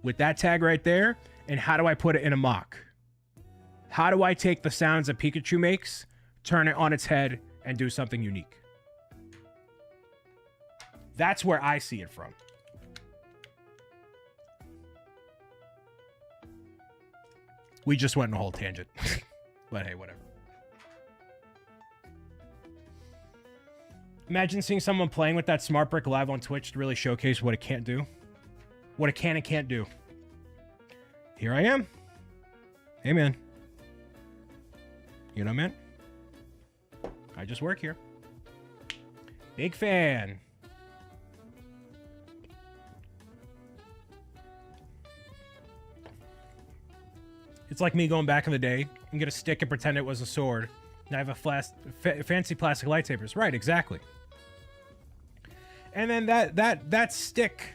right there, and how do I put it in a mock? How do I take the sounds that Pikachu makes, turn it on its head, and do something unique? That's where I see it from. We just went on a whole tangent. But hey, whatever. Imagine seeing someone playing with that smart brick live on Twitch to really showcase what it can't do. What it can and can't do. Here I am. Hey, man. You know, man? I just work here. Big fan. It's like me going back in the day and get a stick and pretend it was a sword. And I have a fancy plastic lightsabers. Right, exactly. And then that stick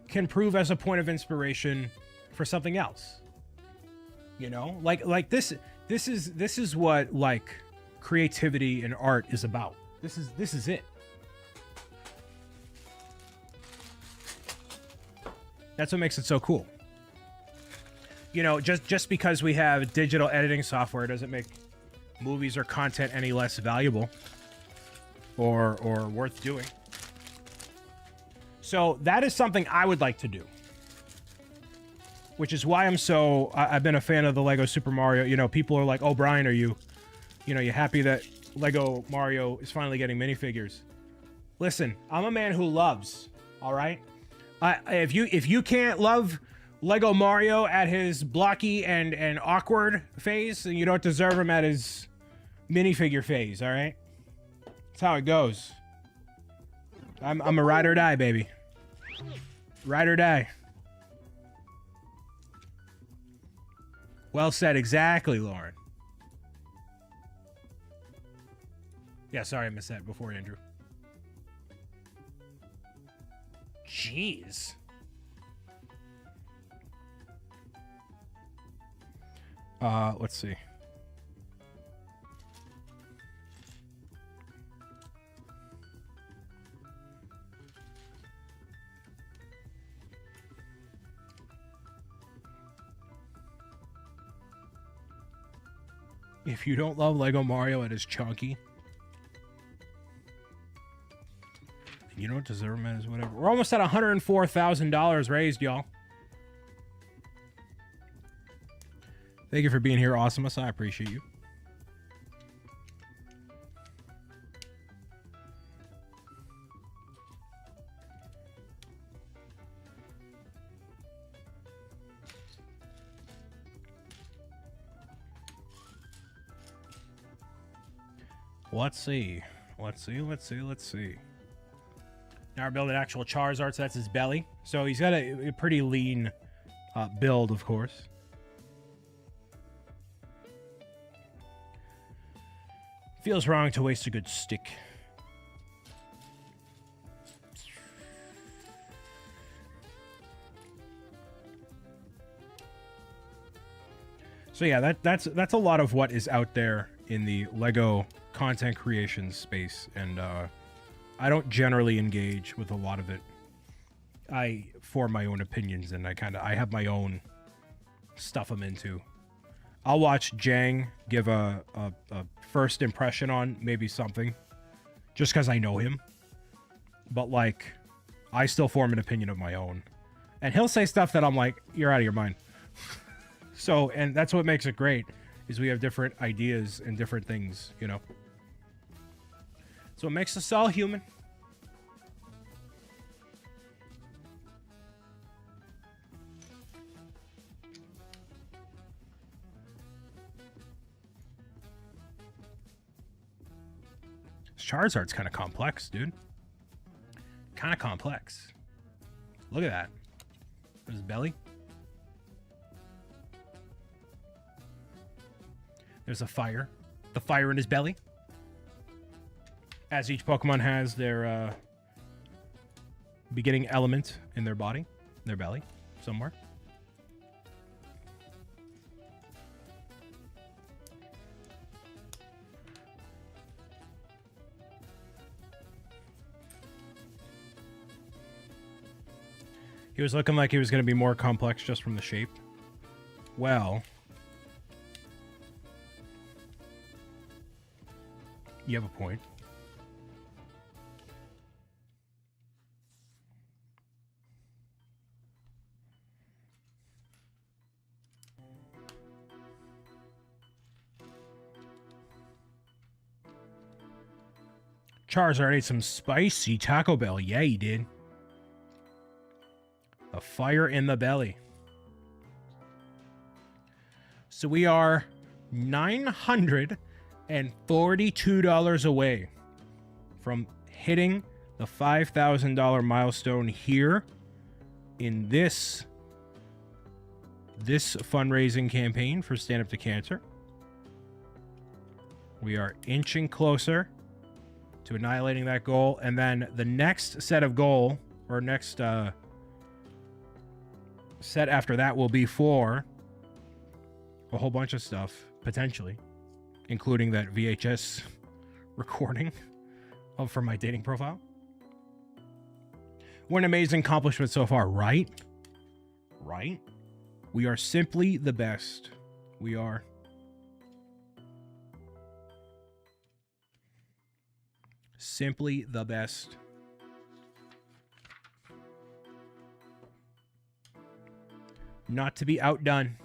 can prove as a point of inspiration for something else. You know, like this is what like creativity and art is about. This is it. That's what makes it so cool. You know, just because we have digital editing software doesn't make movies or content any less valuable or worth doing. So that is something I would like to do. Which is why I've been a fan of the Lego Super Mario. You know, people are like, "Oh, Brian, are you happy that Lego Mario is finally getting minifigures?" Listen, I'm a man who loves, all right? If you can't love Lego Mario at his blocky and awkward phase, and you don't deserve him at his minifigure phase, all right? That's how it goes. I'm a ride or die, baby. Ride or die. Well said, exactly, Lauren. Yeah, sorry I missed that before, Andrew. Jeez. Let's see. If you don't love Lego Mario at his chunky, you don't deserve him at his whatever. We're almost at $104,000 raised, y'all. Thank you for being here, Awesomus. I appreciate you. Let's see. Now we're building actual Charizard, so that's his belly. So he's got a pretty lean build, of course. Feels wrong to waste a good stick. So yeah, that's a lot of what is out there in the Lego content creation space, and I don't generally engage with a lot of it. I form my own opinions, and I have my own stuff I'm into. I'll watch Jang give a first impression on maybe something, just because I know him. But like, I still form an opinion of my own. And he'll say stuff that I'm like, you're out of your mind. So, and that's what makes it great, is we have different ideas and different things, you know. So it makes us all human. Charizard's kind of complex, dude. Kind of complex. Look at that. There's his belly. There's a fire. The fire in his belly. As each Pokemon has their beginning element in their body, their belly, somewhere. He was looking like he was going to be more complex just from the shape. Well, you have a point. Charizard ate some spicy Taco Bell. Yeah, he did. A fire in the belly. So we are $942 away from hitting the $5,000 milestone here in this fundraising campaign for Stand Up to Cancer. We are inching closer to annihilating that goal, and then the next set of goal, or next set after that, will be for a whole bunch of stuff, potentially, including that VHS recording for my dating profile. What an amazing accomplishment so far, right? Right? We are simply the best. We are. Simply the best. Not to be outdone.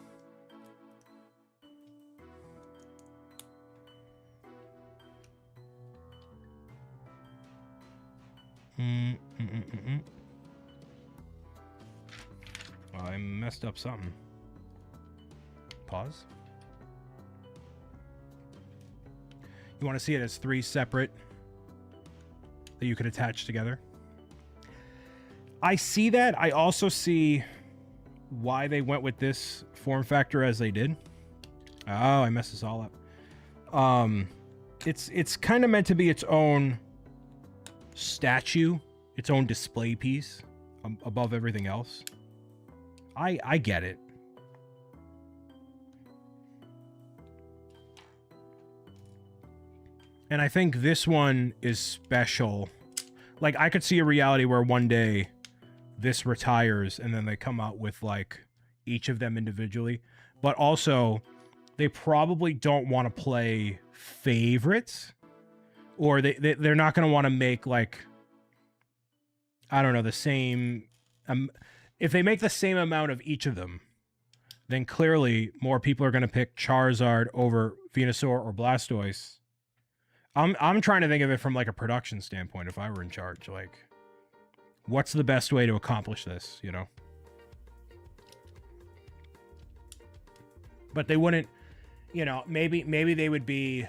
Well, I messed up something. Pause. You want to see it as 3 separate that you could attach together? I see that. I also see why they went with this form factor as they did. Oh, I messed this all up. It's kind of meant to be its own statue, its own display piece above everything else. I get it. And I think this one is special. Like, I could see a reality where one day this retires and then they come out with, like, each of them individually. But also, they probably don't want to play favorites. Or they're not going to want to make, like, I don't know, the same... if they make the same amount of each of them, then clearly more people are going to pick Charizard over Venusaur or Blastoise. I'm trying to think of it from, like, a production standpoint. If I were in charge, like, what's the best way to accomplish this, you know? But they wouldn't, you know, maybe they would be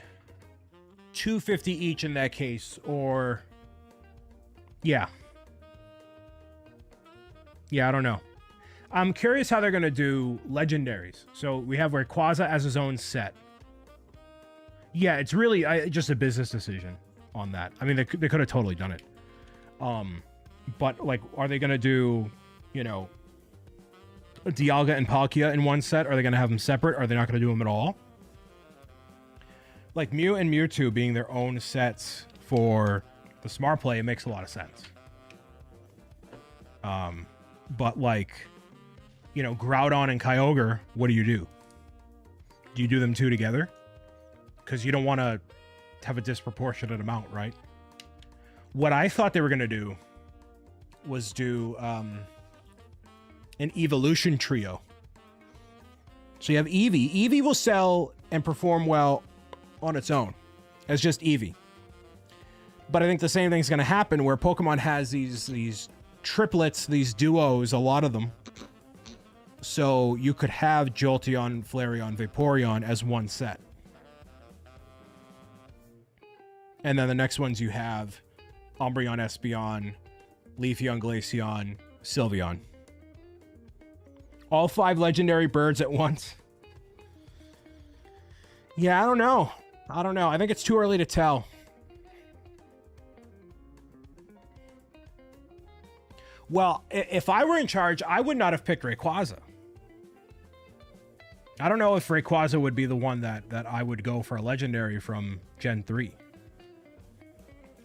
$250 each in that case, or yeah, I don't know. I'm curious how they're gonna do legendaries. So we have Rayquaza as his own set. Yeah, it's really just a business decision on that. I mean, they could have totally done it. But, like, are they going to do, you know, Dialga and Palkia in one set? Are they going to have them separate? Are they not going to do them at all? Like, Mew and Mewtwo being their own sets for the Smart Play, it makes a lot of sense. But, like, you know, Groudon and Kyogre, what do? Do you do them two together? Because you don't want to have a disproportionate amount, right? What I thought they were going to do was do an evolution trio. So you have Eevee. Eevee will sell and perform well on its own as just Eevee. But I think the same thing's going to happen where Pokemon has these triplets, these duos, a lot of them. So you could have Jolteon, Flareon, Vaporeon as one set. And then the next ones you have Umbreon, Espeon, Leafeon, Glaceon, Sylveon. All 5 legendary birds at once. Yeah, I don't know. I think it's too early to tell. Well, if I were in charge, I would not have picked Rayquaza. I don't know if Rayquaza would be the one that I would go for a legendary from Gen 3.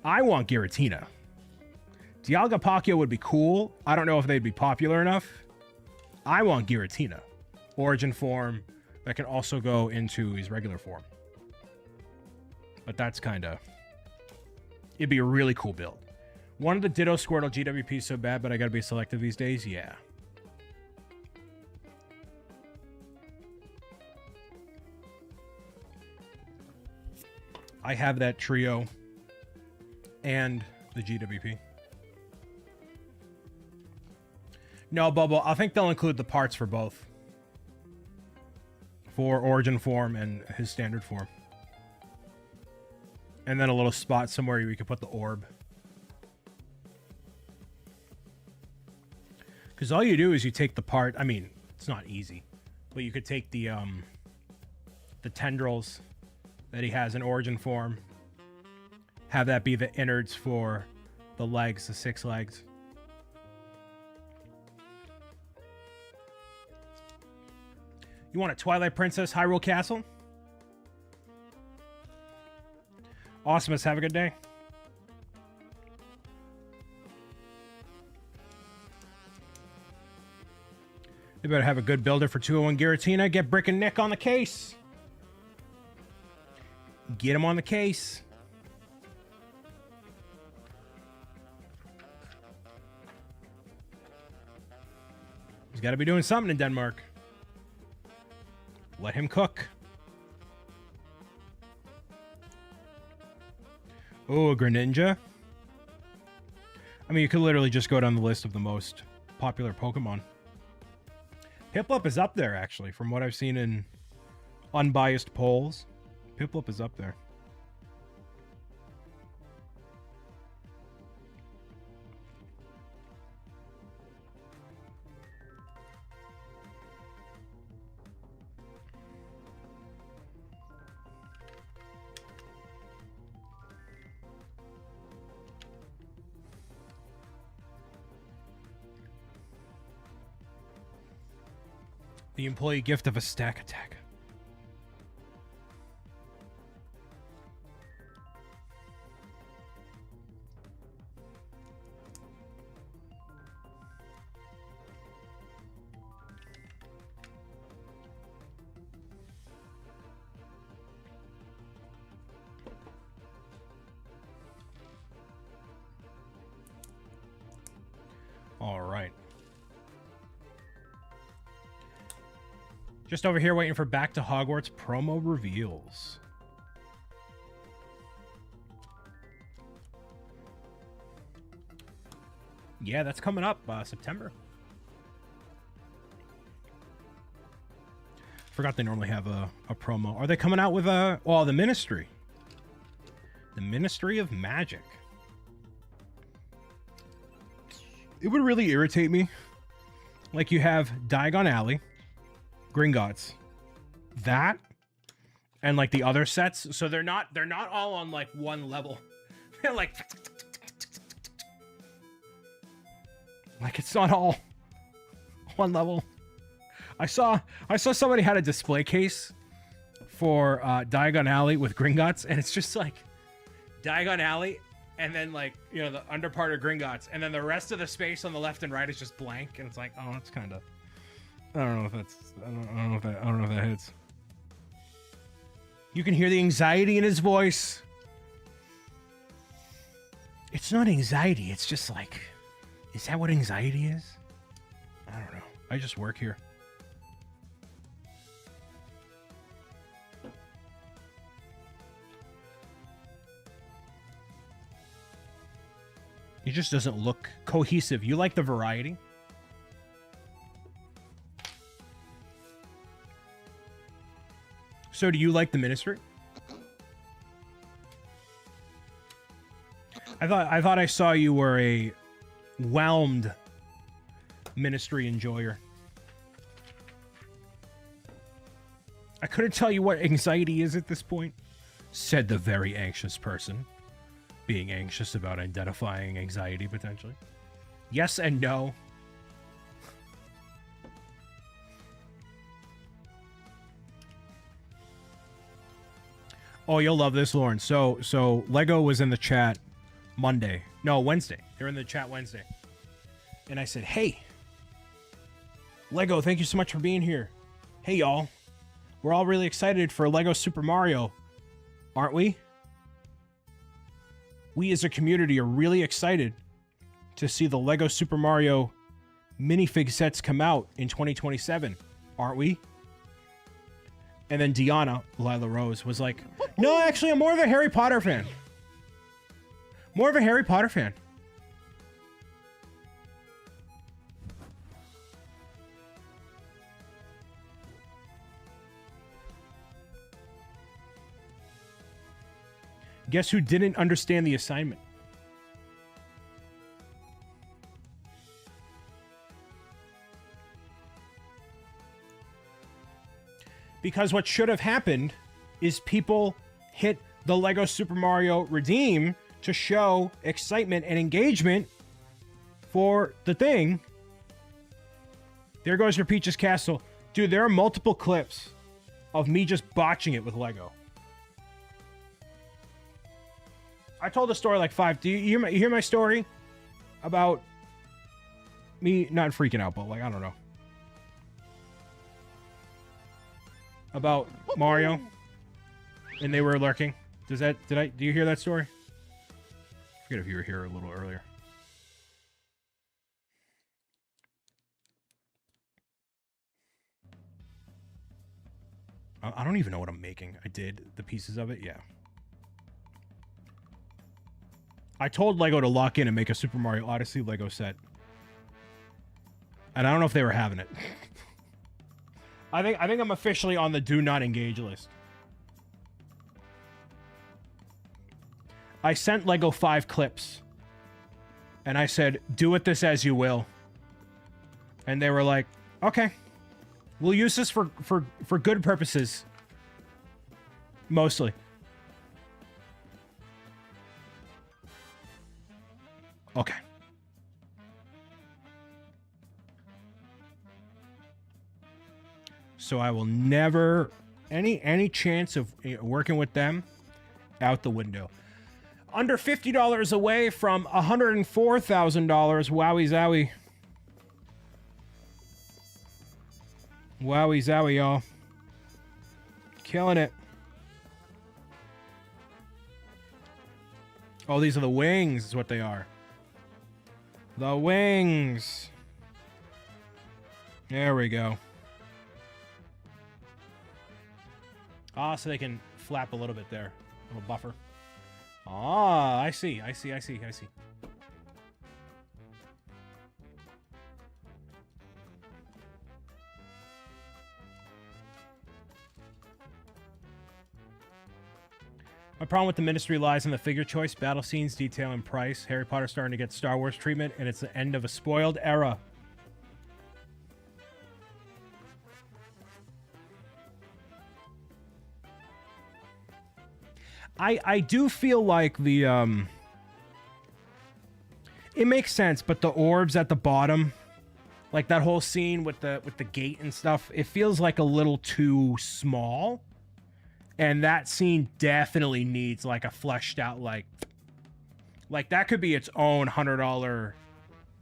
I want Giratina. Dialga Palkia would be cool. I don't know if they'd be popular enough. I want Giratina. Origin form that can also go into his regular form. But that's kind of... It'd be a really cool build. Wanted the Ditto Squirtle GWP so bad, but I gotta be selective these days? Yeah. I have that trio and the GWP. No, Bubble, I think they'll include the parts for both. For Origin form and his standard form. And then a little spot somewhere we could put the orb. Because all you do is you take the part. I mean, it's not easy, but you could take the tendrils that he has in Origin form, have that be the innards for the legs, the 6 legs. You want a Twilight Princess Hyrule Castle? Awesomeness, have a good day. You better have a good builder for 201 Giratina. Get Brick and Nick on the case. Get him on the case. He's got to be doing something in Denmark. Let him cook. Oh, a Greninja. I mean, you could literally just go down the list of the most popular Pokemon. Piplup is up there, actually, from what I've seen in unbiased polls. Piplup is up there. The employee gift of a stack attack. All right. Just over here waiting for Back to Hogwarts promo reveals. Yeah, that's coming up September. Forgot they normally have a promo. Are they coming out with well, the Ministry? The Ministry of Magic. It would really irritate me. Like you have Diagon Alley, Gringotts, that, and like the other sets. So they're not all on like one level. They're like it's not all one level. I saw somebody had a display case for Diagon Alley with Gringotts, and it's just like Diagon Alley, and then like, you know, the under part of Gringotts, and then the rest of the space on the left and right is just blank, and it's like, oh, that's kind of, I don't know if that hits. You can hear the anxiety in his voice. It's not anxiety, it's just like Is that what anxiety is? I don't know. I just work here. He just doesn't look cohesive. You like the variety? So do you like the ministry? I thought I saw you were a whelmed ministry enjoyer. I couldn't tell you what anxiety is at this point, said the very anxious person, being anxious about identifying anxiety potentially. Yes and no. Oh, you'll love this, Lauren. So Lego was in the chat Wednesday. They were in the chat Wednesday. And I said, hey, Lego, thank you so much for being here. Hey, y'all. We're all really excited for Lego Super Mario, aren't we? We as a community are really excited to see the Lego Super Mario minifig sets come out in 2027, aren't we? And then Deanna, Lila Rose, was like, no, actually, I'm more of a Harry Potter fan. More of a Harry Potter fan. Guess who didn't understand the assignment? Because what should have happened is people hit the Lego Super Mario Redeem to show excitement and engagement for the thing. There goes your Peach's Castle. Dude, there are multiple clips of me just botching it with Lego. I told the story like 5. Do you hear my story about me not freaking out, but like, I don't know. About Mario and they were lurking. Do you hear that story? I forget if you were here a little earlier. I don't even know what I'm making. I did the pieces of it. Yeah. I told Lego to lock in and make a Super Mario Odyssey Lego set. And I don't know if they were having it. I think I'm officially on the do not engage list. I sent Lego 5 clips. And I said, do with this as you will. And they were like, okay. We'll use this for good purposes. Mostly. Okay. So I will never any chance of working with them out the window. Under $50 away from $104,000. Wowie zowie. Wowie zowie, y'all. Killing it. Oh, these are the wings, is what they are. The wings. There we go. Ah, so they can flap a little bit there. A little buffer. Ah, I see. My problem with the ministry lies in the figure choice, battle scenes, detail, and price. Harry Potter starting to get Star Wars treatment, and it's the end of a spoiled era. I do feel like the it makes sense, but the orbs at the bottom, like that whole scene with the gate and stuff, it feels like a little too small. And that scene definitely needs like a fleshed out like that could be its own $100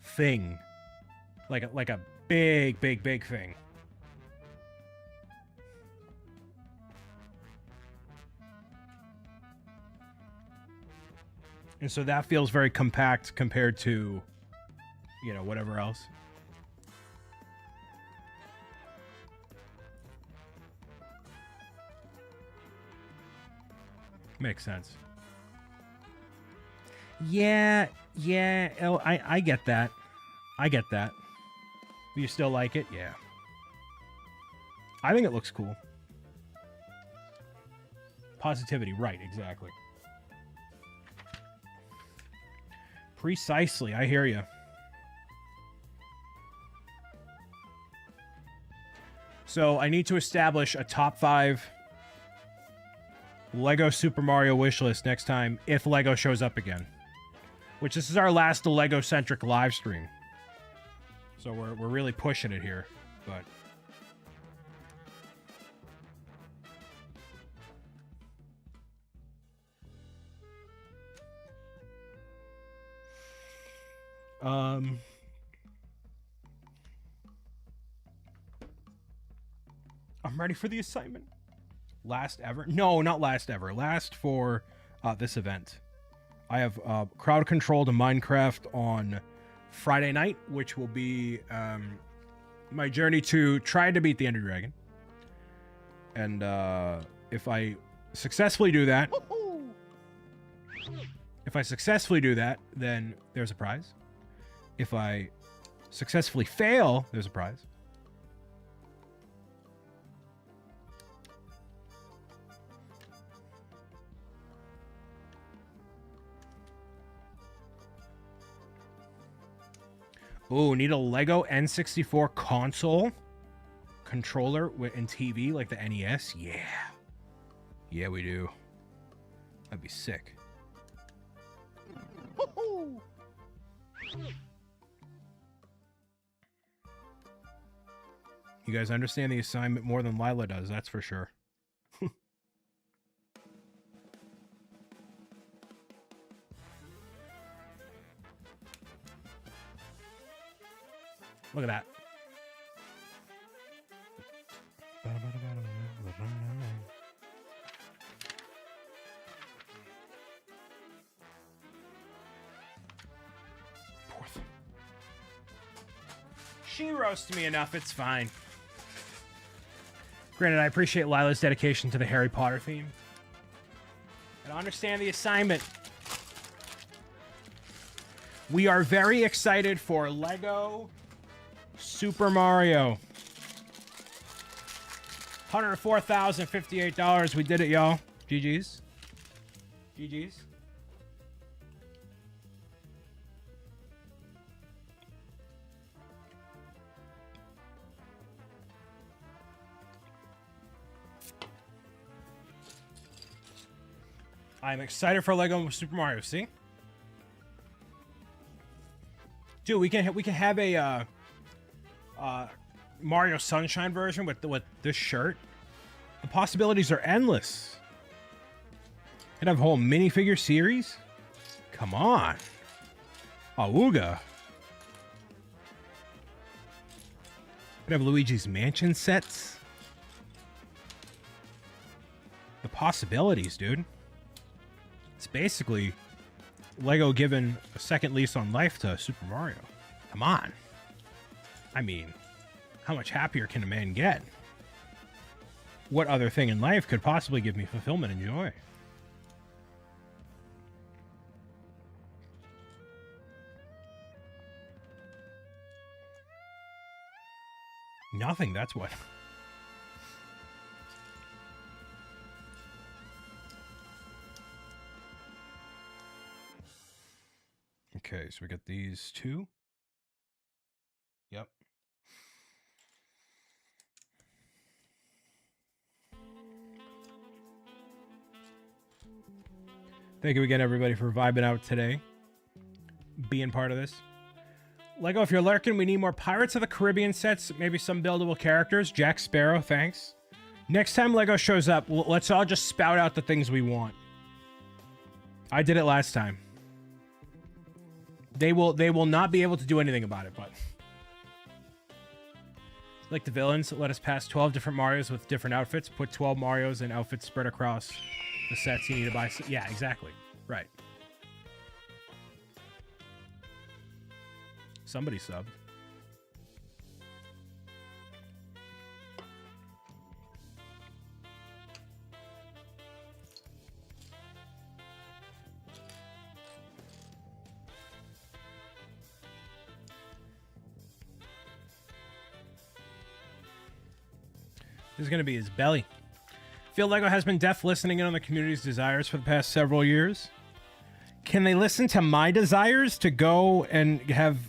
thing. Like a big thing. And so that feels very compact compared to, you know, whatever else. Makes sense. Yeah, yeah. Oh, I get that. I get that. You still like it? Yeah. I think it looks cool. Positivity, right, exactly. Precisely, I hear you. So I need to establish a top 5 Lego Super Mario wish list next time if Lego shows up again. Which this is our last Lego-centric live stream. So we're really pushing it here, but... I'm ready for the assignment. Last ever? No, not last ever. Last for this event. I have crowd-controlled a Minecraft on Friday night, which will be my journey to try to beat the Ender Dragon. And if I successfully do that... If I successfully do that, then there's a prize. If I successfully fail, there's a prize. Oh, need a Lego N64 console controller and TV like the NES? Yeah. Yeah, we do. That'd be sick. You guys understand the assignment more than Lila does, that's for sure. Look at that. She roasts me enough, it's fine. Granted, I appreciate Lila's dedication to the Harry Potter theme. And I understand the assignment. We are very excited for Lego Super Mario. $104,058. We did it, y'all. GG's. GG's. I'm excited for Lego Super Mario. See, dude, we can have a Mario Sunshine version with this shirt. The possibilities are endless. Could have a whole minifigure series. Come on, Auga. Could have Luigi's Mansion sets. The possibilities, dude. It's basically Lego giving a second lease on life to Super Mario. Come on. I mean, how much happier can a man get? What other thing in life could possibly give me fulfillment and joy? Nothing, that's what. Okay, so we got these two. Yep. Thank you again, everybody, for vibing out today. Being part of this. Lego, if you're lurking, we need more Pirates of the Caribbean sets. Maybe some buildable characters. Jack Sparrow, thanks. Next time Lego shows up, let's all just spout out the things we want. I did it last time. They will not be able to do anything about it, but... Like the villains, let us pass 12 different Marios with different outfits. Put 12 Marios and outfits spread across the sets you need to buy. Yeah, exactly. Right. somebody subbed. This is going to be his belly. Feel Lego has been deaf listening in on the community's desires for the past several years. Can they listen to my desires to go and have,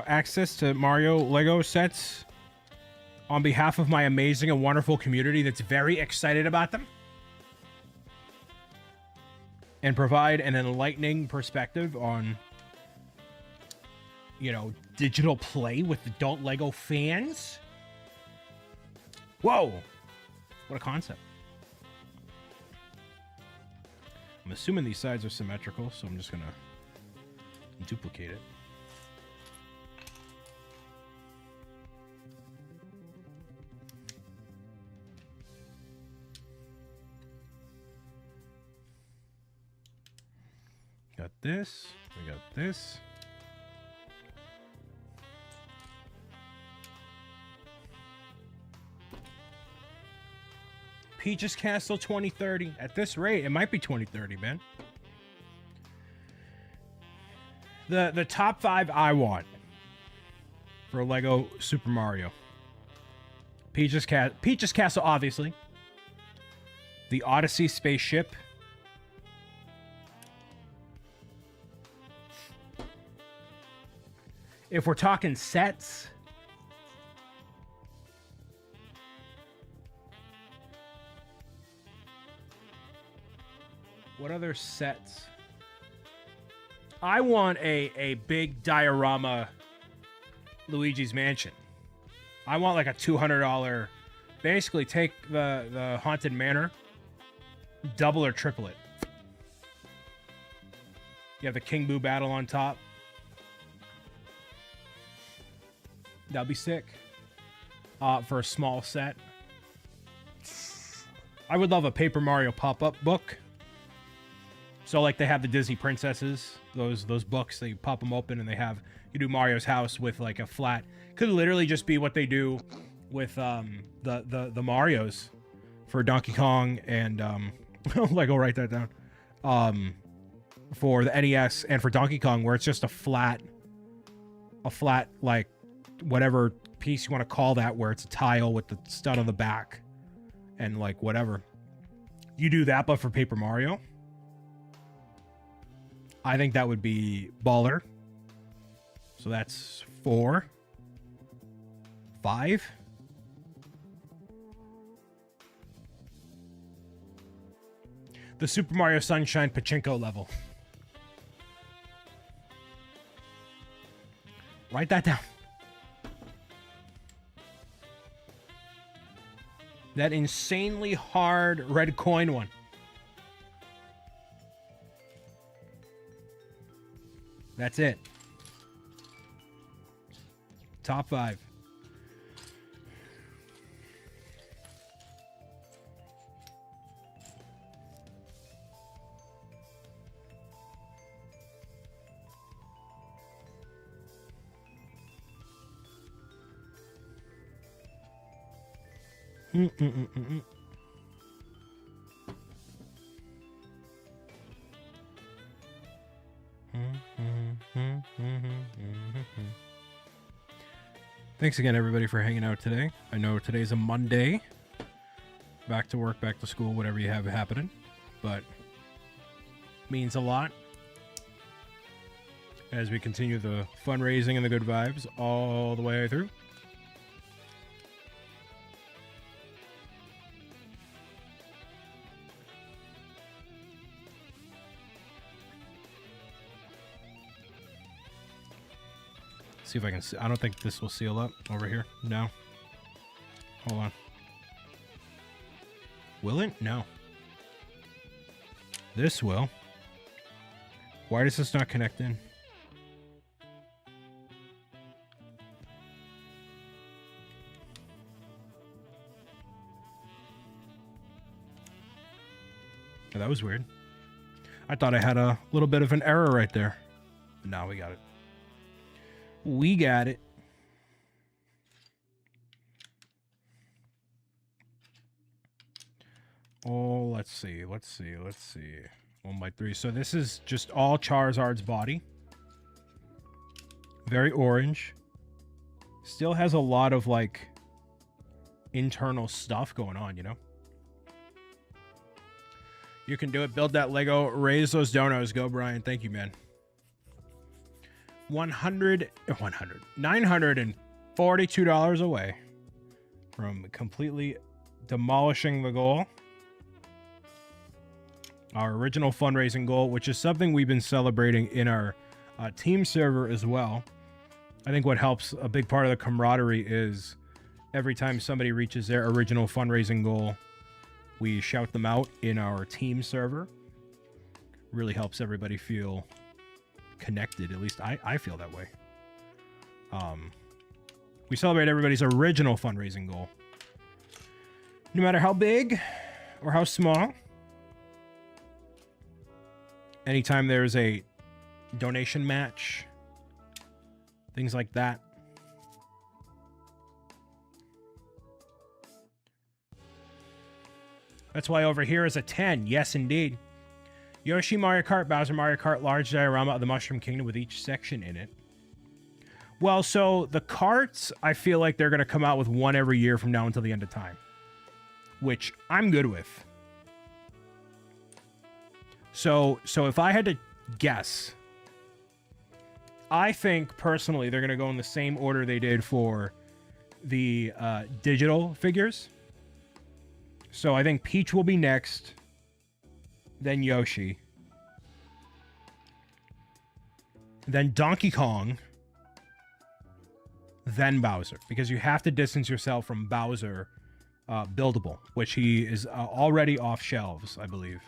access to Mario Lego sets on behalf of my amazing and wonderful community that's very excited about them? And provide an enlightening perspective on, digital play with adult Lego fans? Whoa! What a concept. I'm assuming these sides are symmetrical, so I'm just gonna duplicate it. Got this. We got this. Peach's Castle 2030. At this rate, it might be 2030, man. The top 5 I want for Lego Super Mario. Peach's Castle, obviously. The Odyssey spaceship. If we're talking sets, what other sets? I want a big diorama Luigi's Mansion. I want like a $200. Basically, take the Haunted Manor, double or triple it. You have the King Boo battle on top. That'd be sick. For a small set. I would love a Paper Mario pop-up book. So like they have the Disney Princesses, those books, they pop them open and you do Mario's house with like a flat, could literally just be what they do with the Marios for Donkey Kong and Lego, write that down. For the NES and for Donkey Kong, where it's just a flat like whatever piece you want to call that, where it's a tile with the stud on the back and like whatever. You do that, but for Paper Mario. I think that would be baller. So that's 4. 5. The Super Mario Sunshine Pachinko level. Write that down. That insanely hard red coin one. That's it. Top 5. Thanks again, everybody, for hanging out today. I know today's a Monday. Back to work, back to school, whatever you have happening. But means a lot as we continue the fundraising and the good vibes all the way through. See if I can see. I don't think this will seal up over here. No. Hold on. Will it? No. This will. Why does this not connect in? Oh, that was weird. I thought I had a little bit of an error right there. But now we got it. We got it. Oh, let's see. 1x3. So this is just all Charizard's body. Very orange. Still has a lot of, like, internal stuff going on, you know? You can do it. Build that Lego. Raise those donos. Go, Brian. Thank you, man. 942 dollars away from completely demolishing the goal. Our original fundraising goal, which is something we've been celebrating in our team server as well. I think what helps a big part of the camaraderie is every time somebody reaches their original fundraising goal, we shout them out in our team server. Really helps everybody feel connected. At least I feel that way. We celebrate everybody's original fundraising goal. No matter how big or how small. Anytime there's a donation match, things like that. That's why over here is a 10. Yes, indeed. Yoshi Mario Kart, Bowser Mario Kart, large diorama of the Mushroom Kingdom with each section in it. Well, so the carts, I feel like they're going to come out with one every year from now until the end of time, which I'm good with. So if I had to guess, I think personally they're going to go in the same order they did for the digital figures. So I think Peach will be next, then Yoshi, then Donkey Kong, then Bowser, because you have to distance yourself from Bowser buildable, which he is already off shelves, I believe.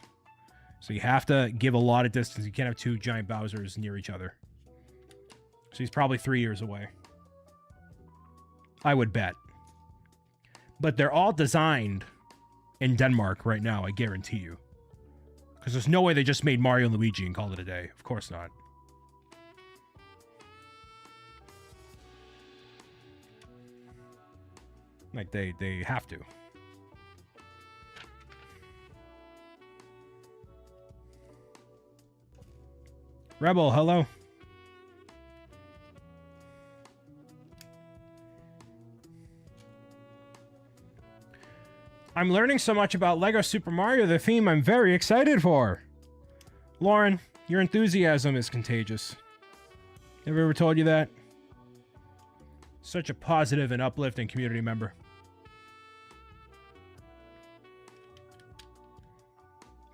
So you have to give a lot of distance. You can't have two giant Bowsers near each other. So he's probably 3 years away, I would bet. But they're all designed in Denmark right now, I guarantee you. Because there's no way they just made Mario and Luigi and called it a day. Of course not. Like, they have to. Rebel, hello. I'm learning so much about Lego Super Mario, the theme I'm very excited for. Lauren, your enthusiasm is contagious. Never ever told you that? Such a positive and uplifting community member.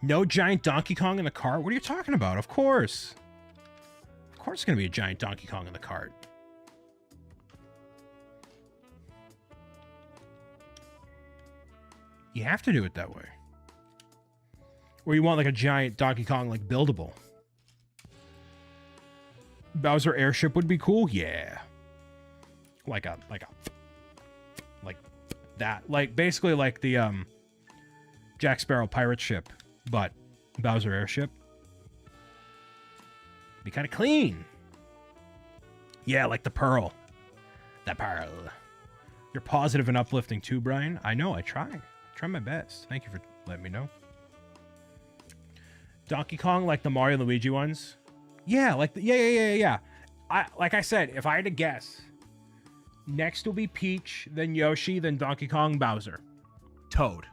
No giant Donkey Kong in the cart? What are you talking about? Of course. Of course it's going to be a giant Donkey Kong in the cart. You have to do it that way. Or you want like a giant Donkey Kong like buildable. Bowser airship would be cool? Yeah. Like that. Like basically like the Jack Sparrow pirate ship, but Bowser airship. Be kind of clean. Yeah, like the pearl. The pearl. You're positive and uplifting too, Brian. I know, I try. Try my best. Thank you for letting me know. Donkey Kong, like the Mario and Luigi ones. Yeah, like the, yeah. Like I said, if I had to guess, next will be Peach, then Yoshi, then Donkey Kong, Bowser, Toad.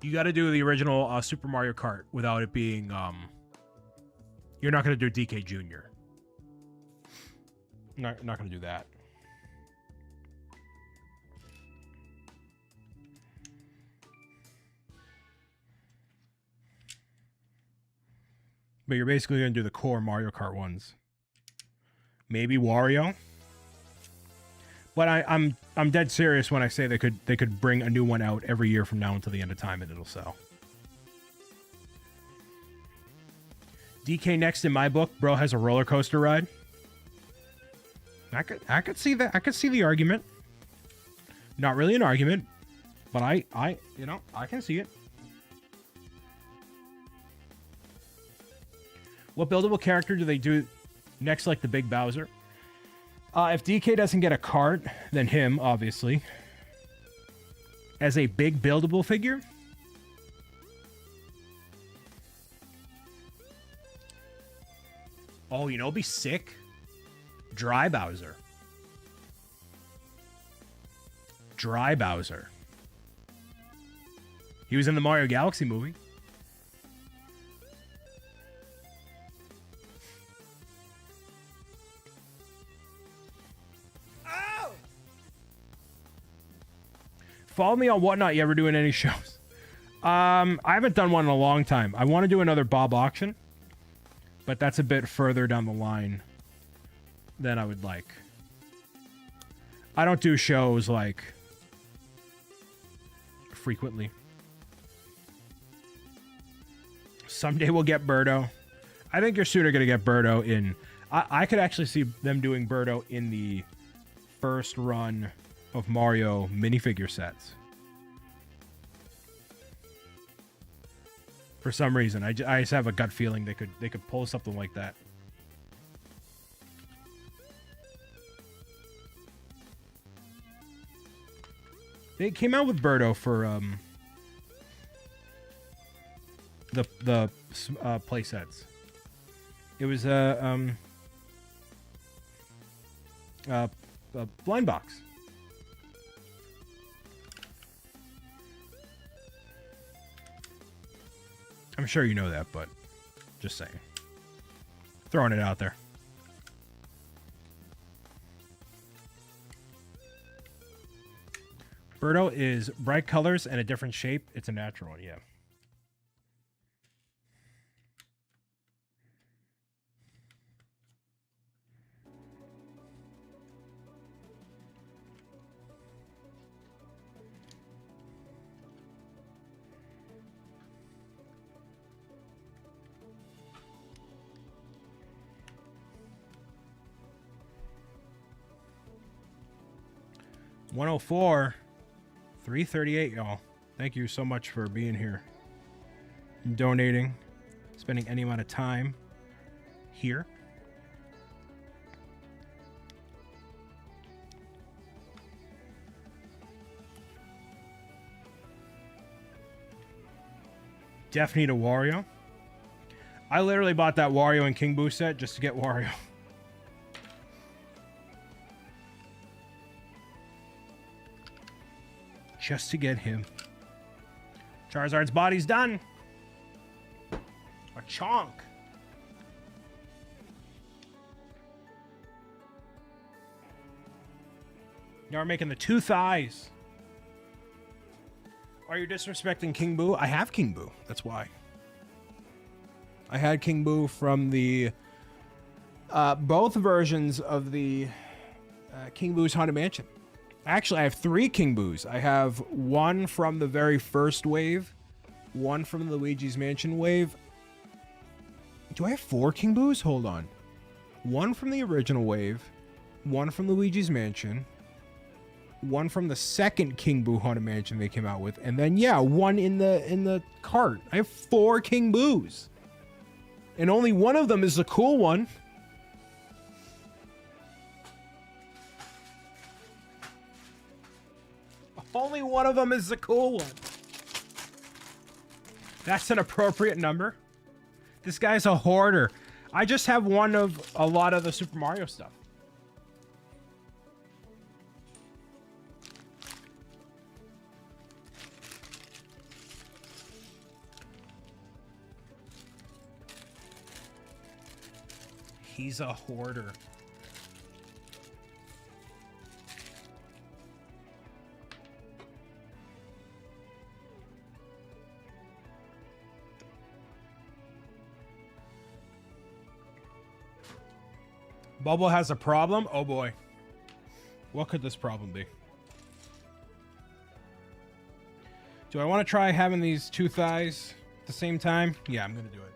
You got to do the original Super Mario Kart without it being. You're not going to do DK Jr. Not going to do that. But you're basically going to do the core Mario Kart ones. Maybe Wario. But I'm dead serious when I say they could bring a new one out every year from now until the end of time and it'll sell. DK next in my book, bro has a roller coaster ride. I could see that. I could see the argument. Not really an argument, but I can see it. What buildable character do they do Next, like the big Bowser. If DK doesn't get a cart, then him, obviously. As a big buildable figure. Oh, you know, it'd be sick. Dry Bowser. Dry Bowser. He was in the Mario Galaxy movie. Follow me on Whatnot. You ever doing any shows? I haven't done one in a long time. I want to do another Bob auction, but that's a bit further down the line than I would like. I don't do shows like frequently. Someday we'll get Birdo. I think you're sooner gonna get Birdo in. I could actually see them doing Birdo in the first run of Mario minifigure sets. For some reason, I just have a gut feeling they could pull something like that. They came out with Birdo for the play sets. It was a blind box. I'm sure you know that, but just saying. Throwing it out there. Birdo is bright colors and a different shape. It's a natural one, yeah. $104, $338, y'all. Thank you so much for being here, donating, spending any amount of time here. Def need a Wario. I literally bought that Wario and King Boo set just to get Wario. Just to get him. Charizard's body's done. A chonk. Now we're making the two thighs. Are you disrespecting King Boo? I have King Boo. That's why. I had King Boo from the both versions of the King Boo's Haunted Mansion. Actually, I have 3 King Boos. I have one from the very first wave, one from the Luigi's Mansion wave. Do I have 4 King Boos? Hold on. One from the original wave, one from Luigi's Mansion, one from the second King Boo Haunted Mansion they came out with, and then yeah, one in the cart. I have 4 King Boos. And only one of them is the cool one. Only one of them is the cool one. That's an appropriate number. This guy's a hoarder. I just have one of a lot of the Super Mario stuff. He's a hoarder. Bubble has a problem? Oh boy. What could this problem be? Do I want to try having these 2 thighs at the same time? Yeah, I'm going to do it.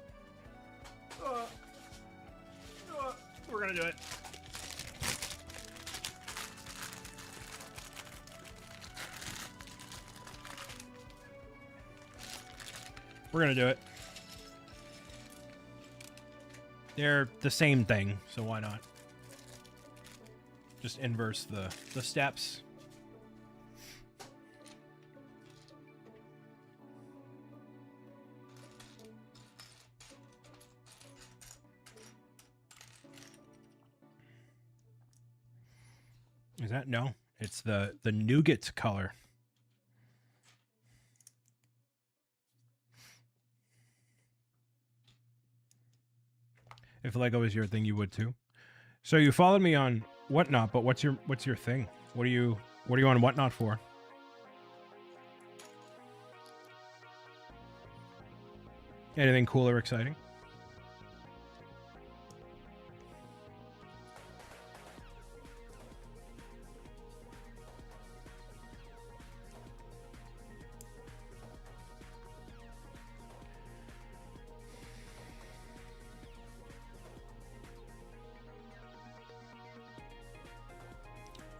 We're going to do it. We're going to do it. They're the same thing, so why not? Just inverse the steps. Is that no? It's the nougat color. If Lego is your thing, you would too. So you followed me on Whatnot, but what's your thing? What are you on Whatnot for? Anything cool or exciting?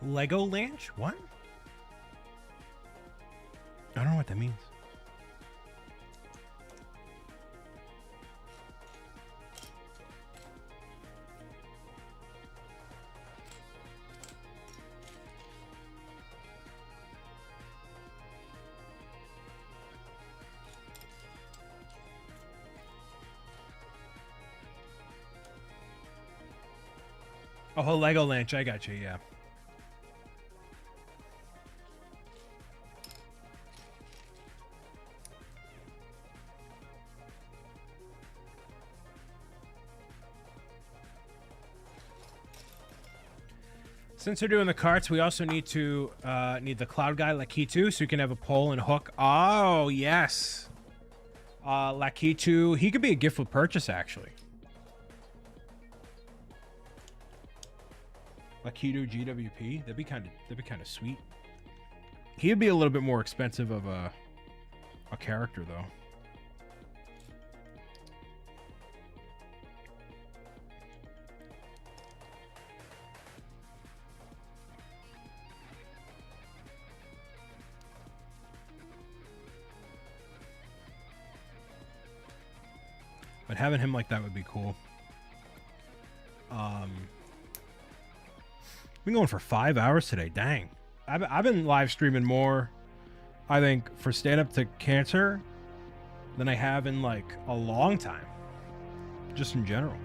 Lego Lanch? What? I don't know what that means. Oh, Lego Lanch, I got you, yeah. Since we're doing the carts, we also need to need the cloud guy Lakitu, so you can have a pole and hook. Oh yes, Lakitu. He could be a gift with purchase actually. Lakitu GWP. That'd be kind of sweet. He'd be a little bit more expensive of a character though. But having him like that would be cool. Been going for 5 hours today. Dang. I've been live streaming more, I think, for Stand Up to Cancer than I have in like a long time. Just in general.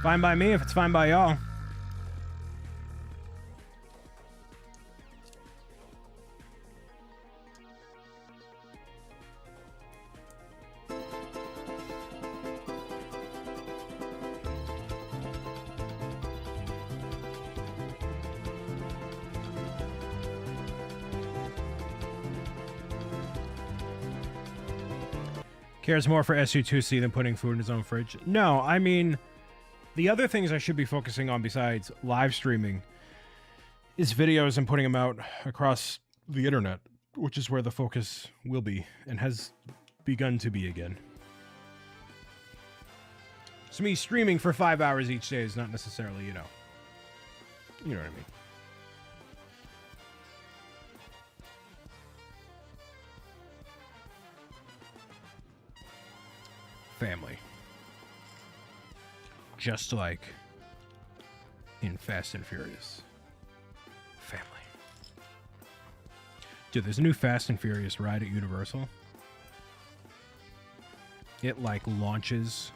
Fine by me if it's fine by y'all. Cares more for SU2C than putting food in his own fridge. No, I mean, the other things I should be focusing on besides live streaming is videos and putting them out across the internet, which is where the focus will be and has begun to be again. So me streaming for 5 hours each day is not necessarily, you know what I mean. Family. Just like in Fast and Furious. Family. Dude, there's a new Fast and Furious ride at Universal. It like launches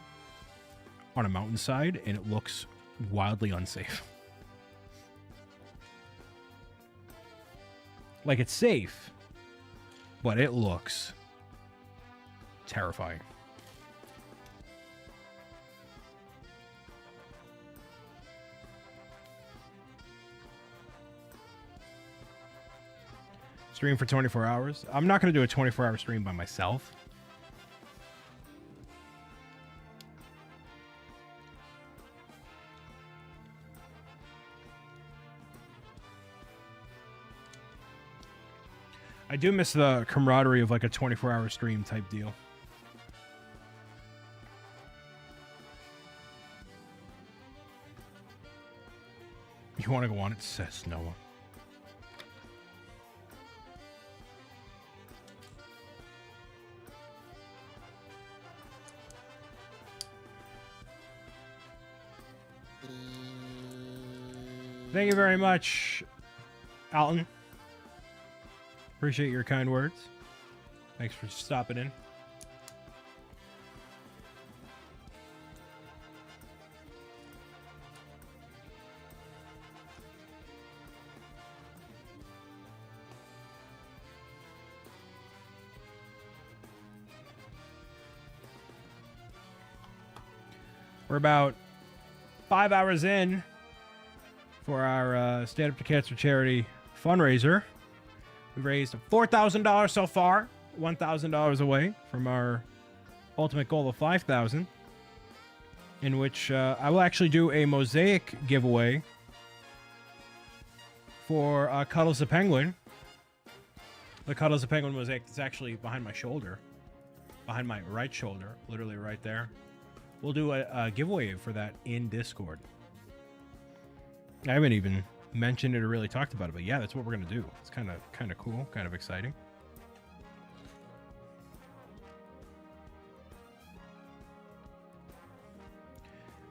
on a mountainside and it looks wildly unsafe. Like it's safe, but it looks terrifying. Stream for 24 hours. I'm not going to do a 24-hour stream by myself. I do miss the camaraderie of like a 24-hour stream type deal. You want to go on? It says Noah. Thank you very much, Alton. Appreciate your kind words. Thanks for stopping in. We're about 5 hours in for our Stand Up to Cancer charity fundraiser. We've raised $4,000 so far, $1,000 away from our ultimate goal of $5,000, in which I will actually do a mosaic giveaway for Cuddles the Penguin. The Cuddles the Penguin mosaic is actually behind my shoulder, behind my right shoulder, literally right there. We'll do a giveaway for that in Discord. I haven't even mentioned it or really talked about it, but yeah, that's what we're gonna do. It's kind of cool, kind of exciting.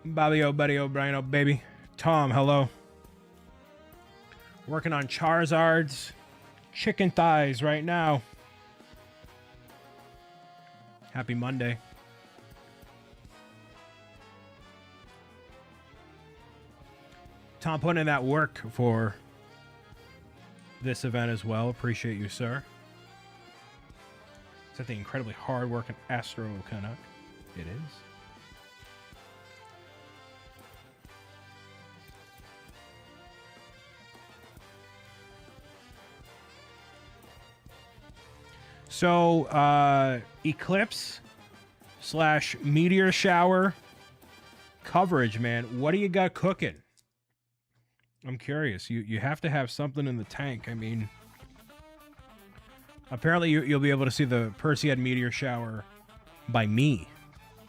Bobby O, buddy O, Brian O, baby. Tom, hello. Working on Charizard's chicken thighs right now. Happy Monday. Tom putting in that work for this event as well. Appreciate you, sir. Is that the incredibly hard-working Astro Canuck? It is. So, eclipse / meteor shower coverage, man. What do you got cooking? I'm curious. You have to have something in the tank. I mean, apparently you'll be able to see the Perseid meteor shower by me,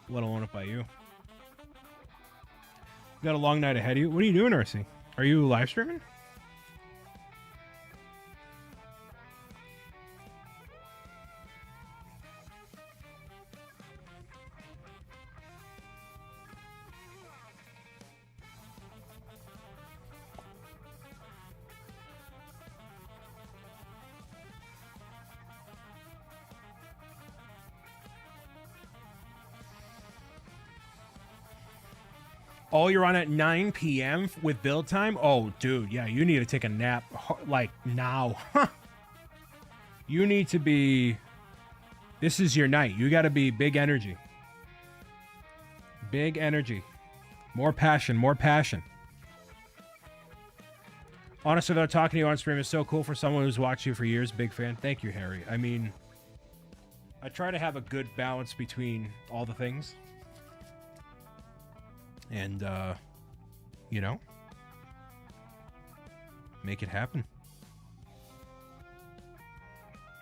let alone it by you. Got a long night ahead of you. What are you doing, RC? Are you live streaming? Oh, you're on at 9 p.m. with build time? Oh, dude, yeah, you need to take a nap, like, now. You need to be... This is your night. You got to be big energy. Big energy. More passion, more passion. Honestly, though, talking to you on stream is so cool for someone who's watched you for years. Big fan. Thank you, Harry. I mean, I try to have a good balance between all the things. And, you know, make it happen.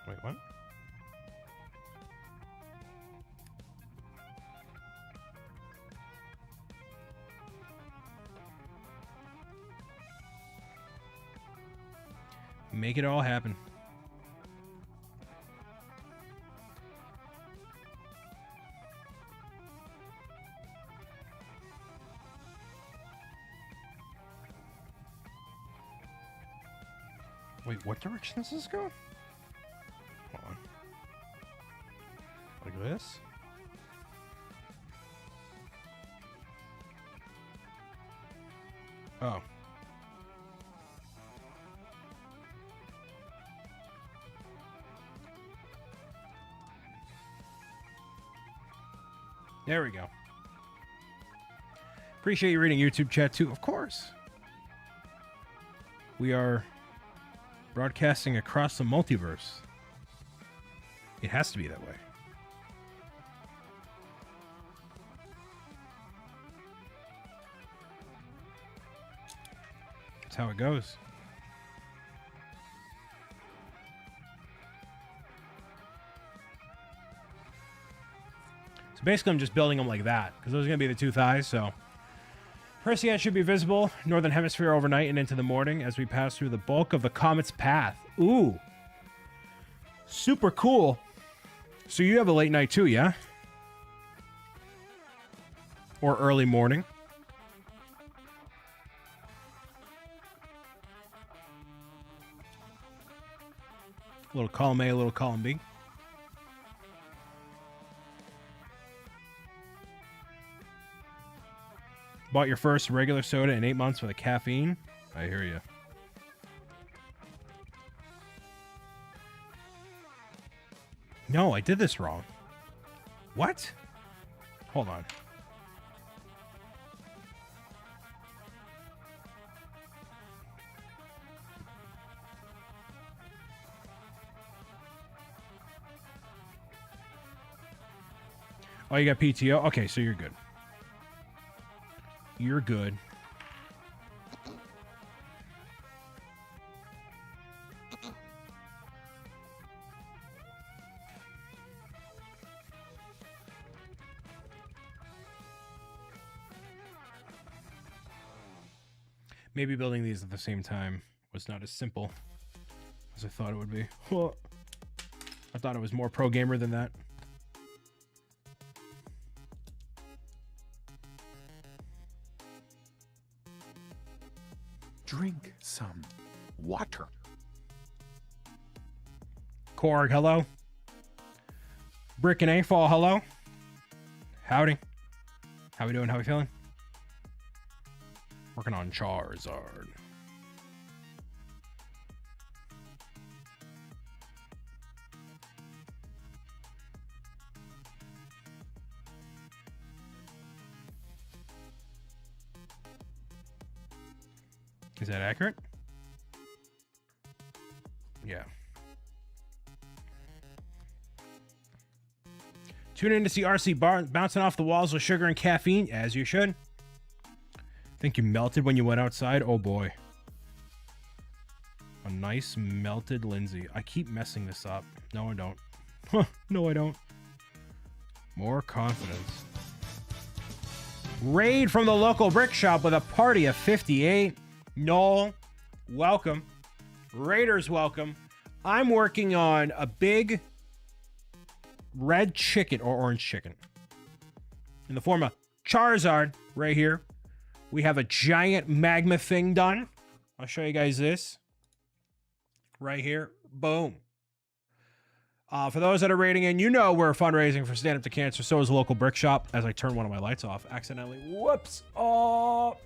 Wait, what? Make it all happen. Wait, what direction does this go? Hold on. Like this? Oh. There we go. Appreciate you reading YouTube chat too, of course. We are broadcasting across the multiverse. It has to be that way. That's how it goes. So basically I'm just building them like that, because those are going to be the two thighs, so... Perseid should be visible northern hemisphere overnight and into the morning as we pass through the bulk of the comet's path. Ooh. Super cool. So you have a late night too, yeah? Or early morning? Little column A, little column B. Bought your first regular soda in 8 months with a caffeine. I hear you. No, I did this wrong. What? Hold on. Oh, you got PTO? Okay, so you're good. You're good. Maybe building these at the same time was not as simple as I thought it would be. I thought it was more pro gamer than that. Drink some water. Korg, hello. Brick and A-Fall, hello. Howdy. How we doing? How we feeling? Working on Charizard. Is that accurate? Yeah. Tune in to see RC bouncing off the walls with sugar and caffeine, as you should. Think you melted when you went outside? Oh boy. A nice melted Lindsay. I keep messing this up. No, I don't. No, I don't. More confidence. Raid from the local brick shop with a party of 58. Noel, welcome. Raiders, welcome. I'm working on a big red chicken or orange chicken in the form of Charizard right here. We have a giant magma thing done. I'll show you guys this right here. Boom. For those that are raiding in, you know we're fundraising for Stand Up to Cancer. So is a local brick shop. As I turn one of my lights off accidentally. Whoops. Oh.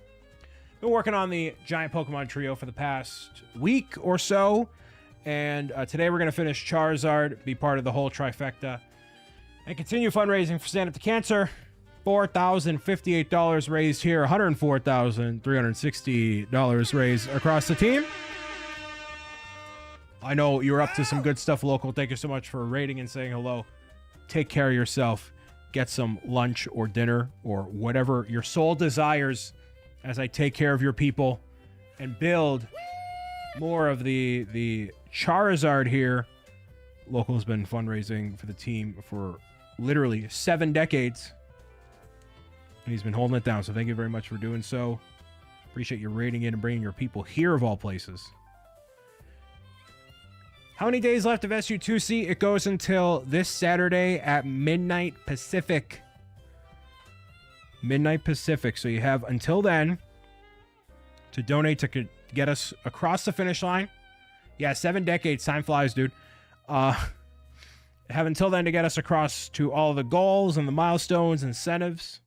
Been working on the giant Pokemon trio for the past week or so. And today we're going to finish Charizard, be part of the whole trifecta, and continue fundraising for Stand Up to Cancer. $4,058 raised here, $104,360 raised across the team. I know you're up to some good stuff, local. Thank you so much for rating and saying hello. Take care of yourself. Get some lunch or dinner or whatever your soul desires as I take care of your people and build more of the Charizard here. Local has been fundraising for the team for literally 7 decades. And he's been holding it down. So thank you very much for doing so. Appreciate you rating in and bringing your people here of all places. How many days left of SU2C? It goes until this Saturday at midnight Pacific. Midnight Pacific. So you have until then to donate to get us across the finish line. Yeah, 7 decades. Time flies, dude. Have until then to get us across to all the goals and the milestones, incentives.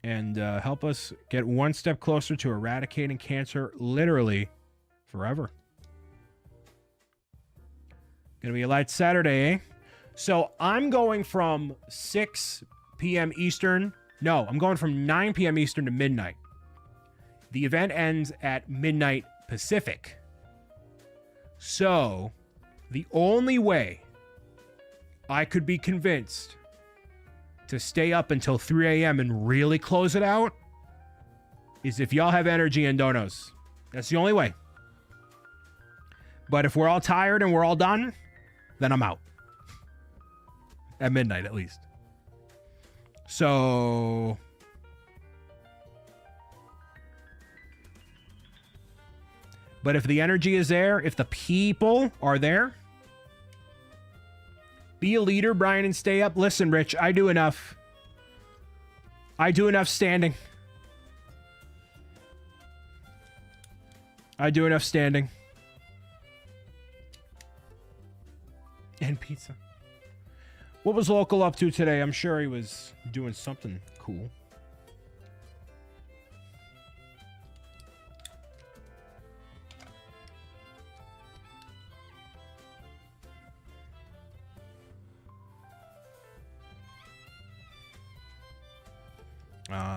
And help us get one step closer to eradicating cancer literally forever. Gonna be a light Saturday, eh? So I'm going from 6 p.m. Eastern. No, I'm going from 9 p.m. Eastern to midnight. The event ends at midnight Pacific. So the only way I could be convinced to stay up until 3 a.m. and really close it out is if y'all have energy and donos. That's the only way. But if we're all tired and we're all done, then I'm out. At midnight, at least. So but if the energy is there, if the people are there, be a leader, Brian, and stay up. Listen, Rich, I do enough. I do enough standing. I do enough standing. And pizza. What was Local up to today? I'm sure he was doing something cool.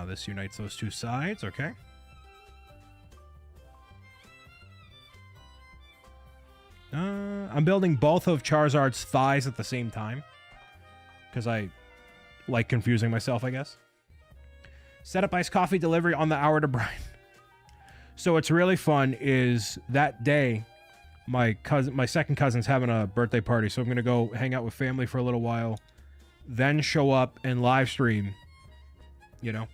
This unites those two sides. Okay. I'm building both of Charizard's thighs at the same time. Because I like confusing myself, I guess. Set up iced coffee delivery on the hour to Brian. So what's really fun is that day, my second cousin's having a birthday party. So I'm going to go hang out with family for a little while. Then show up and live stream. You know?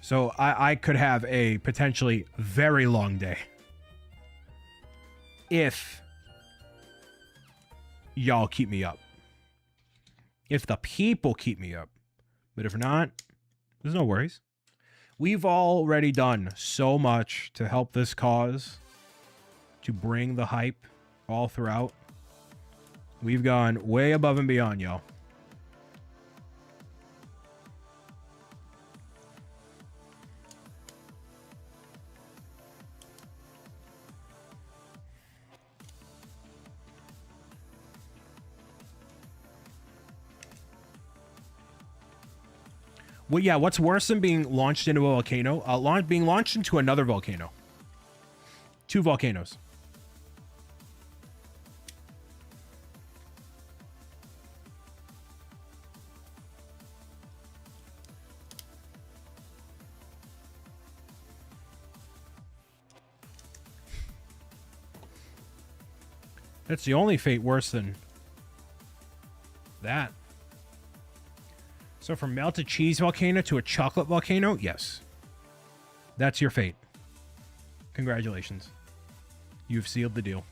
So I could have a potentially very long day. If y'all keep me up. If the people keep me up. But if not, there's no worries. We've already done so much to help this cause. To bring the hype all throughout. We've gone way above and beyond, y'all. Well, yeah, what's worse than being launched into a volcano? Being launched into another volcano. 2 volcanoes. That's the only fate worse than that. So from melted cheese volcano to a chocolate volcano? Yes. That's your fate. Congratulations. You've sealed the deal.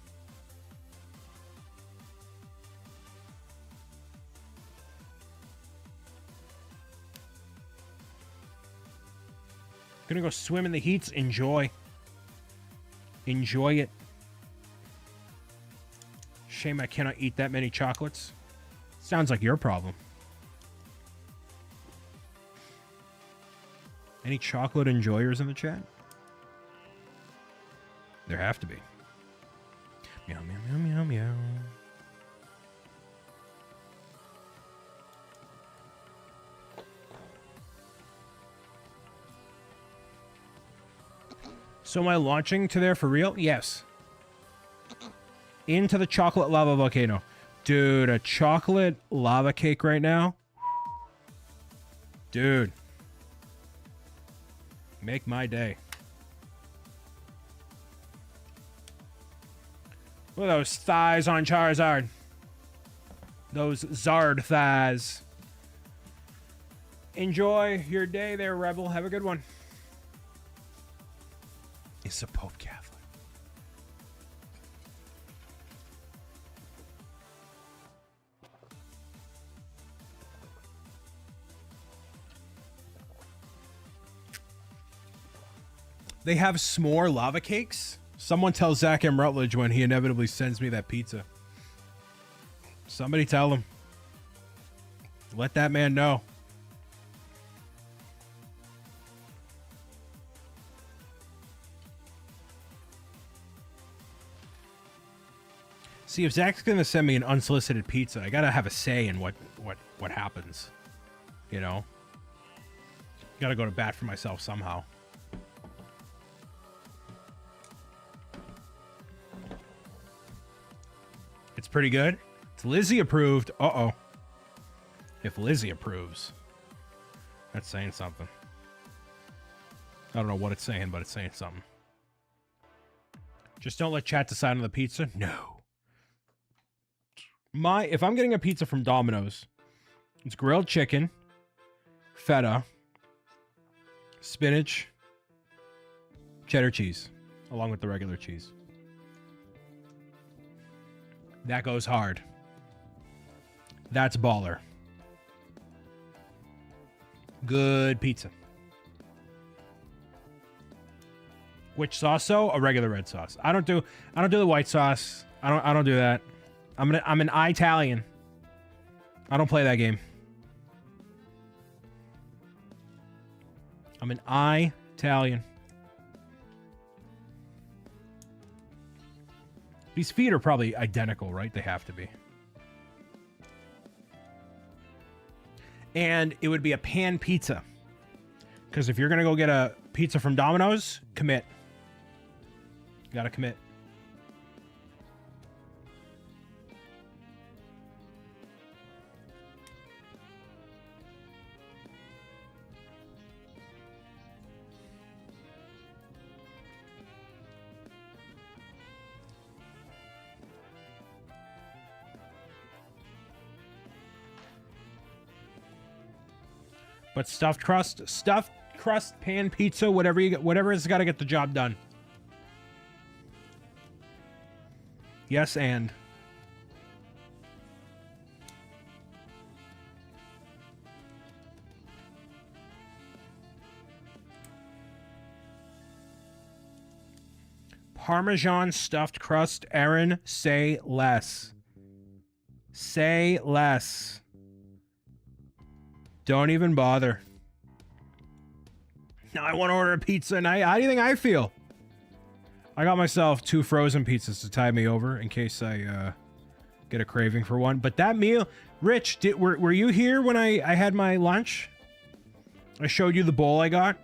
Gonna go swim in the heats. Enjoy. Enjoy it. Shame I cannot eat that many chocolates. Sounds like your problem. Any chocolate enjoyers in the chat? There have to be. Meow, meow, meow, meow, meow. So am I launching to there for real? Yes. Into the chocolate lava volcano. Dude, a chocolate lava cake right now? Dude. Make my day. Look at those thighs on Charizard. Those Zard thighs. Enjoy your day there, Rebel. Have a good one. Is the Pope Catholic? They have s'more lava cakes? Someone tell Zach M. Rutledge when he inevitably sends me that pizza. Somebody tell him. Let that man know. See, if Zach's gonna send me an unsolicited pizza, I gotta have a say in what happens. You know? Gotta go to bat for myself somehow. It's pretty good. It's Lizzie approved. Uh-oh. If Lizzie approves, that's saying something. I don't know what it's saying, but it's saying something. Just don't let chat decide on the pizza. No. If I'm getting a pizza from Domino's, it's grilled chicken, feta, spinach, cheddar cheese, along with the regular cheese. That goes hard. That's baller. Good pizza. Which sauce? So a regular red sauce. I don't do the white sauce. I don't do that. I'm an Italian. I don't play that game. I'm an Italian. These feet are probably identical, right? They have to be. And it would be a pan pizza. Because if you're going to go get a pizza from Domino's, commit. You got to commit. But stuffed crust, pan pizza, whatever you get, whatever has got to get the job done. Yes, and Parmesan stuffed crust. Aaron, say less. Say less. Don't even bother. Now I want to order a pizza and how do you think I feel? I got myself 2 frozen pizzas to tide me over in case I get a craving for one. But that meal, Rich, were you here when I had my lunch? I showed you the bowl I got.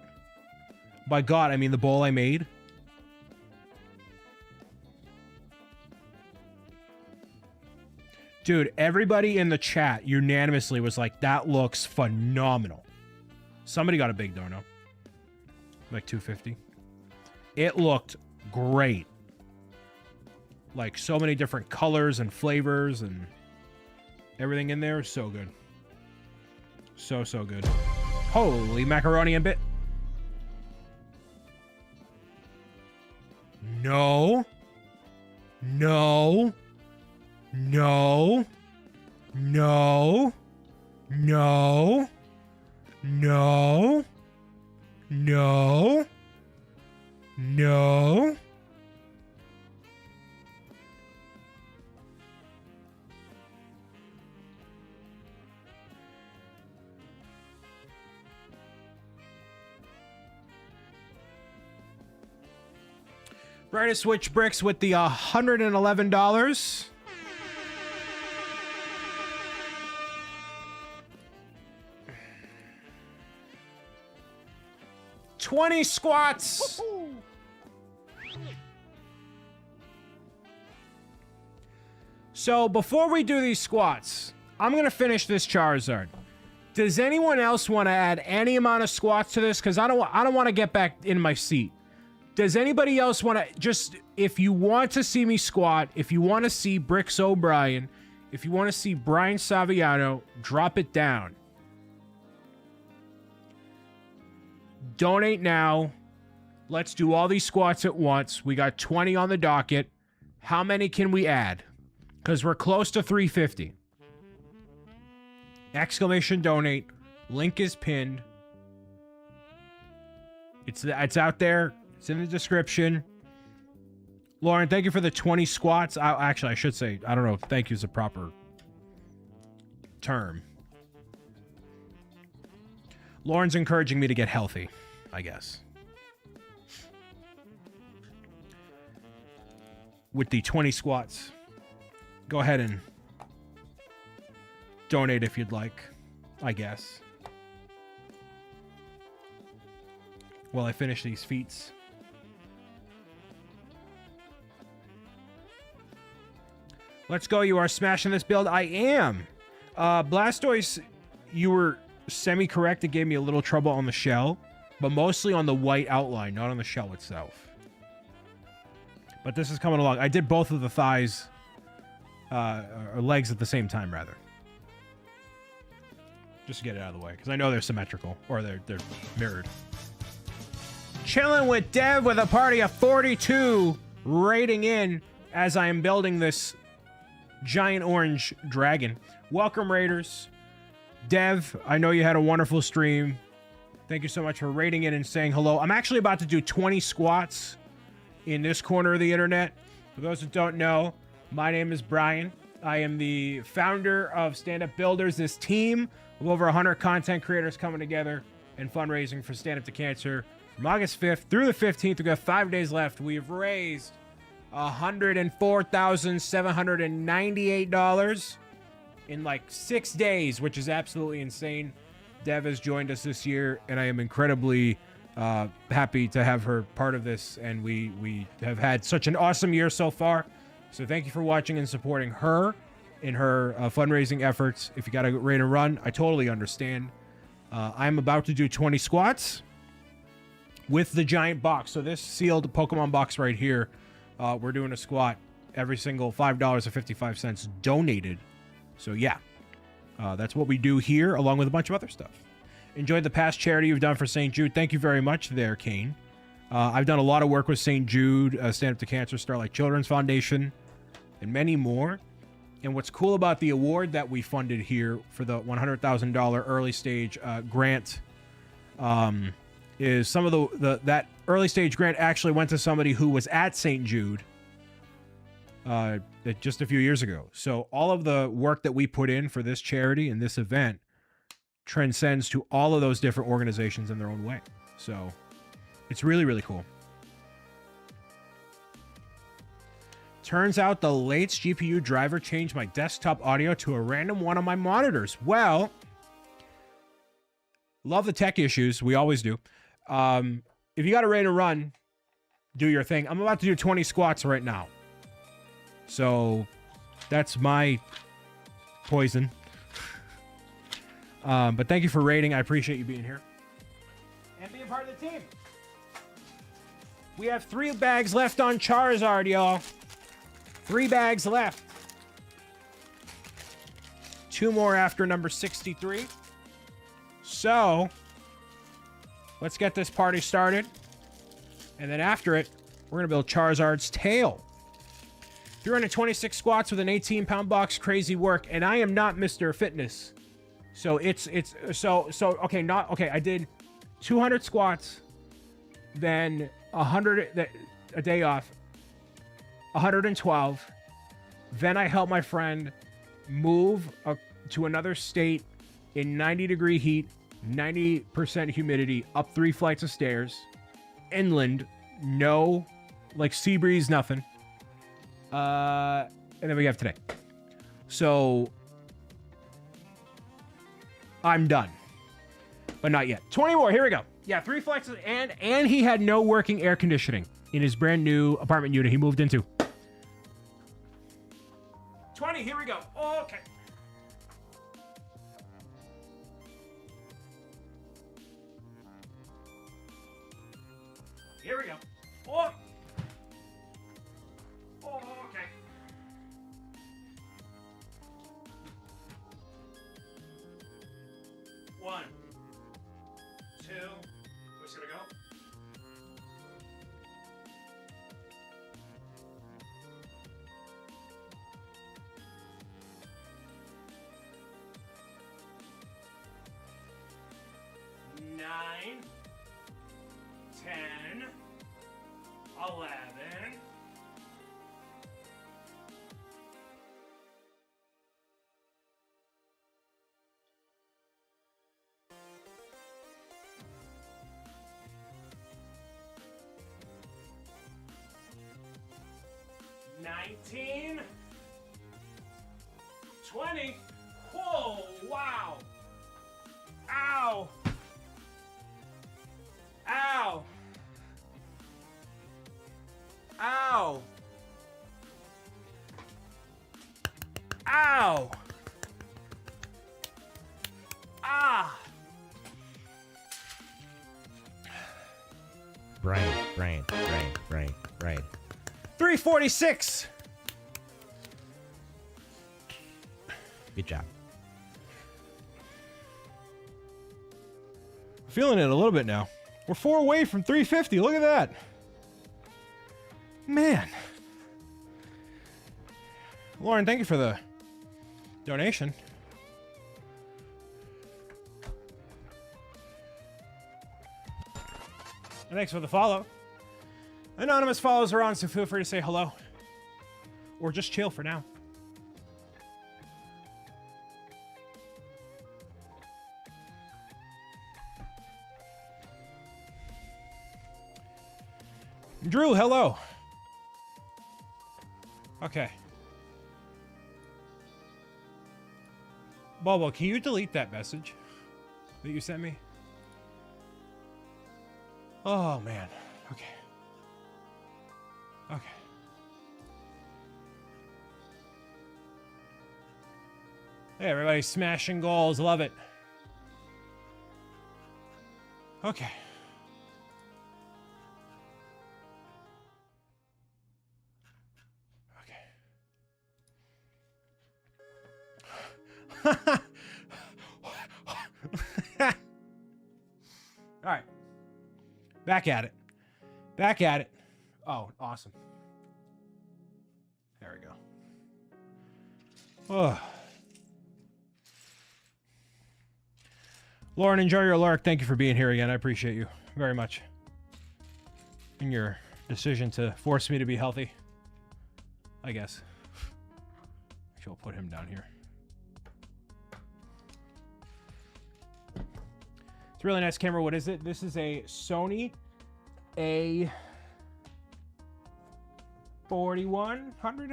By God, I mean the bowl I made. Dude, everybody in the chat unanimously was like, that looks phenomenal. Somebody got a big dono. Like 250. It looked great. Like so many different colors and flavors and everything in there is so good. So good. Holy macaroni and bit. No. No. No. No. No. No. No. No. Brightest Switch Bricks with the $111. $20 squats. So before we do these squats, I'm going to finish this Charizard. Does anyone else want to add any amount of squats to this? Because I don't want to get back in my seat. Does anybody else want to just, if you want to see me squat, if you want to see Bricks O'Brien, if you want to see Brian Saviano, drop it down. Donate now. Let's do all these squats at once. We got 20 on the docket. How many can we add? Because we're close to 350. Exclamation donate. Link is pinned. It's out there. It's in the description. Lauren, thank you for the 20 squats. Actually, I should say, I don't know if thank you is a proper term. Lauren's encouraging me to get healthy, I guess. With the 20 squats. Go ahead and donate if you'd like, I guess. While I finish these feats. Let's go. You are smashing this build. I am. Blastoise, you were semi-correct. It gave me a little trouble on the shell, but mostly on the white outline, not on the shell itself. But this is coming along. I did both of the thighs, or legs at the same time, rather. Just to get it out of the way, because I know they're symmetrical, or they're mirrored. Chilling with Dev with a party of 42, raiding in as I am building this giant orange dragon. Welcome, Raiders. Dev, I know you had a wonderful stream. Thank you so much for raiding in and saying hello. I'm actually about to do 20 squats in this corner of the internet. For those that don't know, my name is Brian. I am the founder of Stand Up Builders, this team of over 100 content creators coming together and fundraising for Stand Up to Cancer from August 5th through the 15th. We've got 5 days left. We've raised $104,798 in like 6 days, which is absolutely insane. Dev has joined us this year, and I am incredibly happy to have her part of this, and we have had such an awesome year so far. So thank you for watching and supporting her in her fundraising efforts. If you got to raid and run, I totally understand. I'm about to do 20 squats with the giant box. So this sealed Pokemon box right here, we're doing a squat every single $5.55 donated. So yeah, that's what we do here, along with a bunch of other stuff. Enjoyed the past charity you've done for St. Jude. Thank you very much there, Kane. I've done a lot of work with St. Jude, Stand Up to Cancer, Starlight Children's Foundation, and many more. And what's cool about the award that we funded here for the $100,000 early stage grant is some of that early stage grant actually went to somebody who was at St. Jude just a few years ago. So all of the work that we put in for this charity and this event transcends to all of those different organizations in their own way. So it's really, really cool. Turns out the Lates GPU driver changed my desktop audio to a random one on my monitors. Well, love the tech issues. We always do. If you got a raid to run, do your thing. I'm about to do 20 squats right now. So that's my poison. But thank you for raiding. I appreciate you being here and being part of the team. We have 3 bags left on Charizard, y'all. 3 bags left. 2 more after number 63. So let's get this party started. And then after it, we're going to build Charizard's tail. 326 squats with an 18-pound box. Crazy work. And I am not Mr. Fitness. So okay, I did 200 squats, then 100 a day off, 112. Then I helped my friend move to another state in 90-degree heat, 90% humidity, up 3 flights of stairs, inland, no, like sea breeze, nothing. And then we have today. So I'm done, but not yet. 20 more. Here we go. Yeah, 3 flights, and he had no working air conditioning in his brand new apartment unit he moved into. 20. Here we go. Okay. Here we go. Oh. Oh, okay. One, 2. Who's gonna go? Nine, 10, 11. $19, $20. Whoa, wow. Ow. Ow. Ow. Ow. Ah. Brain. 346. Good job. Feeling it a little bit now. We're 4 away from 350. Look at that. Man. Lauren, thank you for the donation. And thanks for the follow. Anonymous follows are on, so feel free to say hello. Or just chill for now. Drew, hello. Okay. Bobo, can you delete that message that you sent me? Oh, man. Okay. Okay. Hey, everybody smashing goals. Love it. Okay. Okay. All right. Back at it. Back at it. Oh, awesome. There we go. Oh. Lauren, enjoy your lurk. Thank you for being here again. I appreciate you very much. And your decision to force me to be healthy. I guess. Actually, I'll put him down here. It's a really nice camera. What is it? This is a Sony A4100,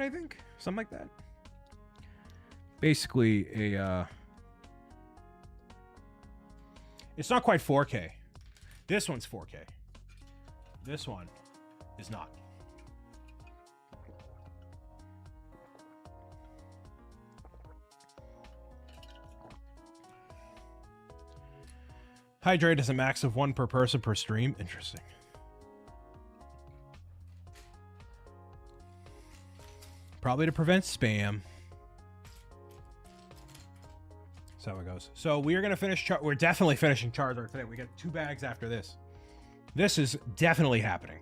I think. Something like that. Basically a... It's not quite 4K. This one's 4K. This one is not. Hydrate is a max of 1 per person per stream. Interesting. Probably to prevent spam. That's how it goes. So we are going to finish... We're definitely finishing Charizard today. We got 2 bags after this. This is definitely happening.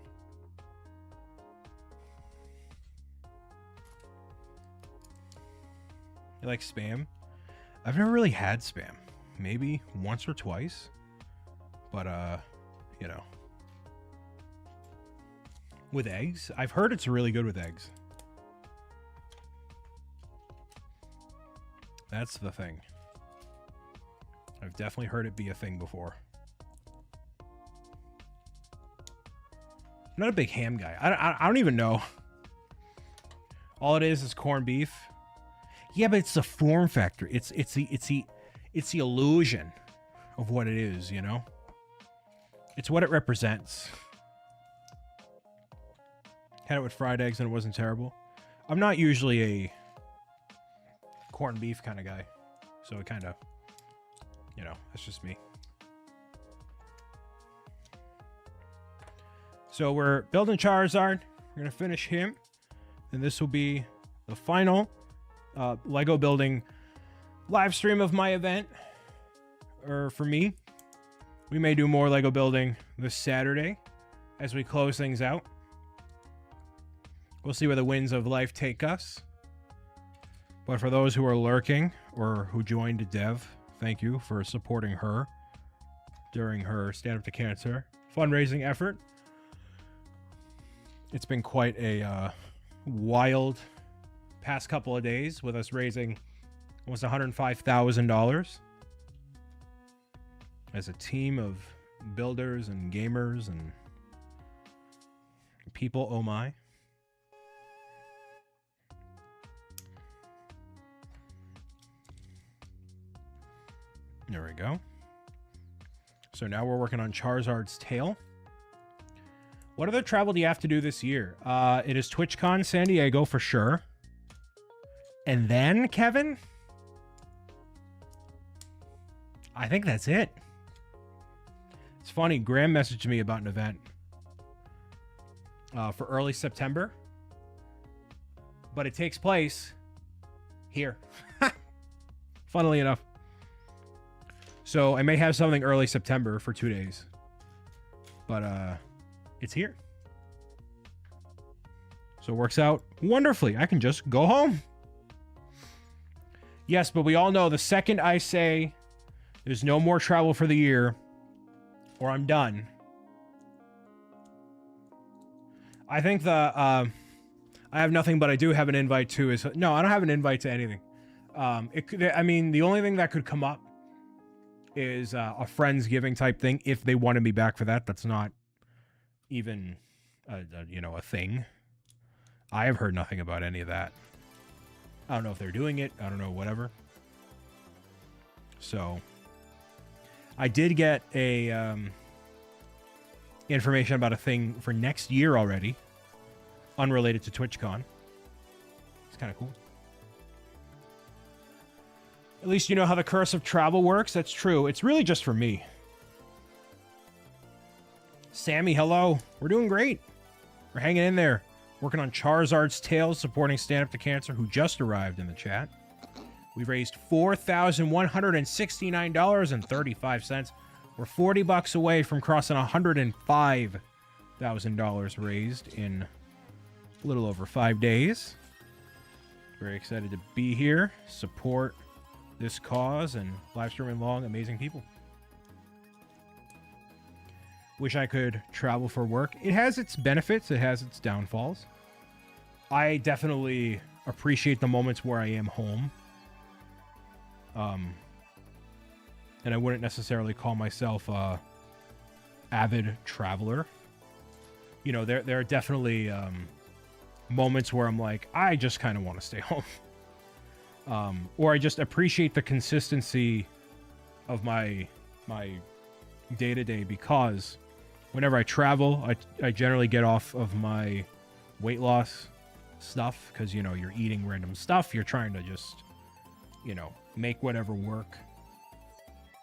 You like spam? I've never really had spam. Maybe once or twice. But, you know. With eggs? I've heard it's really good with eggs. That's the thing. I've definitely heard it be a thing before. I'm not a big ham guy. I don't even know. All it is corned beef. Yeah, but it's the form factor. It's the illusion of what it is, you know? It's what it represents. Had it with fried eggs and it wasn't terrible. I'm not usually a corned beef kind of guy. So it kind of, you know, that's just me. So we're building Charizard. We're going to finish him. And this will be the final Lego building live stream of my event. Or for me. We may do more Lego building this Saturday as we close things out. We'll see where the winds of life take us. But for those who are lurking or who joined Dev, thank you for supporting her during her Stand Up to Cancer fundraising effort. It's been quite a wild past couple of days with us raising almost $105,000 as a team of builders and gamers and people. Oh my. There we go. So now we're working on Charizard's tail. What other travel do you have to do this year? It is TwitchCon San Diego for sure. And then, Kevin? I think that's it. It's funny, Graham messaged me about an event for early September. But it takes place here. Funnily enough. So I may have something early September for 2 days. But it's here. So it works out wonderfully. I can just go home. Yes, but we all know the second I say there's no more travel for the year or I'm done. I think I have nothing, but I do have an invite to is... No, I don't have an invite to anything. I mean, the only thing that could come up is a Friendsgiving type thing if they wanted me back for that. That's not even you know, a thing. I have heard nothing about any of that. I don't know if they're doing it. I don't know, whatever. So I did get a information about a thing for next year already, unrelated to TwitchCon. It's kind of cool. At least you know how the curse of travel works. That's true. It's really just for me. Sammy, hello. We're doing great. We're hanging in there. Working on Charizard's Tales, supporting Stand Up to Cancer, who just arrived in the chat. We've raised $4,169.35. We're $40 away from crossing $105,000 raised in a little over 5 days. Very excited to be here, support this cause, and live streaming along amazing people. Wish I could travel for work. It has its benefits. It has its downfalls. I definitely appreciate the moments where I am home. And I wouldn't necessarily call myself a avid traveler. You know, there are definitely moments where I'm like, I just kind of want to stay home. Or I just appreciate the consistency of my day-to-day, because whenever I travel, I generally get off of my weight loss stuff, because, you know, you're eating random stuff. You're trying to just, you know, make whatever work.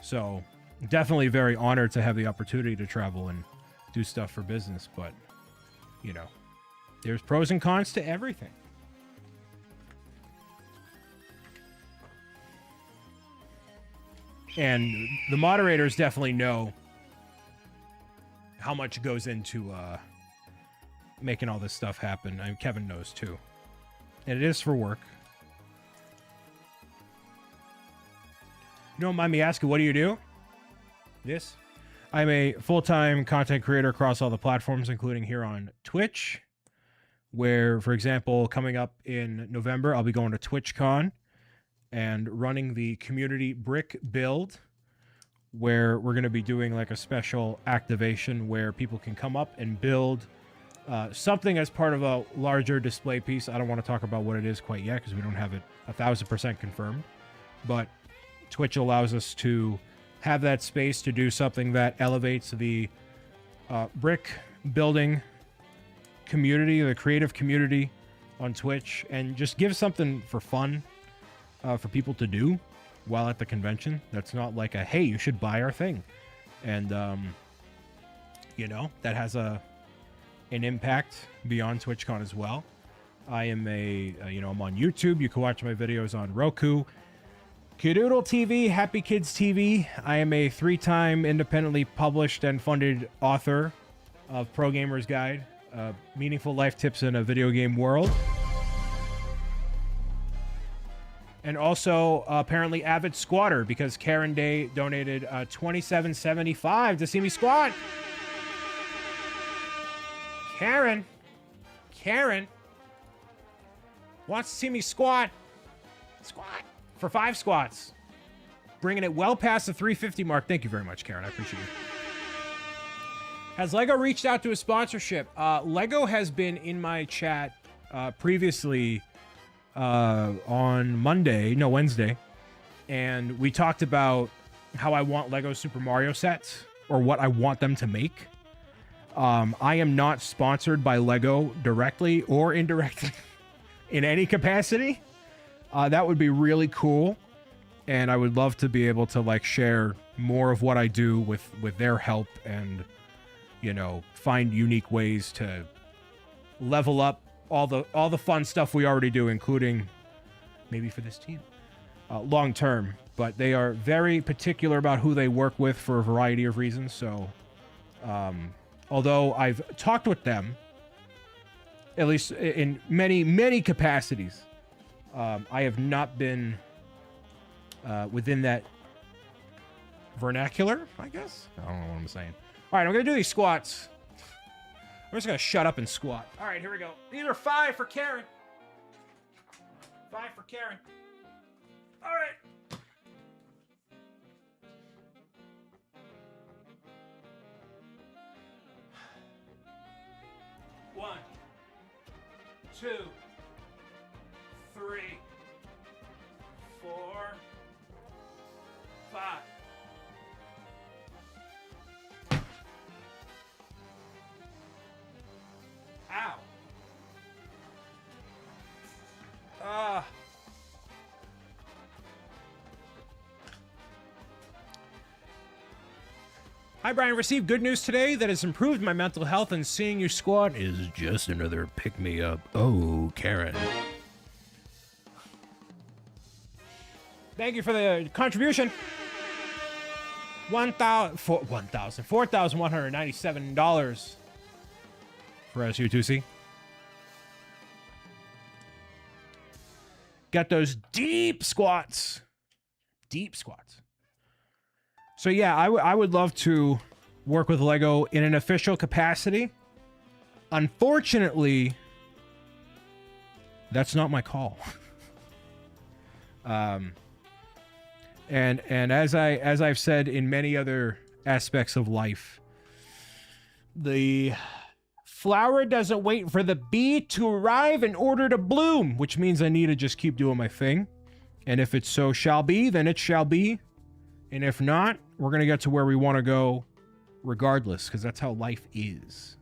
So definitely very honored to have the opportunity to travel and do stuff for business. But, you know, there's pros and cons to everything. And the moderators definitely know how much goes into making all this stuff happen. I mean, Kevin knows too. And it is for work. You don't mind me asking, what do you do? This? I'm a full-time content creator across all the platforms, including here on Twitch, where, for example, coming up in November, I'll be going to TwitchCon and running the community brick build, where we're going to be doing like a special activation where people can come up and build something as part of a larger display piece. I don't want to talk about what it is quite yet because we don't have it 1,000% confirmed, but Twitch allows us to have that space to do something that elevates the brick building community, the creative community on Twitch, and just give something for fun for people to do while at the convention. That's not like a, hey, you should buy our thing. And, you know, that has an impact beyond TwitchCon as well. I am you know, I'm on YouTube. You can watch my videos on Roku, Kidoodle TV, Happy Kids TV. I am a 3-time independently published and funded author of Pro Gamer's Guide, Meaningful Life Tips in a Video Game World. And also, apparently, avid squatter, because Karen Day donated $27.75 to see me squat. Karen wants to see me squat for 5 squats, bringing it well past the 350 mark. Thank you very much, Karen. I appreciate you. Has LEGO reached out to a sponsorship? LEGO has been in my chat previously on Wednesday, and we talked about how I want LEGO Super Mario sets, or what I want them to make. I am not sponsored by LEGO directly or indirectly in any capacity. That would be really cool, and I would love to be able to like share more of what I do with their help, and, you know, find unique ways to level up all the fun stuff we already do, including maybe for this team long term. But they are very particular about who they work with for a variety of reasons. So although I've talked with them, at least in many capacities, I have not been within that vernacular, I guess. I don't know what I'm saying. All right, I'm going to do these squats. I'm just going to shut up and squat. All right, here we go. These are 5 for Karen. 5 for Karen. All right. 2, 3, 4, 5. Ow. Hi, Brian. Received good news today that has improved my mental health, and seeing you squat is just another pick-me-up. Oh, Karen. Thank you for the contribution. $4,197 for SU2C. Got those deep squats. Deep squats. So yeah, I would love to work with Lego in an official capacity. Unfortunately, that's not my call. And as I've said in many other aspects of life, the flower doesn't wait for the bee to arrive in order to bloom, which means I need to just keep doing my thing. And if it so shall be, then it shall be. And if not, we're going to get to where we want to go regardless, because that's how life is.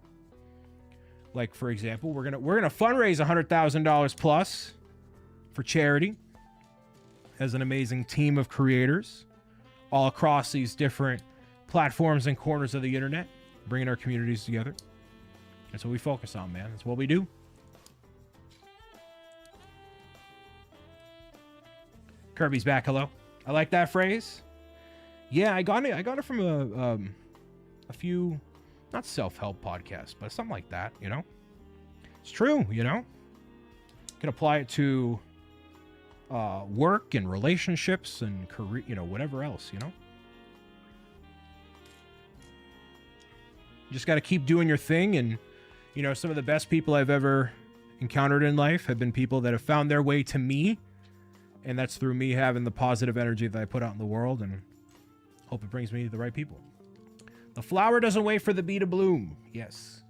Like, for example, we're going to fundraise $100,000 plus for charity as an amazing team of creators all across these different platforms and corners of the internet, bringing our communities together. That's what we focus on, man. That's what we do. Kirby's back. Hello. I like that phrase. Yeah, I got it from a few, not self-help podcasts, but something like that, you know? It's true, you know? You can apply it to work and relationships and career, you know, whatever else, you know? You just got to keep doing your thing. And, you know, some of the best people I've ever encountered in life have been people that have found their way to me. And that's through me having the positive energy that I put out in the world, and hope it brings me to the right people. The flower doesn't wait for the bee to bloom. Yes.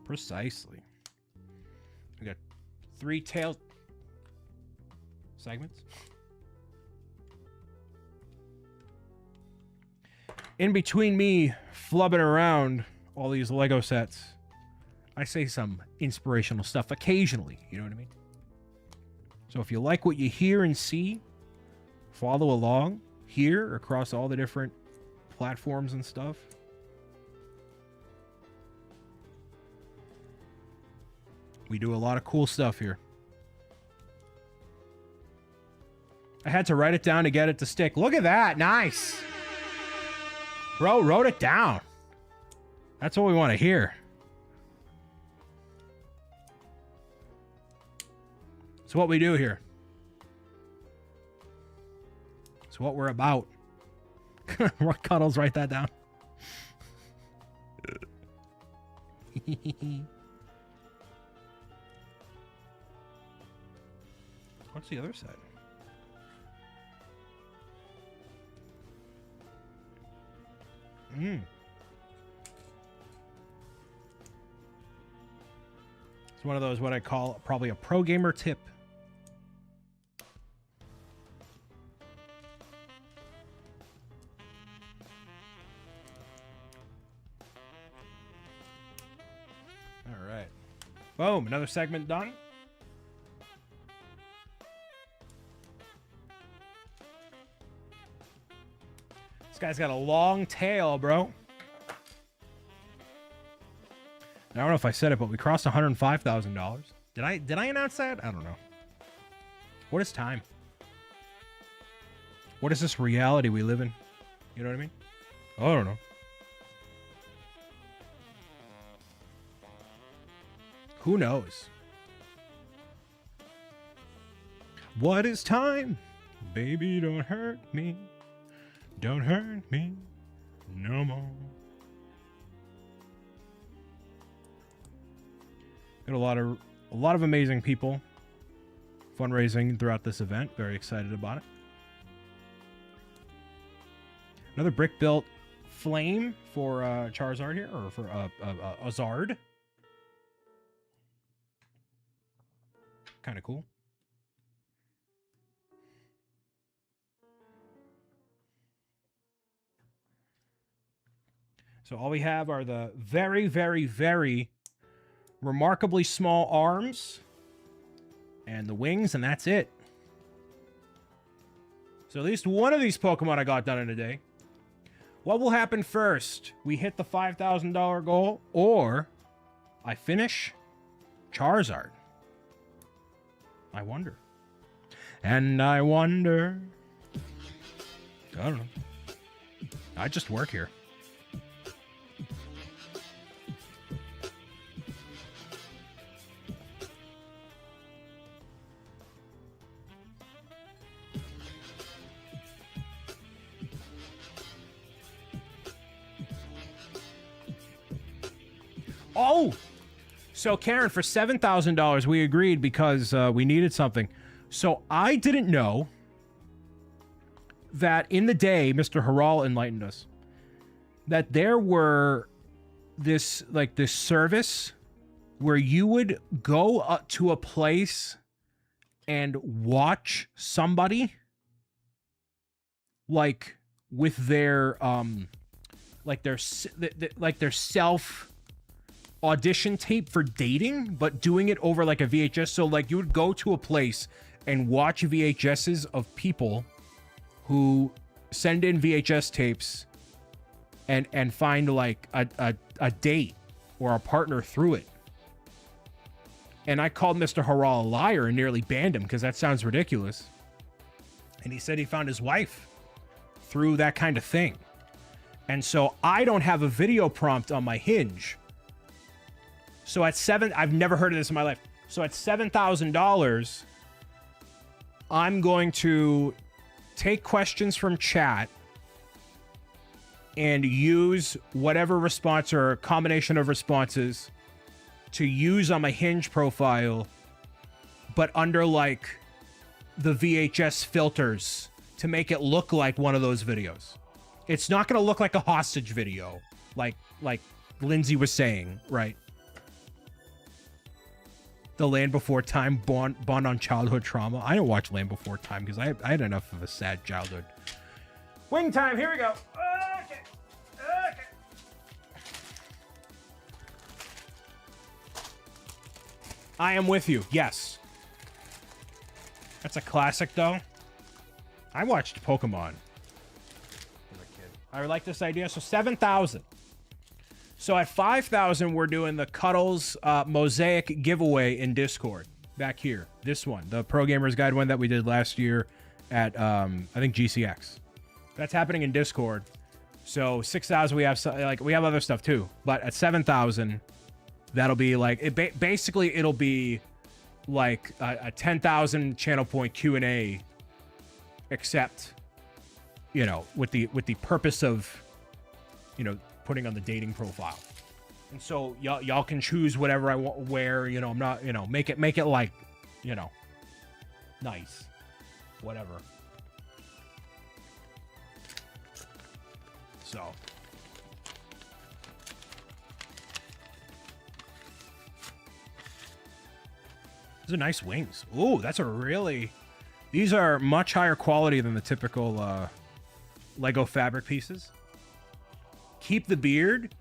Precisely. We got 3 tail segments. In between me flubbing around all these Lego sets, I say some inspirational stuff occasionally, you know what I mean? So if you like what you hear and see, follow along here across all the different platforms and stuff. We do a lot of cool stuff here. I had to write it down to get it to stick. Look at that. Nice. Bro, wrote it down. That's what we want to hear. It's what we do here. It's what we're about. Cuddles, write that down. What's the other side? It's one of those, what I call probably a pro gamer tip. All right. Boom. Another segment done. This guy's got a long tail, bro. I don't know if I said it, but we crossed $105,000. Did I announce that? I don't know. What is time? What is this reality we live in? You know what I mean? I don't know. Who knows? What is time? Baby, don't hurt me. Don't hurt me no more. Got a lot of amazing people fundraising throughout this event. Very excited about it. Another brick built flame for Charizard here, or for a Zard. kind of cool. So all we have are the very, very, very remarkably small arms and the wings, and that's it. So at least one of these Pokemon I got done in a day. What will happen first? We hit the $5,000 goal, or I finish Charizard? I wonder. And I wonder. I don't know. I just work here. Oh! So, Karen, for $7,000, we agreed because we needed something. So, I didn't know that in the day, Mr. Haral enlightened us, that there were this service where you would go up to a place and watch somebody, like, with their, their self audition tape for dating, but doing it over like a VHS. So like you would go to a place and watch VHSs of people who send in VHS tapes and find like a date or a partner through it. And I called Mr. Haral a liar and nearly banned him because that sounds ridiculous. And he said he found his wife through that kind of thing. And so I don't have a video prompt on my Hinge. So at I've never heard of this in my life. So at $7,000, I'm going to take questions from chat and use whatever response or combination of responses to use on my Hinge profile, but under like the VHS filters to make it look like one of those videos. It's not going to look like a hostage video, like Lindsay was saying, right? The Land Before Time bond on childhood trauma. I don't watch Land Before Time because I had enough of a sad childhood. Wing time, here we go. Okay. I am with you, yes. That's a classic though. I watched Pokemon as a kid. I like this idea. So 7,000. So at 5,000, we're doing the Cuddles Mosaic giveaway in Discord. Back here. This one. The Pro Gamers Guide one that we did last year at, I think, GCX. That's happening in Discord. So 6,000, we have other stuff too. But at 7,000, that'll be like, basically it'll be like a 10,000 channel point Q&A, except, you know, with the purpose of, you know, putting on the dating profile. And so y'all can choose whatever I want, where, you know, I'm not, you know, make it like, you know, nice, whatever. So these are nice wings. Ooh, that's a really, these are much higher quality than the typical Lego fabric pieces. Keep the beard.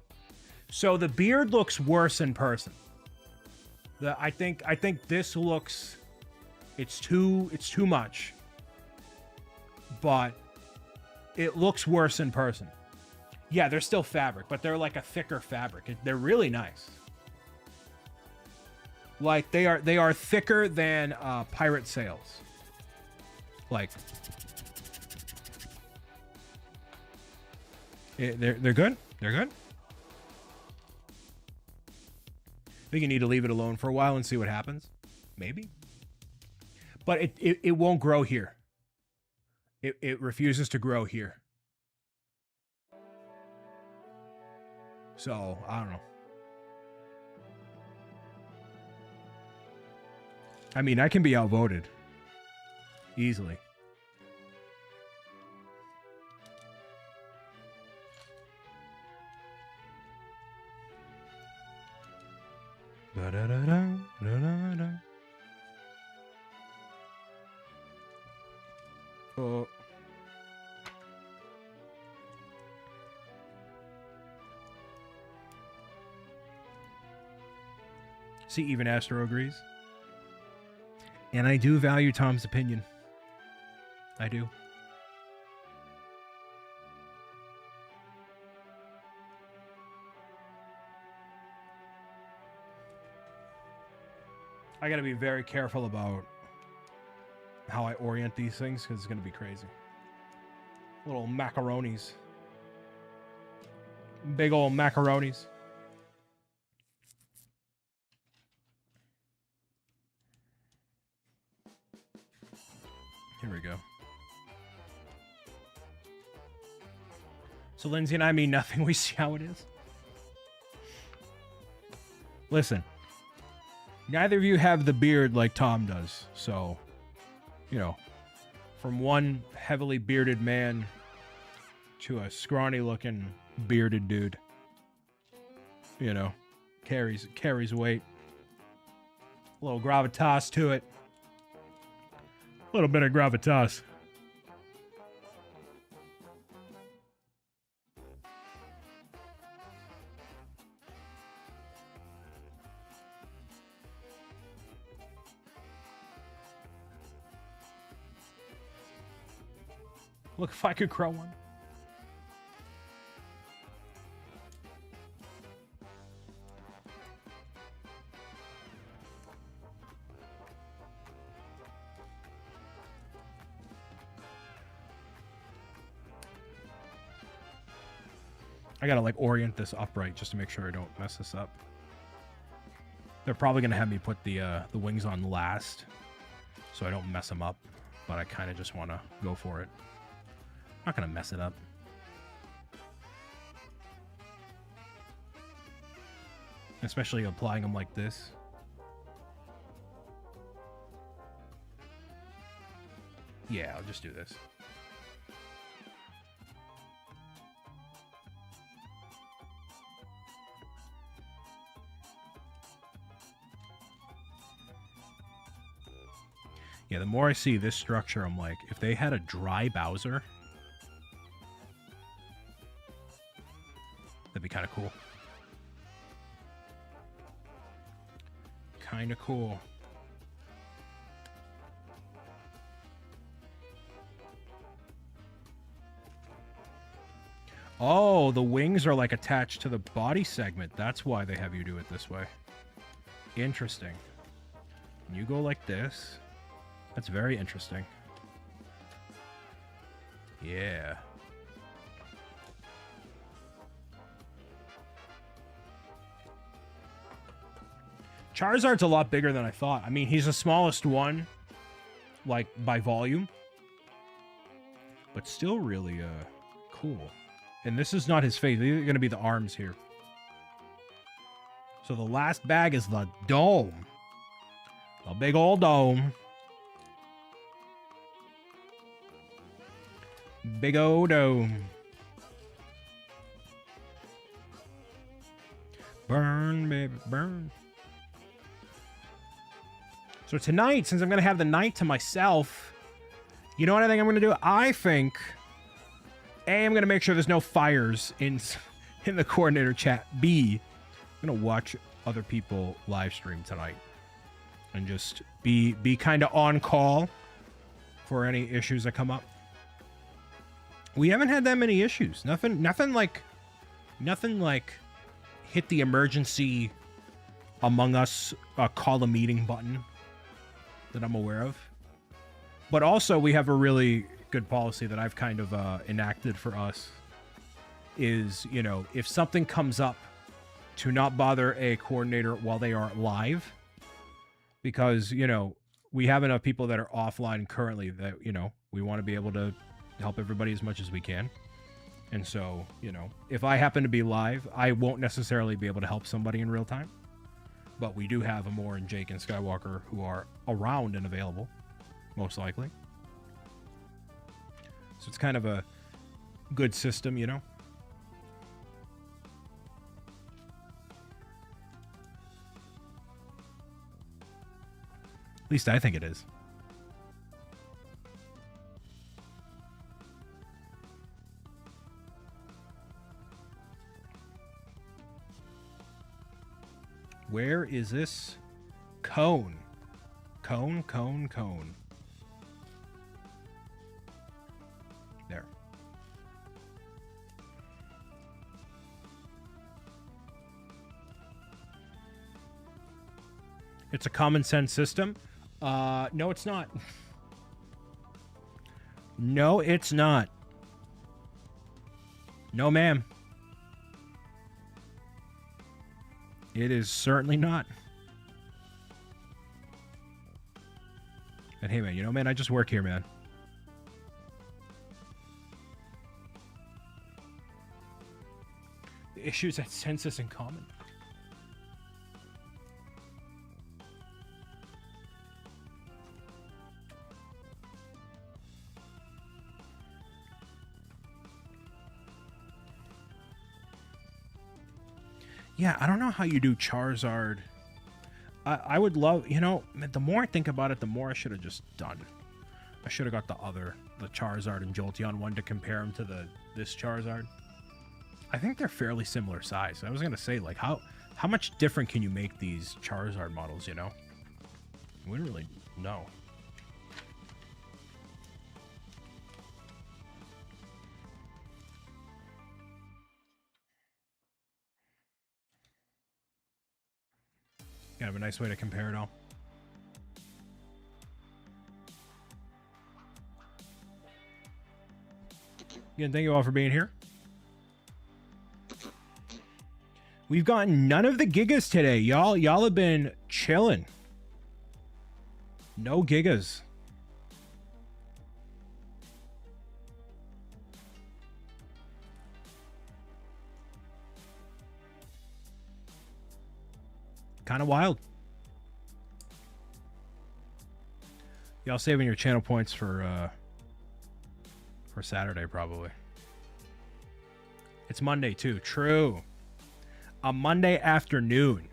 So the beard looks worse in person. I think this looks, it's too much. But it looks worse in person. Yeah, they're still fabric, but they're like a thicker fabric. They're really nice. Like they are thicker than pirate sails. Like they're good. They're good. I think you need to leave it alone for a while and see what happens. Maybe. But it won't grow here. It refuses to grow here. So, I don't know. I mean, I can be outvoted. Easily. See, even Astro agrees. And I do value Tom's opinion. I do. I gotta be very careful about how I orient these things because it's gonna be crazy. Little macaronis. Big old macaronis. Here we go. So Lindsay and I mean nothing. We see how it is. Listen. Neither of you have the beard like Tom does. So, you know, from one heavily bearded man to a scrawny looking bearded dude, you know, carries weight. A little gravitas to it. A little bit of gravitas. Look, if I could grow one. I gotta like orient this upright just to make sure I don't mess this up. They're probably gonna have me put the wings on last, so I don't mess them up. But I kind of just want to go for it. I'm not gonna mess it up. Especially applying them like this. Yeah, I'll just do this. Yeah, the more I see this structure, I'm like, if they had a dry Bowser, that'd be kind of cool. Kind of cool. Oh, the wings are like attached to the body segment. That's why they have you do it this way. Interesting. You go like this. That's very interesting. Yeah. Charizard's a lot bigger than I thought. I mean, he's the smallest one, like, by volume. But still really, cool. And this is not his face. These are going to be the arms here. So the last bag is the dome. A big old dome. Big old dome. Burn, baby, burn. So tonight, since I'm going to have the night to myself, you know what I think I'm going to do? I think, A, I'm going to make sure there's no fires in the coordinator chat. B, I'm going to watch other people live stream tonight. And just be kind of on call for any issues that come up. We haven't had that many issues. Nothing like hit the emergency Among Us call a meeting button that I'm aware of. But also we have a really good policy that I've kind of enacted for us is, you know, if something comes up, to not bother a coordinator while they are live, because, you know, we have enough people that are offline currently that, you know, we want to be able to help everybody as much as we can. And so, you know, if I happen to be live, I won't necessarily be able to help somebody in real time. But we do have Amor and Jake and Skywalker who are around and available, most likely. So it's kind of a good system, you know? At least I think it is. Where is this? Cone. Cone, cone, cone. There. It's a common sense system. No, it's not. No, it's not. No, ma'am. It is certainly not. And hey, man, you know, man, I just work here, man. The issues at census in common. Yeah, I don't know how you do Charizard. I would love, you know, the more I think about it, the more I should have just done. I should have got the Charizard and Jolteon one to compare them to this Charizard. I think they're fairly similar size. I was gonna say, like, how much different can you make these Charizard models, you know? We wouldn't really know. Kind of a nice way to compare it all. Again, thank you all for being here. We've gotten none of the gigas today, y'all. Y'all have been chilling. No gigas. Kind of wild. Y'all saving your channel points for Saturday, probably. It's Monday, too. True. A Monday afternoon.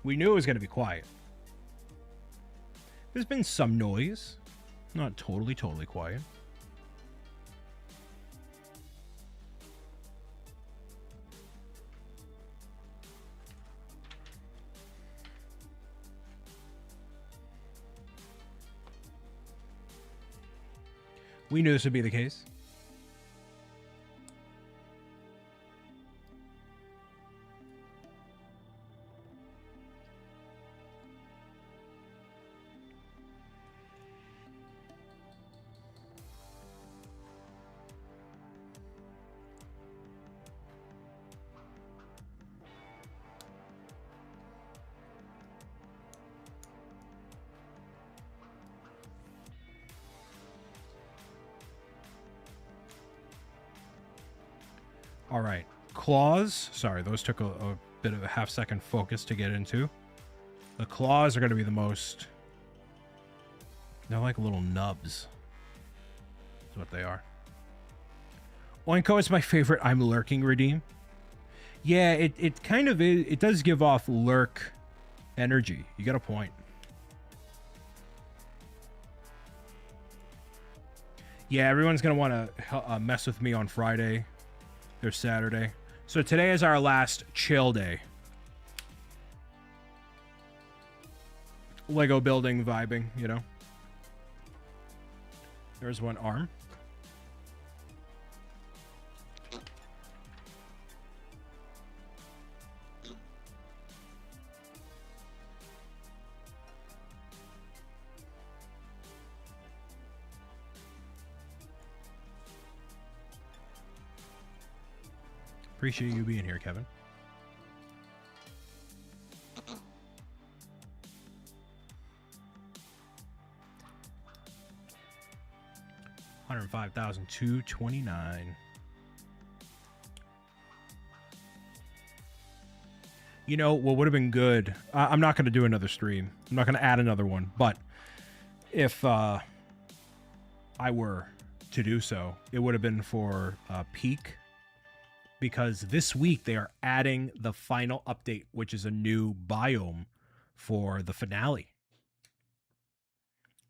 We knew it was going to be quiet. There's been some noise. Not totally quiet. We knew this would be the case. All right, claws. Sorry, those took a bit of a half-second focus to get into. The claws are going to be the most... They're like little nubs. That's what they are. Oinko is my favorite I'm lurking redeem. Yeah, it kind of is. It does give off lurk energy. You got a point. Yeah, everyone's going to want to mess with me on Friday. There's Saturday. So today is our last chill day. Lego building vibing, you know. There's one arm. Appreciate you being here, Kevin. $105,229. You know what would have been good? I'm not going to do another stream. I'm not going to add another one. But if I were to do so, it would have been for Peak. Because this week they are adding the final update, which is a new biome for the finale.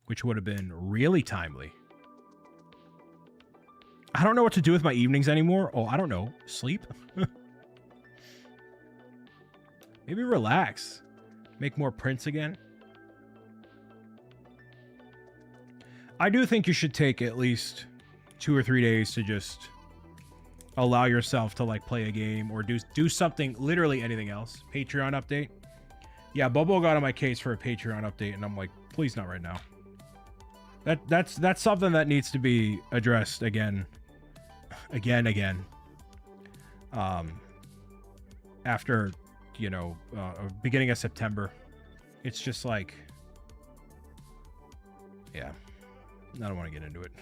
Which would have been really timely. I don't know what to do with my evenings anymore. Oh, I don't know. Sleep? Maybe relax. Make more prints again. I do think you should take at least 2 or 3 days to just allow yourself to like play a game or do something, literally anything else. Patreon update. Yeah, Bobo got on my case for a Patreon update, and I'm like, please not right now. That's something that needs to be addressed again. After, you know, beginning of September. It's just like, yeah, I don't want to get into it.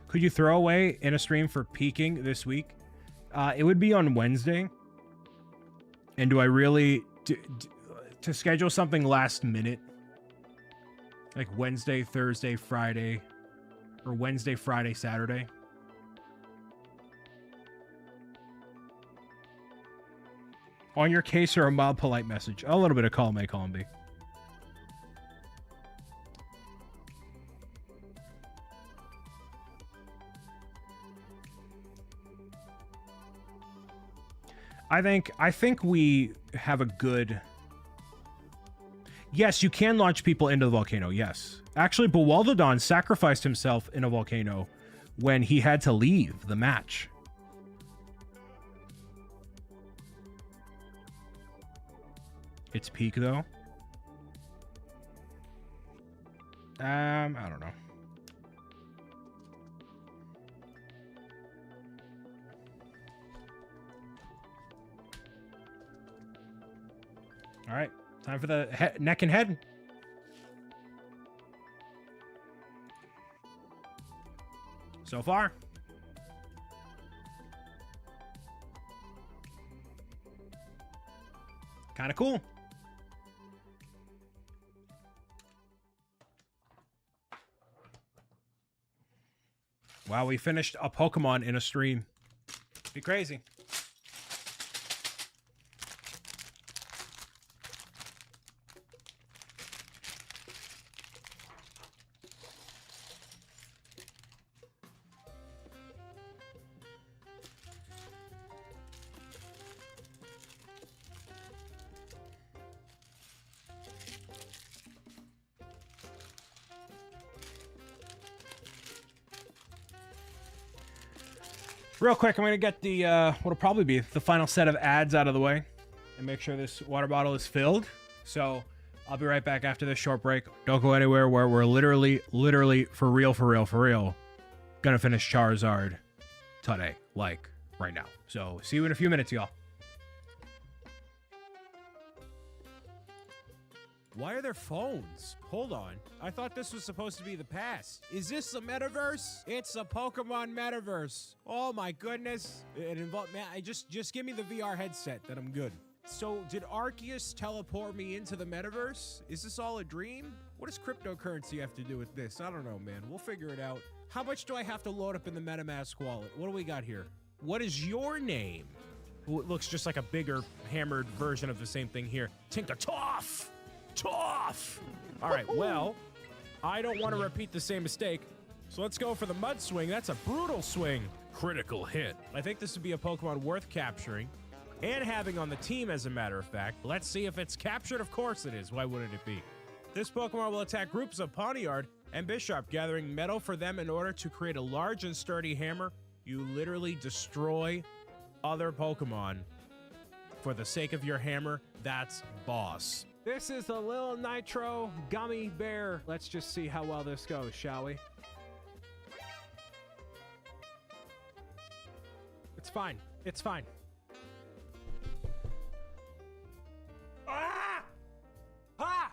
Could you throw away in a stream for peaking this week? It would be on Wednesday. And do I really to schedule something last minute? Like Wednesday, Thursday, Friday, or Wednesday, Friday, Saturday? On your case or a mild polite message? A little bit of column A, column B. I think we have a good... Yes, you can launch people into the volcano, yes. Actually, Bewaldodon sacrificed himself in a volcano when he had to leave the match. It's peak, though. I don't know. All right, time for the neck and head. So far. Kind of cool. Wow, we finished a Pokemon in a stream. Be crazy. Real quick, I'm going to get the, what'll probably be the final set of ads out of the way and make sure this water bottle is filled. So I'll be right back after this short break. Don't go anywhere, where we're literally, for real, going to finish Charizard today, like right now. So see you in a few minutes, y'all. Why are there phones? Hold on. I thought this was supposed to be the past. Is this the metaverse? It's a Pokemon metaverse. Oh my goodness. It involved, man, just give me the VR headset, then I'm good. So did Arceus teleport me into the metaverse? Is this all a dream? What does cryptocurrency have to do with this? I don't know, man. We'll figure it out. How much do I have to load up in the MetaMask wallet? What do we got here? What is your name? Ooh, it looks just like a bigger hammered version of the same thing here. Tinkatoff! Tough! All right, well, I don't want to repeat the same mistake, so let's go for the mud swing. That's a brutal swing. Critical hit. I think this would be a Pokemon worth capturing and having on the team, as a matter of fact. Let's see if it's captured. Of course it is. Why wouldn't it be? This Pokemon will attack groups of Pawniard and Bisharp, gathering metal for them in order to create a large and sturdy hammer. You literally destroy other Pokemon for the sake of your hammer. That's boss. This is the Lil Nitro Gummy Bear. Let's just see how well this goes, shall we? It's fine. It's fine. Ah! Ah!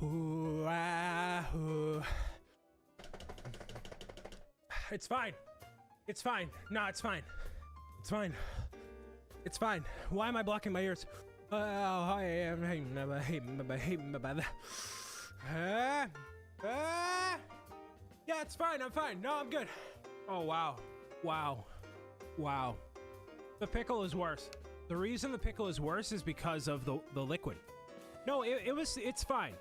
Ooh, ah, ooh. It's fine. It's fine. No, it's fine. It's fine. It's fine. Why am I blocking my ears? I am. Yeah, it's fine. I'm fine. No, I'm good. Oh, wow. Wow. Wow. The pickle is worse. The reason the pickle is worse is because of the liquid. No, it's fine.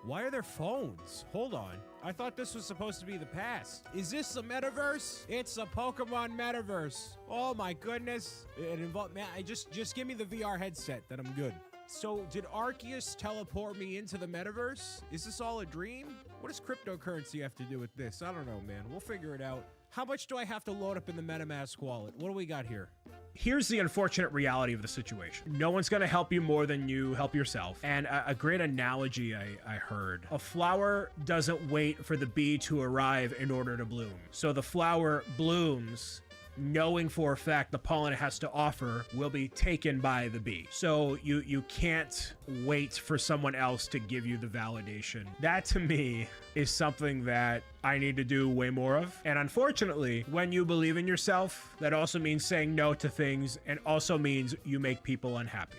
Why are there phones? Hold on. I thought this was supposed to be the past. Is this a metaverse? It's a Pokemon metaverse. Oh my goodness. It involved, man, just give me the VR headset, then I'm good. So did Arceus teleport me into the metaverse? Is this all a dream? What does cryptocurrency have to do with this? I don't know, man. We'll figure it out. How much do I have to load up in the MetaMask wallet? What do we got here? Here's the unfortunate reality of the situation. No one's gonna help you more than you help yourself. And a great analogy I heard. A flower doesn't wait for the bee to arrive in order to bloom. So the flower blooms knowing for a fact the pollen it has to offer will be taken by the bee. So you can't wait for someone else to give you the validation. That to me is something that I need to do way more of. And unfortunately, when you believe in yourself, that also means saying no to things and also means you make people unhappy.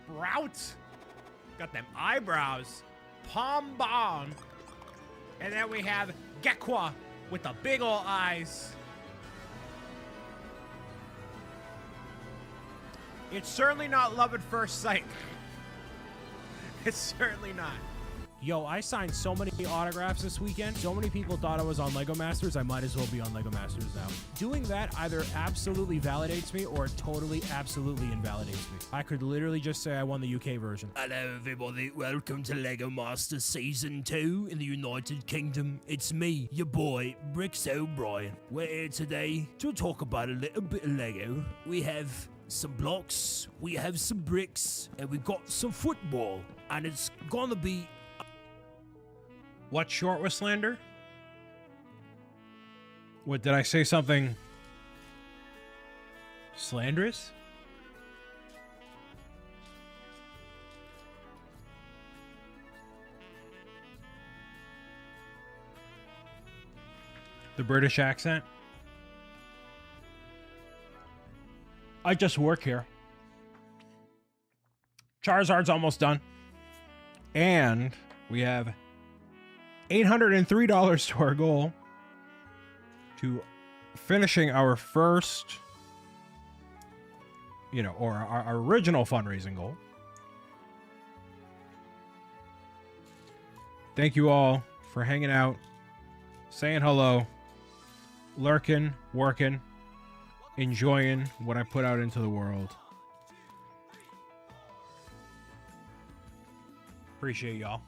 Sprout. Got them eyebrows. Palm bomb. And then we have Gekwa with the big ol' eyes. It's certainly not love at first sight. It's certainly not. Yo, I signed so many autographs this weekend. So many people thought I was on LEGO Masters. I might as well be on LEGO Masters now. Doing that either absolutely validates me or totally, absolutely invalidates me. I could literally just say I won the UK version. Hello everybody, welcome to LEGO Masters Season 2 in the United Kingdom. It's me, your boy, Bricks O'Brien. We're here today to talk about a little bit of LEGO. We have some blocks, we have some bricks, and we've got some football. And it's gonna be... What short was slander? What, did I say something slanderous? The British accent? I just work here. Charizard's almost done. And we have $803 to our goal to finishing our first, or our original fundraising goal. Thank you all for hanging out, saying hello, lurking, working, enjoying what I put out into the world. Appreciate y'all.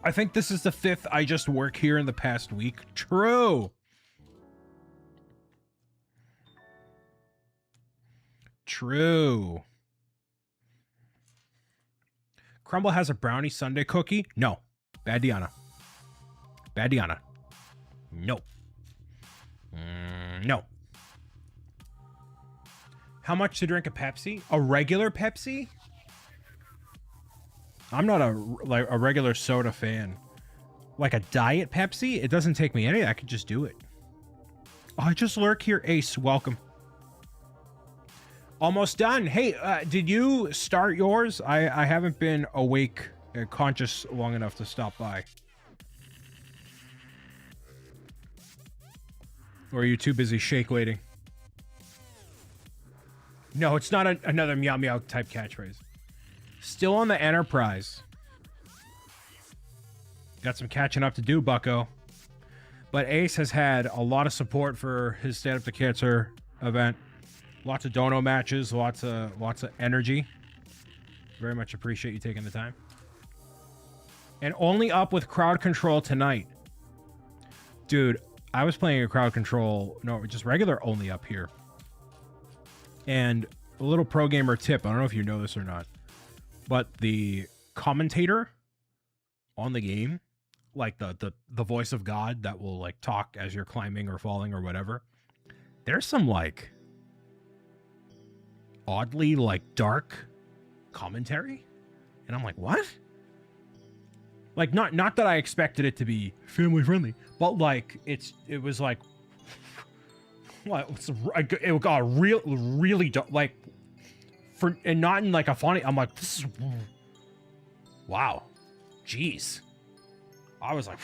I think this is the 5th I just work here in the past week. True. True. Crumble has a brownie sundae cookie? No. Bad Diana. Bad Diana. No. No. How much to drink a Pepsi? A regular Pepsi? I'm not a regular soda fan. Like a diet Pepsi? It doesn't take me any. I could just do it. Oh, I just lurk here. Ace, welcome. Almost done. Hey, did you start yours? I haven't been awake, conscious long enough to stop by. Or are you too busy shake waiting? No, it's not another meow meow type catchphrase. Still on the Enterprise. Got some catching up to do, bucko. But Ace has had a lot of support for his Stand Up to Cancer event. Lots of dono matches, lots of energy. Very much appreciate you taking the time. And only up with crowd control tonight. Dude, I was playing a crowd control, no, just regular only up here. And a little pro gamer tip, I don't know if you know this or not, but the commentator on the game, like the voice of God that will like talk as you're climbing or falling or whatever, there's some like oddly like dark commentary. And I'm like, what? Like not that I expected it to be family friendly, but like it was like what it got really dark, like for, and not in like a funny. I'm like, this is wow. Jeez. I was like,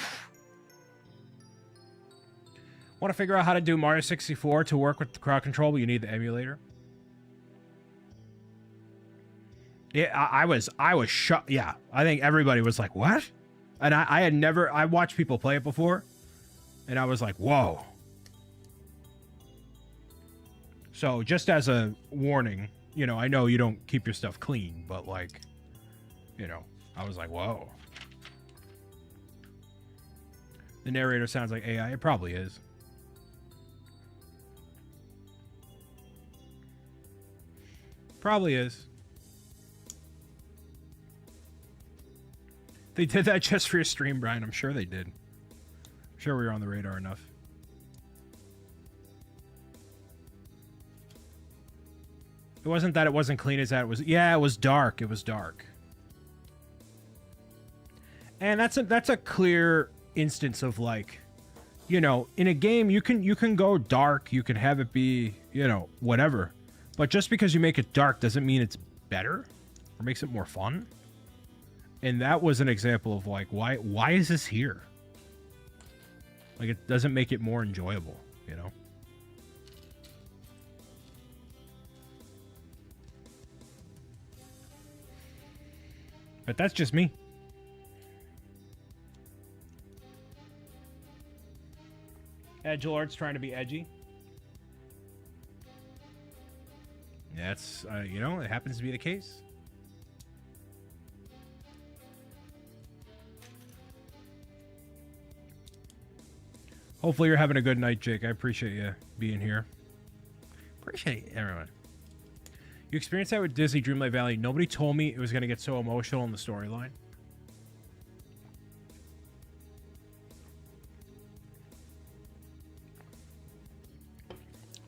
want to figure out how to do Mario 64 to work with the crowd control, but you need the emulator. Yeah, I was shocked. Yeah, I think everybody was like, what? And I watched people play it before, and I was like, whoa. So just as a warning, you know, I know you don't keep your stuff clean, but like, you know, I was like, whoa. The narrator sounds like AI. It probably is. Probably is. They did that just for your stream, Brian. I'm sure they did. I'm sure we were on the radar enough. It wasn't that it wasn't clean as that. It was, yeah, it was dark. It was dark. And that's a clear instance of like, you know, in a game you can go dark, you can have it be, you know, whatever. But just because you make it dark doesn't mean it's better or makes it more fun. And that was an example of like, why is this here? Like, it doesn't make it more enjoyable, you know? But that's just me. Edgelord's trying to be edgy. That's, you know, it happens to be the case. Hopefully you're having a good night, Jake. I appreciate you being here. Appreciate everyone. You experienced that with Disney Dreamlight Valley. Nobody told me it was going to get so emotional in the storyline.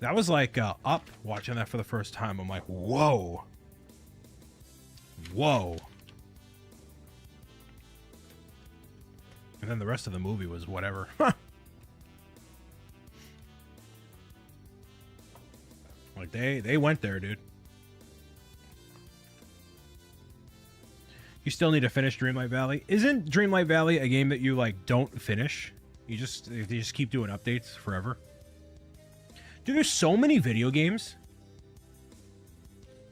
That was like Up, watching that for the first time. I'm like, whoa. Whoa. And then the rest of the movie was whatever. Like, they went there, dude. You still need to finish Dreamlight Valley. Isn't Dreamlight Valley a game that you, like, don't finish? You just keep doing updates forever? Dude, there's so many video games.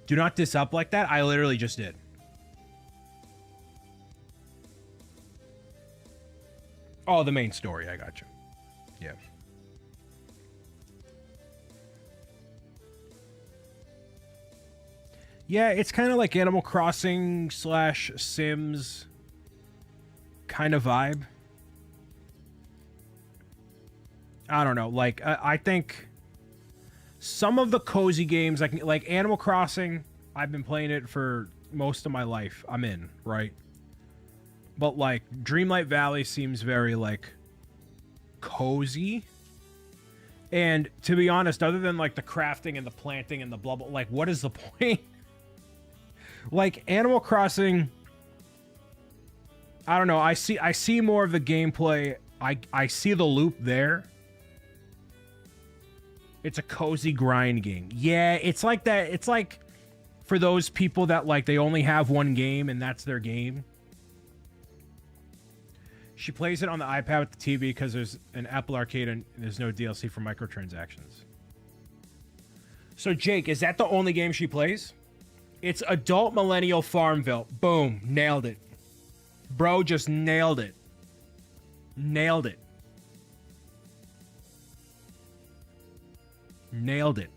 Do not diss Up like that. I literally just did. Oh, the main story. I got you. Yeah. Yeah, it's kind of like Animal Crossing / Sims kind of vibe. I don't know. Like, I think some of the cozy games, like Animal Crossing, I've been playing it for most of my life. I'm in, right? But, like, Dreamlight Valley seems very, like, cozy. And, to be honest, other than, like, the crafting and the planting and the blah, blah, like, what is the point? Like, Animal Crossing, I don't know. I see more of the gameplay. I see the loop there. It's a cozy grind game. Yeah, it's like that. It's like for those people that, like, they only have one game and that's their game. She plays it on the iPad with the TV because there's an Apple Arcade and there's no DLC for microtransactions. So, Jake, is that the only game she plays? It's Adult Millennial Farmville. Boom. Nailed it. Bro just nailed it. Nailed it. Nailed it.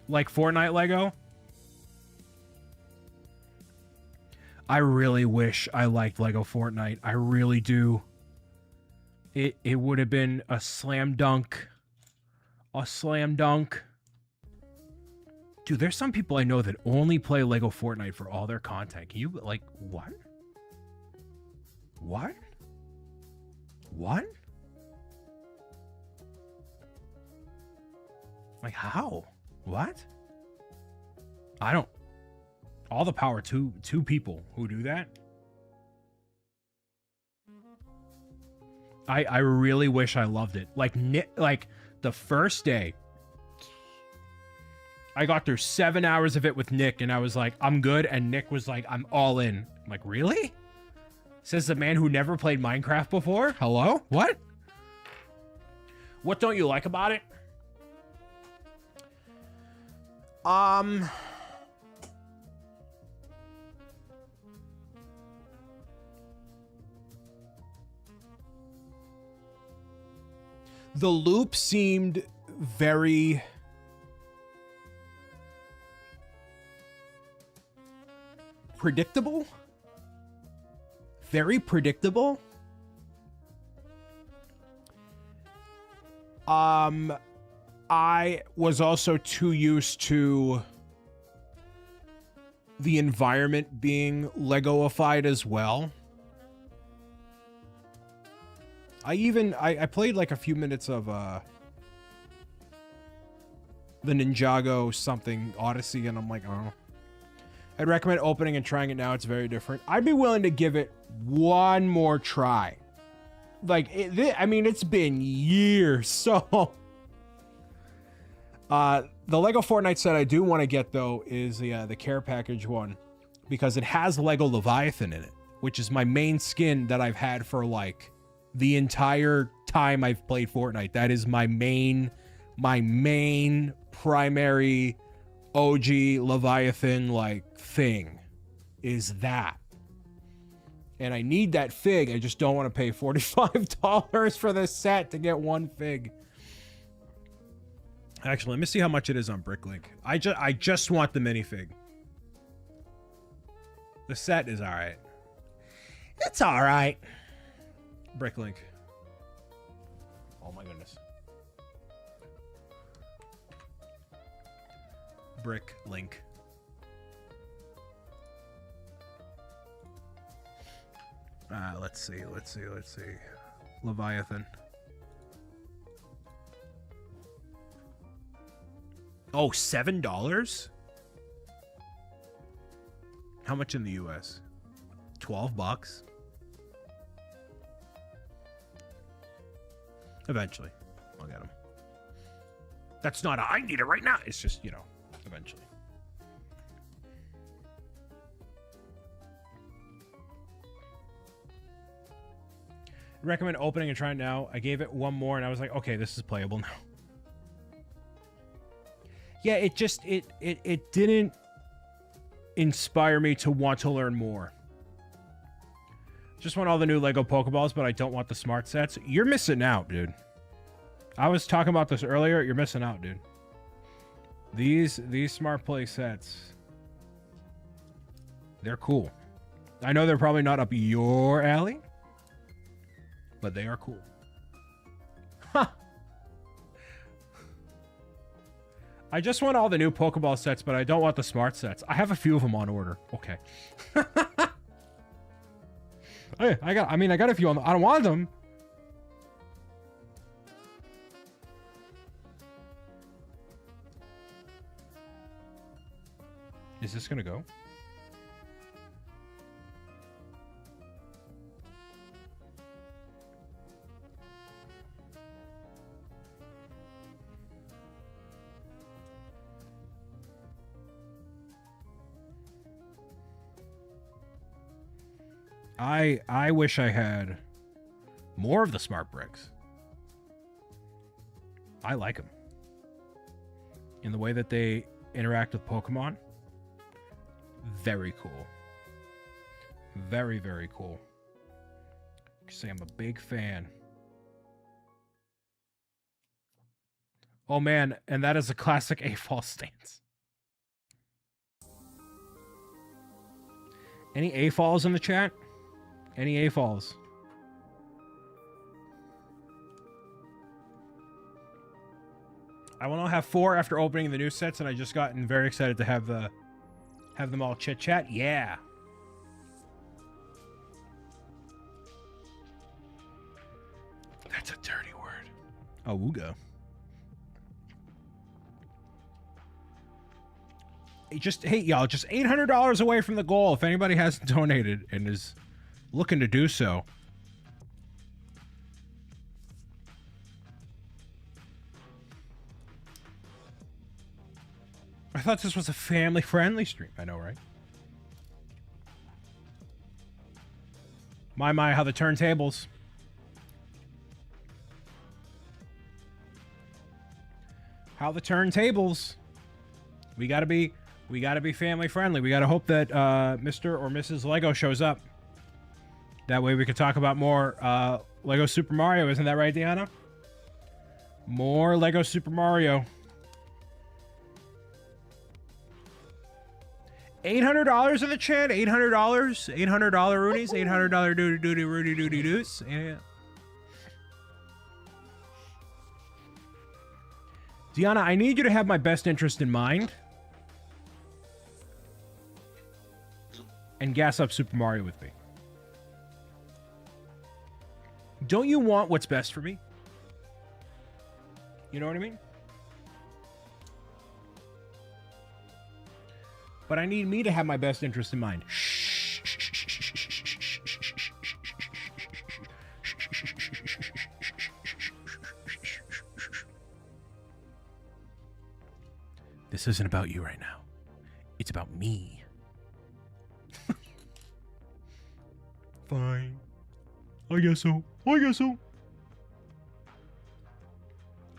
Like Fortnite Lego? I really wish I liked Lego Fortnite. I really do. It would have been a slam dunk. A slam dunk. Dude, there's some people I know that only play Lego Fortnite for all their content. Can you, like, what? What? What? Like, how? What? I don't... All the power to people who do that. I really wish I loved it. Like the first day, I got through 7 hours of it with Nick, and I was like, I'm good. And Nick was like, I'm all in. I'm like, really? Says the man who never played Minecraft before. Hello? What? What don't you like about it? The loop seemed very predictable. Very predictable. I was also too used to the environment being Legoified as well. I played like a few minutes of the Ninjago something Odyssey, and I'm like, oh. I'd recommend opening and trying it now. It's very different. I'd be willing to give it one more try. Like, I mean, it's been years, so... the Lego Fortnite set I do want to get, though, is the care package one. Because it has Lego Leviathan in it. Which is my main skin that I've had for, like, the entire time I've played Fortnite. That is my main primary OG Leviathan, like, thing. Is that. And I need that fig. I just don't want to pay $45 for this set to get one fig. Actually, let me see how much it is on Bricklink. I just want the minifig. The set is all right. It's all right. Bricklink. Oh my goodness. Bricklink. Let's see. Leviathan. Oh, $7? How much in the US? 12 bucks? Eventually, I'll get them. That's not I need it right now. It's just, you know, eventually. Recommend opening and trying now. I gave it one more and I was like, okay, this is playable now. Yeah, it just it didn't inspire me to want to learn more. Just want all the new Lego Pokeballs, but I don't want the smart sets. You're missing out, dude. I was talking about this earlier. You're missing out, dude. These smart play sets, they're cool. I know they're probably not up your alley, but they are cool. Huh. I just want all the new Pokeball sets, but I don't want the smart sets. I have a few of them on order. Okay. Hey, I got a few on. I don't want them. Is this gonna go? I wish I had more of the smart bricks. I like them. In the way that they interact with Pokemon. Very cool. Very, very cool. Say I'm a big fan. Oh man, and that is a classic A-fall stance. Any A-falls in the chat? Any A-falls? I will now have 4 after opening the new sets, and I just gotten very excited to have them all chit-chat. Yeah. That's a dirty word. Awooga. Hey, y'all, just $800 away from the goal if anybody hasn't donated and is looking to do so. I thought this was a family-friendly stream. I know, right? My, how the turntables. How the turntables. We gotta be family friendly. We gotta hope that Mr. or Mrs. Lego shows up. That way we could talk about more Lego Super Mario. Isn't that right, Deanna? More Lego Super Mario. $800 in the chat. $800. $800 Roonies. $800 doody Rudy doody doos. Yeah. Deanna, I need you to have my best interest in mind. And gas up Super Mario with me. Don't you want what's best for me? You know what I mean? But I need me to have my best interest in mind. This isn't about you right now. It's about me. Fine. I guess so. I guess so.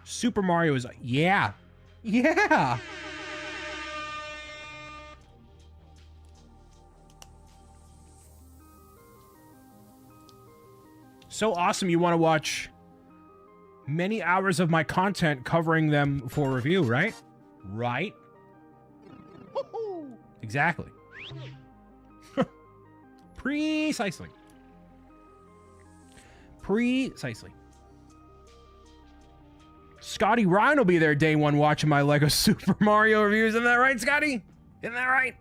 Super Mario is... Yeah. Yeah. So awesome you want to watch many hours of my content covering them for review, right? Right? Exactly. Precisely. Precisely. Scotty Ryan will be there day one watching my Lego Super Mario reviews. Isn't that right, Scotty? Isn't that right?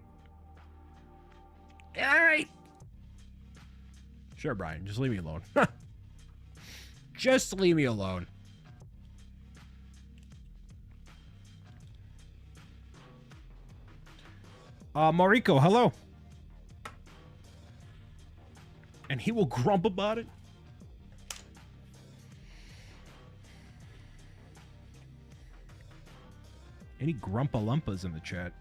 Isn't that right? Sure, Brian. Just leave me alone. Just leave me alone. Mariko, hello. And he will grump about it. Any grumpa-lumpas in the chat?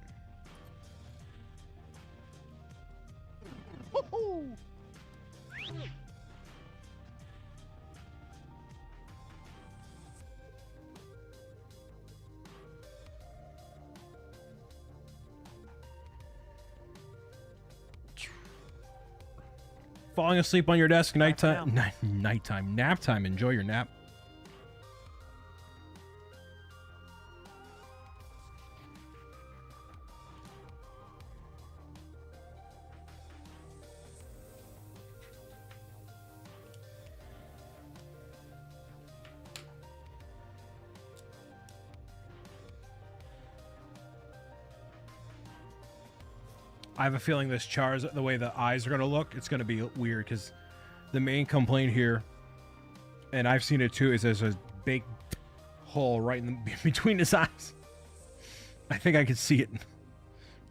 Falling asleep on your desk, nighttime. Nighttime. Nap time. Enjoy your nap. I have a feeling this Charizard, the way the eyes are going to look, it's going to be weird because the main complaint here, and I've seen it too, is there's a big hole right in between his eyes. I think I could see it.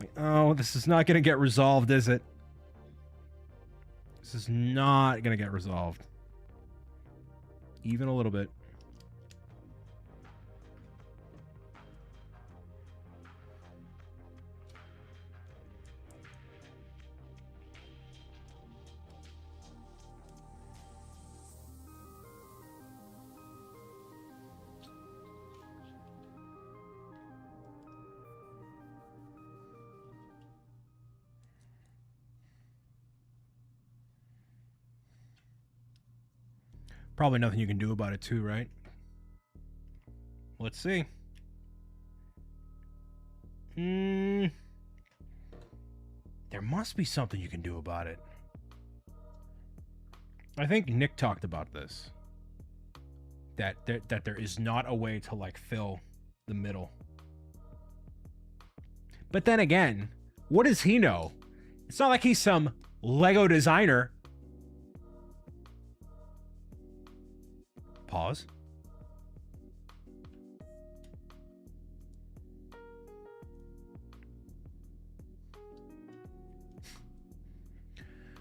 Like, oh, this is not going to get resolved, is it? This is not going to get resolved. Even a little bit. Probably nothing you can do about it too, right? Let's see. There must be something you can do about it. I think Nick talked about this. That there is not a way to like fill the middle. But then again, what does he know? It's not like he's some Lego designer. Pause.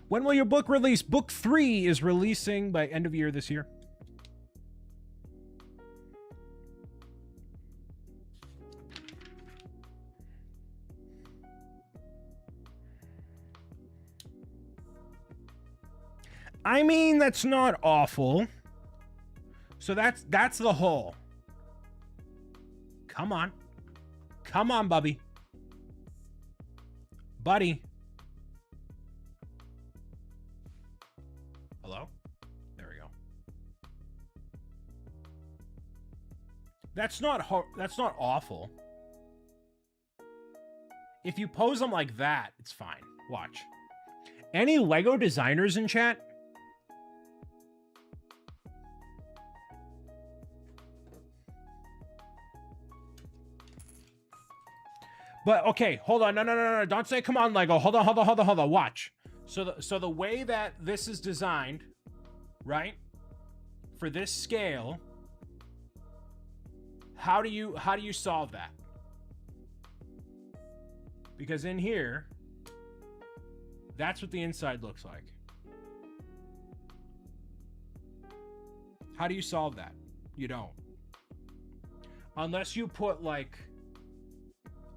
When will your book release? Book 3 is releasing by end of year this year. I mean, that's not awful. So that's the hole. Come on. Come on, Bubby. Buddy. Hello? There we go. That's not awful. If you pose them like that, it's fine. Watch. Any Lego designers in chat? But okay, hold on. No. Don't say come on, Lego. Hold on. Watch. So the way that this is designed, right? For this scale, how do you solve that? Because in here, that's what the inside looks like. How do you solve that? You don't. Unless you put like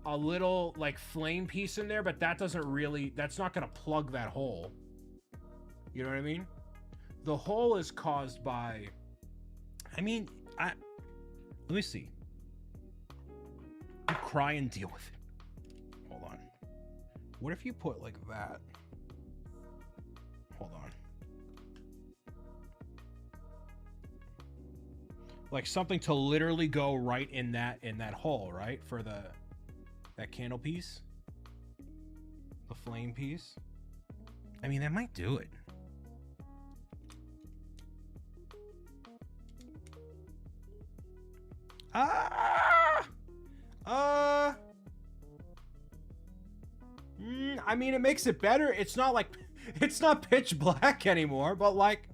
a little like flame piece in there, but that doesn't really, that's not gonna plug that hole. You know what I mean? The hole is caused by, let me see. You cry and deal with it. Hold on. What if you put like that? Hold on. Like something to literally go right in that hole, right? For that candle piece. The flame piece. I mean, that might do it. I mean, it makes it better. It's not like, it's not pitch black anymore, but like,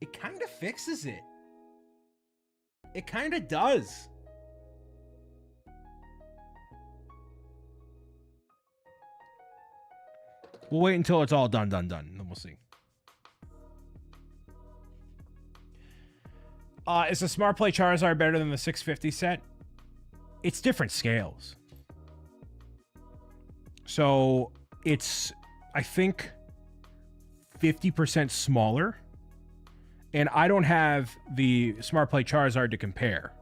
it kind of fixes it. It kind of does. We'll wait until it's all done. Then we'll see. Is the Smart Play Charizard better than the 650 set? It's different scales. So it's, I think, 50% smaller. And I don't have the Smart Play Charizard to compare.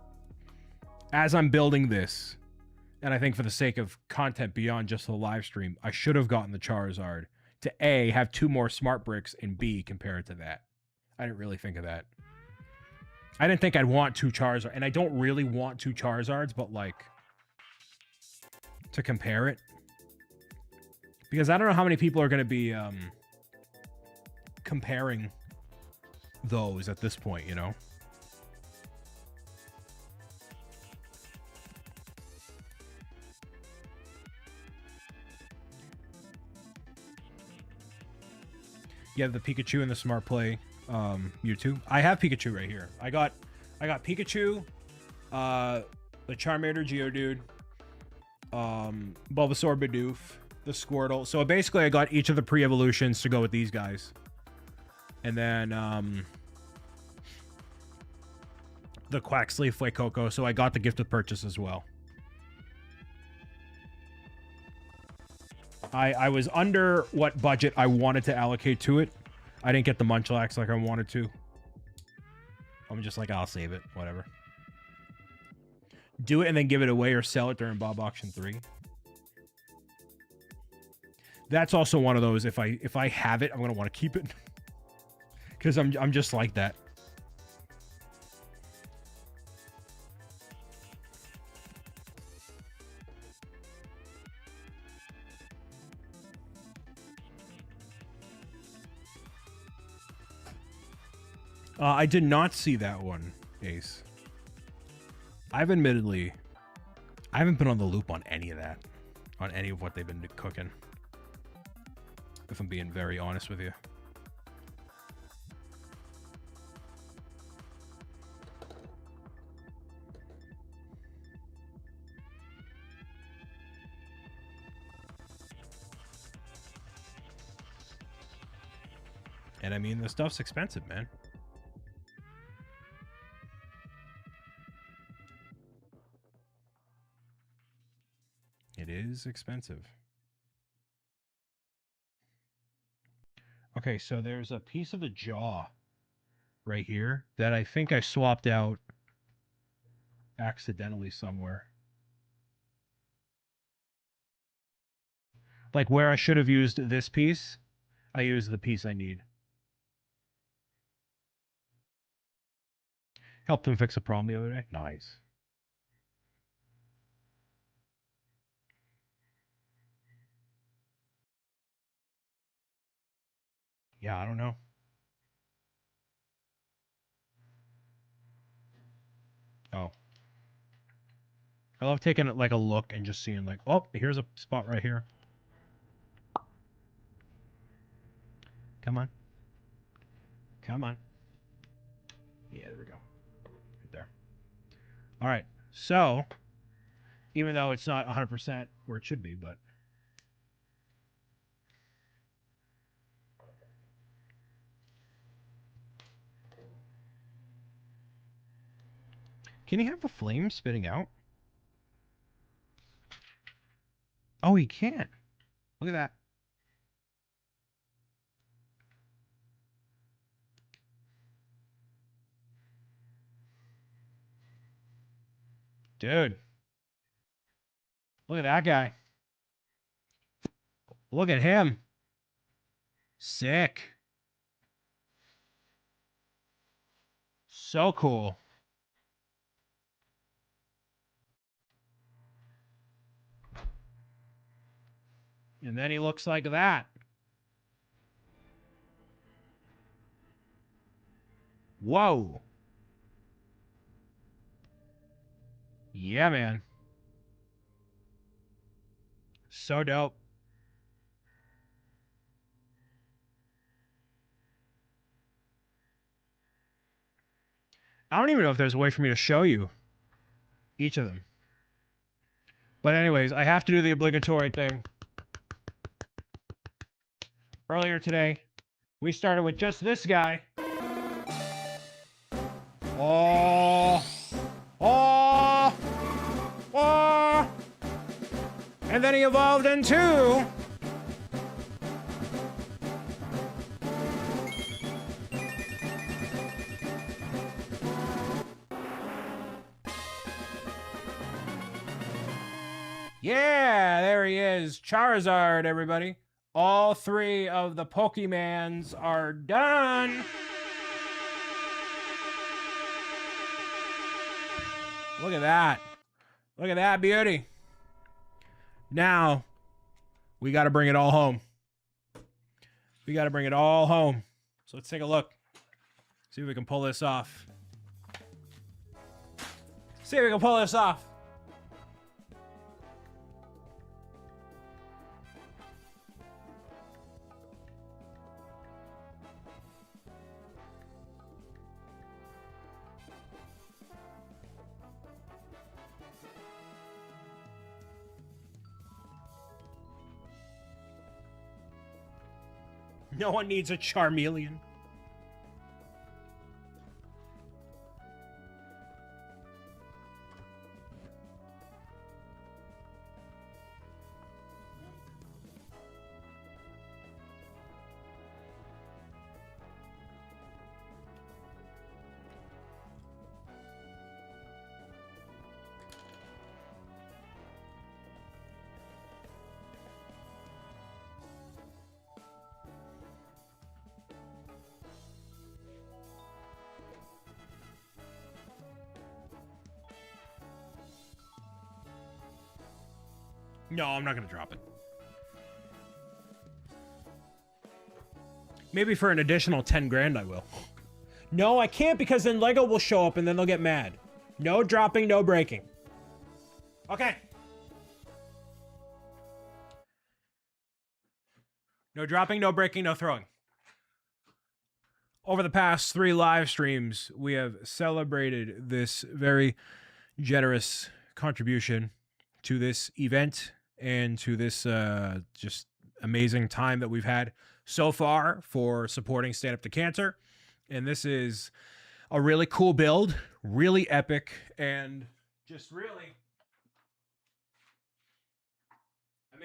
As I'm building this, and I think for the sake of content beyond just the live stream, I should have gotten the Charizard to A, have 2 more Smart Bricks, and B, compare it to that. I didn't really think of that. I didn't think I'd want 2 Charizards, and I don't really want 2 Charizards, but like, to compare it. Because I don't know how many people are going to be comparing those at this point, you know? You have the Pikachu and the Smart Play Mewtwo. I have Pikachu right here. I got Pikachu, the Charmander Geodude, Bulbasaur Bidoof, the Squirtle. So basically I got each of the pre-evolutions to go with these guys. And then the Quaxley Fuecoco. So I got the gift of purchase as well. I was under what budget I wanted to allocate to it. I didn't get the Munchlax like I wanted to. I'm just like, I'll save it. Whatever. Do it and then give it away or sell it during Bob Auction 3. That's also one of those, if I have it, I'm going to want to keep it. Because I'm just like that. I did not see that one, Ace. I haven't been on the loop on any of that. On any of what they've been cooking. If I'm being very honest with you. And I mean, the stuff's expensive, man. It is expensive. Okay, so there's a piece of the jaw right here that I think I swapped out accidentally somewhere. Like where I should have used this piece, I used the piece I need. Helped him fix a problem the other day. Nice. Yeah, I don't know. Oh. I love taking it like a look and just seeing like, oh, here's a spot right here. Come on. Come on. Yeah, there we go. Right there. All right. So, even though it's not 100% where it should be, but can he have a flame spitting out? Oh, he can. Look at that. Dude. Look at that guy. Look at him. Sick. So cool. And then he looks like that. Whoa. Yeah, man. So dope. I don't even know if there's a way for me to show you each of them. But anyways, I have to do the obligatory thing. Earlier today, we started with just this guy. Oh. Oh. Oh. And then he evolved into... Yeah, there he is. Charizard, everybody. All 3 of the Pokemons are done. Look at that. Look at that beauty. Now, we got to bring it all home. We got to bring it all home. So let's take a look. See if we can pull this off. See if we can pull this off. No one needs a Charmeleon. No, I'm not going to drop it. Maybe for an additional 10 grand I will. No, I can't because then Lego will show up and then they'll get mad. No dropping, no breaking. Okay. No dropping, no breaking, no throwing. Over the past 3 live streams, we have celebrated this very generous contribution to this event and to this just amazing time that we've had so far for supporting Stand Up to Cancer. And this is a really cool build, really epic, and just really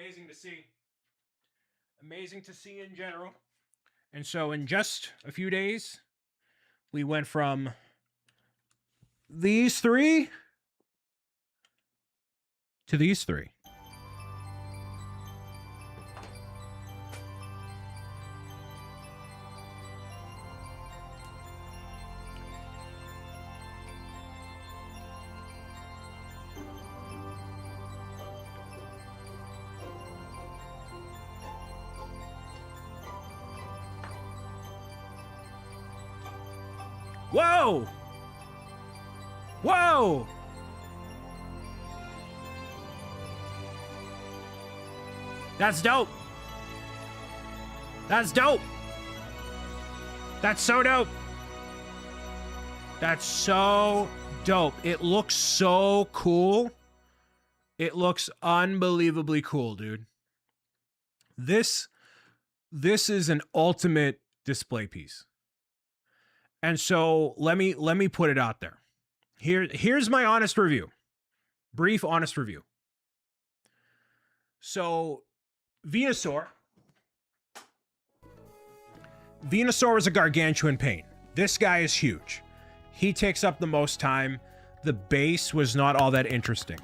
amazing to see. Amazing to see in general. And so in just a few days, we went from these three to these three. Whoa! Whoa! That's dope. That's dope. That's so dope. That's so dope. It looks so cool. It looks unbelievably cool, dude. This is an ultimate display piece. And so let me put it out there. Here's my honest review. Brief, honest review. So Venusaur is a gargantuan pain. This guy is huge. He takes up the most time. The base was not all that interesting.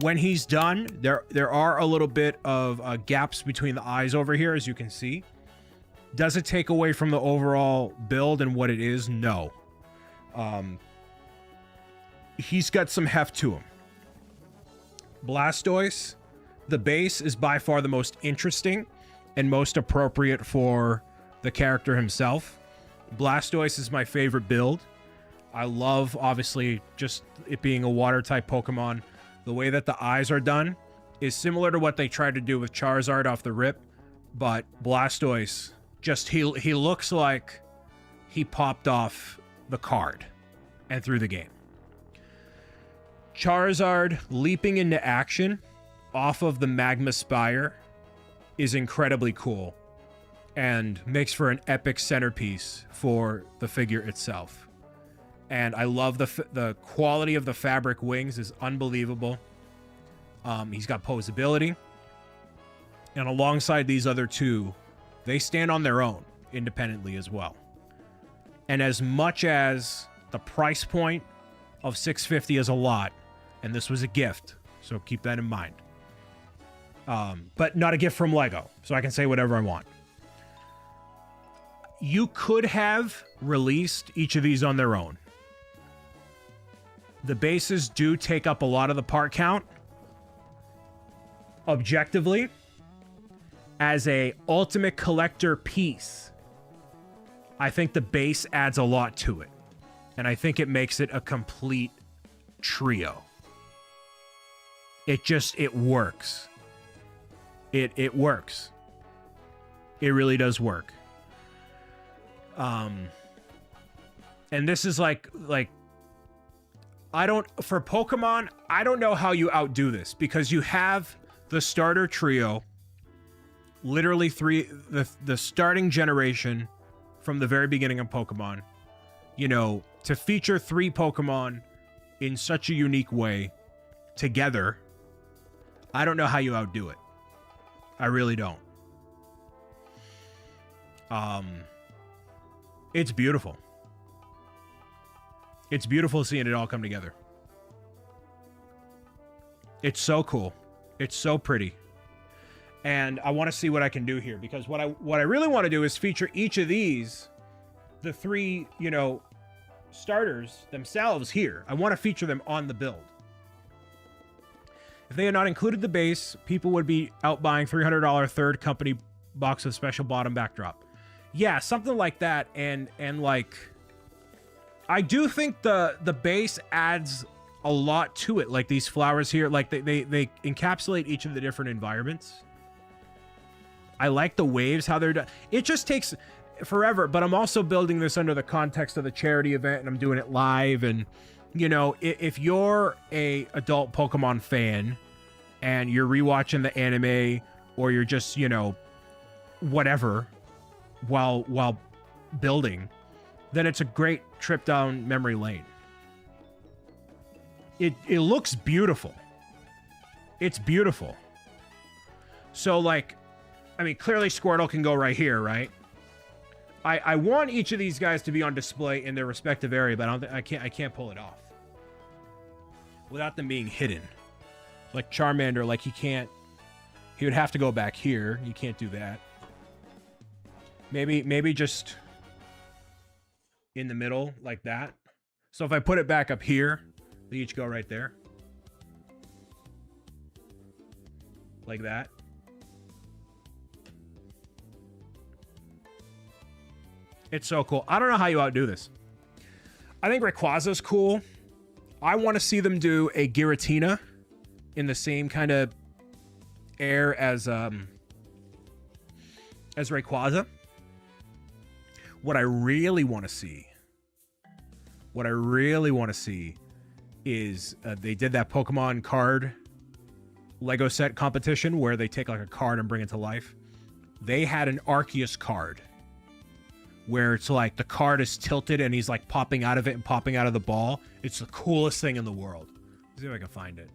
When he's done, there are a little bit of gaps between the eyes over here, as you can see. Does it take away from the overall build and what it is? No. He's got some heft to him. Blastoise, the base is by far the most interesting and most appropriate for the character himself. Blastoise is my favorite build. I love, obviously, just it being a water-type Pokemon. The way that the eyes are done is similar to what they tried to do with Charizard off the rip, but Blastoise... just he looks like he popped off the card and through the game. Charizard leaping into action off of the Magma Spire is incredibly cool and makes for an epic centerpiece for the figure itself. And I love the quality of the fabric wings is unbelievable. He's got posability. And alongside these other two, they stand on their own independently as well. And as much as the price point of $650 is a lot, and this was a gift, so keep that in mind. But not a gift from Lego, so I can say whatever I want. You could have released each of these on their own. The bases do take up a lot of the part count. Objectively, as a ultimate collector piece, I think the base adds a lot to it. And I think it makes it a complete trio. It works. It works. It really does work. And this is like for Pokemon, I don't know how you outdo this, because you have the starter trio, literally the starting generation from the very beginning of Pokemon, you know, to feature 3 Pokemon in such a unique way together. I don't know how you outdo it. I really don't. It's beautiful. It's beautiful seeing it all come together. It's so cool. It's so pretty. And I want to see what I can do here, because what I really want to do is feature each of these, the 3, you know, starters themselves here. I want to feature them on the build. If they had not included the base, people would be out buying $300 third company box of special bottom backdrop. Yeah, something like that. And like, I do think the base adds a lot to it. Like these flowers here, like they encapsulate each of the different environments. I like the waves, how they're done. It just takes forever, but I'm also building this under the context of the charity event, and I'm doing it live. And, you know, if you're a adult Pokemon fan and you're rewatching the anime, or you're just, you know, whatever, while building, then it's a great trip down memory lane. It looks beautiful. It's beautiful. So, like, I mean, clearly Squirtle can go right here, right? I want each of these guys to be on display in their respective area, but I can't pull it off without them being hidden. Like Charmander, like he would have to go back here. You can't do that. Maybe just in the middle like that. So if I put it back up here, they each go right there. Like that. It's so cool. I don't know how you outdo this. I think Rayquaza's cool. I want to see them do a Giratina in the same kind of air as Rayquaza. What I really want to see is they did that Pokemon card Lego set competition where they take like a card and bring it to life. They had an Arceus card where it's like the card is tilted and he's like popping out of it and popping out of the ball. It's the coolest thing in the world. Let's see if I can find it.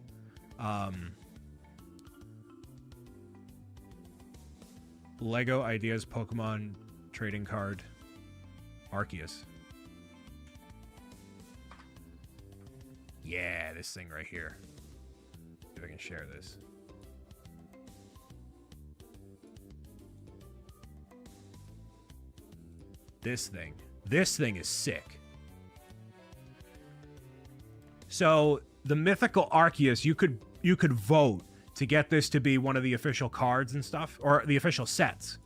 Lego Ideas Pokemon trading card Arceus. Yeah, this thing right here. See if I can share this. This thing is sick. So the mythical Arceus, you could vote to get this to be one of the official cards and stuff, or the official sets.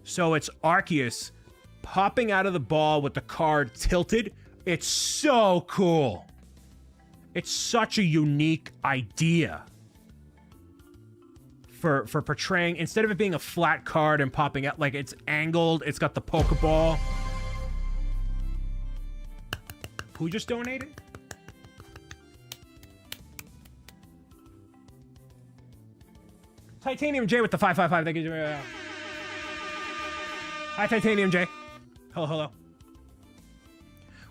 So it's Arceus popping out of the ball with the card tilted. It's so cool. It's such a unique idea for portraying, instead of it being a flat card and popping out, like it's angled, it's got the Pokeball. Who just donated? Titanium J with the 555. Thank you. Hi, Titanium J. Hello.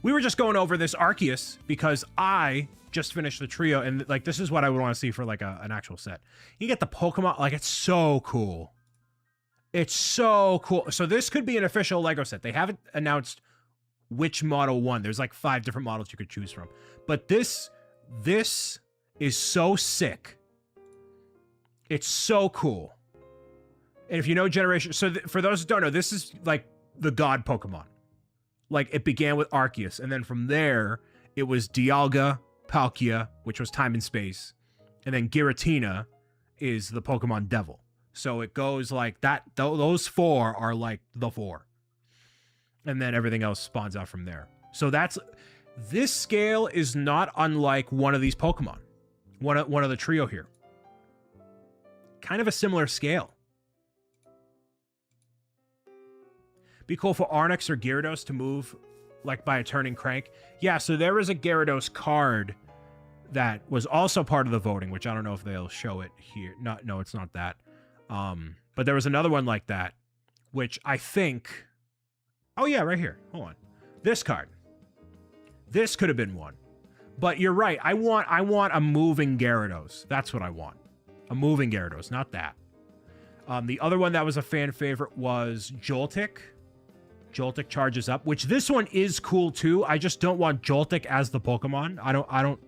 We were just going over this Arceus because I just finished the trio, and like this is what I would want to see for like an actual set. You get the Pokemon, like it's so cool. It's so cool. So this could be an official Lego set. They haven't announced which model won. There's like 5 different models you could choose from. But this is so sick. It's so cool. And if you know Generation... So for those who don't know, this is like the god Pokemon. Like it began with Arceus. And then from there, it was Dialga, Palkia, which was time and space. And then Giratina is the Pokemon Devil. So it goes like that. Those 4 are like the 4. And then everything else spawns out from there. So this scale is not unlike one of these Pokemon. One of the trio here. Kind of a similar scale. Be cool for Arnix or Gyarados to move like by a turning crank. Yeah, so there was a Gyarados card that was also part of the voting, which I don't know if they'll show it here. No, it's not that. But there was another one like that, which I think... Oh yeah, right here. Hold on. This card. This could have been one. But you're right. I want a moving Gyarados. That's what I want. A moving Gyarados, not that. The other one that was a fan favorite was Joltik. Joltik charges up, which this one is cool too. I just don't want Joltik as the Pokemon. I don't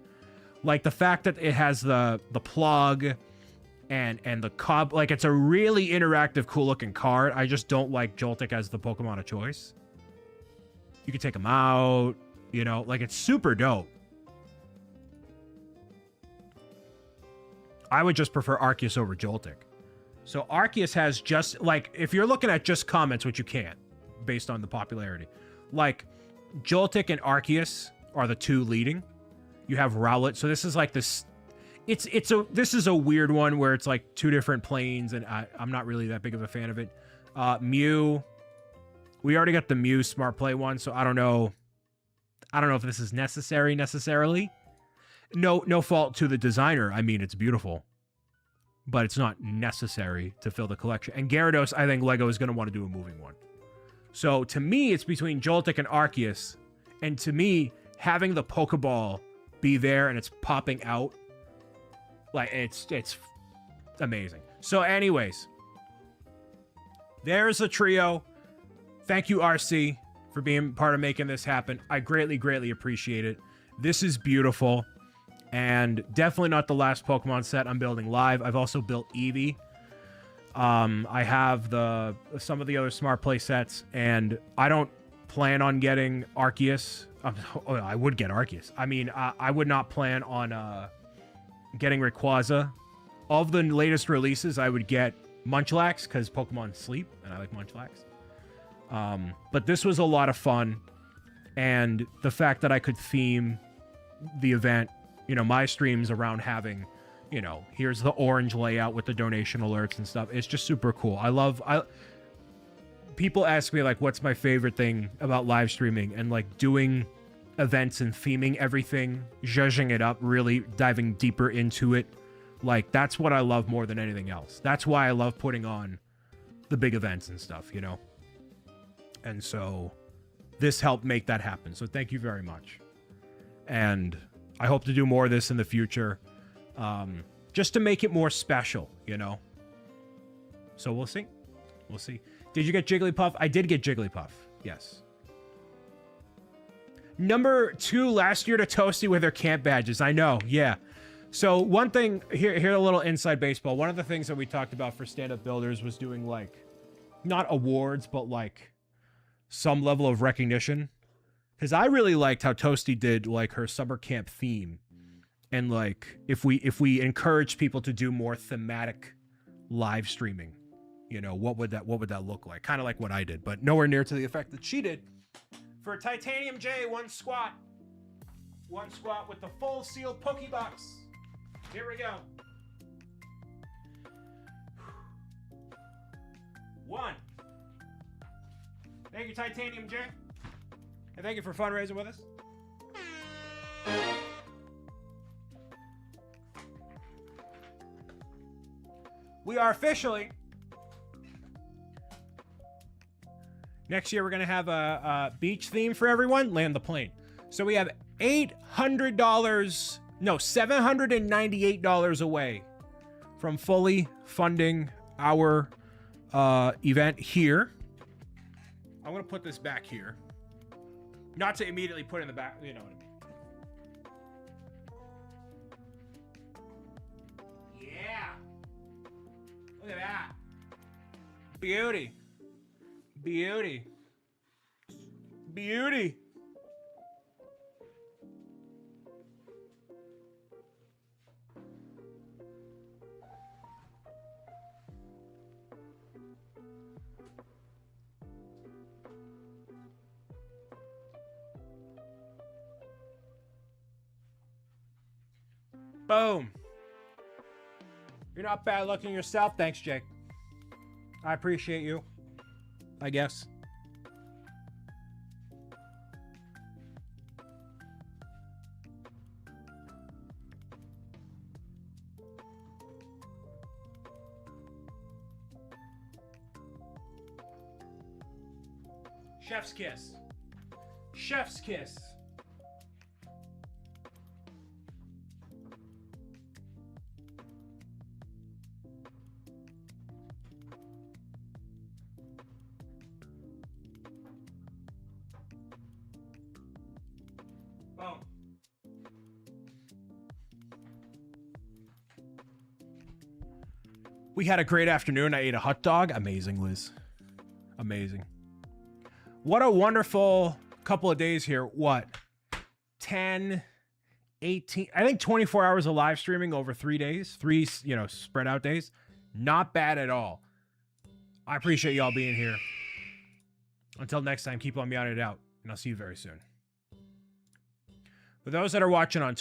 like the fact that it has the plug and the cob. Like it's a really interactive, cool looking card. I just don't like Joltik as the Pokemon of choice. You can take him out, you know, like it's super dope. I would just prefer Arceus over Joltik. So Arceus has just, like, if you're looking at just comments, which you can't, based on the popularity. Like, Joltik and Arceus are the 2 leading. You have Rowlet. So this is like this... This is a weird one where it's like 2 different planes, and I'm not really that big of a fan of it. Mew. We already got the Mew Smart Play one, so I don't know if this is necessarily. No fault to the designer. I mean, it's beautiful. But it's not necessary to fill the collection. And Gyarados, I think Lego is going to want to do a moving one. So, to me, it's between Joltik and Arceus. And to me, having the Pokeball be there and it's popping out, Like, it's amazing. So anyways, there's a trio. Thank you, RC, for being part of making this happen. I greatly, greatly appreciate it. This is beautiful. And definitely not the last Pokemon set I'm building live. I've also built Eevee. I have some of the other Smart Play sets, and I don't plan on getting Arceus. I would get Arceus. I mean, I would not plan on getting Rayquaza. Of the latest releases, I would get Munchlax, because Pokemon sleep, and I like Munchlax. But this was a lot of fun, and the fact that I could theme the event, you know, my streams around having, you know, here's the orange layout with the donation alerts and stuff. It's just super cool. People ask me, like, what's my favorite thing about live streaming, and like doing events and theming everything, zhuzhing it up, really diving deeper into it. Like, that's what I love more than anything else. That's why I love putting on the big events and stuff, you know? And so this helped make that happen. So thank you very much. And I hope to do more of this in the future, just to make it more special, you know? So we'll see. We'll see. Did you get Jigglypuff? I did get Jigglypuff. Yes. Number 2 last year to Toasty with her camp badges. I know. Yeah. So one thing, here a little inside baseball. One of the things that we talked about for stand-up builders was doing, like, not awards, but like some level of recognition. Because I really liked how Toasty did, like, her summer camp theme. And, like, if we encourage people to do more thematic live streaming, you know, what would that look like? Kind of like what I did, but nowhere near to the effect that she did. For a Titanium J, one squat with the full sealed Pokebox. Here we go. 1. Thank you, Titanium J. And thank you for fundraising with us. We are officially... Next year, we're going to have a beach theme for everyone. Land the plane. So we have $798 away from fully funding our event here. I'm going to put this back here. Not to immediately put in the back, you know what I mean. Yeah. Look at that. Beauty. Beauty. Beauty. Boom. You're not bad looking yourself. Thanks, Jake. I appreciate you. I guess. Chef's kiss. Chef's kiss. Boom. We had a great afternoon. I ate a hot dog. Amazing, Liz. Amazing. What a wonderful couple of days here. What? 10, 18, I think 24 hours of live streaming over 3 days. 3, you know, spread out days. Not bad at all. I appreciate y'all being here. Until next time, keep on meowing it out. And I'll see you very soon. For those that are watching on Twitch,